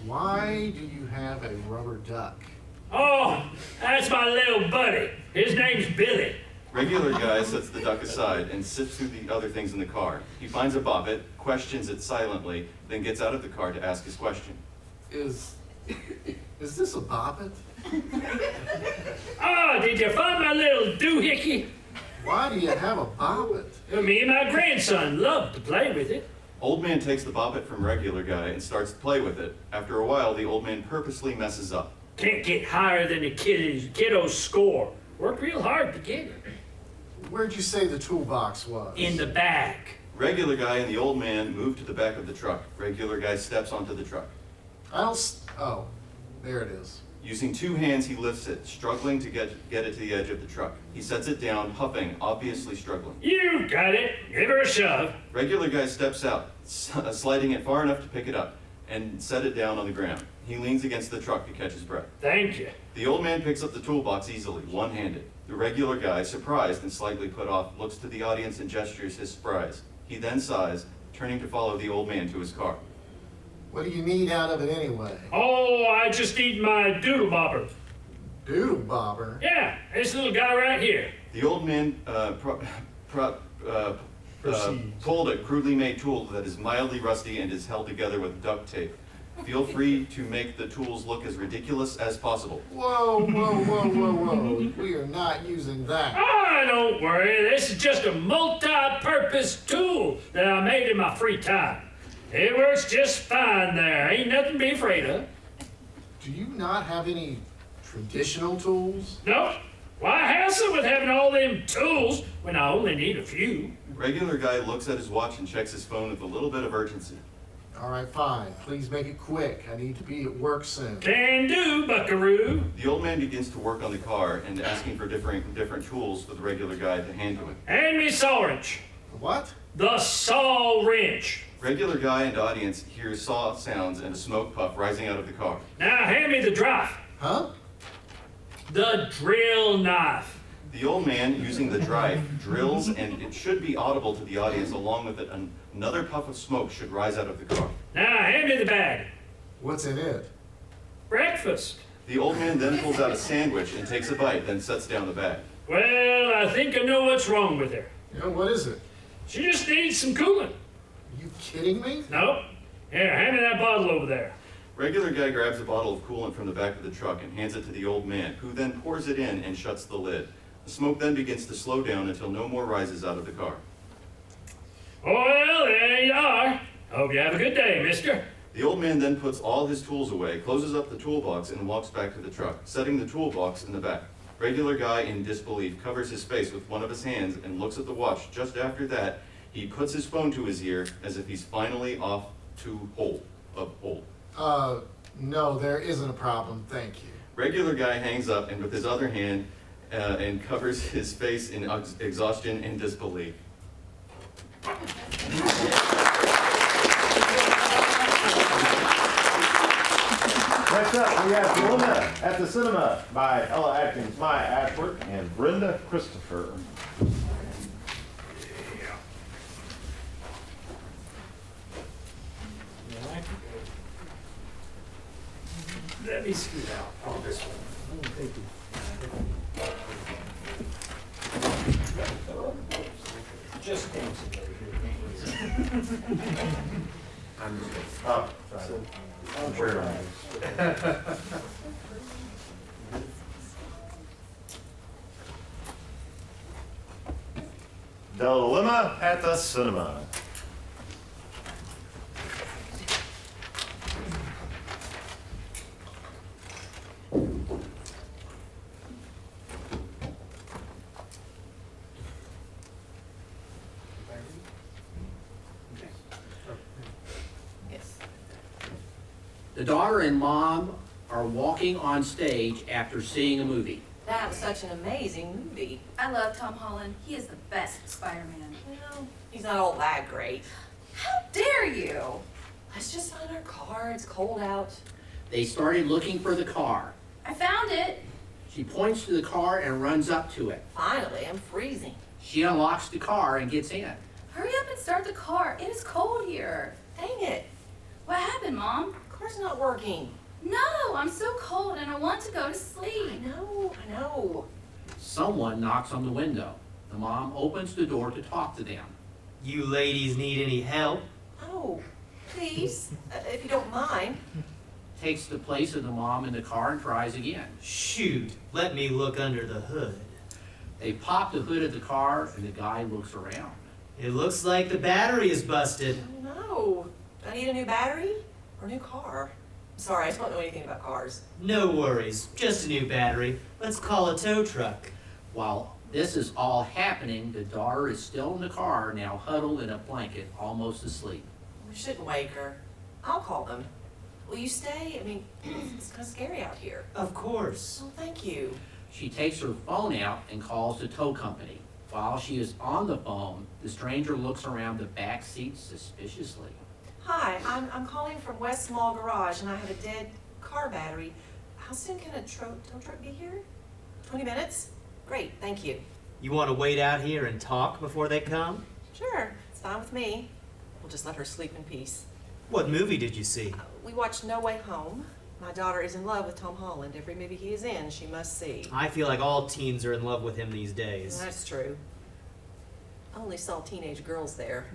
Why do you have a rubber duck?
Oh, that's my little buddy. His name's Billy.
Regular guy sets the duck aside and sifts through the other things in the car. He finds a boppet, questions it silently, then gets out of the car to ask his question.
Is this a boppet?
Oh, did you find my little doohickey?
Why do you have a boppet?
Me and my grandson love to play with it.
Old man takes the boppet from regular guy and starts to play with it. After a while, the old man purposely messes up.
Can't get higher than the kiddo's score. Worked real hard to get it.
Where'd you say the toolbox was?
In the back.
Regular guy and the old man move to the back of the truck. Regular guy steps onto the truck.
Oh, there it is.
Using two hands, he lifts it, struggling to get it to the edge of the truck. He sets it down, huffing, obviously struggling.
You got it. Give her a shove.
Regular guy steps out, sliding it far enough to pick it up, and set it down on the ground. He leans against the truck to catch his breath.
Thank you.
The old man picks up the toolbox easily, one-handed. The regular guy, surprised and slightly put off, looks to the audience and gestures his surprise. He then sighs, turning to follow the old man to his car.
What do you need out of it anyway?
Oh, I just need my doodle bobber.
Doodle bobber?
Yeah, this little guy right here.
The old man pulled a crudely made tool that is mildly rusty and is held together with duct tape. Feel free to make the tools look as ridiculous as possible.
Whoa. We are not using that.
Ah, don't worry. This is just a multi-purpose tool that I made in my free time. It works just fine there. Ain't nothing to be afraid of.
Do you not have any traditional tools?
Nope. Why hassle with having all them tools when I only need a few?
Regular guy looks at his watch and checks his phone with a little bit of urgency.
All right, fine. Please make it quick. I need to be at work soon.
Can do, buckaroo.
The old man begins to work on the car and asking for different tools for the regular guy to hand to him.
Hand me saw wrench.
What?
The saw wrench.
Regular guy and audience hears saw sounds and a smoke puff rising out of the car.
Now hand me the drive.
Huh?
The drill knife.
The old man, using the drive, drills, and it should be audible to the audience. Along with it, another puff of smoke should rise out of the car.
Now hand me the bag.
What's in it?
Breakfast.
The old man then pulls out a sandwich and takes a bite, then sets down the bag.
Well, I think I know what's wrong with her.
Yeah, what is it?
She just needs some coolant.
Are you kidding me?
Nope. Here, hand me that bottle over there.
Regular guy grabs a bottle of coolant from the back of the truck and hands it to the old man, who then pours it in and shuts the lid. The smoke then begins to slow down until no more rises out of the car.
Well, there you are. Hope you have a good day, mister.
The old man then puts all his tools away, closes up the toolbox, and walks back to the truck, setting the toolbox in the back. Regular guy, in disbelief, covers his face with one of his hands and looks at the watch. Just after that, he puts his phone to his ear as if he's finally off to hold.
No, there isn't a problem, thank you.
Regular guy hangs up and with his other hand and covers his face in exhaustion and disbelief.
Next up, we have Dilemma at the Cinema by Ella Adkins, Miah, Ashworth, and Brynda Christopher.
Let me scoot out on this one. Thank you. Just dancing over here.
Oh, sorry. I'm sure. Dilemma at the Cinema.
The daughter and mom are walking on stage after seeing a movie.
That was such an amazing movie.
I love Tom Holland. He is the best Spider-Man.
Well, he's not all that great.
How dare you?
Let's just sign our car. It's cold out.
They started looking for the car.
I found it.
She points to the car and runs up to it.
Finally, I'm freezing.
She unlocks the car and gets in.
Hurry up and start the car. It is cold here.
Dang it.
What happened, Mom?
Car's not working.
No, I'm so cold and I want to go to sleep.
I know.
Someone knocks on the window. The mom opens the door to talk to them.
You ladies need any help?
Oh, please, if you don't mind.
Takes the place of the mom in the car and tries again.
Shoot, let me look under the hood.
They pop the hood of the car and the guy looks around.
It looks like the battery is busted.
Oh, no. Do I need a new battery or a new car? Sorry, I just don't know anything about cars.
No worries, just a new battery. Let's call a tow truck.
While this is all happening, the daughter is still in the car, now huddled in a blanket, almost asleep.
We shouldn't wake her. I'll call them. Will you stay? I mean, it's kind of scary out here.
Of course.
Oh, thank you.
She takes her phone out and calls the tow company. While she is on the phone, the stranger looks around the back seat suspiciously.
Hi, I'm calling from West Small Garage, and I have a dead car battery. How soon can a tow truck be here? 20 minutes? Great, thank you.
You want to wait out here and talk before they come?
Sure, it's fine with me. We'll just let her sleep in peace.
What movie did you see?
We watched No Way Home. My daughter is in love with Tom Holland. Every movie he is in, she must see.
I feel like all teens are in love with him these days.
That's true. I only saw teenage girls there.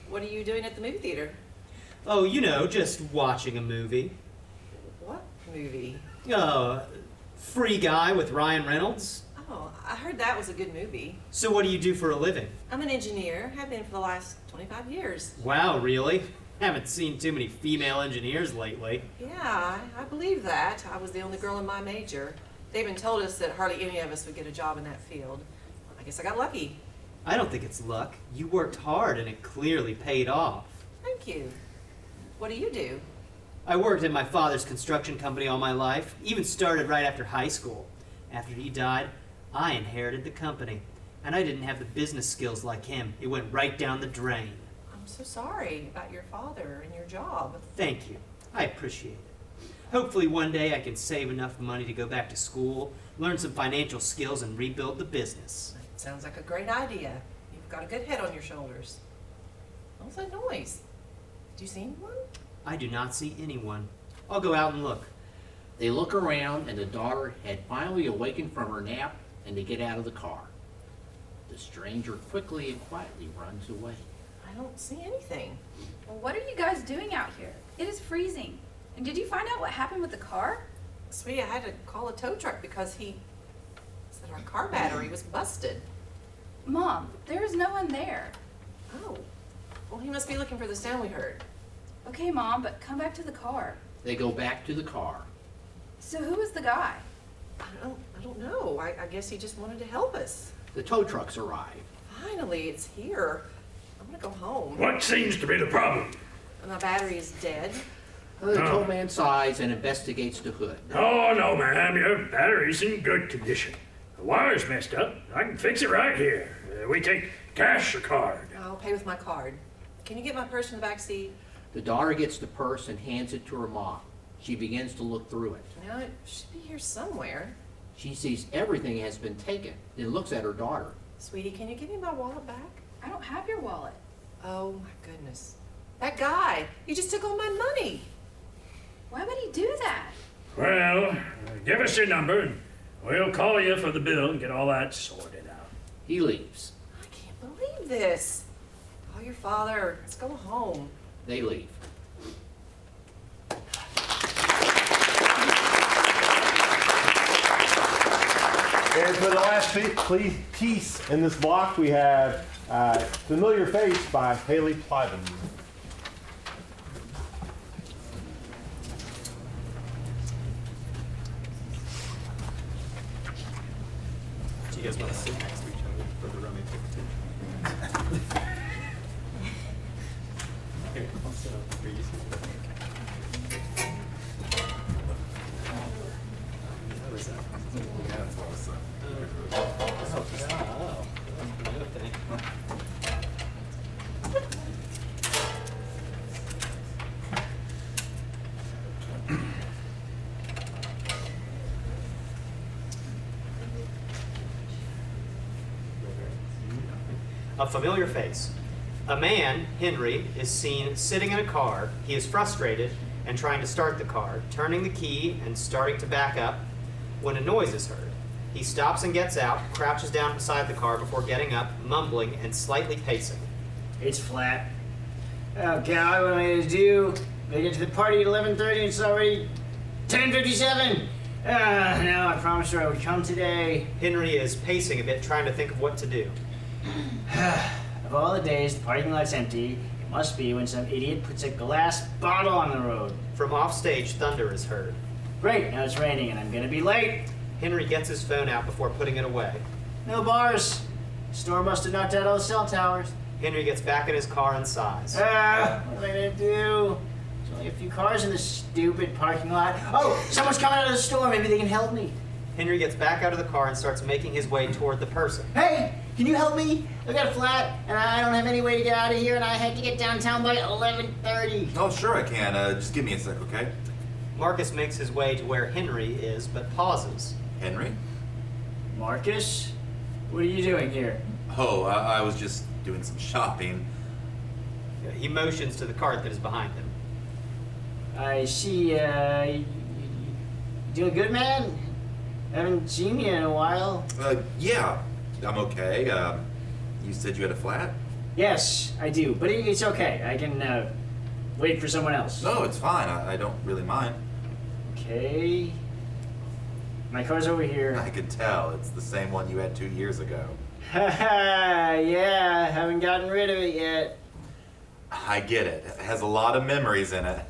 What are you doing at the movie theater?
Oh, you know, just watching a movie.
What movie?
Free Guy with Ryan Reynolds.
Oh, I heard that was a good movie.
So what do you do for a living?
I'm an engineer, have been for the last 25 years.
Wow, really? Haven't seen too many female engineers lately.
Yeah, I believe that. I was the only girl in my major. They even told us that hardly any of us would get a job in that field. I guess I got lucky.
I don't think it's luck. You worked hard and it clearly paid off.
Thank you. What do you do?
I worked in my father's construction company all my life, even started right after high school. After he died, I inherited the company, and I didn't have the business skills like him. It went right down the drain.
I'm so sorry about your father and your job.
Thank you. I appreciate it. Hopefully one day I can save enough money to go back to school, learn some financial skills, and rebuild the business.
Sounds like a great idea. You've got a good head on your shoulders. What's that noise? Do you see anyone?
I do not see anyone. I'll go out and look.
They look around, and the daughter had finally awakened from her nap and they get out of the car. The stranger quickly and quietly runs away.
I don't see anything.
Well, what are you guys doing out here? It is freezing. And did you find out what happened with the car?
Sweetie, I had to call a tow truck because he said our car battery was busted.
Mom, there is no one there.
Oh. Well, he must be looking for the sound we heard.
Okay, Mom, but come back to the car.
They go back to the car.
So who was the guy?
I don't know. I guess he just wanted to help us.
The tow trucks arrive.
Finally, it's here. I'm gonna go home.
What seems to be the problem?
My battery is dead.
The tow man sighs and investigates the hood.
Oh, no, ma'am. Your battery's in good condition. The wire's messed up. I can fix it right here. We take cash or card.
I'll pay with my card. Can you get my purse in the back seat?
The daughter gets the purse and hands it to her mom. She begins to look through it.
Now, it should be here somewhere.
She sees everything has been taken, then looks at her daughter.
Sweetie, can you give me my wallet back?
I don't have your wallet.
Oh, my goodness. That guy, he just took all my money.
Why would he do that?
Well, give us your number and we'll call you for the bill and get all that sorted out.
He leaves.
I can't believe this. Call your father. Let's go home.
They leave.
And for the last piece in this block, we have Familiar Face by Halee Plybon.
Do you guys want to sit next to each other for the rummy pick? Here, I'll sit up for you. How was that? Yeah, that's awesome. A familiar face. A man, Henry, is seen sitting in a car. He is frustrated and trying to start the car, turning the key and starting to back up when a noise is heard. He stops and gets out, crouches down beside the car before getting up, mumbling and slightly pacing.
It's flat. Oh God, what am I gonna do? They get to the party at 11:30 and it's already 10:57. No, I promised her I would come today.
Henry is pacing a bit, trying to think of what to do.
Of all the days the parking lot's empty, it must be when some idiot puts a glass bottle on the road.
From offstage, thunder is heard.
Great, now it's raining and I'm gonna be late.
Henry gets his phone out before putting it away.
No bars. Storm must have knocked out all the cell towers.
Henry gets back in his car and sighs.
What am I gonna do? There's only a few cars in this stupid parking lot. Oh, someone's coming out of the store. Maybe they can help me.
Henry gets back out of the car and starts making his way toward the person.
Hey, can you help me? I got a flat and I don't have any way to get out of here and I had to get downtown by 11:30.
Oh, sure I can. Just give me a sec, okay?
Marcus makes his way to where Henry is, but pauses.
Henry?
Marcus? What are you doing here?
Oh, I was just doing some shopping.
He motions to the cart that is behind him.
I see, you doing good, man? Haven't seen you in a while.
Yeah, I'm okay. You said you had a flat?
Yes, I do, but it's okay. I can wait for someone else.
No, it's fine. I don't really mind.
Okay. My car's over here.
I could tell. It's the same one you had 2 years ago.
Haha, yeah, haven't gotten rid of it yet.
I get it. It has a lot of memories in it.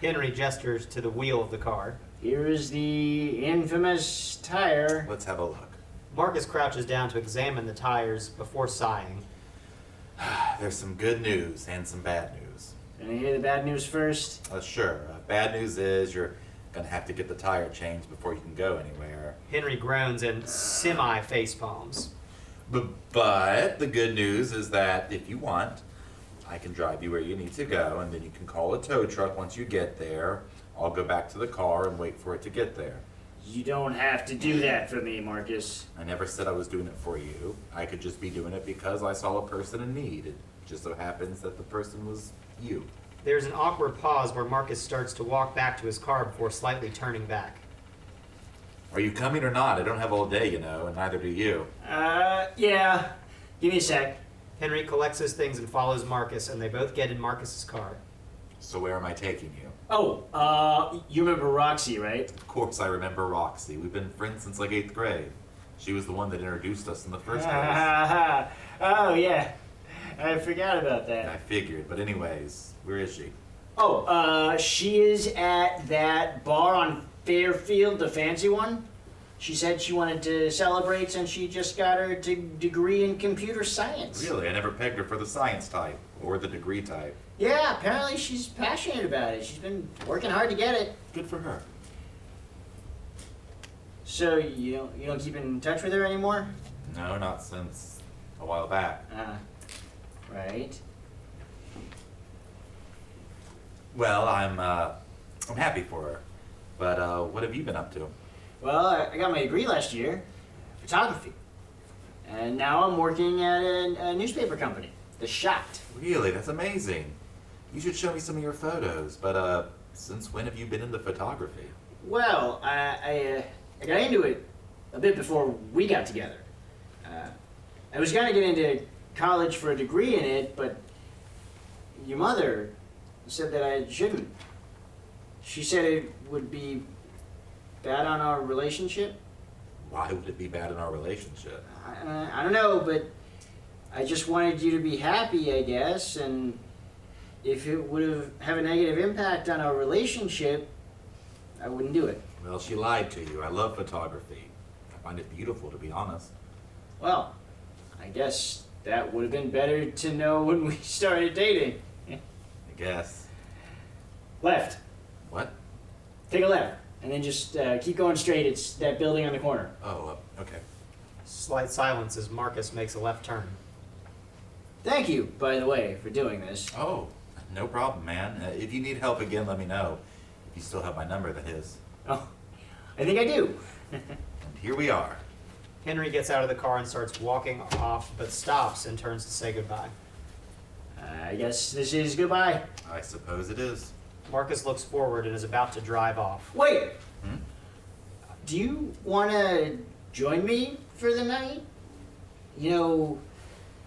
Henry gestures to the wheel of the car.
Here is the infamous tire.
Let's have a look.
Marcus crouches down to examine the tires before sighing.
There's some good news and some bad news.
Can I hear the bad news first?
Sure. Bad news is you're gonna have to get the tire changed before you can go anywhere.
Henry groans and semi-face palms.
But the good news is that if you want, I can drive you where you need to go, and then you can call a tow truck once you get there. I'll go back to the car and wait for it to get there.
You don't have to do that for me, Marcus.
I never said I was doing it for you. I could just be doing it because I saw a person in need. It just so happens that the person was you.
There's an awkward pause where Marcus starts to walk back to his car before slightly turning back.
Are you coming or not? I don't have all day, you know, and neither do you.
Yeah. Give me a sec.
Henry collects his things and follows Marcus, and they both get in Marcus's car.
So where am I taking you?
Oh, you remember Roxy, right?
Of course I remember Roxy. We've been friends since like 8th grade. She was the one that introduced us in the first place.
Oh, yeah. I forgot about that.
I figured, but anyways, where is she?
Oh, she is at that bar on Fairfield, the fancy one. She said she wanted to celebrate since she just got her degree in computer science.
Really? I never pegged her for the science type or the degree type.
Yeah, apparently she's passionate about it. She's been working hard to get it.
Good for her.
So you don't keep in touch with her anymore?
No, not since a while back.
Right.
Well, I'm happy for her. But what have you been up to?
Well, I got my degree last year, photography. And now I'm working at a newspaper company, The Shot.
Really? That's amazing. You should show me some of your photos. But since when have you been into photography?
Well, I got into it a bit before we got together. I was going to get into college for a degree in it, but your mother said that I shouldn't. She said it would be bad on our relationship.
Why would it be bad in our relationship?
I don't know, but I just wanted you to be happy, I guess, and if it would have a negative impact on our relationship, I wouldn't do it.
Well, she lied to you. I love photography. I find it beautiful, to be honest.
Well, I guess that would have been better to know when we started dating.
I guess.
Left.
What?
Take a left, and then just keep going straight. It's that building on the corner.
Oh, okay.
Slight silence as Marcus makes a left turn.
Thank you, by the way, for doing this.
Oh, no problem, man. If you need help again, let me know. If you still have my number, that is.
Oh, I think I do.
And here we are.
Henry gets out of the car and starts walking off, but stops and turns to say goodbye.
I guess this is goodbye.
I suppose it is.
Marcus looks forward and is about to drive off.
Wait! Do you want to join me for the night? You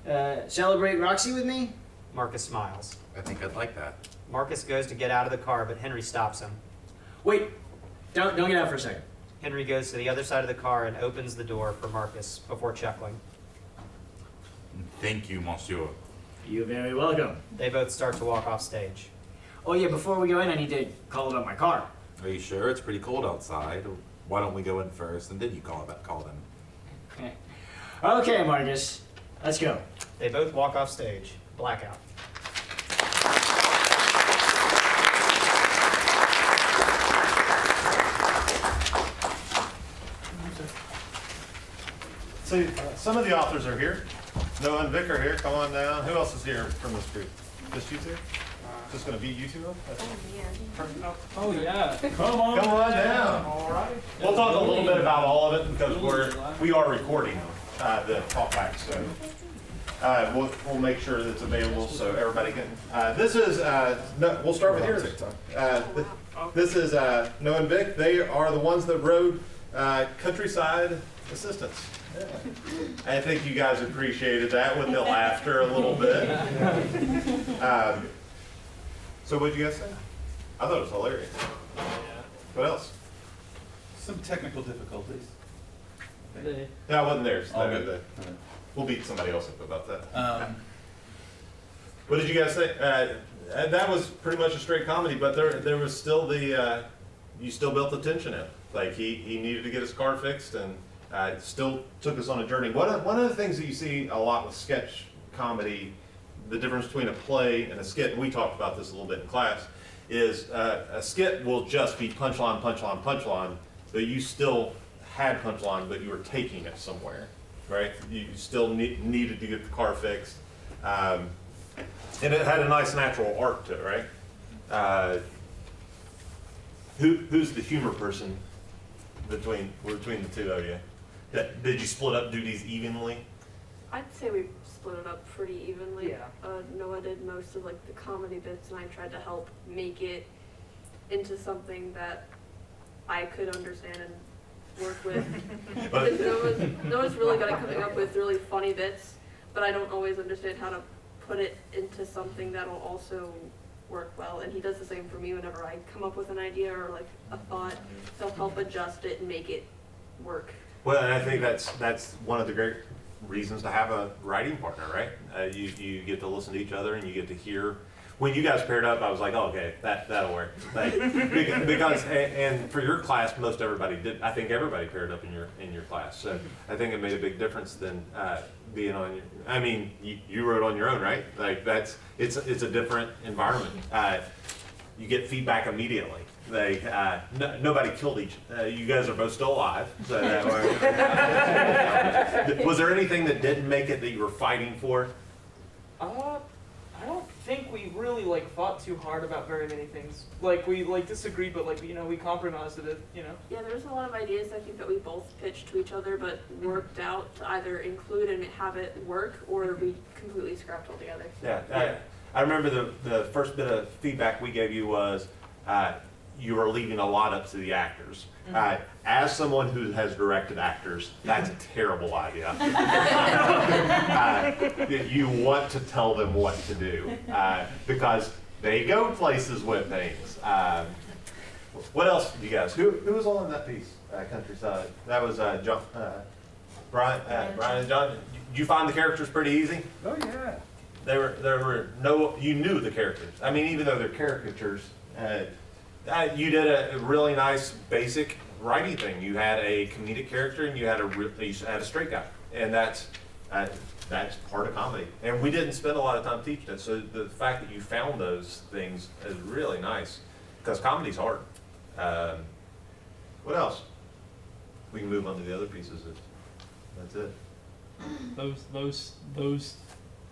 know, celebrate Roxy with me?
Marcus smiles.
I think I'd like that.
Marcus goes to get out of the car, but Henry stops him.
Wait! Don't get out for a second.
Henry goes to the other side of the car and opens the door for Marcus before chuckling.
Thank you, monsieur.
You're very welcome.
They both start to walk off stage.
Oh yeah, before we go in, I need to call about my car.
Are you sure? It's pretty cold outside. Why don't we go in first and then you call them?
Okay, Marcus. Let's go.
They both walk off stage. Blackout.
So some of the authors are here. Noah and Vic are here. Come on down. Who else is here from this group? Just you two? Just going to beat you two up?
Oh, yeah.
Come on down.
All right.
We'll talk a little bit about all of it because we are recording the talkback. So we'll make sure that it's available so everybody can. This is we'll start with yours. This is Noah and Vic. They are the ones that rode Countryside Assistance. I think you guys appreciated that with the laughter a little bit. So what did you guys say? I thought it was hilarious. What else?
Some technical difficulties.
No, I wasn't there. So
All good.
We'll beat somebody else up about that. What did you guys say? That was pretty much a straight comedy, but there was still the you still built the tension in. Like he needed to get his car fixed, and still took us on a journey. One of the things that you see a lot with sketch comedy, the difference between a play and a skit, and we talked about this a little bit in class, is a skit will just be punchline, punchline, punchline, but you still had punchline, but you were taking it somewhere, right? You still needed to get the car fixed. And it had a nice natural arc to it, right? Who's the humor person between the two of you? Did you split up duties evenly?
I'd say we split it up pretty evenly.
Yeah.
Noah did most of like the comedy bits, and I tried to help make it into something that I could understand and work with. Because Noah's really good at coming up with really funny bits, but I don't always understand how to put it into something that'll also work well. And he does the same for me whenever I come up with an idea or like a thought. He'll help adjust it and make it work.
Well, and I think that's one of the great reasons to have a writing partner, right? You get to listen to each other and you get to hear. When you guys paired up, I was like, oh, okay, that'll work. Like, because and for your class, most everybody did. I think everybody paired up in your class. So I think it made a big difference than being on your. I mean, you wrote on your own, right? Like it's a different environment. You get feedback immediately. Like nobody killed each. You guys are both still alive. So was there anything that didn't make it that you were fighting for?
I don't think we really like fought too hard about very many things. Like we like disagreed, but like we compromised a bit.
Yeah, there's a lot of ideas I think that we both pitched to each other, but worked out to either include and have it work, or we completely scrapped altogether.
Yeah, I remember the first bit of feedback we gave you was you were leaving a lot up to the actors. As someone who has directed actors, that's a terrible idea. You want to tell them what to do because they go places with things. What else did you guys? Who was all in that piece? Countryside. That was John, Brian and John. Did you find the characters pretty easy?
Oh yeah.
There were no. You knew the characters. I mean, even though they're caricatures. You did a really nice basic writing thing. You had a comedic character and you had a straight guy, and that's part of comedy. And we didn't spend a lot of time teaching it, so the fact that you found those things is really nice because comedy's hard. What else? We can move on to the other pieces. That's it.
Those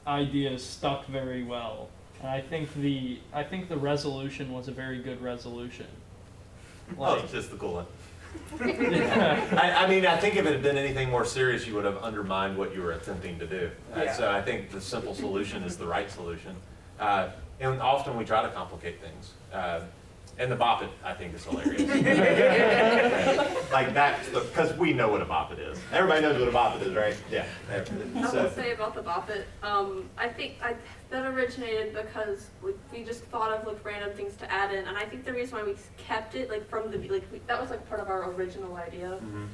ideas stuck very well. And I think the resolution was a very good resolution.
Well, it's just the cool one. I mean, I think if it had been anything more serious, you would have undermined what you were attempting to do. So I think the simple solution is the right solution. And often we try to complicate things. And the bop it, I think, is hilarious. Like that, because we know what a bop it is. Everybody knows what a bop it is, right? Yeah.
I will say about the bop it, I think that originated because we just thought of like random things to add in, and I think the reason why we kept it like from the that was like part of our original idea.
Mm-hmm.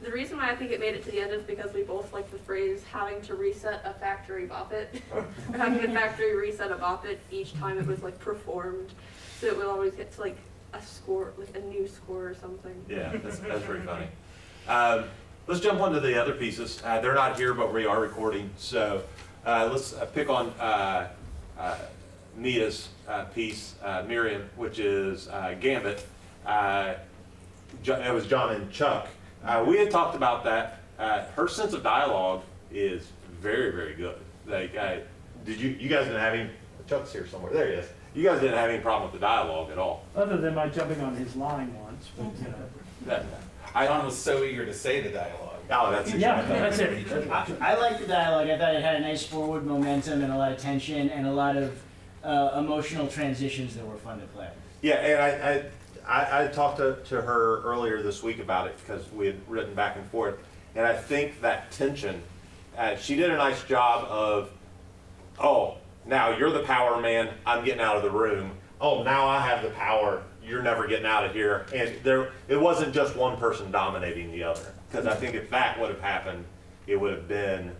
The reason why I think it made it to the end is because we both like the phrase having to reset a factory bop it, or having a factory reset a bop it each time it was like performed. So it would always get to like a score, like a new score or something.
Yeah, that's pretty funny. Let's jump on to the other pieces. They're not here, but we are recording. So let's pick on Mia's piece, Miriam, which is Gambit. It was John and Chuck. We had talked about that. Her sense of dialogue is very, very good. Like, you guys didn't have any, Chuck's here somewhere. There he is. You guys didn't have any problem with the dialogue at all.
Other than my jumping on his line once, but
John was so eager to say the dialogue.
Oh, that's it.
Yeah, that's it.
I like the dialogue. I thought it had a nice forward momentum and a lot of tension and a lot of emotional transitions that were fun to play.
Yeah, and I talked to her earlier this week about it because we had written back and forth, and I think that tension, she did a nice job of, oh, now you're the power man, I'm getting out of the room. Oh, now I have the power, you're never getting out of here. And it wasn't just one person dominating the other. Because I think if that would have happened, it would have been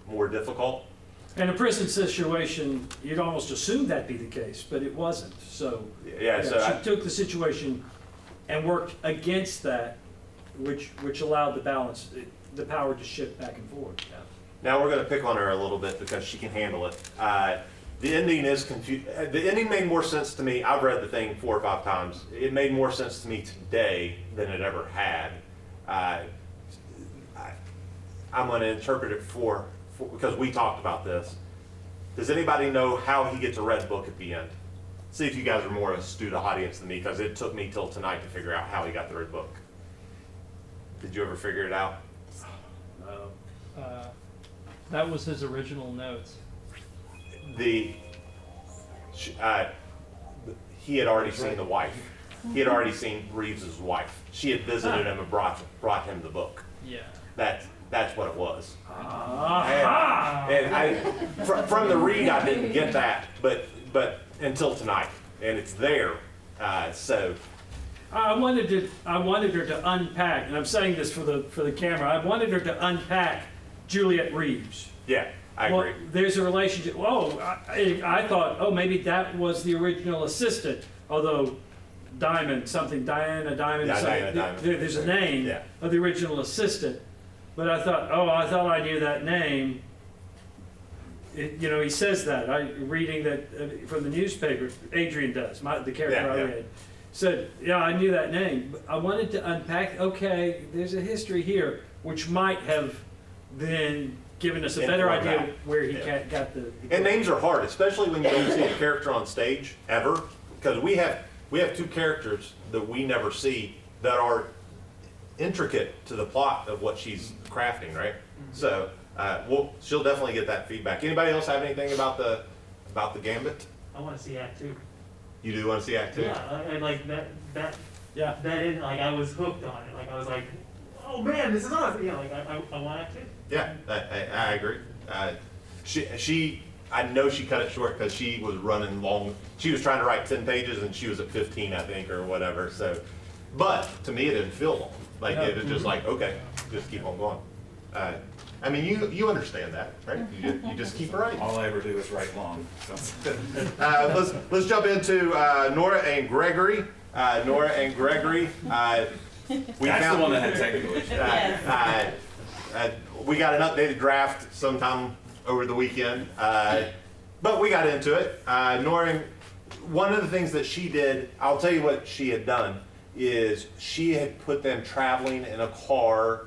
more difficult.
In a prison situation, you'd almost assume that'd be the case, but it wasn't. So, she took the situation and worked against that, which allowed the balance. the power to shift back and forth. Yeah.
Now we're going to pick on her a little bit because she can handle it. The ending is confused. The ending made more sense to me. I've read the thing 4 or 5 times. It made more sense to me today than it ever had. I'm going to interpret it for because we talked about this. Does anybody know how he gets a red book at the end? See if you guys are more astute audience than me, because it took me till tonight to figure out how he got the red book. Did you ever figure it out?
That was his original notes.
He had already seen the wife. He had already seen Reeves's wife. She had visited him and brought him the book.
Yeah.
That's what it was. And from the read, I didn't get that, but until tonight, and it's there. So
I wanted her to unpack, and I'm saying this for the camera. I wanted her to unpack Juliet Reeves.
yeah, I agree.
There's a relationship. Oh, I thought, maybe that was the original assistant. Although Diana Diamond.
Yeah, Diana Diamond.
There's a name of the original assistant. But I thought, I knew that name. He says that. Reading that from the newspaper, Adrian does, the character I read. Said, I knew that name. But I wanted to unpack, okay, there's a history here, which might have then given us a better idea where he got the...
And names are hard, especially when you don't see a character on stage, ever. Because we have 2 characters that we never see that are intricate to the plot of what she's crafting, right? So she'll definitely get that feedback. Anybody else have anything about the Gambit?
I want to see Act 2.
You do want to see Act 2?
Yeah, I like that. That ending, like I was hooked on it. Like I was like, oh man, this is awesome. Yeah, like I want Act 2.
Yeah, I agree. I know she cut it short because she was running long. She was trying to write 10 pages and she was at 15, I think, or whatever. So, but to me, it didn't feel long. Like it was just like, okay, just keep on going. I mean, you understand that, right? You just keep writing.
All I ever do is write long. So.
Let's jump into Nora and Gregory. Nora and Gregory.
That's the one that had technical issues.
We got an updated draft sometime over the weekend, but we got into it. Nora, one of the things that she did, I'll tell you what she had done, is she had put them traveling in a car,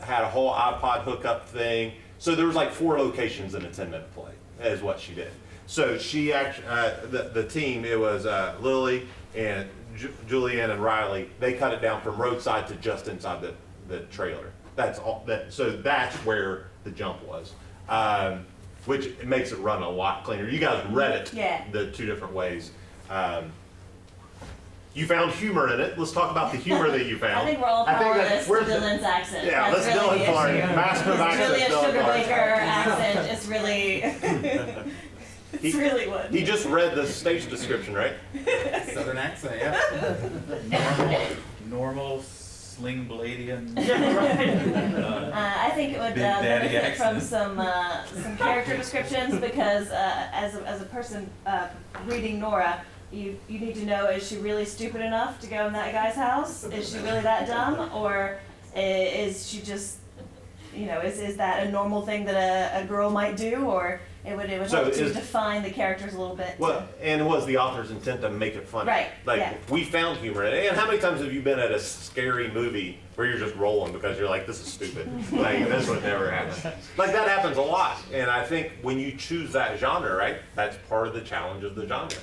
had a whole iPod hookup thing. So there was like 4 locations in a 10-minute play, is what she did. So she actually, the team, it was Lily and Julianne and Riley, they cut it down from roadside to just inside the trailer. That's all. So that's where the jump was, which makes it run a lot cleaner. You guys read it the 2 different ways. You found humor in it. Let's talk about the humor that you found.
I think we're all powerless to Dylan's accent.
Yeah,
that's
let's
really
Dylan part. Master of accent.
Really a
Dylan
sugar
part.
baker accent. It's really, it's really what.
He just read the stage description, right?
Southern accent, yeah. Normal sling bladian.
I think it would benefit from some character descriptions because as a person reading Nora, you need to know, is she really stupid enough to go in that guy's house? Is she really that dumb? Or is she just, is that a normal thing that a girl might do? Or it would help to define the characters a little bit.
Well, and it was the author's intent to make it funny.
Right,
we found humor in it. And how many times have you been at a scary movie where you're just rolling because you're like, this is stupid. Like, this would never happen. Like, that happens a lot. And I think when you choose that genre, right, that's part of the challenge of the genre.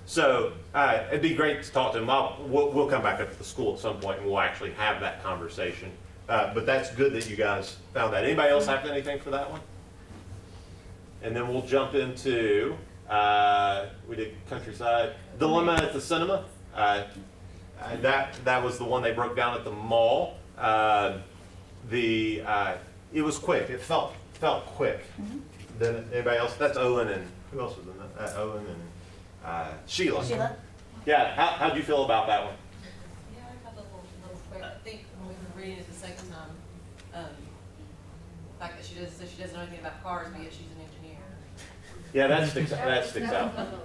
So it'd be great to talk to him. We'll come back up to the school at some point and we'll actually have that conversation. But that's good that you guys found that. Anybody else have anything for that one? And then we'll jump into, we did Countryside. Dilemma at the Cinema. That was the one they broke down at the mall. It was quick. It felt quick. Then anybody else? That's Owen and, who else was in that? Owen and Sheila. Yeah, how'd you feel about that one?
Yeah, I felt a little quick. I think when we were reading it the second time, the fact that she doesn't know anything about cars, but yet she's an engineer.
Yeah, that sticks out.
So, I don't know.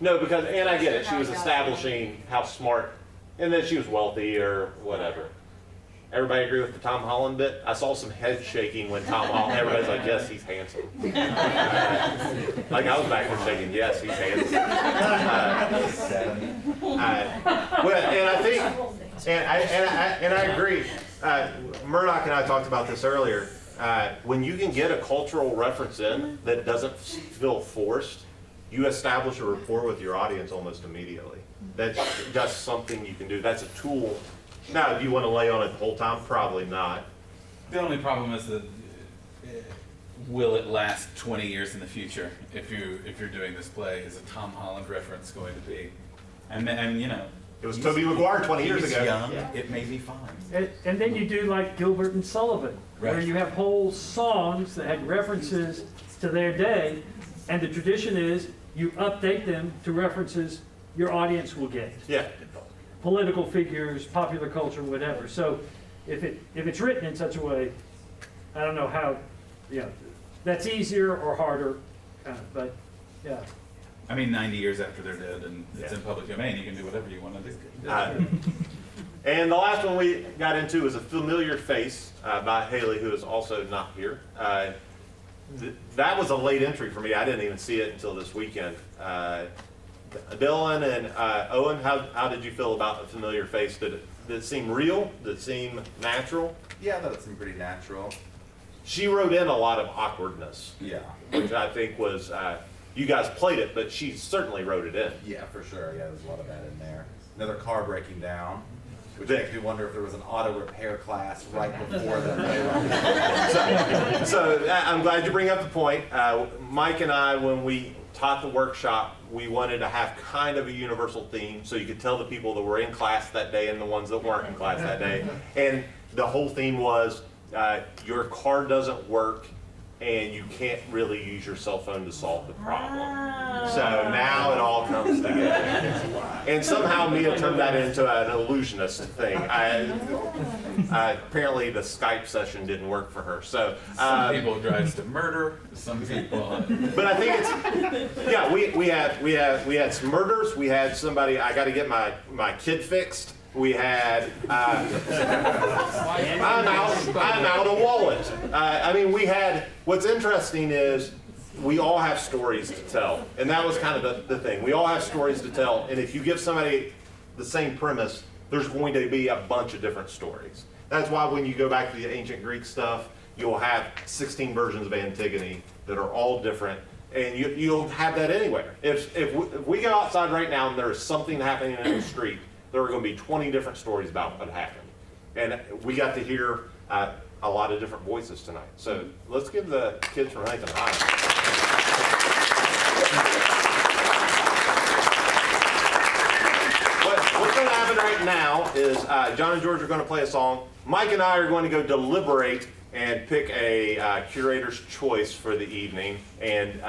No, because, and I get it, she was establishing how smart and then she was wealthy or whatever. Everybody agree with the Tom Holland bit? I saw some head shaking when Tom Holland, everybody's like, yes, he's handsome. Like I was back there shaking, yes, he's handsome. And I think, and I agree, Murdock and I talked about this earlier. When you can get a cultural reference in that doesn't feel forced, you establish a rapport with your audience almost immediately. That's just something you can do. That's a tool. Now, do you want to lay on it the whole time? Probably not.
The only problem is that will it last 20 years in the future if you're doing this play? Is a Tom Holland reference going to be? And you know,
it was Tobey Maguire 20 years ago.
Young, yeah. It may be fine.
And then you do like Gilbert and Sullivan,
right,
where you have whole songs that had references to their day, and the tradition is you update them to references your audience will get.
Yeah.
Political figures, popular culture, whatever. So if it's written in such a way, I don't know how, that's easier or harder, but yeah.
I mean, 90 years after they're dead and it's in public domain, you can do whatever you want to do.
And the last one we got into is A Familiar Face by Halee, who is also not here. That was a late entry for me. I didn't even see it until this weekend. Dylan and Owen, how did you feel about A Familiar Face? Did it seem real? Did it seem natural?
Yeah, I thought it seemed pretty natural.
She wrote in a lot of awkwardness.
Yeah.
Which I think was, you guys played it, but she certainly wrote it in.
Yeah, for sure. Yeah, there's a lot of that in there. Another car breaking down, which makes me wonder if there was an auto repair class right before that.
So I'm glad you bring up the point. Mike and I, when we taught the workshop, we wanted to have kind of a universal theme so you could tell the people that were in class that day and the ones that weren't in class that day. And the whole theme was your car doesn't work and you can't really use your cell phone to solve the problem. So now it all comes together. And somehow Miah turned that into an illusionist thing. Apparently the Skype session didn't work for her. So
some people it drives to murder, some people.
But I think it's, yeah, we had some murders. We had somebody, I got to get my kid fixed. We had, I'm out a wallet. I mean, we had, what's interesting is we all have stories to tell. And that was kind of the thing. We all have stories to tell. And if you give somebody the same premise, there's going to be a bunch of different stories. That's why when you go back to the ancient Greek stuff, you'll have 16 versions of Antigone that are all different. And you'll have that anywhere. If we go outside right now and there's something happening in the street, there are going to be 20 different stories about what happened. And we got to hear a lot of different voices tonight. So let's give the kids from Lincoln High. What's going to happen right now is John and George are going to play a song. Mike and I are going to go deliberate and pick a curator's choice for the evening. And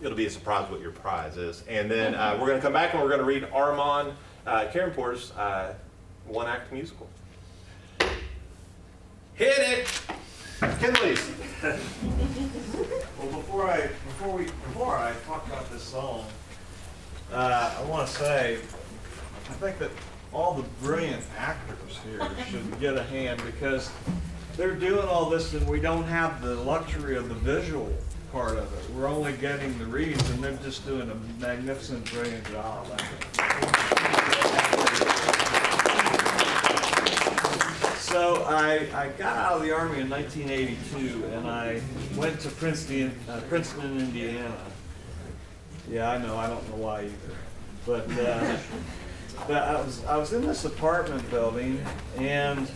it'll be a surprise what your prize is. And then we're going to come back and we're going to read Armaan Karimpour's one-act musical.
Hit it!
Kinley's.
Well, before I talk about this song, I want to say I think that all the brilliant actors here should get a hand because they're doing all this and we don't have the luxury of the visual part of it. We're only getting the reads and they're just doing a magnificent, brilliant job. So I got out of the Army in 1982 and I went to Princeton, Indiana. Yeah, I know, I don't know why either. But I was in this apartment building and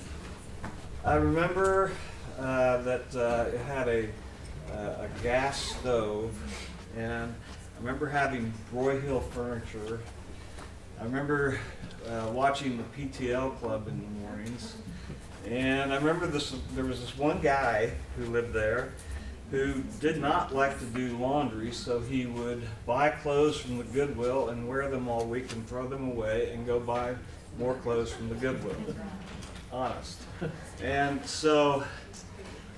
I remember that it had a gas stove, and I remember having Broyhill furniture. I remember watching the PTL club in the mornings, and I remember there was this one guy who lived there who did not like to do laundry, so he would buy clothes from the Goodwill and wear them all week and throw them away and go buy more clothes from the Goodwill. Honest. And so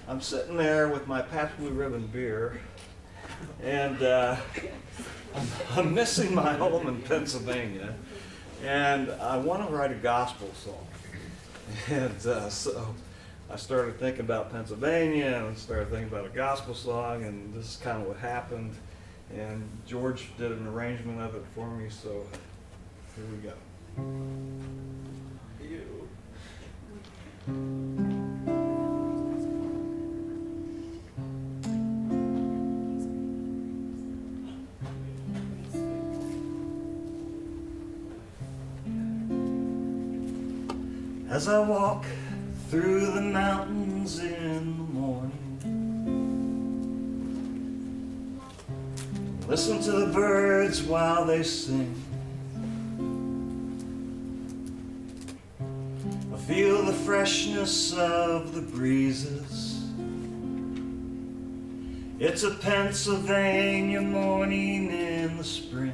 I'm sitting there with my Pabst Blue Ribbon beer, and I'm missing my home in Pennsylvania. And I want to write a gospel song. And so I started thinking about Pennsylvania and started thinking about a gospel song, and this is kind of what happened. And George did an arrangement of it for me, so here we go. As I walk through the mountains in the morning, listen to the birds while they sing, I feel the freshness of the breezes. It's a Pennsylvania morning in the spring,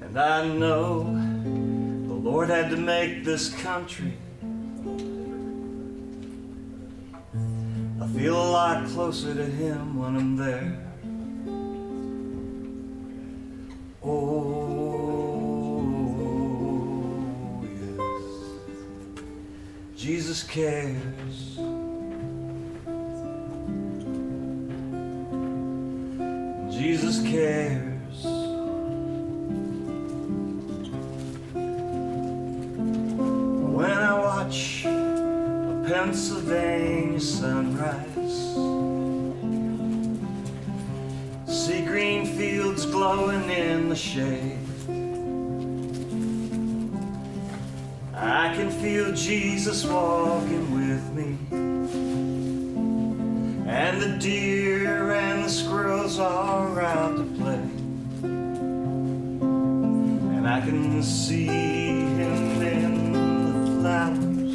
and I know the Lord had to make this country. I feel a lot closer to Him when I'm there. Oh, yes, Jesus cares. Jesus cares. When I watch a Pennsylvania sunrise, see green fields glowing in the shade, I can feel Jesus walking with me, and the deer and the squirrels are out to play, and I can see Him in the flowers,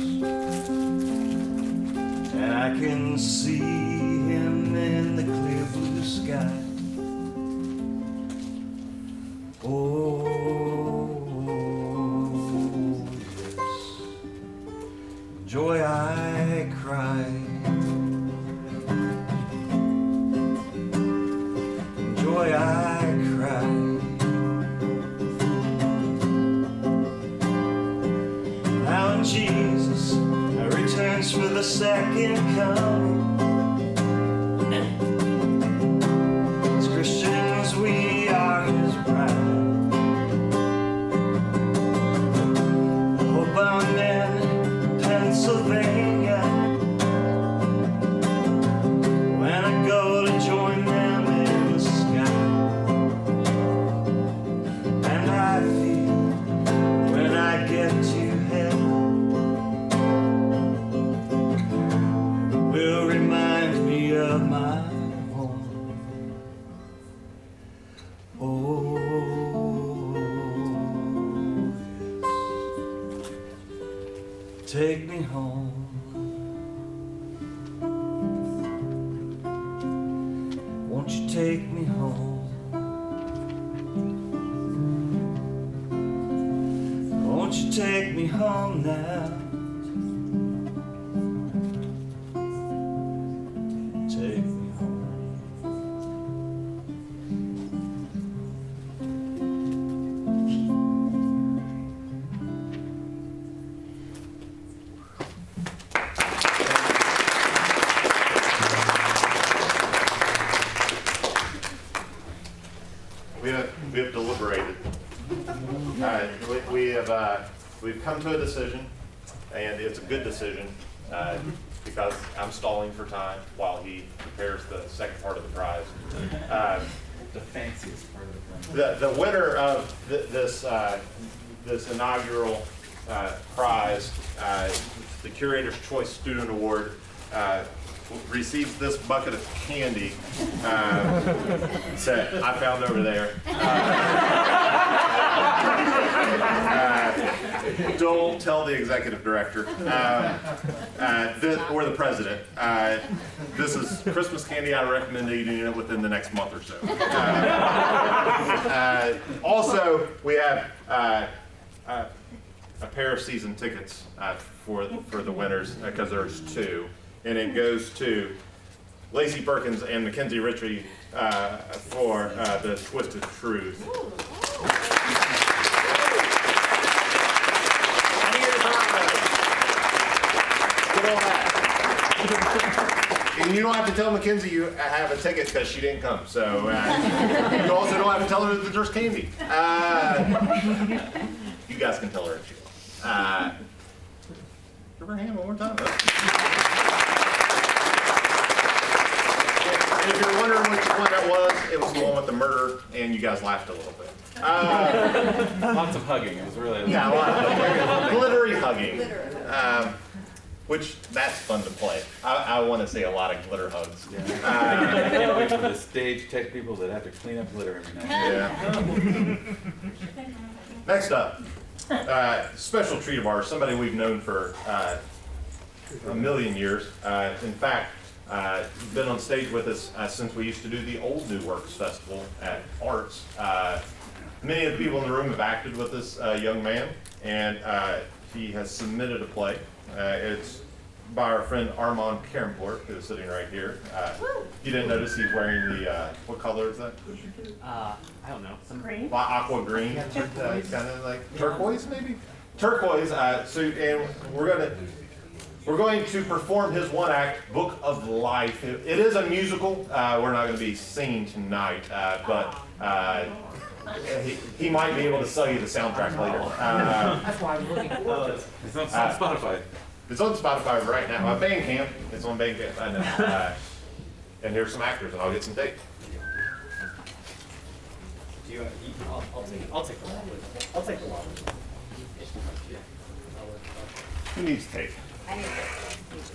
and I can see Him in the clear blue sky. Oh, yes, joy I cry, joy I cry. Now when Jesus returns for the second coming, as Christians we are His bride. I hope I'm in Pennsylvania when I go to join them in the sky. And I feel when I get to heaven will remind me of my home. Oh, yes, take me home. Won't you take me home? Won't you take me home now? Take me home.
We have deliberated. We've come to a decision, and it's a good decision because I'm stalling for time while he prepares the second part of the prize.
The fanciest part of the prize.
The winner of this inaugural prize, the Curator's Choice Student Award, receives this bucket of candy that I found over there. Don't tell the executive director or the president. This is Christmas candy. I recommend eating it within the next month or so. Also, we have a pair of season tickets for the winners because there's two. And it goes to Laci, Perkins, and Makenzie Ritchie for the Twisted Truth. And you don't have to tell Makenzie you have a ticket because she didn't come. So you also don't have to tell her that there's candy. You guys can tell her if you want. Give her a hand one more time. If you're wondering which one that was, it was the one with the murder, and you guys laughed a little bit.
Lots of hugging. It was really
yeah, a lot of glittery hugging. Which that's fun to play. I want to see a lot of glitter hugs.
I can't wait for the stage tech people that have to clean up glitter every now and then.
Yeah. Next up, special treat of ours, somebody we've known for a million years. In fact, he's been on stage with us since we used to do the Old New Works Festival at Arts. Many of the people in the room have acted with this young man, and he has submitted a play. It's by our friend Armaan Karimpour, who is sitting right here. You didn't notice he's wearing the, what color is that?
I don't know. Some
green? Aqua green, kind of like turquoise maybe? Turquoise, and we're going to perform his one act, Book of Life. It is a musical. We're not going to be singing tonight, but he might be able to sell you the soundtrack later.
That's why I was looking forward to it.
It's on Spotify.
It's on Spotify right now. Bandcamp. It's on Bandcamp. I know. And here's some actors, and I'll get some tape.
Do you? I'll take the one. I'll take the one.
Who needs tape?
I need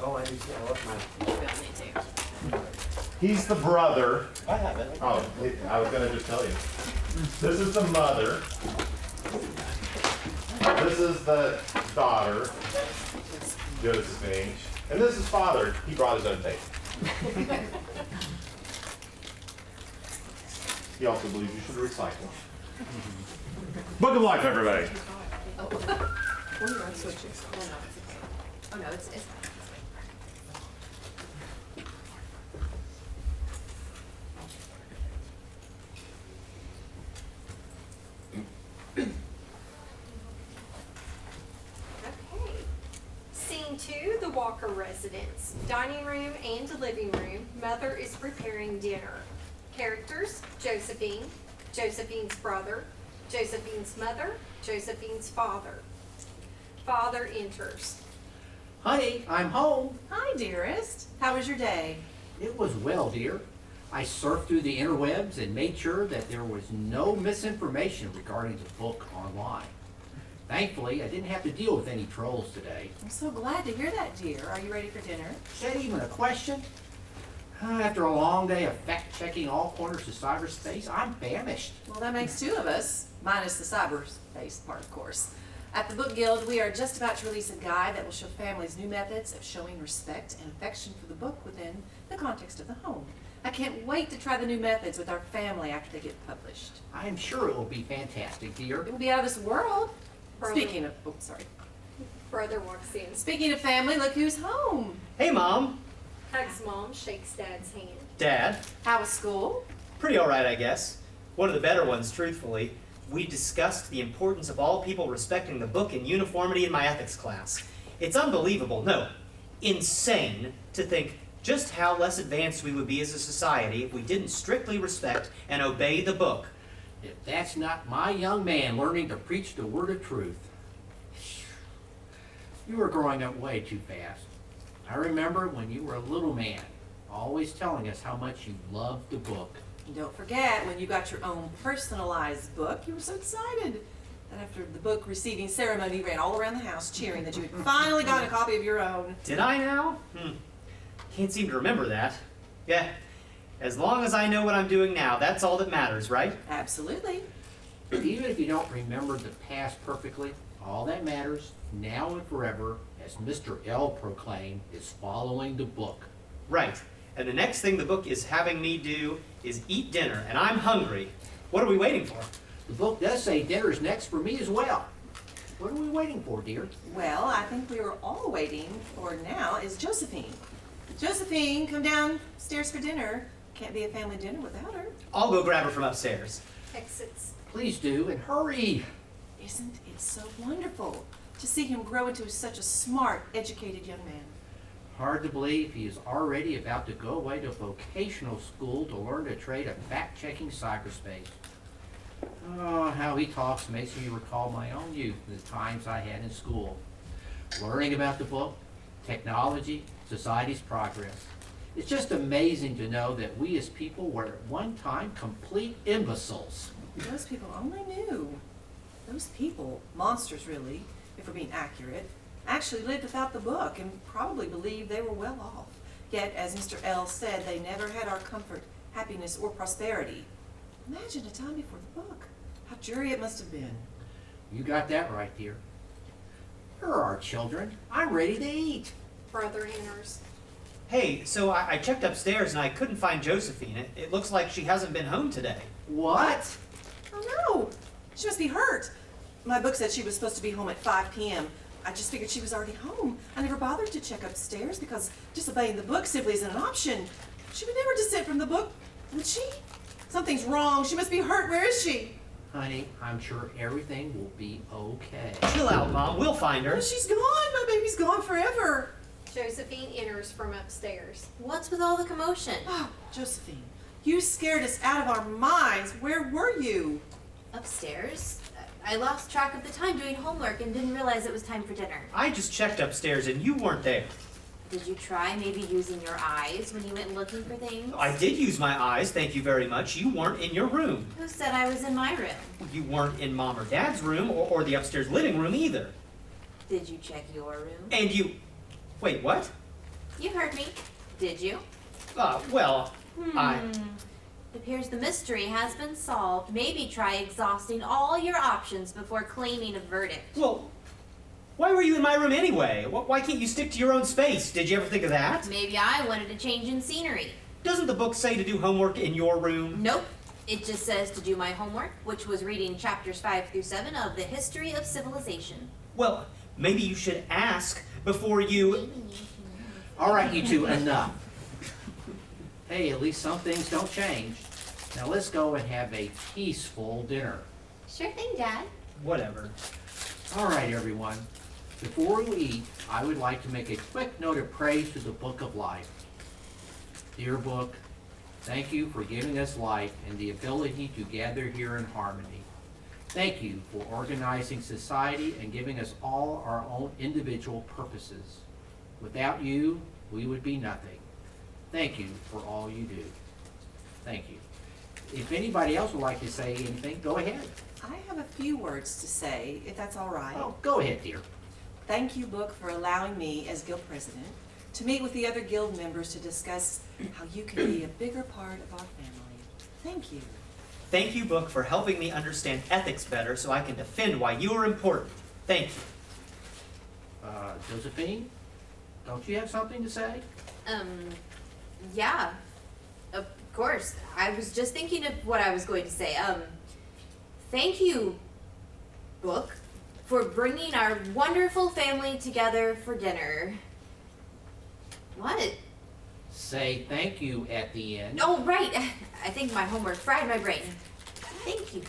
Oh, I need to. I left mine.
He's the brother.
I have it.
Oh, I was gonna just tell you. This is the mother. This is the daughter, Josephine, and this is father. He brought his own tape. He also believes you should recycle. Book of Life, everybody.
Oh, no, it's switching. Oh, no, it's
Scene 2, the Walker residence. Dining room and living room. Mother is preparing dinner. Characters: Josephine, Josephine's brother, Josephine's mother, Josephine's father. Father enters.
Honey, I'm home.
Hi, dearest. How was your day?
It was well, dear. I surfed through the interwebs and made sure that there was no misinformation regarding the book online. Thankfully, I didn't have to deal with any trolls today.
I'm so glad to hear that, dear. Are you ready for dinner?
Is that even a question? After a long day of fact-checking all corners of cyberspace, I'm famished.
Well, that makes two of us, minus the cyberspace part, of course. At the Book Guild, we are just about to release a guide that will show families new methods of showing respect and affection for the book within the context of the home. I can't wait to try the new methods with our family after they get published.
I am sure it will be fantastic, dear.
It will be out of this world.
Brother.
Speaking of, oh, sorry.
Brother walks in.
Speaking of family, look who's home.
Hey, Mom.
Hugs mom, shakes dad's hand.
Dad.
How was school?
Pretty all right, I guess. One of the better ones, truthfully. We discussed the importance of all people respecting the book and uniformity in my ethics class. It's unbelievable, no, insane, to think just how less advanced we would be as a society if we didn't strictly respect and obey the book.
If that's not my young man learning to preach the word of truth. You were growing up way too fast. I remember when you were a little man, always telling us how much you loved the book.
And don't forget, when you got your own personalized book, you were so excited that after the book receiving ceremony, you ran all around the house cheering that you had finally got a copy of your own.
Did I now? Can't seem to remember that. Yeah, as long as I know what I'm doing now, that's all that matters, right?
Absolutely.
Even if you don't remember the past perfectly, all that matters, now and forever, as Mr. L proclaimed, is following the book.
Right. And the next thing the book is having me do is eat dinner, and I'm hungry. What are we waiting for?
The book does say dinner's next for me as well. What are we waiting for, dear?
Well, I think we were all waiting for now is Josephine. Josephine, come downstairs for dinner. Can't be a family dinner without her.
I'll go grab her from upstairs.
Exits.
Please do, and hurry.
Isn't it so wonderful to see him grow into such a smart, educated young man?
Hard to believe he is already about to go away to vocational school to learn the trade of fact-checking cyberspace. Oh, how he talks makes me recall my own youth and the times I had in school. Learning about the book, technology, society's progress. It's just amazing to know that we as people were at one time complete imbeciles.
Those people only knew. Those people, monsters really, if we're being accurate, actually lived without the book and probably believed they were well off. Yet, as Mr. L said, they never had our comfort, happiness, or prosperity. Imagine a time before the book. How dreary it must have been.
You got that right, dear. Here are our children. I'm ready to eat.
Brother enters.
Hey, so I checked upstairs and I couldn't find Josephine. It looks like she hasn't been home today.
What?
Oh no, she must be hurt. My book said she was supposed to be home at 5 p.m. I just figured she was already home. I never bothered to check upstairs because disobeying the book simply isn't an option. She would never dissent from the book, would she? Something's wrong. She must be hurt. Where is she?
Honey, I'm sure everything will be okay.
Chill out, Mom. We'll find her.
Oh, she's gone. My baby's gone forever.
Josephine enters from upstairs.
What's with all the commotion?
Oh, Josephine, you scared us out of our minds. Where were you?
Upstairs. I lost track of the time doing homework and didn't realize it was time for dinner.
I just checked upstairs and you weren't there.
Did you try maybe using your eyes when you went looking for things?
I did use my eyes, thank you very much. You weren't in your room.
Who said I was in my room?
You weren't in Mom or Dad's room or the upstairs living room either.
Did you check your room?
And you... Wait, what?
You heard me. Did you?
Well,
It appears the mystery has been solved. Maybe try exhausting all your options before claiming a verdict.
Well, why were you in my room anyway? Why can't you stick to your own space? Did you ever think of that?
Maybe I wanted a change in scenery.
Doesn't the book say to do homework in your room?
Nope. It just says to do my homework, which was reading chapters 5 through 7 of The History of Civilization.
Well, maybe you should ask before you...
All right, you two, enough. Hey, at least some things don't change. Now let's go and have a peaceful dinner.
Sure thing, Dad.
Whatever.
All right, everyone. Before we eat, I would like to make a quick note of praise to the Book of Life. Dear Book, thank you for giving us life and the ability to gather here in harmony. Thank you for organizing society and giving us all our own individual purposes. Without you, we would be nothing. Thank you for all you do. Thank you. If anybody else would like to say anything, go ahead.
I have a few words to say, if that's all right.
Oh, go ahead, dear.
Thank you, Book, for allowing me, as guild president, to meet with the other guild members to discuss how you can be a bigger part of our family. Thank you.
Thank you, Book, for helping me understand ethics better so I can defend why you are important. Thank you.
Josephine, don't you have something to say?
Yeah. Of course. I was just thinking of what I was going to say. Thank you, Book, for bringing our wonderful family together for dinner. What?
Say thank you at the end.
Oh, right. I think my homework fried my brain. Thank you.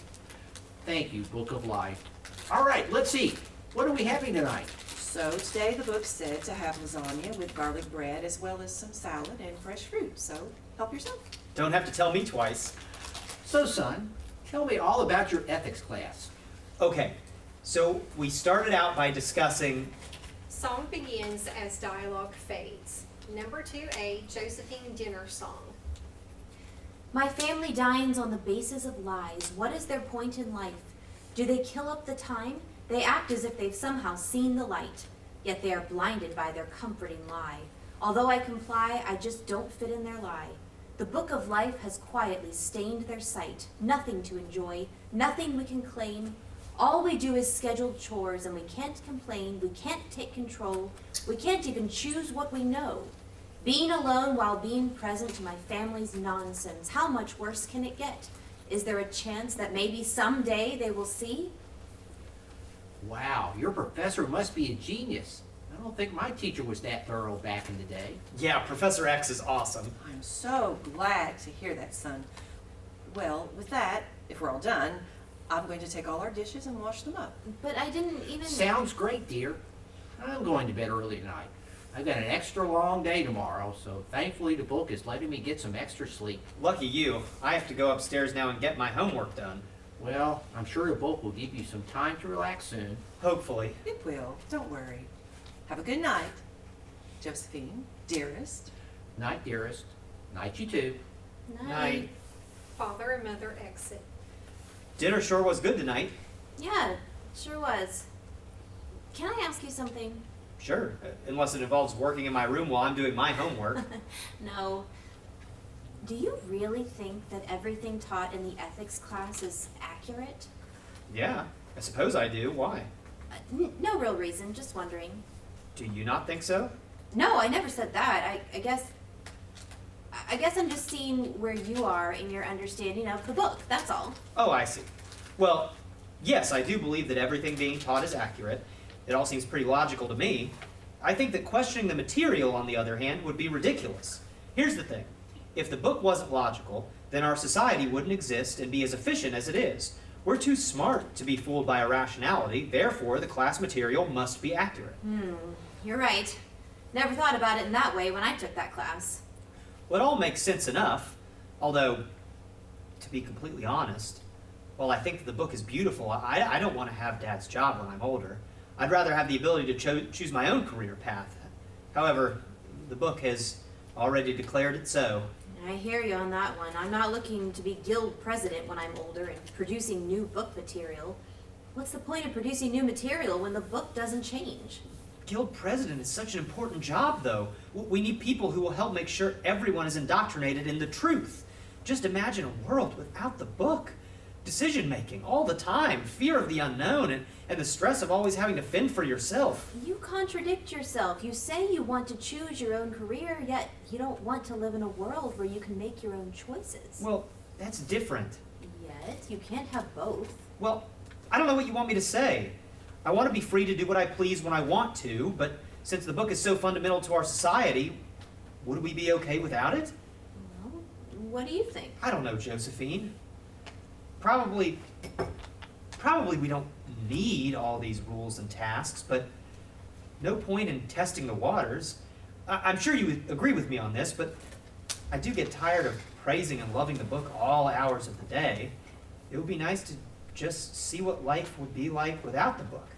Thank you, Book of Life. All right, let's eat. What are we having tonight?
So today the book said to have lasagna with garlic bread as well as some salad and fresh fruit. So help yourself.
Don't have to tell me twice.
So, son, tell me all about your ethics class.
Okay, so we started out by discussing...
Song begins as dialogue fades. Number 2A, Josephine dinner song.
My family dines on the basis of lies. What is their point in life? Do they kill up the time? They act as if they've somehow seen the light, yet they are blinded by their comforting lie. Although I comply, I just don't fit in their lie. The book of life has quietly stained their sight. Nothing to enjoy, nothing we can claim. All we do is scheduled chores, and we can't complain, we can't take control, we can't even choose what we know. Being alone while being present to my family's nonsense, how much worse can it get? Is there a chance that maybe someday they will see?
Wow, your professor must be a genius. I don't think my teacher was that thorough back in the day.
Yeah, Professor X is awesome.
I'm so glad to hear that, son. Well, with that, if we're all done, I'm going to take all our dishes and wash them up.
But I didn't even...
Sounds great, dear. I'm going to bed early tonight. I've got an extra long day tomorrow, so thankfully the book is letting me get some extra sleep.
Lucky you. I have to go upstairs now and get my homework done.
Well, I'm sure the book will give you some time to relax soon.
Hopefully.
It will. Don't worry. Have a good night. Josephine, dearest.
Night, dearest. Night, you too.
Night.
Father and mother exit.
Dinner sure was good tonight.
Yeah, sure was. Can I ask you something?
Sure, unless it involves working in my room while I'm doing my homework.
No. Do you really think that everything taught in the ethics class is accurate?
Yeah, I suppose I do. Why?
No real reason, just wondering.
Do you not think so?
No, I never said that. I guess I'm just seeing where you are in your understanding of the book, that's all.
Oh, I see. Well, yes, I do believe that everything being taught is accurate. It all seems pretty logical to me. I think that questioning the material, on the other hand, would be ridiculous. Here's the thing. If the book wasn't logical, then our society wouldn't exist and be as efficient as it is. We're too smart to be fooled by irrationality, therefore the class material must be accurate.
You're right. Never thought about it in that way when I took that class.
Well, it all makes sense enough, although, to be completely honest, while I think that the book is beautiful, I don't want to have Dad's job when I'm older. I'd rather have the ability to choose my own career path. However, the book has already declared it so.
I hear you on that one. I'm not looking to be guild president when I'm older and producing new book material. What's the point of producing new material when the book doesn't change?
Guild president is such an important job, though. We need people who will help make sure everyone is indoctrinated in the truth. Just imagine a world without the book. Decision-making all the time, fear of the unknown, and the stress of always having to fend for yourself.
You contradict yourself. You say you want to choose your own career, yet you don't want to live in a world where you can make your own choices.
Well, that's different.
Yet, you can't have both.
Well, I don't know what you want me to say. I want to be free to do what I please when I want to, but since the book is so fundamental to our society, would we be okay without it?
Well, what do you think?
I don't know, Josephine. Probably we don't need all these rules and tasks, but no point in testing the waters. I'm sure you would agree with me on this, but I do get tired of praising and loving the book all hours of the day. It would be nice to just see what life would be like without the book.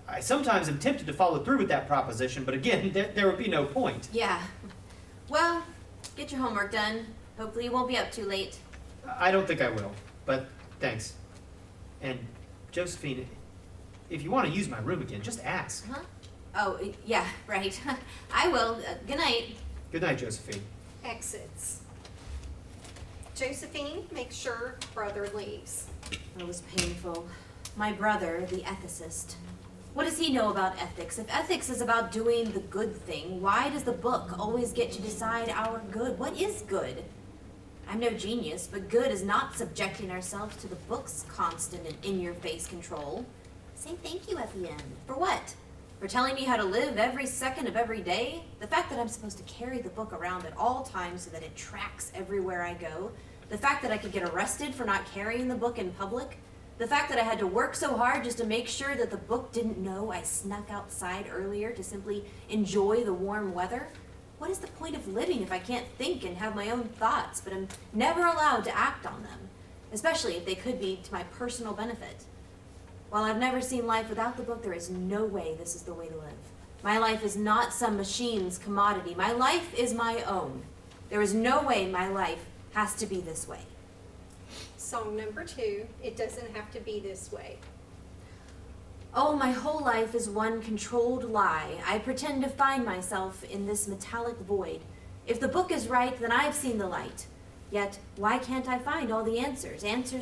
I sometimes am tempted to follow through with that proposition, but again, there would be no point.
Yeah. Well, get your homework done. Hopefully you won't be up too late.
I don't think I will, but thanks. And Josephine, if you want to use my room again, just ask.
Huh? Oh, yeah, right. I will. Good night.
Good night, Josephine.
Exits. Josephine makes sure brother leaves.
It was painful. My brother, the ethicist. What does he know about ethics? If ethics is about doing the good thing, why does the book always get to decide our good? What is good? I'm no genius, but good is not subjecting ourselves to the book's constant and in-your-face control. Say thank you at the end. For what? For telling me how to live every second of every day? The fact that I'm supposed to carry the book around at all times so that it tracks everywhere I go? The fact that I could get arrested for not carrying the book in public? The fact that I had to work so hard just to make sure that the book didn't know I snuck outside earlier to simply enjoy the warm weather? What is the point of living if I can't think and have my own thoughts, but I'm never allowed to act on them, especially if they could be to my personal benefit? While I've never seen life without the book, there is no way this is the way to live. My life is not some machine's commodity. My life is my own. There is no way my life has to be this way.
Song number 2, It Doesn't Have to Be This Way.
Oh, my whole life is one controlled lie. I pretend to find myself in this metallic void. If the book is right, then I've seen the light. Yet, why can't I find all the answers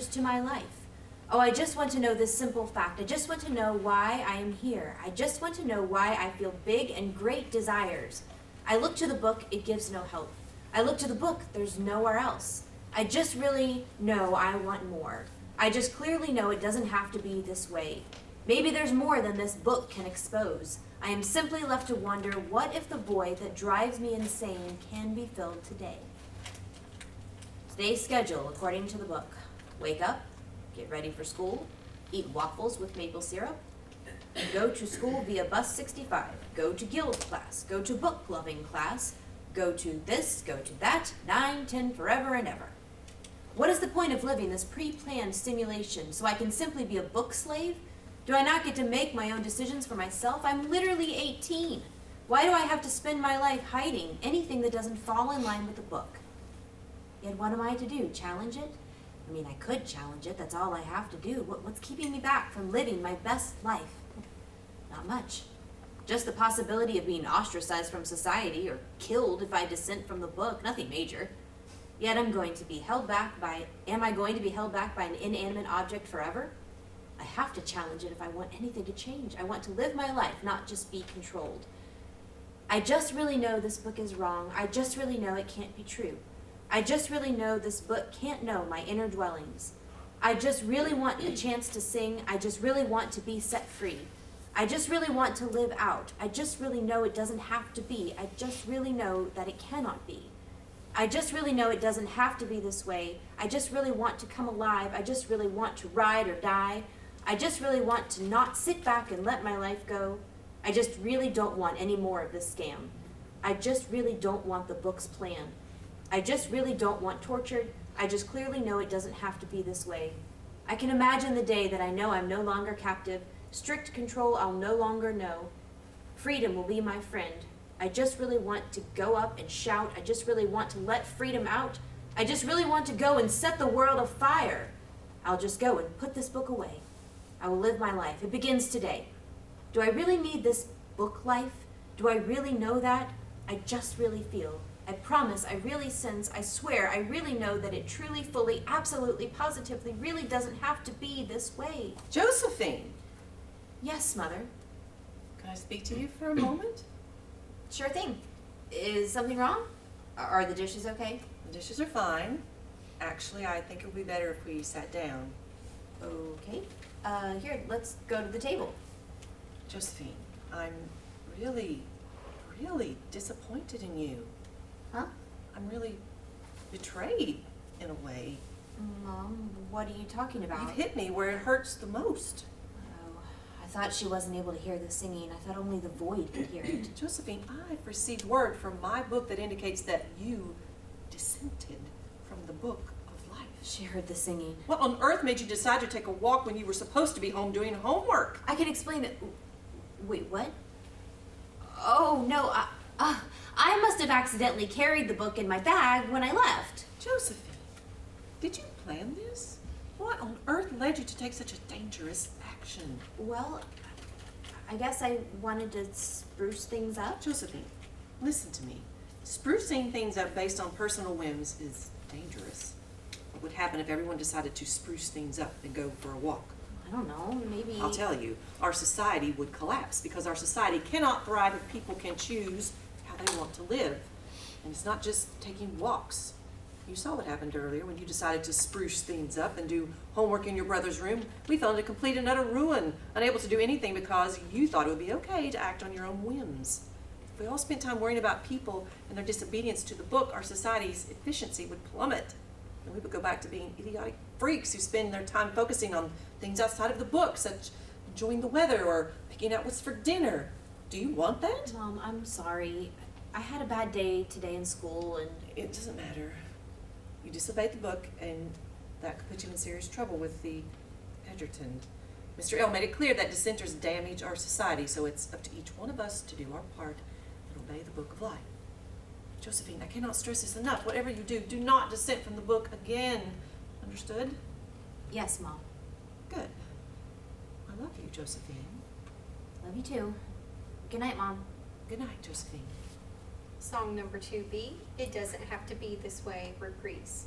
to my life? Oh, I just want to know this simple fact. I just want to know why I am here. I just want to know why I feel big and great desires. I look to the book, it gives no help. I look to the book, there's nowhere else. I just really know I want more. I just clearly know it doesn't have to be this way. Maybe there's more than this book can expose. I am simply left to wonder, what if the void that drives me insane can be filled today? Today's schedule, according to the book. Wake up, get ready for school, eat waffles with maple syrup, go to school via bus 65, go to guild class, go to book loving class, go to this, go to that, 9, 10, forever and ever. What is the point of living this pre-planned simulation so I can simply be a book slave? Do I not get to make my own decisions for myself? I'm literally 18. Why do I have to spend my life hiding anything that doesn't fall in line with the book? Yet what am I to do? Challenge it? I mean, I could challenge it. That's all I have to do. What's keeping me back from living my best life? Not much. Just the possibility of being ostracized from society or killed if I dissent from the book. Nothing major. Yet am I going to be held back by an inanimate object forever? I have to challenge it if I want anything to change. I want to live my life, not just be controlled. I just really know this book is wrong. I just really know it can't be true. I just really know this book can't know my inner dwellings. I just really want a chance to sing. I just really want to be set free. I just really want to live out. I just really know it doesn't have to be. I just really know that it cannot be. I just really know it doesn't have to be this way. I just really want to come alive. I just really want to ride or die. I just really want to not sit back and let my life go. I just really don't want any more of this scam. I just really don't want the book's plan. I just really don't want tortured. I just clearly know it doesn't have to be this way. I can imagine the day that I know I'm no longer captive. Strict control I'll no longer know. Freedom will be my friend. I just really want to go up and shout. I just really want to let freedom out. I just really want to go and set the world afire. I'll just go and put this book away. I will live my life. It begins today. Do I really need this book life? Do I really know that? I just really feel. I promise, I really sense, I swear, I really know that it truly, fully, absolutely, positively really doesn't have to be this way.
Josephine!
Yes, Mother.
Can I speak to you for a moment?
Sure thing. Is something wrong? Are the dishes okay?
The dishes are fine. Actually, I think it would be better if we sat down.
Okay. Here, let's go to the table.
Josephine, I'm really disappointed in you.
Huh?
I'm really betrayed, in a way.
Mom, what are you talking about?
You've hit me where it hurts the most.
Oh, I thought she wasn't able to hear the singing. I thought only the void could hear it.
Josephine, I've received word from my book that indicates that you dissented from the book of life.
She heard the singing.
What on earth made you decide to take a walk when you were supposed to be home doing homework?
I can explain it. Wait, what? Oh, no, I must have accidentally carried the book in my bag when I left.
Josephine, did you plan this? What on earth led you to take such a dangerous action?
Well, I guess I wanted to spruce things up.
Josephine, listen to me. Sprucing things up based on personal whims is dangerous. What would happen if everyone decided to spruce things up and go for a walk?
I don't know, maybe...
I'll tell you, our society would collapse because our society cannot thrive if people can choose how they want to live. And it's not just taking walks. You saw what happened earlier when you decided to spruce things up and do homework in your brother's room. We fell into complete and utter ruin, unable to do anything because you thought it would be okay to act on your own whims. If we all spent time worrying about people and their disobedience to the book, our society's efficiency would plummet. And we would go back to being idiotic freaks who spend their time focusing on things outside of the book, such enjoying the weather or picking out what's for dinner. Do you want that?
Mom, I'm sorry. I had a bad day today in school and...
It doesn't matter. You disobeyed the book and that could put you in serious trouble with the Edgerton. Mr. L made it clear that dissenters damage our society, so it's up to each one of us to do our part and obey the book of life. Josephine, I cannot stress this enough. Whatever you do, do not dissent from the book again. Understood?
Yes, Mom.
Good. I love you, Josephine.
Love you too. Good night, Mom.
Good night, Josephine.
Song number 2B, It Doesn't Have to Be This Way, reprise.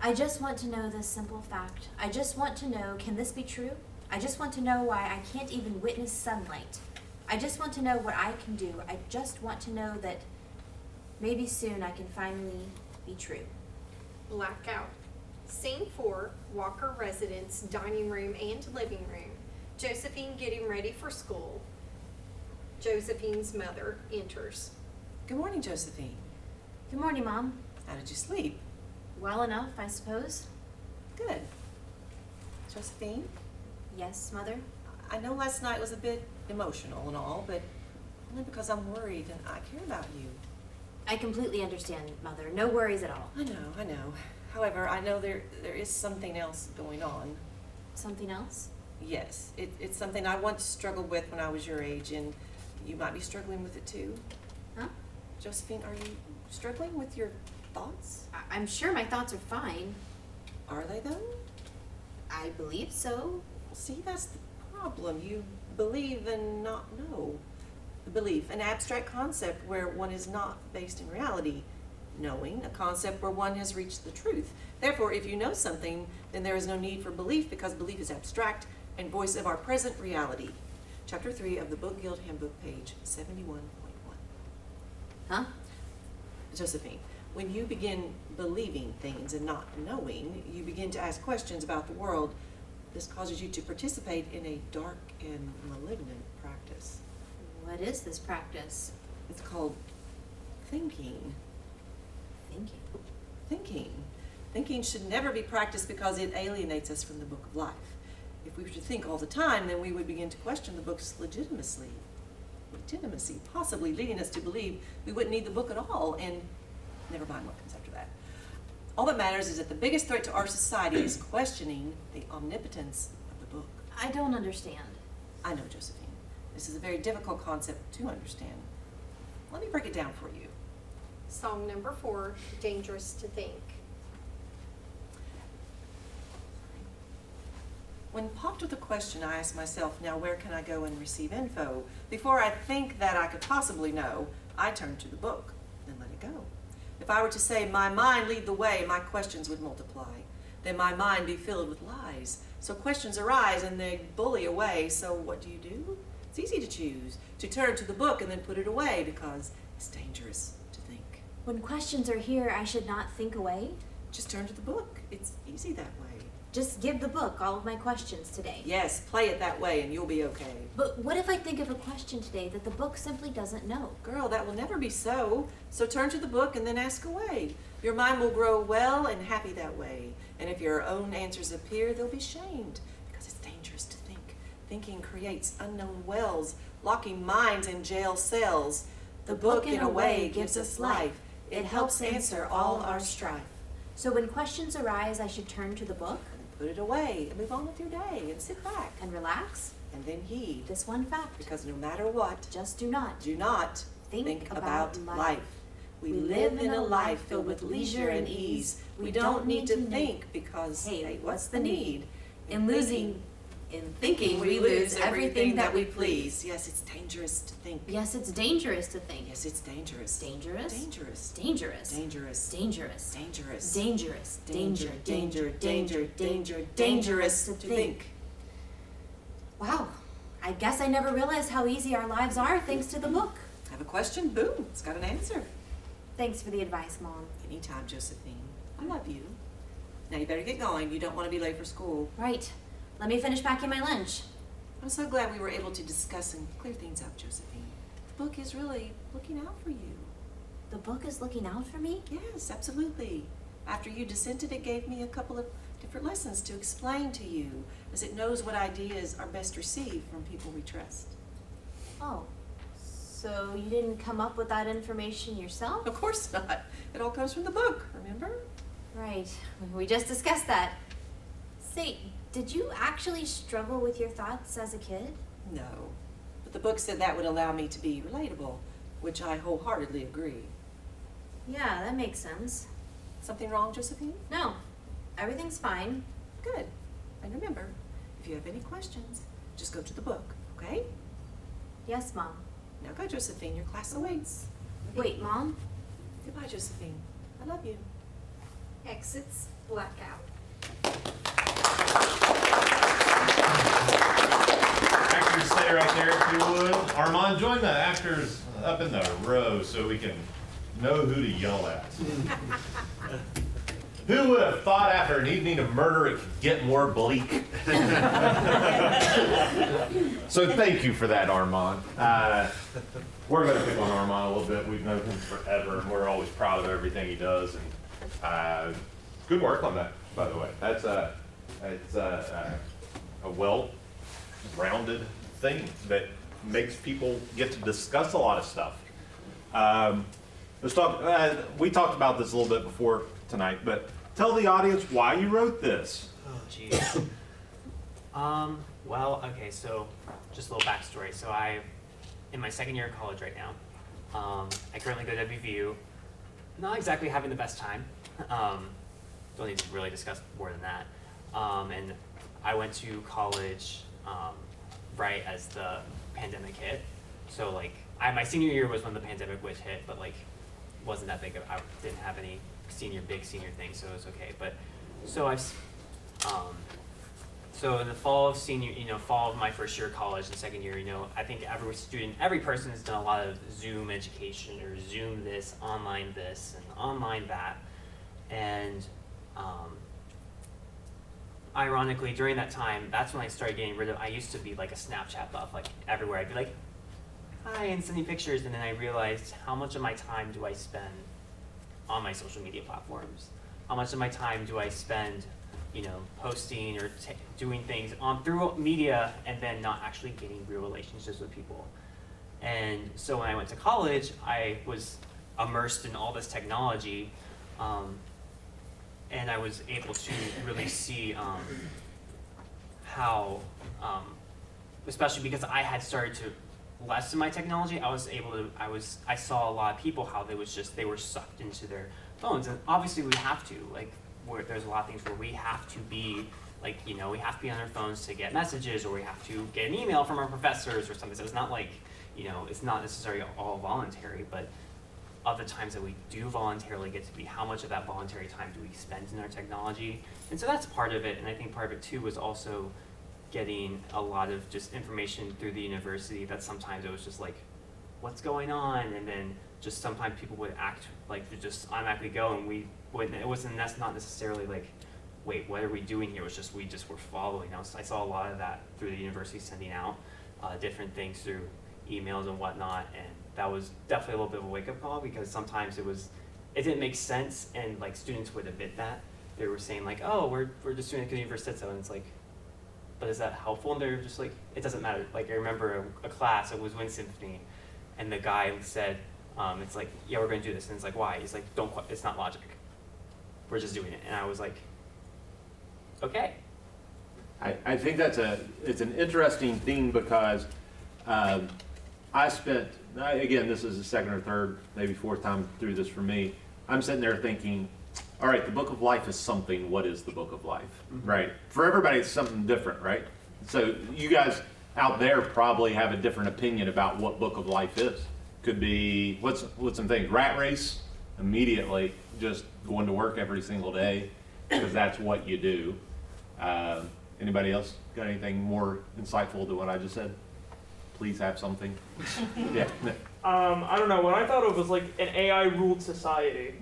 I just want to know this simple fact. I just want to know, can this be true? I just want to know why I can't even witness sunlight. I just want to know what I can do. I just want to know that maybe soon I can finally be true.
Blackout. Scene 4, Walker residence, dining room and living room. Josephine getting ready for school. Josephine's mother enters.
Good morning, Josephine.
Good morning, Mom.
How did you sleep?
Well enough, I suppose.
Good.
Josephine?
Yes, Mother?
I know last night was a bit emotional and all, but only because I'm worried and I care about you.
I completely understand, Mother. No worries at all.
I know. However, I know there is something else going on.
Something else?
Yes, it's something I once struggled with when I was your age, and you might be struggling with it too.
Huh?
Josephine, are you struggling with your thoughts?
I'm sure my thoughts are fine.
Are they though?
I believe so.
See, that's the problem. You believe and not know. Belief, an abstract concept where one is not based in reality. Knowing, a concept where one has reached the truth. Therefore, if you know something, then there is no need for belief, because belief is abstract and voice of our present reality. Chapter 3 of the Book Guild Handbook, page 71.1.
Huh?
Josephine, when you begin believing things and not knowing, you begin to ask questions about the world. This causes you to participate in a dark and malignant practice.
What is this practice?
It's called thinking. Thinking should never be practiced because it alienates us from the Book of Life. If we were to think all the time, then we would begin to question the book's legitimacy, possibly leading us to believe we wouldn't need the book at all, and never mind what comes after that. All that matters is that the biggest threat to our society is questioning the omnipotence of the book.
I don't understand.
I know, Josephine. This is a very difficult concept to understand. Let me break it down for you.
Song number 4, Dangerous to Think.
When popped with a question, I ask myself, now where can I go and receive info? Before I think that I could possibly know, I turn to the book, then let it go. If I were to say, my mind lead the way, my questions would multiply. Then my mind be filled with lies. So questions arise and they bully away. So what do? It's easy to choose, to turn to the book and then put it away, because it's dangerous to think.
When questions are here, I should not think away?
Just turn to the book. It's easy that way.
Just give the book all of my questions today.
Yes, play it that way and you'll be okay.
But what if I think of a question today that the book simply doesn't know?
Girl, that will never be so. So turn to the book and then ask away. Your mind will grow well and happy that way. And if your own answers appear, they'll be shamed, because it's dangerous to think. Thinking creates unknown wells, locking minds in jail cells. The book, in a way, gives us life. It helps answer all our strife.
So when questions arise, I should turn to the book?
Put it away and move on with your day and sit back.
And relax?
And then heed.
This one fact.
Because no matter what,
just do not
think about life. We live in a life filled with leisure and ease. We don't need to think because, hey, what's the need? In thinking, we lose everything that we please. Yes, it's dangerous to think.
Yes, it's dangerous to think.
Yes, it's dangerous.
Dangerous?
Dangerous.
Dangerous.
Dangerous.
Dangerous.
Dangerous.
Dangerous.
Dangerous to think.
Wow. I guess I never realized how easy our lives are thanks to the book.
Have a question? Boom. It's got an answer.
Thanks for the advice, Mom.
Anytime, Josephine. I love you. Now you better get going. You don't want to be late for school.
Right. Let me finish packing my lunch.
I'm so glad we were able to discuss and clear things up, Josephine. The book is really looking out for you.
The book is looking out for me?
Yes, absolutely. After you dissented, it gave me a couple of different lessons to explain to you, as it knows what ideas are best received from people we trust.
Oh, so you didn't come up with that information yourself?
Of course not. It all comes from the book, remember?
Right. We just discussed that. Say, did you actually struggle with your thoughts as a kid?
No. But the book said that would allow me to be relatable, which I wholeheartedly agree.
Yeah, that makes sense.
Something wrong, Josephine?
No. Everything's fine.
Good. And remember, if you have any questions, just go to the book, okay?
Yes, Mom.
Now go, Josephine. Your class awaits.
Wait, Mom?
Goodbye, Josephine. I love you.
Exits blackout.
Actors, stay right there if you would. Armaan, join the actors up in the row so we can know who to yell at. Who would have thought after an evening of murder it could get more bleak? So thank you for that, Armaan. We're going to pick on Armaan a little bit. We've known him forever, and we're always proud of everything he does. And good work on that, by the way. It's a well-rounded thing that makes people get to discuss a lot of stuff. Let's talk. We talked about this a little bit before tonight, but tell the audience why you wrote this.
Oh, geez. Well, okay, so just a little backstory. So I'm in my second year of college right now. I currently go to WVU. Not exactly having the best time. Don't need to really discuss more than that. And I went to college right as the pandemic hit. So like, my senior year was when the pandemic was hit, but like, wasn't that big of, I didn't have any big senior things, so it was okay. But, so so in the fall of fall of my first year of college and second year, I think every person has done a lot of Zoom education or Zoom this and online that. And ironically, during that time, that's when I started getting rid of, I used to be like a Snapchat buff, like everywhere. I'd be like, hi, and sending pictures, and then I realized how much of my time do I spend on my social media platforms? How much of my time do I spend posting or doing things through media and then not actually getting real relationships with people? And so when I went to college, I was immersed in all this technology, and I was able to really see how, especially because I had started to lessen my technology, I saw a lot of people how they were sucked into their phones, and obviously we have to, like, there's a lot of things where we have to be, like, we have to be on our phones to get messages, or we have to get an email from our professors or something. So it's not like, it's not necessarily all voluntary, but of the times that we do voluntarily get to be, how much of that voluntary time do we spend in our technology? And so that's part of it, and I think part of it too was also getting a lot of just information through the university that sometimes it was just like, what's going on? And then just sometimes people would act like they just automatically go, and that's not necessarily like, wait, what are we doing here? It was just, we just were following. I saw a lot of that through the university, sending out different things through emails and whatnot, and that was definitely a little bit of a wake-up call, because sometimes it didn't make sense, and like students would admit that. They were saying like, oh, we're just doing it because the university said so, and it's like, but is that helpful? And they're just like, it doesn't matter. Like, I remember a class, it was Wind Symphony, and the guy said, it's like, yeah, we're going to do this. And it's like, why? He's like, it's not logic. We're just doing it. And I was like, okay.
I think it's an interesting thing, because again, this is the second or third, maybe fourth time through this for me. I'm sitting there thinking, all right, the Book of Life is something. What is the Book of Life, right? For everybody, it's something different, right? So you guys out there probably have a different opinion about what Book of Life is. Could be, what's some things? Rat race, immediately, just going to work every single day, because that's what you do. Anybody else got anything more insightful than what I just said? Please have something. Yeah.
I don't know. When I thought it was like an AI-ruled society.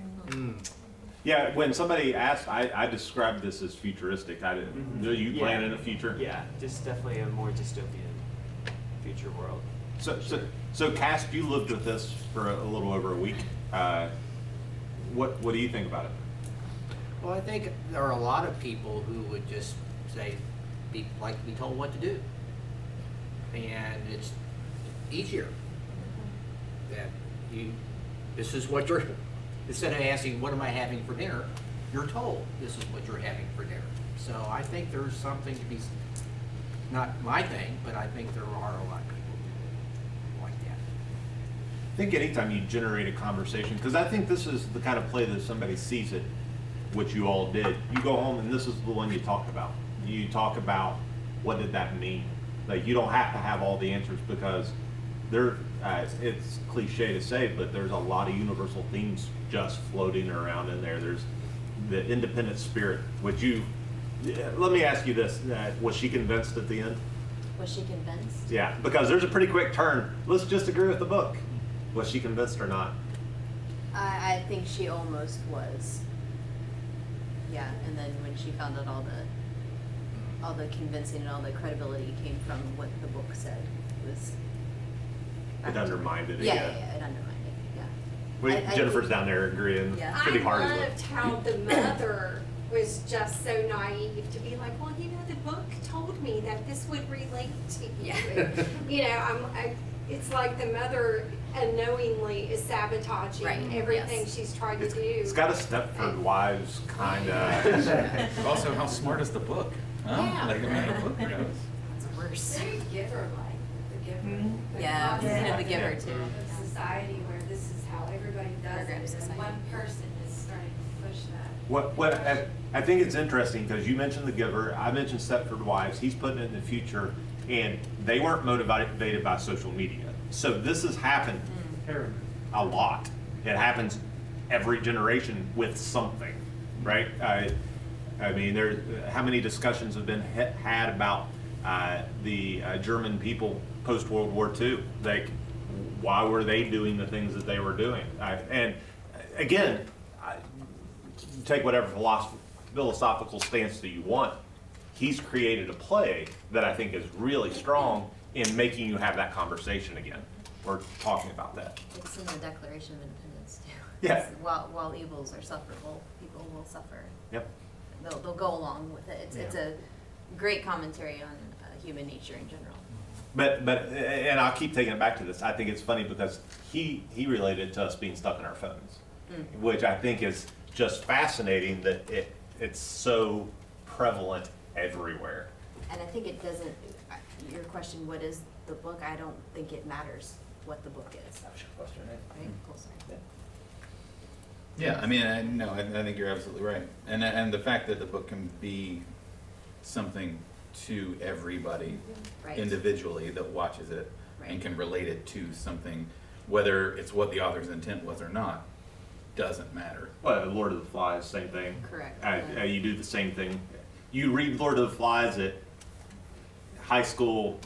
Yeah, when somebody asked, I described this as futuristic. Do you plan in a future?
Yeah, just definitely a more dystopian future world.
So Cass, you lived with this for a little over a week. What do you think about it?
Well, I think there are a lot of people who would just say, be told what to do. And it's easier that this is what you're, instead of asking, what am I having for dinner, you're told this is what you're having for dinner. So I think there's something to be, not my thing, but I think there are a lot of people who like that.
I think anytime you generate a conversation, because I think this is the kind of play that somebody sees it, which you all did, you go home and this is the one you talk about. You talk about, what did that mean? Like, you don't have to have all the answers, because it's cliche to say, but there's a lot of universal themes just floating around in there. There's the independent spirit, let me ask you this, was she convinced at the end?
Was she convinced?
Yeah, because there's a pretty quick turn. Let's just agree with the book. Was she convinced or not?
I think she almost was. Yeah, and then when she found out all the convincing and all the credibility came from what the book said,
it undermined it.
Yeah, it undermined it. Yeah.
Jennifer's down there agreeing pretty hard.
I loved how the mother was just so naive to be like, well, you know, the book told me that this would relate to you.
Yeah.
You know, it's like the mother unknowingly is sabotaging everything she's trying to do.
It's got a Stepford Wives kind of.
Also, how smart is the book? Huh?
Yeah.
Like, I mean, the book knows.
It's worse.
Very giver-like, the giver.
Yeah,
The
the giver too.
A society where this is how everybody does
Program
it,
society.
and one person is starting to push that.
What I think it's interesting because you mentioned The Giver, I mentioned Stepford Wives. He's putting it in the future, and they weren't motivated by social media. So this has happened a lot. It happens every generation with something, right? I mean, how many discussions have been had about the German people post World War II? Like, why were they doing the things that they were doing? And again, take whatever philosophical stance that you want. He's created a play that I think is really strong in making you have that conversation again. We're talking about that.
It's in the Declaration of Independence too.
Yeah.
It's while evils are sufferable, people will suffer.
Yep.
They'll go along with it. It's a great commentary on human nature in general.
But and I'll keep taking it back to this. I think it's funny because he related to us being stuck in our phones, which I think is just fascinating that it's so prevalent everywhere.
And I think it doesn't, your question, what is the book? I don't think it matters what the book is.
That was your question, right?
Right? Cool, sorry.
Yeah, I mean, I think you're absolutely right. And the fact that the book can be something to everybody individually that watches it and can relate it to something, whether it's what the author's intent was or not, doesn't matter.
Well, Lord of the Flies, same thing.
Correct.
You do the same thing. You read Lord of the Flies at high school,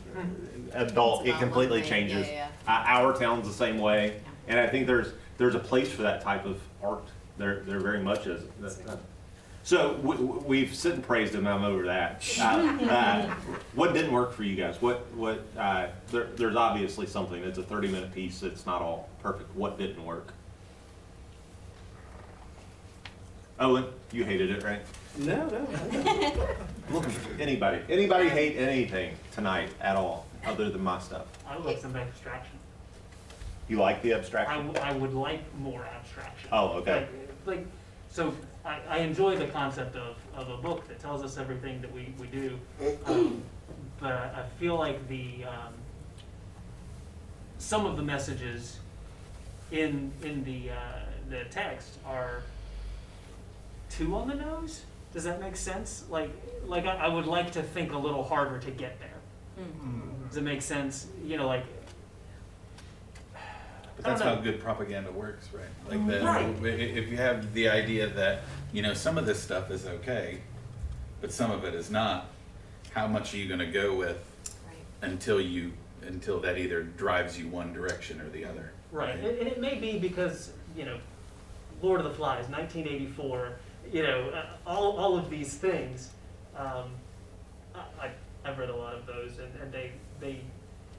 adult, it completely changes. Our Town's the same way, and I think there's a place for that type of art. There very much is. So we've sit and praised him. I'm over that. What didn't work for you guys? There's obviously something. It's a 30-minute piece. It's not all perfect. What didn't work? Owen, you hated it, right?
No.
Look, anybody hate anything tonight at all, other than my stuff?
I would like some abstraction.
You like the abstraction?
I would like more abstraction.
Oh, okay.
So I enjoy the concept of a book that tells us everything that we do, but I feel like some of the messages in the text are too on the nose. Does that make sense? Like I would like to think a little harder to get there. Does it make sense? You know, like.
But that's how good propaganda works, right? Like if you have the idea that, you know, some of this stuff is okay, but some of it is not, how much are you going to go with until that either drives you one direction or the other?
Right. And it may be because, you know, Lord of the Flies, 1984, you know, all of these things. I've read a lot of those, and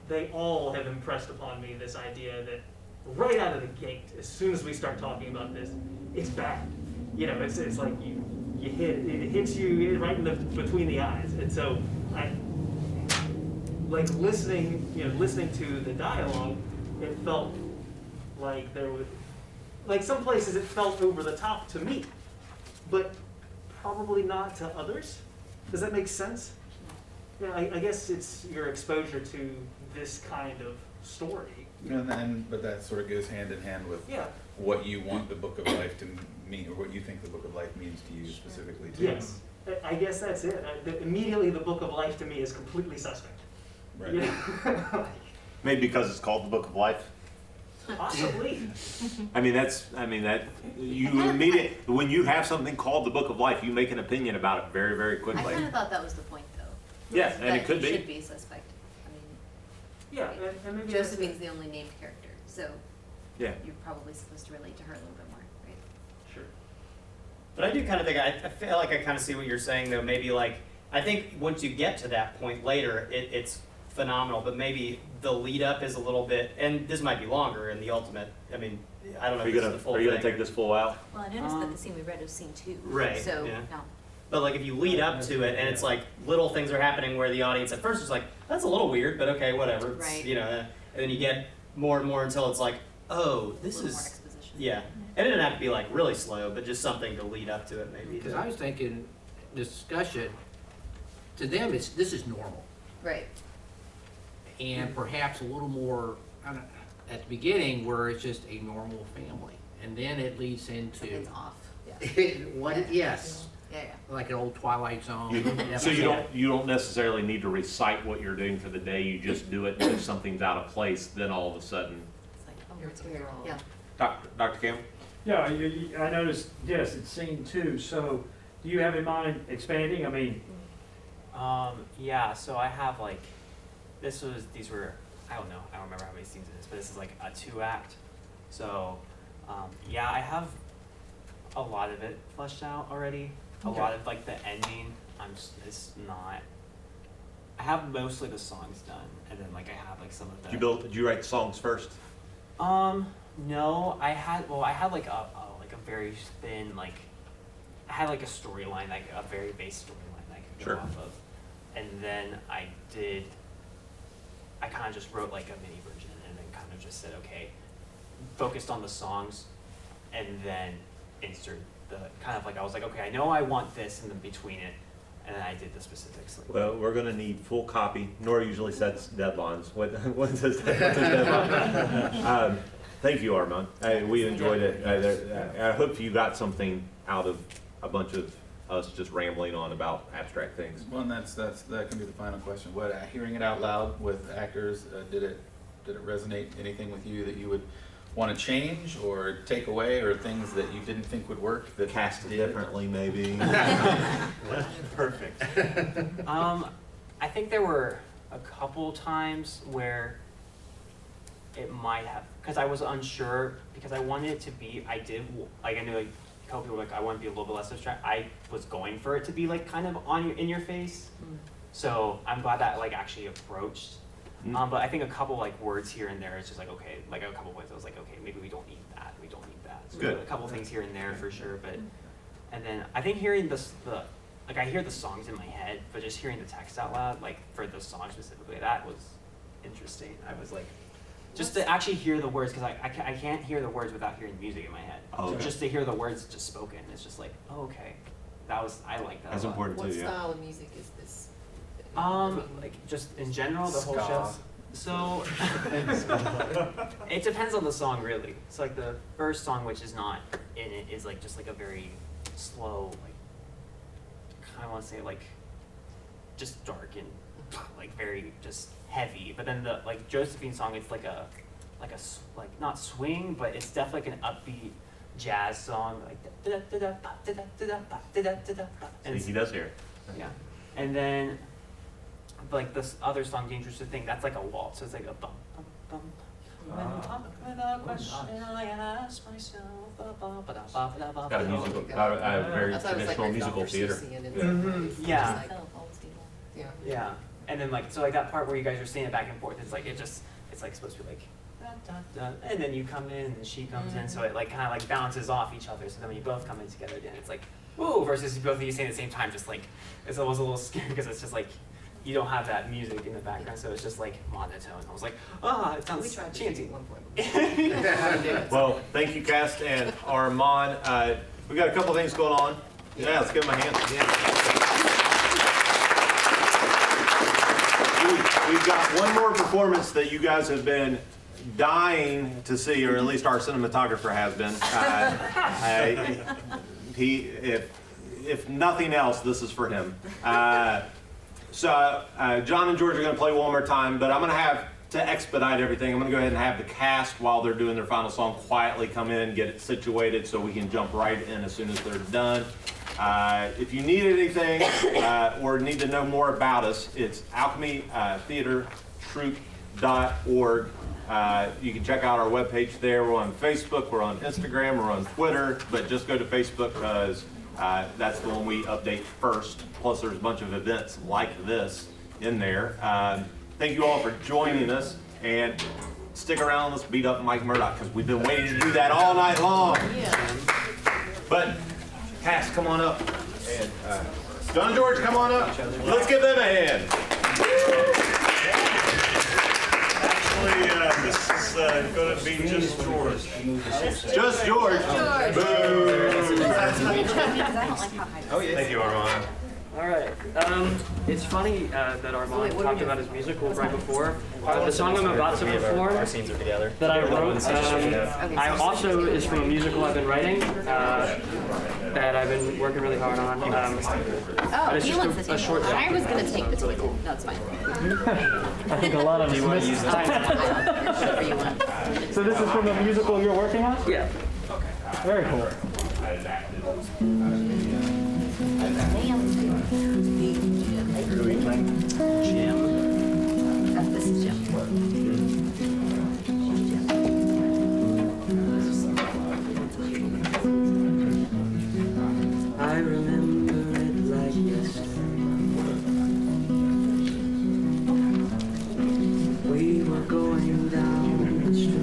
they all have impressed upon me this idea that right out of the gate, as soon as we start talking about this, it's bad. You know, it's like it hits you right in between the eyes, and so I like listening to the dialogue. It felt like there was, like some places it felt over the top to me, but probably not to others. Does that make sense? Yeah, I guess it's your exposure to this kind of story.
But that sort of goes hand in hand with what you want the Book of Life to mean, or what you think the Book of Life means to you specifically too.
Yes, I guess that's it. Immediately the Book of Life to me is completely suspect.
Right.
You know?
Maybe because it's called the Book of Life.
Possibly.
I mean that you immediately, when you have something called the Book of Life, you make an opinion about it very, very quickly.
I kind of thought that was the point, though.
Yeah, and it could be.
Should be suspect. I mean,
yeah, and maybe
Josephine's the only named character, so
yeah,
you're probably supposed to relate to her a little bit more, right?
Sure.
But I do kind of think, I feel like I kind of see what you're saying, though. Maybe like, I think once you get to that point later, it's phenomenal, but maybe the lead up is a little bit, and this might be longer in the ultimate. I mean, I don't know if this is the full thing.
Are you gonna take this full out?
Well, I noticed that the scene we read was scene 2.
Right,
So,
yeah.
no.
But like if you lead up to it and it's like little things are happening where the audience at first is like, that's a little weird, but okay, whatever. It's,
Right.
you know, and then you get more and more until it's like, oh, this
A little
is
more exposition.
yeah. And it didn't have to be like really slow, but just something to lead up to it maybe.
Because I was thinking, discussion, to them, this is normal.
Right.
And perhaps a little more, I don't, at the beginning, where it's just a normal family. And then it leads into.
Something's off. Yeah.
Yes.
Yeah.
Like an old Twilight Zone.
So you don't necessarily need to recite what you're doing for the day. You just do it. And if something's out of place, then all of a sudden.
It's like, oh, it's weird. Yeah.
Dr. Campbell?
Yeah, I noticed, yes, it's scene 2, so do you have in mind expanding? I mean,
yeah, so I have like, these were, I don't remember how many scenes it is, but this is like a 2-act. So, yeah, I have a lot of it fleshed out already. A lot of like the ending, it's not, I have mostly the songs done, and then like I have like some of the.
Did you write the songs first?
No, I had like a very thin, like, I had like a storyline, like a very base storyline that I could go off of. And then I kind of just wrote like a mini version and then kind of just said, okay, focused on the songs and then insert the, kind of like, I was like, okay, I know I want this in the between it. And then I did the specifics. Like,
Well, we're going to need full copy. Nora usually sets deadlines. What's his deadline? Thank you, Armaan. We enjoyed it. I hope you got something out of a bunch of us just rambling on about abstract things.
Well, and that can be the final question. What hearing it out loud with actors, did it resonate? Anything with you that you would want to change or take away, or things that you didn't think would work that
cast differently, maybe?
Perfect. I think there were a couple times where it might have, because I was unsure, because I wanted it to be, I knew like a couple people were like, I want to be a little bit less abstract. I was going for it to be like kind of in your face. So I'm glad that like actually approached. But I think a couple like words here and there, it's just like, okay, like a couple points I was like, okay, maybe we don't need that. So
Good.
A couple things here and there for sure, but, and then I think hearing like I hear the songs in my head, but just hearing the text out loud, like for the song specifically, that was interesting. I was like, just to actually hear the words, because I can't hear the words without hearing music in my head.
Oh, okay.
So just to hear the words just spoken, it's just like, oh, okay. I like that.
That's
a lot.
important
What
too, yeah.
style of music is this?
Like just in general, the whole show. So it depends on the song, really. So like the first song, which is not in it, is like just like a very slow, like kind of want to say like just dark and like very just heavy. But then the like Josephine song, it's like a not swing, but it's definitely like an upbeat jazz song, like
And he does hear it.
Yeah, and then like this other song, Dangerous to Think, that's like a waltz. So it's like a bum bum bum. When talk without question, I ask myself.
Got a musical, a very traditional musical theater.
Yeah.
Yeah.
Yeah. And then like so like that part where you guys are saying it back and forth, it's like it's like supposed to be like da, da, da, and then you come in and then she comes in, so it like kind of like bounces off each other. So then when you both come in together, then it's like whoa, versus both of you saying at the same time, just like it's almost a little scary because it's just like you don't have that music in the background, so it's just like monotone. I was like, it sounds chanty.
Well, thank you, cast and Armaan. We got a couple things going on. Yeah, let's give them a hand. We've got one more performance that you guys have been dying to see, or at least our cinematographer has been. If nothing else, this is for him. So John and George are going to play one more time, but I'm going to have to expedite everything. I'm going to go ahead and have the cast, while they're doing their final song, quietly come in, get it situated so we can jump right in as soon as they're done. If you need anything or need to know more about us, it's alchemytheatertroupe.org. You can check out our webpage there. We're on Facebook, we're on Instagram, we're on Twitter, but just go to Facebook because that's the one we update first. Plus there's a bunch of events like this in there. Thank you all for joining us, and stick around, let's beat up Mike Murdock because we've been waiting to do that all night long. But cast, come on up. And John and George, come on up. Let's give them a hand.
Actually, this is going to be just George.
Just George. Boo.
Thank you, Armaan.
All right. It's funny that Armaan talked about his musical right before. The song I'm about to perform
Our scenes are together.
that I wrote, I also is from a musical I've been writing that I've been working really hard on.
Oh,
it's
he
just
wants the
a short
table. I was going to take the table. No, it's fine.
I think a lot of
Do you want to use this? Whatever you want.
So this is from a musical you're working on?
Yeah.
Very cool.
This is Jim.
I remember it like yesterday. We were going down the street.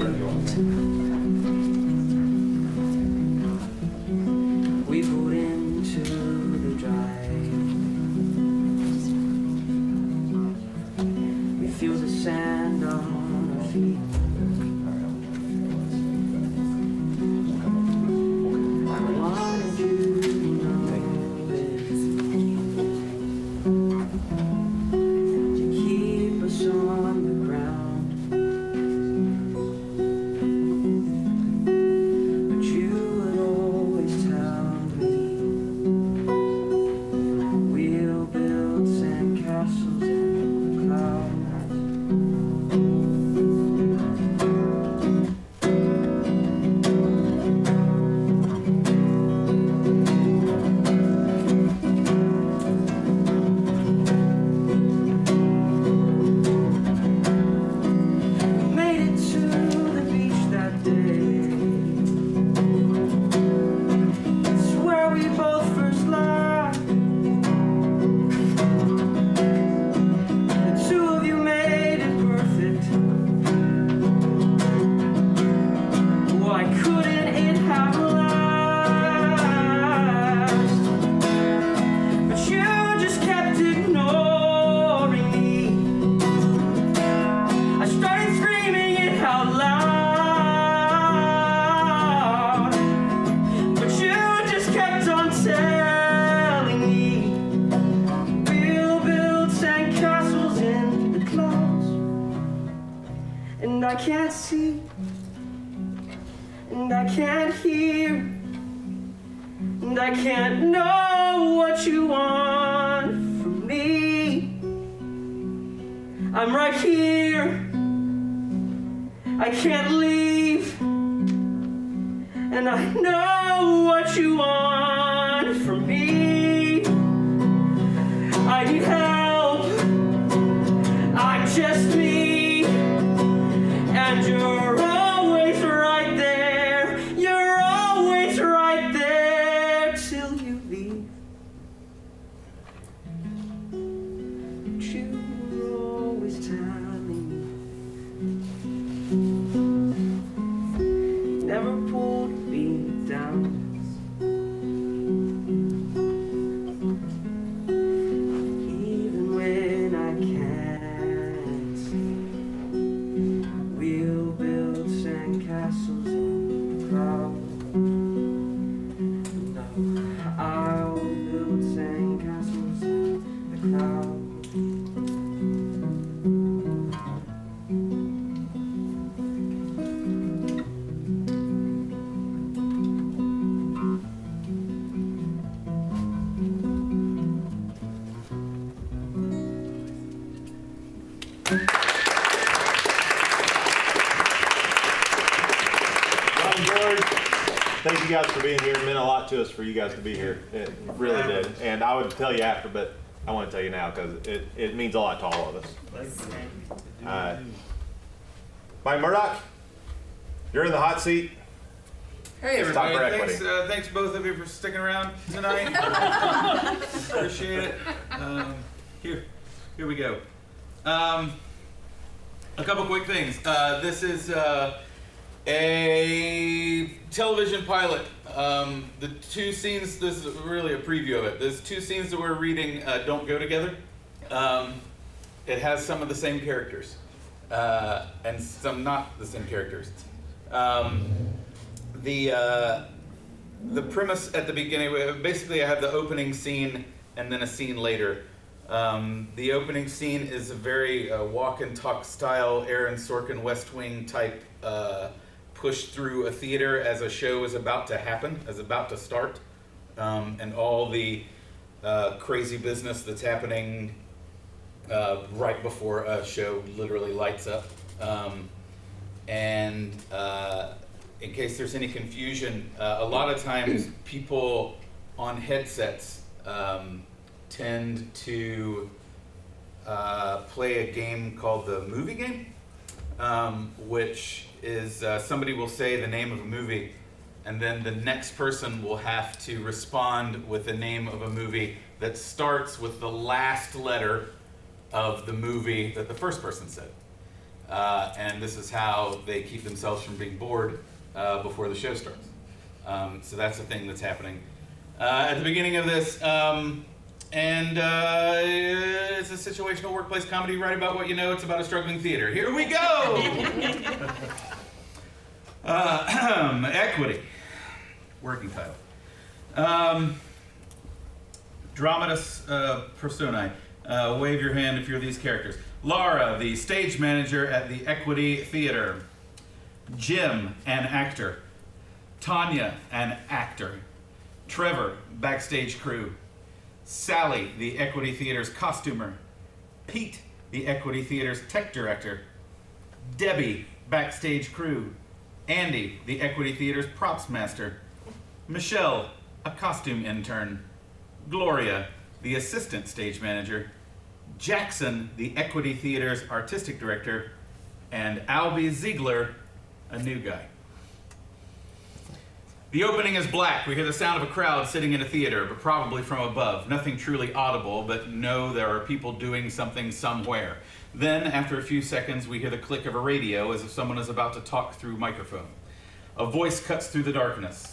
We pulled into the drive. We feel the sand on our feet. I wanted you to know this, to keep us on the ground. But you would always tell me we'll build sandcastles in the clouds. We made it to the beach that day. It's where we both first laughed. The two of you made it perfect. Why couldn't it have last? But you just kept ignoring me. I started screaming it out loud, but you just kept on telling me we'll build sandcastles in the clouds. And I can't see, and I can't hear, and I can't know what you want from me. I'm right here. I can't leave. And I know what you want from me. I need help. I'm just me. And you're always right there. You're always right there till you leave. But you were always telling me never pulled me down. Even when I can't see, we'll build sandcastles in the clouds. No, I'll build sandcastles in the clouds.
John and George, thank you guys for being here. It meant a lot to us for you guys to be here. It really did. And I would tell you after, but I want to tell you now because it means a lot to all of us. Mike Murdock, you're in the hot seat.
Hey
It's time
everybody,
for equity.
thanks both of you for sticking around tonight. Appreciate it. Here we go. A couple quick things. This is A television pilot. The two scenes, this is really a preview of it. There's two scenes that we're reading don't go together. It has some of the same characters, and some not the same characters. The premise at the beginning, basically I have the opening scene and then a scene later. The opening scene is a very walk and talk style, Aaron Sorkin West Wing type push through a theater as a show is about to happen, is about to start, and all the crazy business that's happening right before a show literally lights up. In case there's any confusion, a lot of times people on headsets tend to play a game called the movie game, which is somebody will say the name of a movie, and then the next person will have to respond with the name of a movie that starts with the last letter of the movie that the first person said. And this is how they keep themselves from being bored before the show starts. So that's the thing that's happening at the beginning of this. It's a situational workplace comedy, right about what you know. It's about a struggling theater. Here we go! Equity. Working title. Dramatis personae. Wave your hand if you're these characters. Laura, the stage manager at the Equity Theater. Jim, an actor. Tanya, an actor. Trevor, backstage crew. Sally, the Equity Theater's costumer. Pete, the Equity Theater's tech director. Debbie, backstage crew. Andy, the Equity Theater's props master. Michelle, a costume intern. Gloria, the assistant stage manager. Jackson, the Equity Theater's artistic director. And Albie Ziegler, a new guy. The opening is black. We hear the sound of a crowd sitting in a theater, but probably from above. Nothing truly audible, but know there are people doing something somewhere. Then, after a few seconds, we hear the click of a radio as if someone is about to talk through microphone. A voice cuts through the darkness.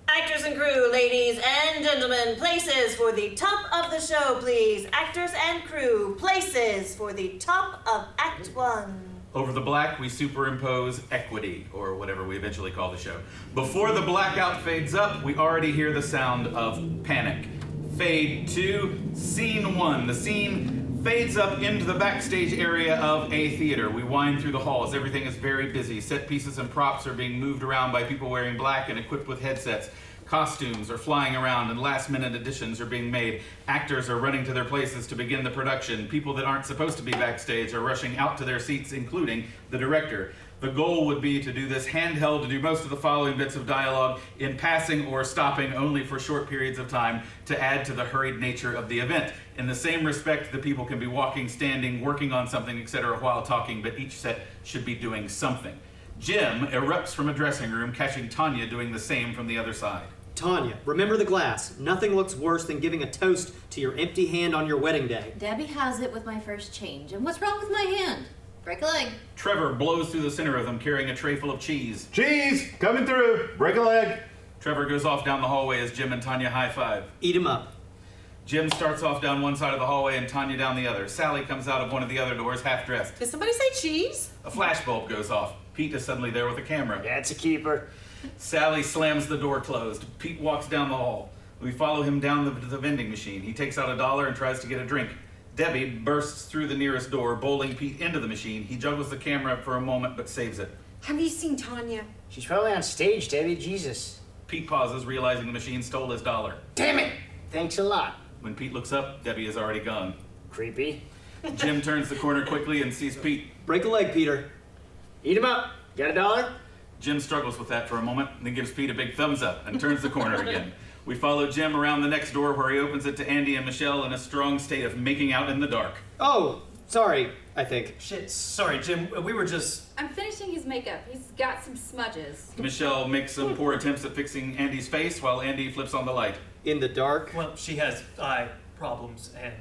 Actors and crew, ladies and gentlemen, places for the top of the show, please. Actors and crew, places for the top of Act 1.
Over the black, we superimpose Equity, or whatever we eventually call the show. Before the blackout fades up, we already hear the sound of panic. Fade to scene 1. The scene fades up into the backstage area of a theater. We wind through the halls. Everything is very busy. Set pieces and props are being moved around by people wearing black and equipped with headsets. Costumes are flying around and last-minute additions are being made. Actors are running to their places to begin the production. People that aren't supposed to be backstage are rushing out to their seats, including the director. The goal would be to do this handheld, to do most of the following bits of dialogue in passing or stopping only for short periods of time to add to the hurried nature of the event. In the same respect, the people can be walking, standing, working on something, etc. while talking, but each set should be doing something. Jim erupts from a dressing room, catching Tanya doing the same from the other side.
Tanya, remember the glass. Nothing looks worse than giving a toast to your empty hand on your wedding day.
Debbie has it with my first change. And what's wrong with my hand? Break a leg.
Trevor blows through the center of them, carrying a tray full of cheese.
Cheese! Coming through! Break a leg!
Trevor goes off down the hallway as Jim and Tanya high-five.
Eat him up.
Jim starts off down one side of the hallway and Tanya down the other. Sally comes out of one of the other doors, half-dressed.
Did somebody say cheese?
A flashbulb goes off. Pete is suddenly there with a camera.
That's a keeper.
Sally slams the door closed. Pete walks down the hall. We follow him down the vending machine. He takes out $1 and tries to get a drink. Debbie bursts through the nearest door, bowling Pete into the machine. He juggles the camera for a moment, but saves it.
Have you seen Tanya?
She's probably on stage, Debbie. Jesus.
Pete pauses, realizing the machine stole his $1.
Damn it! Thanks a lot.
When Pete looks up, Debbie is already gone.
Creepy.
Jim turns the corner quickly and sees Pete.
Break a leg, Peter.
Eat him up. Got $1?
Jim struggles with that for a moment, then gives Pete a big thumbs up and turns the corner again. We follow Jim around the next door where he opens it to Andy and Michelle in a strong state of making out in the dark.
Oh, sorry, I think.
Shit, sorry, Jim. We were just...
I'm finishing his makeup. He's got some smudges.
Michelle makes some poor attempts at fixing Andy's face while Andy flips on the light.
In the dark?
Well, she has eye problems and...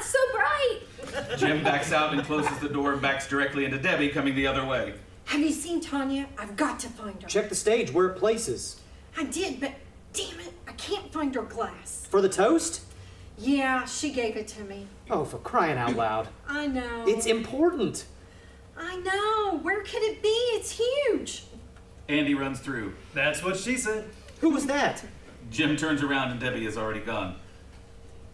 So bright!
Jim backs out and closes the door and backs directly into Debbie coming the other way.
Have you seen Tanya? I've got to find her.
Check the stage where it places.
I did, but damn it, I can't find her glass.
For the toast?
Yeah, she gave it to me.
Oh, for crying out loud.
I know.
It's important.
I know. Where could it be? It's huge.
Andy runs through.
That's what she said.
Who was that?
Jim turns around and Debbie is already gone.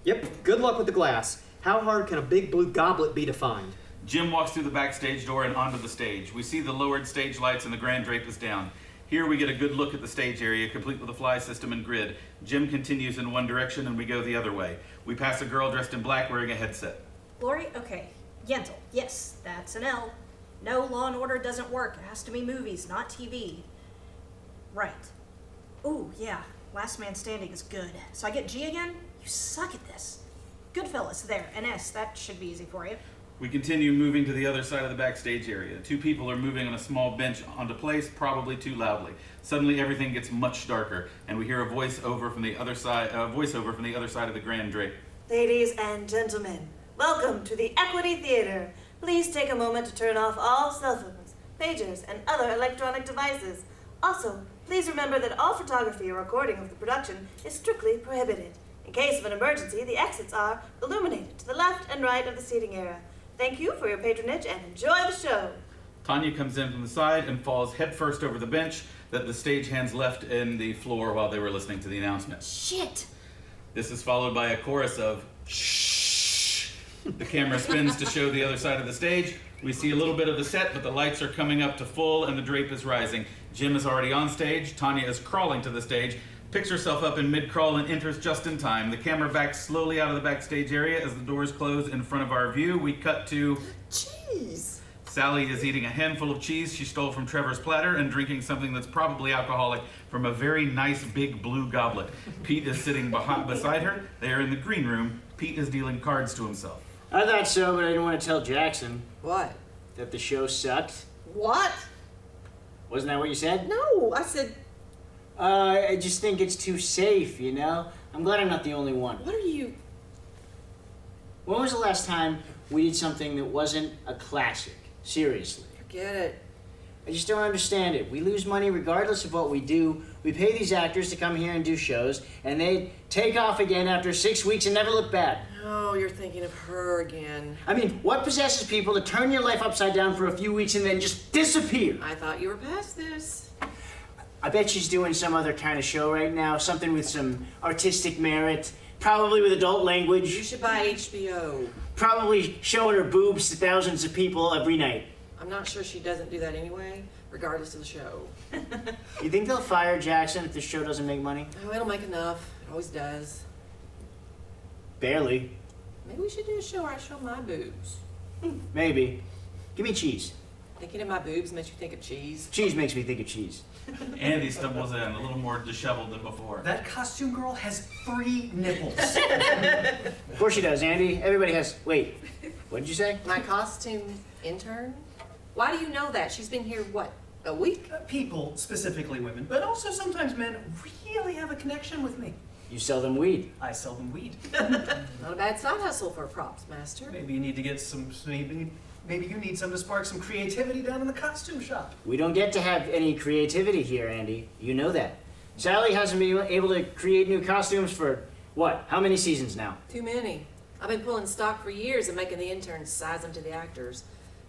Yep, good luck with the glass. How hard can a big blue goblet be to find?
Jim walks through the backstage door and onto the stage. We see the lowered stage lights and the grand drape is down. Here we get a good look at the stage area, complete with a fly system and grid. Jim continues in one direction and we go the other way. We pass a girl dressed in black wearing a headset.
Lori, okay. Yentl, yes, that's an L. No, Law and Order doesn't work. It has to be movies, not TV. Right. Ooh, yeah. Last Man Standing is good. So I get G again? You suck at this. Goodfellas, there. An S, that should be easy for you.
We continue moving to the other side of the backstage area. Two people are moving on a small bench onto place, probably too loudly. Suddenly everything gets much darker, and we hear a voiceover from the other side of the grand drape.
Ladies and gentlemen, welcome to the Equity Theater. Please take a moment to turn off all cell phones, pagers, and other electronic devices. Also, please remember that all photography or recording of the production is strictly prohibited. In case of an emergency, the exits are illuminated to the left and right of the seating area. Thank you for your patronage and enjoy the show.
Tanya comes in from the side and falls headfirst over the bench that the stagehands left in the floor while they were listening to the announcement.
Shit!
This is followed by a chorus of shh. The camera spins to show the other side of the stage. We see a little bit of the set, but the lights are coming up to full and the drape is rising. Jim is already on stage. Tanya is crawling to the stage, picks herself up in mid-crawl and enters just in time. The camera backs slowly out of the backstage area as the doors close in front of our view. We cut to...
Cheese!
Sally is eating a handful of cheese she stole from Trevor's platter and drinking something that's probably alcoholic from a very nice big blue goblet. Pete is sitting beside her. They are in the green room. Pete is dealing cards to himself.
I thought so, but I didn't want to tell Jackson.
What?
That the show sucked.
What?
Wasn't that what you said?
No, I said...
I just think it's too safe, you know? I'm glad I'm not the only one.
What are you...
When was the last time we did something that wasn't a classic? Seriously.
Forget it.
I just don't understand it. We lose money regardless of what we do. We pay these actors to come here and do shows, and they take off again after 6 weeks and never look bad.
Oh, you're thinking of her again.
I mean, what possesses people to turn your life upside down for a few weeks and then just disappear?
I thought you were past this.
I bet she's doing some other kind of show right now, something with some artistic merit, probably with adult language.
You should buy HBO.
Probably showing her boobs to thousands of people every night.
I'm not sure she doesn't do that anyway, regardless of the show.
You think they'll fire Jackson if the show doesn't make money?
Oh, it'll make enough. It always does.
Barely.
Maybe we should do a show where I show my boobs.
Maybe. Give me cheese.
Thinking of my boobs makes you think of cheese.
Cheese makes me think of cheese.
Andy stumbles in, a little more disheveled than before.
That costume girl has 3 nipples.
Of course she does, Andy. Everybody has... Wait, what did you say?
My costume intern? Why do you know that? She's been here, what, a week?
People, specifically women, but also sometimes men, really have a connection with me.
You sell them weed.
I sell them weed.
Not a bad side hustle for a props master.
Maybe you need to get some, maybe you need some to spark some creativity down in the costume shop.
We don't get to have any creativity here, Andy. You know that. Sally hasn't been able to create new costumes for, what, how many seasons now?
Too many. I've been pulling stock for years and making the interns size them to the actors.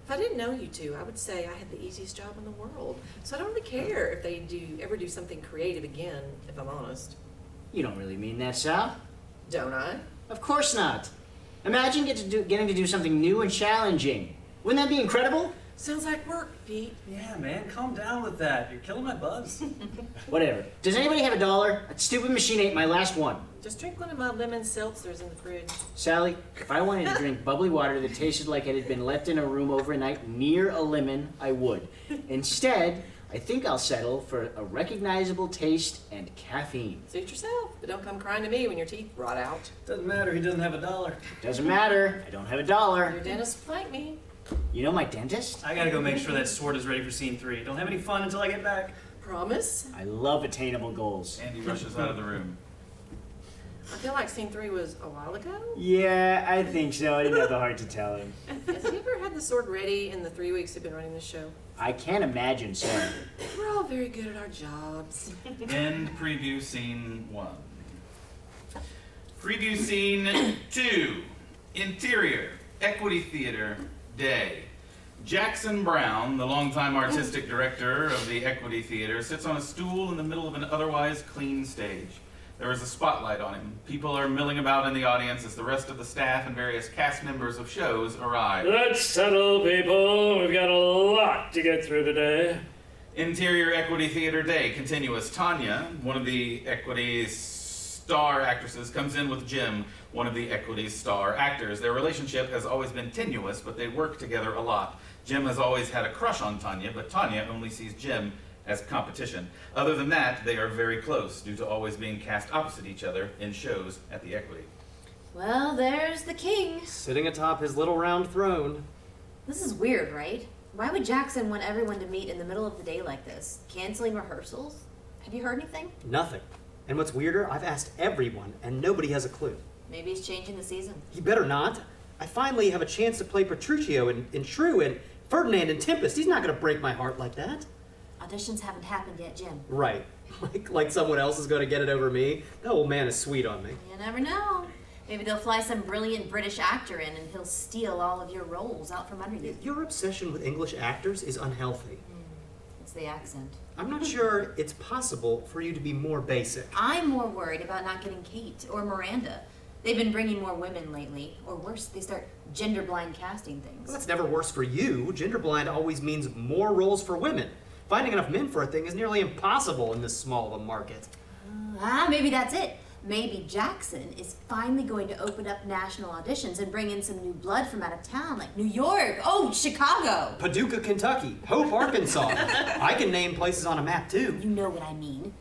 If I didn't know you two, I would say I had the easiest job in the world. So I don't really care if they ever do something creative again, if I'm honest.
You don't really mean that, Sal.
Don't I?
Of course not. Imagine getting to do something new and challenging. Wouldn't that be incredible?
Sounds like work, Pete.
Yeah, man, calm down with that. You're killing my buzz.
Whatever. Does anybody have $1? That stupid machine ate my last one.
Just drink one of my lemon seltzers in the fridge.
Sally, if I wanted to drink bubbly water that tasted like it had been left in a room overnight near a lemon, I would. Instead, I think I'll settle for a recognizable taste and caffeine.
Suit yourself, but don't come crying to me when your teeth rot out.
Doesn't matter, he doesn't have $1.
Doesn't matter, I don't have $1.
Your dentist will fight me.
You know my dentist?
I gotta go make sure that sword is ready for scene 3. Don't have any fun until I get back.
Promise?
I love attainable goals.
Andy rushes out of the room.
I feel like scene 3 was a while ago.
Yeah, I think so. I didn't have the heart to tell him.
Has he ever had the sword ready in the 3 weeks he's been running this show?
I can't imagine so.
We're all very good at our jobs.
End preview scene 1. Preview scene 2. Interior, Equity Theater, day. Jackson Brown, the longtime artistic director of the Equity Theater, sits on a stool in the middle of an otherwise clean stage. There is a spotlight on him. People are milling about in the audience as the rest of the staff and various cast members of shows arrive.
Let's settle, people. We've got a lot to get through today.
Interior Equity Theater day, continuous. Tanya, one of the Equity's star actresses, comes in with Jim, one of the Equity's star actors. Their relationship has always been tenuous, but they work together a lot. Jim has always had a crush on Tanya, but Tanya only sees Jim as competition. Other than that, they are very close due to always being cast opposite each other in shows at the Equity.
Well, there's the king.
Sitting atop his little round throne.
This is weird, right? Why would Jackson want everyone to meet in the middle of the day like this? Canceling rehearsals? Have you heard anything?
Nothing. And what's weirder, I've asked everyone, and nobody has a clue.
Maybe he's changing the season.
He better not. I finally have a chance to play Petruchio in Shrew and Ferdinand and Tempest. He's not going to break my heart like that.
Auditions haven't happened yet, Jim.
Right. Like someone else is going to get it over me. That old man is sweet on me.
You never know. Maybe they'll fly some brilliant British actor in and he'll steal all of your roles out from under you.
Your obsession with English actors is unhealthy.
It's the accent.
I'm not sure it's possible for you to be more basic.
I'm more worried about not getting Kate or Miranda. They've been bringing more women lately. Or worse, they start gender-blind casting things.
Well, that's never worse for you. Gender blind always means more roles for women. Finding enough men for a thing is nearly impossible in this small of a market.
Maybe that's it. Maybe Jackson is finally going to open up national auditions and bring in some new blood from out of town, like New York, Chicago.
Paducah, Kentucky, Hope, Arkansas. I can name places on a map, too.
You know what I mean.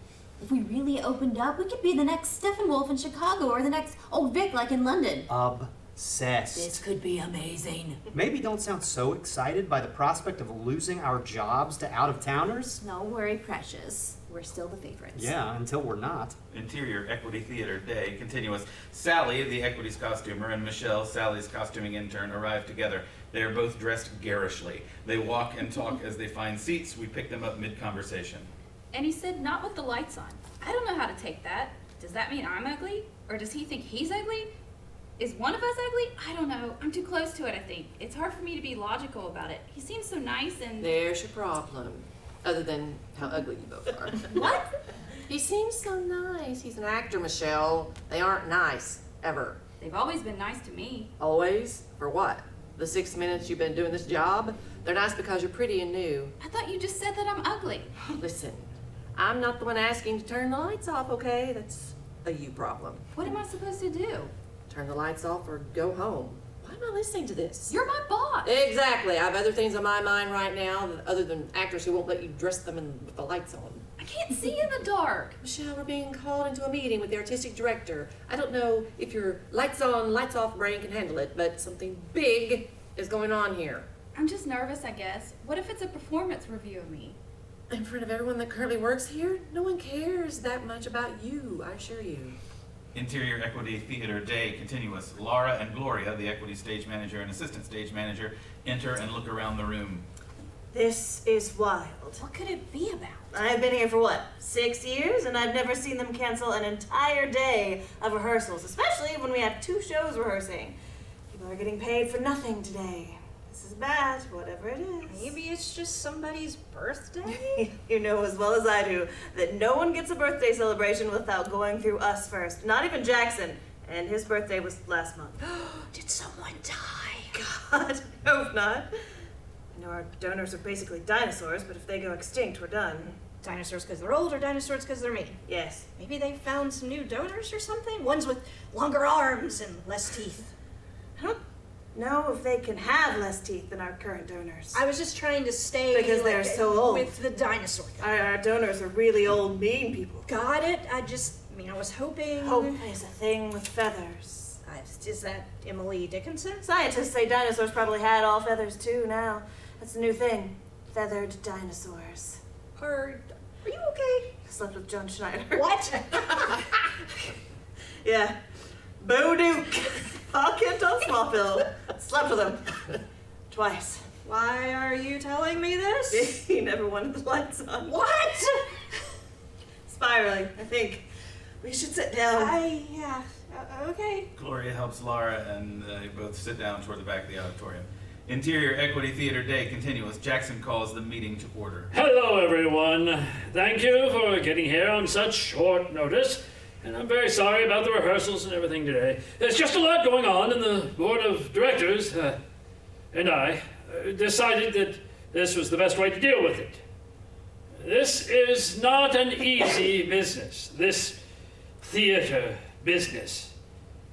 If we really opened up, we could be the next Steppenwolf in Chicago or the next Old Vic like in London.
Obsessed.
This could be amazing.
Maybe don't sound so excited by the prospect of losing our jobs to out-of-towners.
Don't worry, precious. We're still the favorites.
Yeah, until we're not.
Interior Equity Theater day, continuous. Sally, the Equity's costumer, and Michelle, Sally's costuming intern, arrive together. They are both dressed garishly. They walk and talk as they find seats. We pick them up mid-conversation.
And he said, not with the lights on. I don't know how to take that. Does that mean I'm ugly? Or does he think he's ugly? Is one of us ugly? I don't know. I'm too close to it, I think. It's hard for me to be logical about it. He seems so nice and...
There's your problem. Other than how ugly you both are.
What?
He seems so nice. He's an actor, Michelle. They aren't nice. Ever.
They've always been nice to me.
Always? For what? The 6 minutes you've been doing this job? They're nice because you're pretty and new.
I thought you just said that I'm ugly.
Listen, I'm not the one asking to turn the lights off, okay? That's a you problem.
What am I supposed to do?
Turn the lights off or go home. Why am I listening to this?
You're my boss.
Exactly. I have other things on my mind right now other than actors who won't let you dress them with the lights on.
I can't see in the dark.
Michelle, we're being called into a meeting with the artistic director. I don't know if your lights on, lights off brain can handle it, but something big is going on here.
I'm just nervous, I guess. What if it's a performance review of me?
In front of everyone that currently works here, no one cares that much about you, I assure you.
Interior Equity Theater day, continuous. Laura and Gloria, the Equity stage manager and assistant stage manager, enter and look around the room.
This is wild.
What could it be about?
I've been here for 6 years, and I've never seen them cancel an entire day of rehearsals, especially when we have 2 shows rehearsing. People are getting paid for nothing today. This is bad, whatever it is.
Maybe it's just somebody's birthday?
You know as well as I do that no one gets a birthday celebration without going through us first. Not even Jackson. And his birthday was last month.
Did someone die?
God, I hope not. I know our donors are basically dinosaurs, but if they go extinct, we're done.
Dinosaurs because they're old or dinosaurs because they're mean?
Yes.
Maybe they found some new donors or something? Ones with longer arms and less teeth.
I don't know if they can have less teeth than our current donors.
I was just trying to stay
because they're so old.
With the dinosaur thing.
Our donors are really old, mean people.
Got it. I was hoping.
Hope is a thing with feathers.
Is that Emily Dickinson?
Scientists say dinosaurs probably had all feathers too now. That's a new thing. Feathered dinosaurs.
Are you okay?
I slept with John Snyder.
What?
Yeah. Bo Duke. Pa Kent on Smallville. Slept with him. Twice.
Why are you telling me this?
He never wanted the lights on.
What?
Spiraling, I think. We should sit down.
Yeah. Okay.
Gloria helps Laura, and they both sit down toward the back of the auditorium. Interior Equity Theater Day continuous. Jackson calls the meeting to order.
Hello, everyone. Thank you for getting here on such short notice. And I'm very sorry about the rehearsals and everything today. There's just a lot going on, and the board of directors and I decided that this was the best way to deal with it. This is not an easy business, this theater business.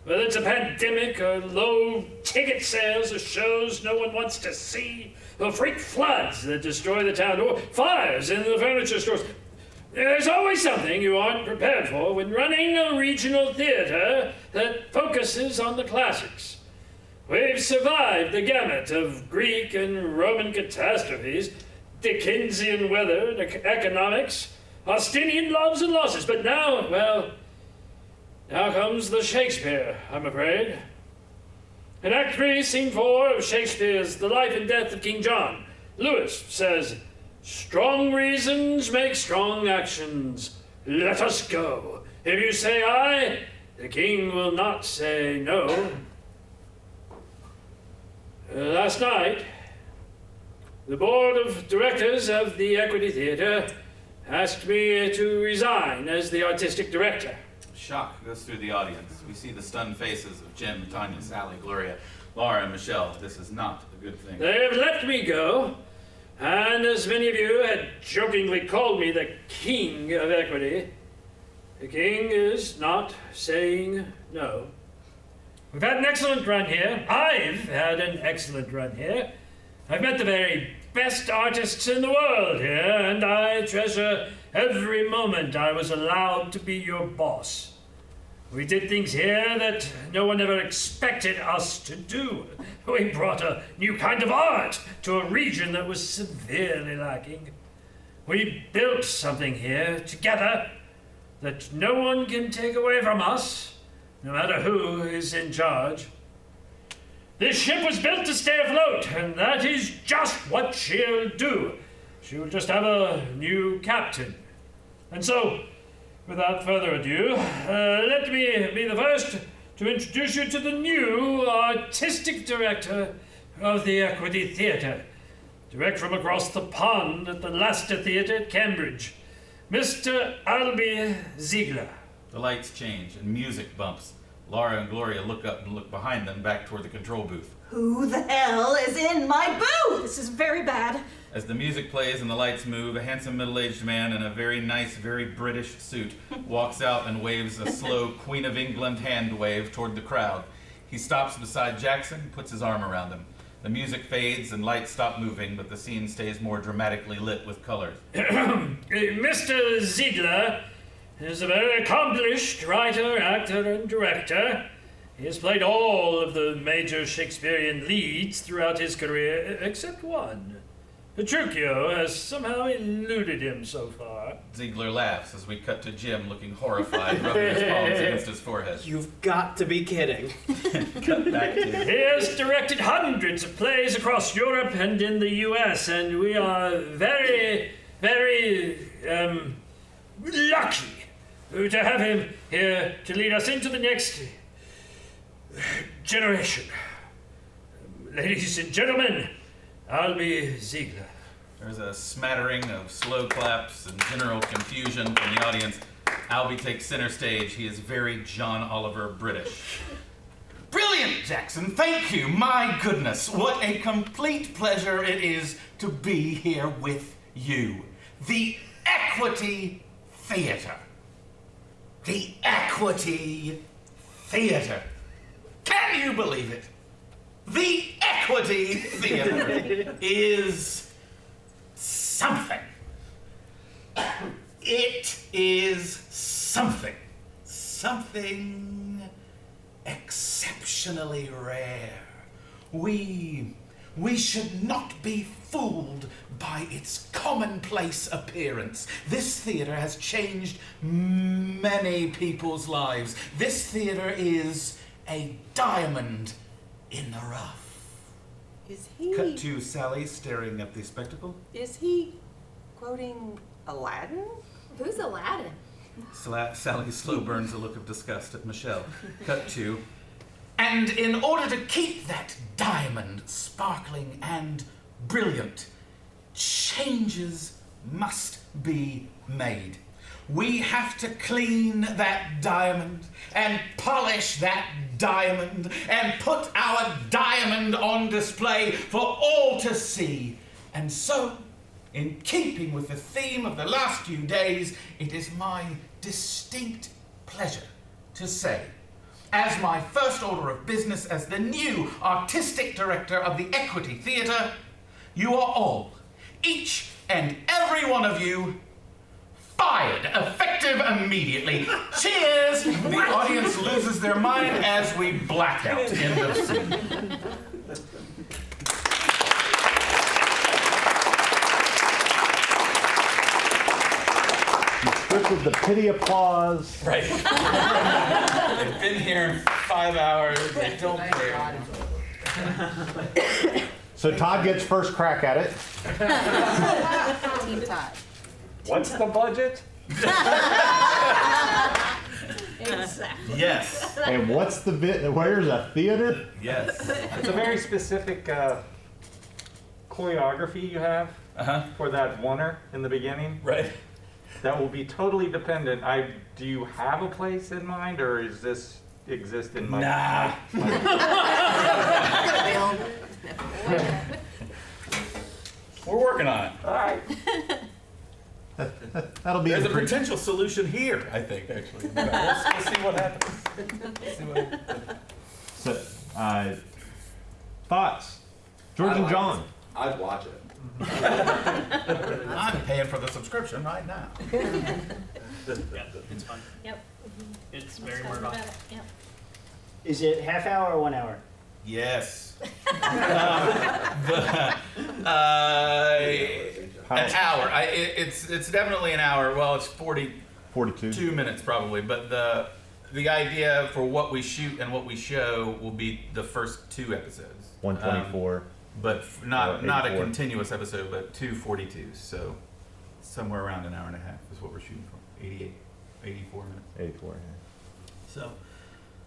Whether it's a pandemic or low ticket sales or shows no one wants to see, or freak floods that destroy the town, or fires in the furniture stores, there's always something you aren't prepared for when running a regional theater that focuses on the classics. We've survived the gamut of Greek and Roman catastrophes, Dickensian weather and economics, Austinian loves and losses, but now, well, now comes the Shakespeare, I'm afraid. In Act 3, Scene 4 of Shakespeare's The Life and Death of King John, Lewis says, "Strong reasons make strong actions. Let us go. If you say aye, the king will not say no." Last night, the board of directors of the Equity Theater asked me to resign as the artistic director.
Shock goes through the audience. We see the stunned faces of Jim, Tanya, Sally, Gloria, Laura, and Michelle. This is not a good thing.
They have let me go, and as many of you had jokingly called me the king of equity, the king is not saying no. We've had an excellent run here. I've had an excellent run here. I've met the very best artists in the world here, and I treasure every moment I was allowed to be your boss. We did things here that no one ever expected us to do. We brought a new kind of art to a region that was severely lacking. We built something here together that no one can take away from us, no matter who is in charge. This ship was built to stay afloat, and that is just what she'll do. She'll just have a new captain. And so, without further ado, let me be the first to introduce you to the new artistic director of the Equity Theater, direct from across the pond at the Leicester Theater at Cambridge, Mr. Albie Ziegler.
The lights change and music bumps. Laura and Gloria look up and look behind them back toward the control booth.
Who the hell is in my booth?
This is very bad.
As the music plays and the lights move, a handsome middle-aged man in a very nice, very British suit walks out and waves a slow Queen of England hand wave toward the crowd. He stops beside Jackson, puts his arm around him. The music fades and lights stop moving, but the scene stays more dramatically lit with colors.
Mr. Ziegler is a very accomplished writer, actor, and director. He has played all of the major Shakespearean leads throughout his career, except one. Petruchio has somehow eluded him so far.
Ziegler laughs as we cut to Jim looking horrified, rubbing his palms against his forehead.
You've got to be kidding.
Cut back to
He has directed hundreds of plays across Europe and in the US, and we are very, very, lucky to have him here to lead us into the next generation. Ladies and gentlemen, Albie Ziegler.
There's a smattering of slow claps and general confusion from the audience. Albie takes center stage. He is very John Oliver British. Brilliant, Jackson. Thank you. My goodness, what a complete pleasure it is to be here with you. The Equity Theater. The Equity Theater. Can you believe it? The Equity Theater is something. It is something. Something exceptionally rare. We
We should not be fooled by its commonplace appearance. This theater has changed many people's lives. This theater is a diamond in the rough.
Is he...
Cut to Sally staring at the spectacle.
Is he quoting Aladdin?
Who's Aladdin?
Sally slow burns a look of disgust at Michelle. Cut to... And in order to keep that diamond sparkling and brilliant, changes must be made. We have to clean that diamond and polish that diamond and put our diamond on display for all to see. And so, in keeping with the theme of the last few days, it is my distinct pleasure to say, as my first order of business as the new artistic director of the Equity Theatre, you are all, each and every one of you, fired, effective immediately. Cheers! The audience loses their mind as we black out. End of scene.
With the pity applause.
Right. They've been here 5 hours. They don't care.
So Todd gets first crack at it.
Team Todd.
What's the budget?
Exactly.
Yes.
And what's the bit? Where's a theater?
Yes.
It's a very specific choreography you have for that oneer in the beginning.
Right.
That will be totally dependent. Do you have a place in mind, or is this exist in my?
Nah. We're working on it.
All right.
That'll be.
There's a potential solution here, I think. Actually, we'll see what happens.
So, thoughts, George and John.
I'd watch it.
I'm paying for the subscription right now.
Yeah, it's fun.
Yep.
It's very Murdock.
Yep.
Is it half hour or 1 hour?
Yes. An hour. It's definitely an hour. Well, it's 42 minutes probably. But the idea for what we shoot and what we show will be the first 2 episodes.
124.
But not a continuous episode, but 2 42s. So somewhere around an hour and a half is what we're shooting for. 84 minutes.
84. Yeah.
So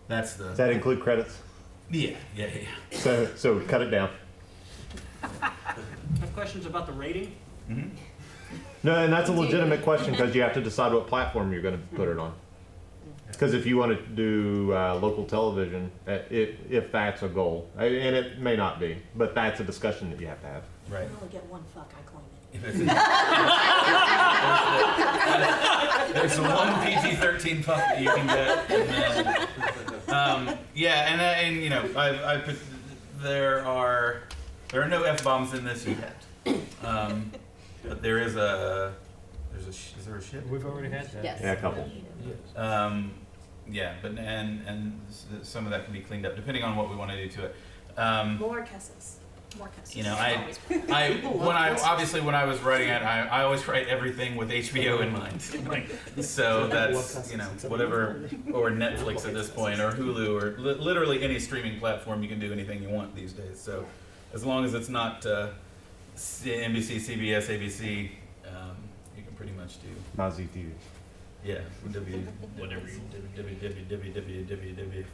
that's the.
Does that include credits?
Yeah.
So cut it down.
I have questions about the rating.
Mm-hmm.
No, and that's a legitimate question because you have to decide what platform you're going to put it on. Because if you want to do local television, if that's a goal, and it may not be, but that's a discussion that you have to have.
Right.
You only get one fuck, I claim it.
There's the one PG-13 puff that you can get. And then, and you know, I put there are no F-bombs in this yet. But there is a is there a ship?
We've already had that.
Yes.
Yeah, a couple.
Yeah, but and some of that can be cleaned up depending on what we want to do to it.
More kisses. More kisses.
You know, when I was writing it, I always write everything with HBO in mind. So that's, you know, whatever, or Netflix at this point, or Hulu, or literally any streaming platform, you can do anything you want these days. So as long as it's not NBC, CBS, ABC, you can pretty much do.
Nazi TV.
Yeah, whatever,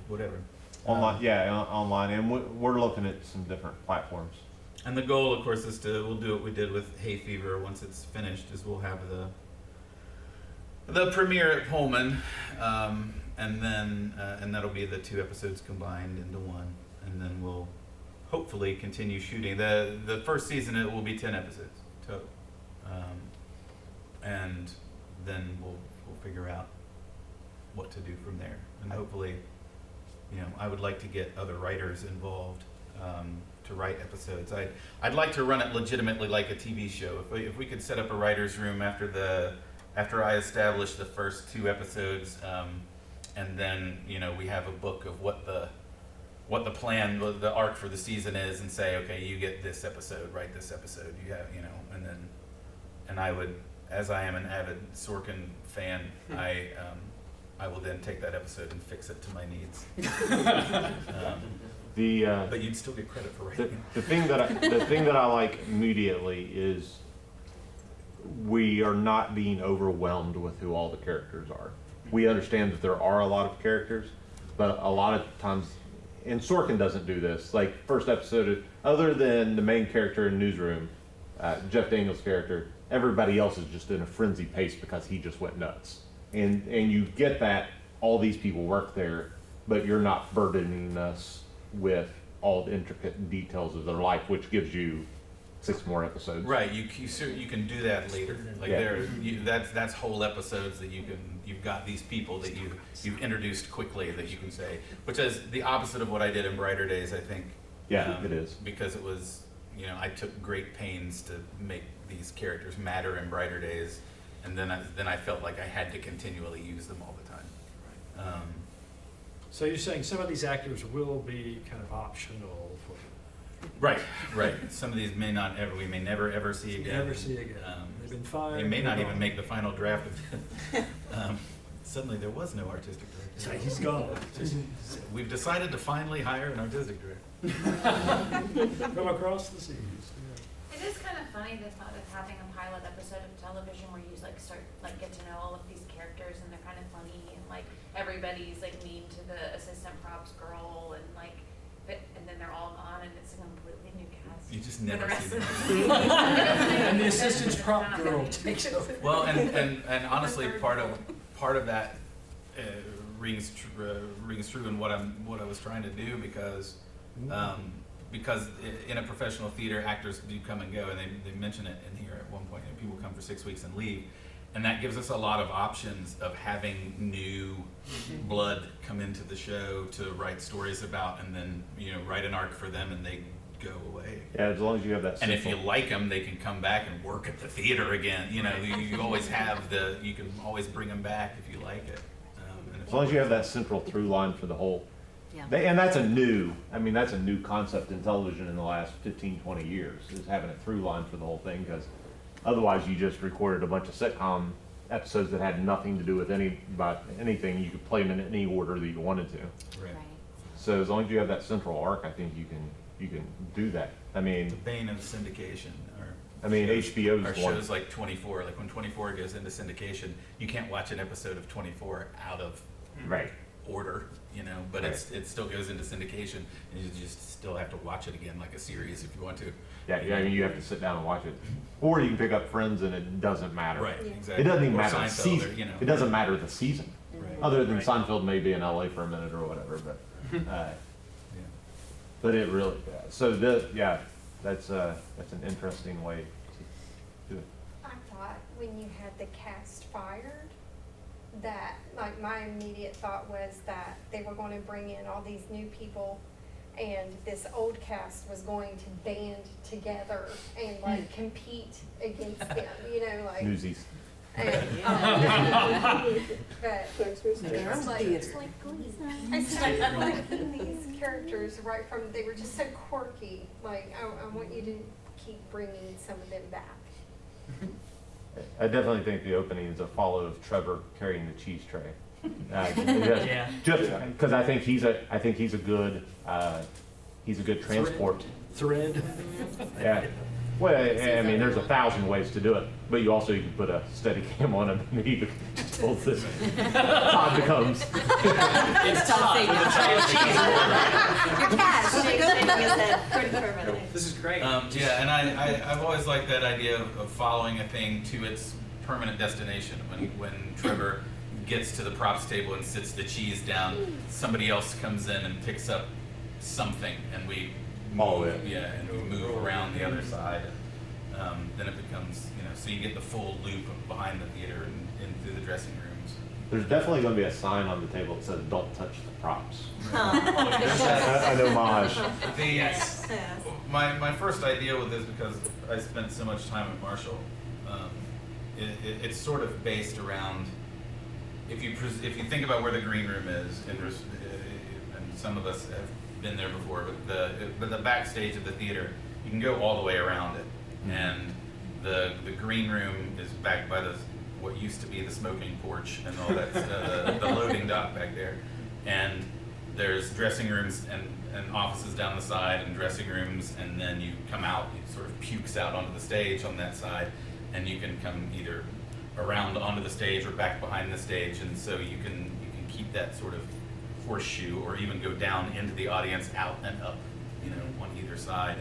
whatever.
Online, online, and we're looking at some different platforms.
And the goal, of course, is we'll do what we did with Hay Fever once it's finished, is we'll have the premiere at Pullman, and then and that'll be the 2 episodes combined into one, and then we'll hopefully continue shooting. The first season it will be 10 episodes total, and then we'll figure out what to do from there, and hopefully, you know, I would like to get other writers involved to write episodes. I'd like to run it legitimately like a TV show. If we could set up a writer's room after I establish the first 2 episodes, and then, you know, we have a book of what
what the plan, the arc for the season is, and say, okay, you get this episode, write this episode, you have, and I would, as I am an avid Sorkin fan, I will then take that episode and fix it to my needs. But you'd still get credit for writing it.
The thing that I like immediately is we are not being overwhelmed with who all the characters are. We understand that there are a lot of characters, but a lot of times, and Sorkin doesn't do this, like first episode, other than the main character in Newsroom, Jeff Daniels' character, everybody else is just in a frenzy pace because he just went nuts. And you get that all these people work there, but you're not burdening us with all the intricate details of their life, which gives you 6 more episodes.
Right, you can do that later. Like that's whole episodes that you've got these people that you've introduced quickly that you can say, which is the opposite of what I did in Brighter Days, I think.
Yeah, it is.
Because it was, I took great pains to make these characters matter in Brighter Days, and then I felt like I had to continually use them all the time.
So you're saying some of these actors will be kind of optional for.
Right. Some of these we may never ever see again.
Never see again. They've been fired.
They may not even make the final draft of it. Suddenly there was no artistic director.
He's gone.
We've decided to finally hire an artistic director.
From across the seas.
It is kind of funny the thought of having a pilot episode of television where you get to know all of these characters and they're kind of funny and everybody's mean to the assistant props girl and then they're all gone and it's a completely new cast.
You just never see them.
And the assistant's prop girl takes over.
Well, and honestly, part of that rings true in what I was trying to do because in a professional theater, actors do come and go, and they mention it in here at one point. People come for 6 weeks and leave, and that gives us a lot of options of having new blood come into the show to write stories about, and then write an arc for them, and they go away.
Yeah, as long as you have that.
And if you like them, they can come back and work at the theater again. You always have you can always bring them back if you like it.
As long as you have that central through line for the whole.
Yeah.
And that's a new concept in television in the last 15, 20 years, is having a through line for the whole thing, because otherwise you just recorded a bunch of sitcom episodes that had nothing to do with anything. You could play them in any order that you wanted to.
Right.
So as long as you have that central arc, I think you can do that. I mean,
the bane of syndication.
HBO's
or shows like 24. Like when 24 goes into syndication, you can't watch an episode of 24 out of order, but it still goes into syndication, and you just still have to watch it again like a series if you want to.
Yeah, you have to sit down and watch it, or you can pick up Friends and it doesn't matter.
Right, exactly.
It doesn't even
Or
matter the
Seinfeld,
season. It doesn't matter the season, other than Seinfeld may be in LA for a minute or whatever, but but it really. So that's an interesting way to do it.
I thought when you had the cast fired, that my immediate thought was that they were going to bring in all these new people and this old cast was going to band together and compete against them,
Newsies.
But it's like these characters right from, they were just so quirky. I want you to keep bringing some of them back.
I definitely think the opening is a follow of Trevor carrying the cheese tray. Just because I think he's a good transport
thread.
Yeah. Well, I mean, there's 1,000 ways to do it, but you can put a steady cam on him and he holds this. Todd becomes.
It's Todd.
This is great.
And I've always liked that idea of following a thing to its permanent destination. When Trevor gets to the props table and sits the cheese down, somebody else comes in and picks up something, and we move around the other side. Then it becomes, so you get the full loop behind the theater and through the dressing rooms.
There's definitely going to be a sign on the table that says "Don't touch the props." I know Maj.
My first idea with this, because I spent so much time at Marshall, it's sort of based around, if you think about where the green room is, and some of us been there before, but the backstage of the theater, you can go all the way around it, and the green room is back by what used to be the smoking porch and all that, the loading dock back there, and there's dressing rooms and offices down the side and dressing rooms, and then you come out, it sort of pukes out onto the stage on that side, and you can come either around onto the stage or back behind the stage, and so you can keep that sort of horseshoe, or even go down into the audience, out and up, on either side.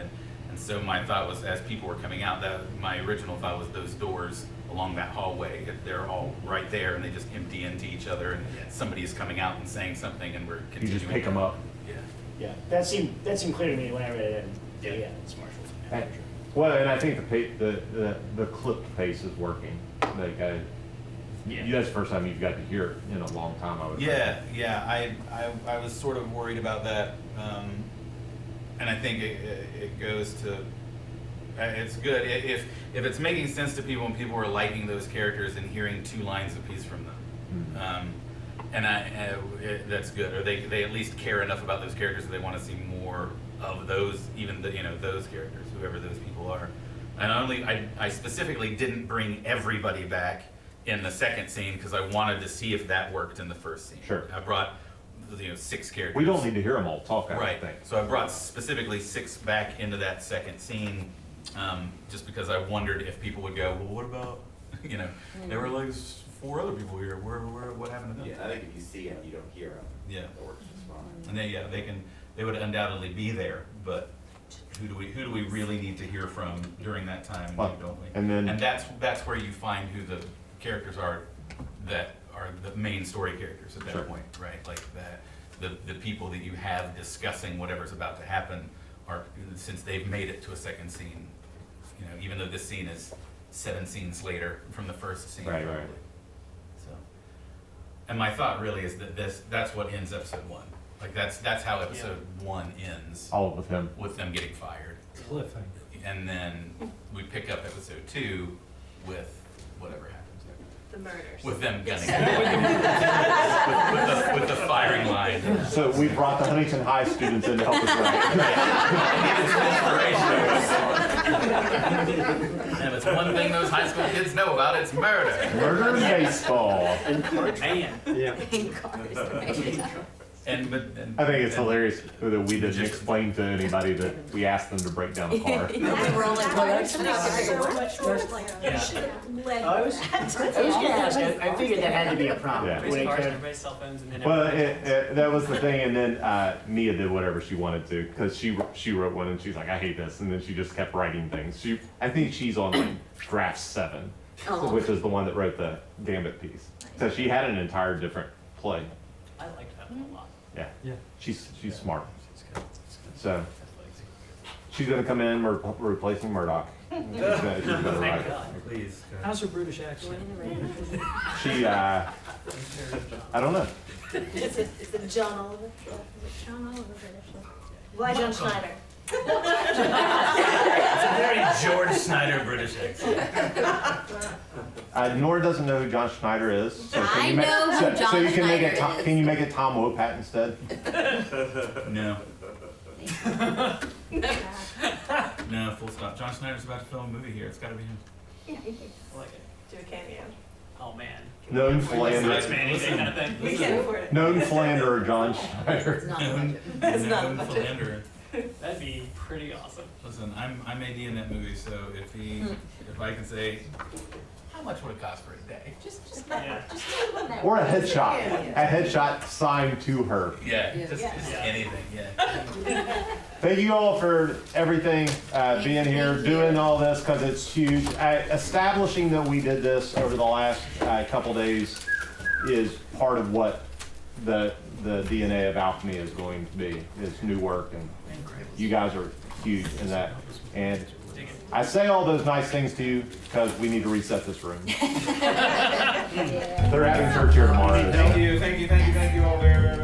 And so my thought was, as people were coming out, my original thought was those doors along that hallway, they're all right there, and they just empty into each other, and somebody is coming out and saying something, and we're continuing.
You just pick them up.
Yeah, that seemed clear to me when I read it. And yeah, it's Marshall's.
Well, and I think the clipped pace is working. Like that's the first time you've got to hear it in a long time. I would.
Yeah. I was sort of worried about that, and I think it goes to. It's good if it's making sense to people and people are liking those characters and hearing 2 lines apiece from them. And that's good. Or they at least care enough about those characters that they want to see more of those, even those characters, whoever those people are. And I specifically didn't bring everybody back in the second scene because I wanted to see if that worked in the first scene.
Sure.
I brought 6 characters.
We don't need to hear them all talk. I
Right.
don't think.
So I brought specifically 6 back into that second scene, just because I wondered if people would go, well, what about, there were like 4 other people here. What happened to them?
Yeah, I think if you see them, you don't hear them.
Yeah.
That works just fine.
And they would undoubtedly be there, but who do we really need to hear from during that time?
Well,
don't we?
and
that's where you find who the characters are that are the main story characters at that
Sure.
point, right? Like the people that you have discussing whatever's about to happen are, since they've made it to a second scene, even though this scene is 7 scenes later from the first scene.
Right.
Probably. So, and my thought really is that that's what ends episode 1. Like that's how episode 1 ends.
All of them.
With them getting fired.
Cliffhanger.
And then we pick up episode 2 with whatever happens.
The murders.
With them gunning. with the firing line.
So we brought the Huntington High students in to help us write.
And if it's one thing those high school kids know about, it's murder.
Murder and baseball.
Man.
Yeah.
I think it's hilarious that we didn't explain to anybody that we asked them to break down a car.
I was gonna ask. I figured that had to be a prompt.
Yeah.
When it
Cars,
could-
everybody's cell phones, and then
Well, that was the thing, and then Miah did whatever she wanted to because she wrote one and she's like, I hate this, and then she just kept writing things. I think she's on like draft 7, which is the one that wrote the Gambit piece. So she had an entire different play.
I liked that one a lot.
Yeah. She's smart. So she's gonna come in. We're replacing Murdock. She's gonna write.
Please.
How's her British accent?
She I don't know.
Is it John Oliver?
John Oliver British.
Why John Snyder?
It's a very George Snyder British accent.
Nora doesn't know who John Snyder is. So
I know who John
so you can make it.
Snyder
Can you make it Tom Wopat instead?
No. No, full stop. John Snyder's about to film a movie here. It's got to be him.
I like it.
Do a cameo.
Oh man.
Known
Nice
philanderer.
man, anything kind of thing.
We can't afford it.
Known philanderer John Snyder.
It's not a budget.
Philanderer.
That'd be pretty awesome.
Listen, I'm AD in that movie, so if I can say, how much would it cost for a day?
Just
Yeah.
Or a headshot. A headshot signed to her.
Yeah, just anything. Yeah.
Thank you all for everything, being here, doing all this, because it's huge. Establishing that we did this over the last couple days is part of what the DNA of Alchemy is going to be, is new work, and you guys are huge in that. And I say all those nice things to you because we need to reset this room. They're having church here tomorrow.
Thank you all very, very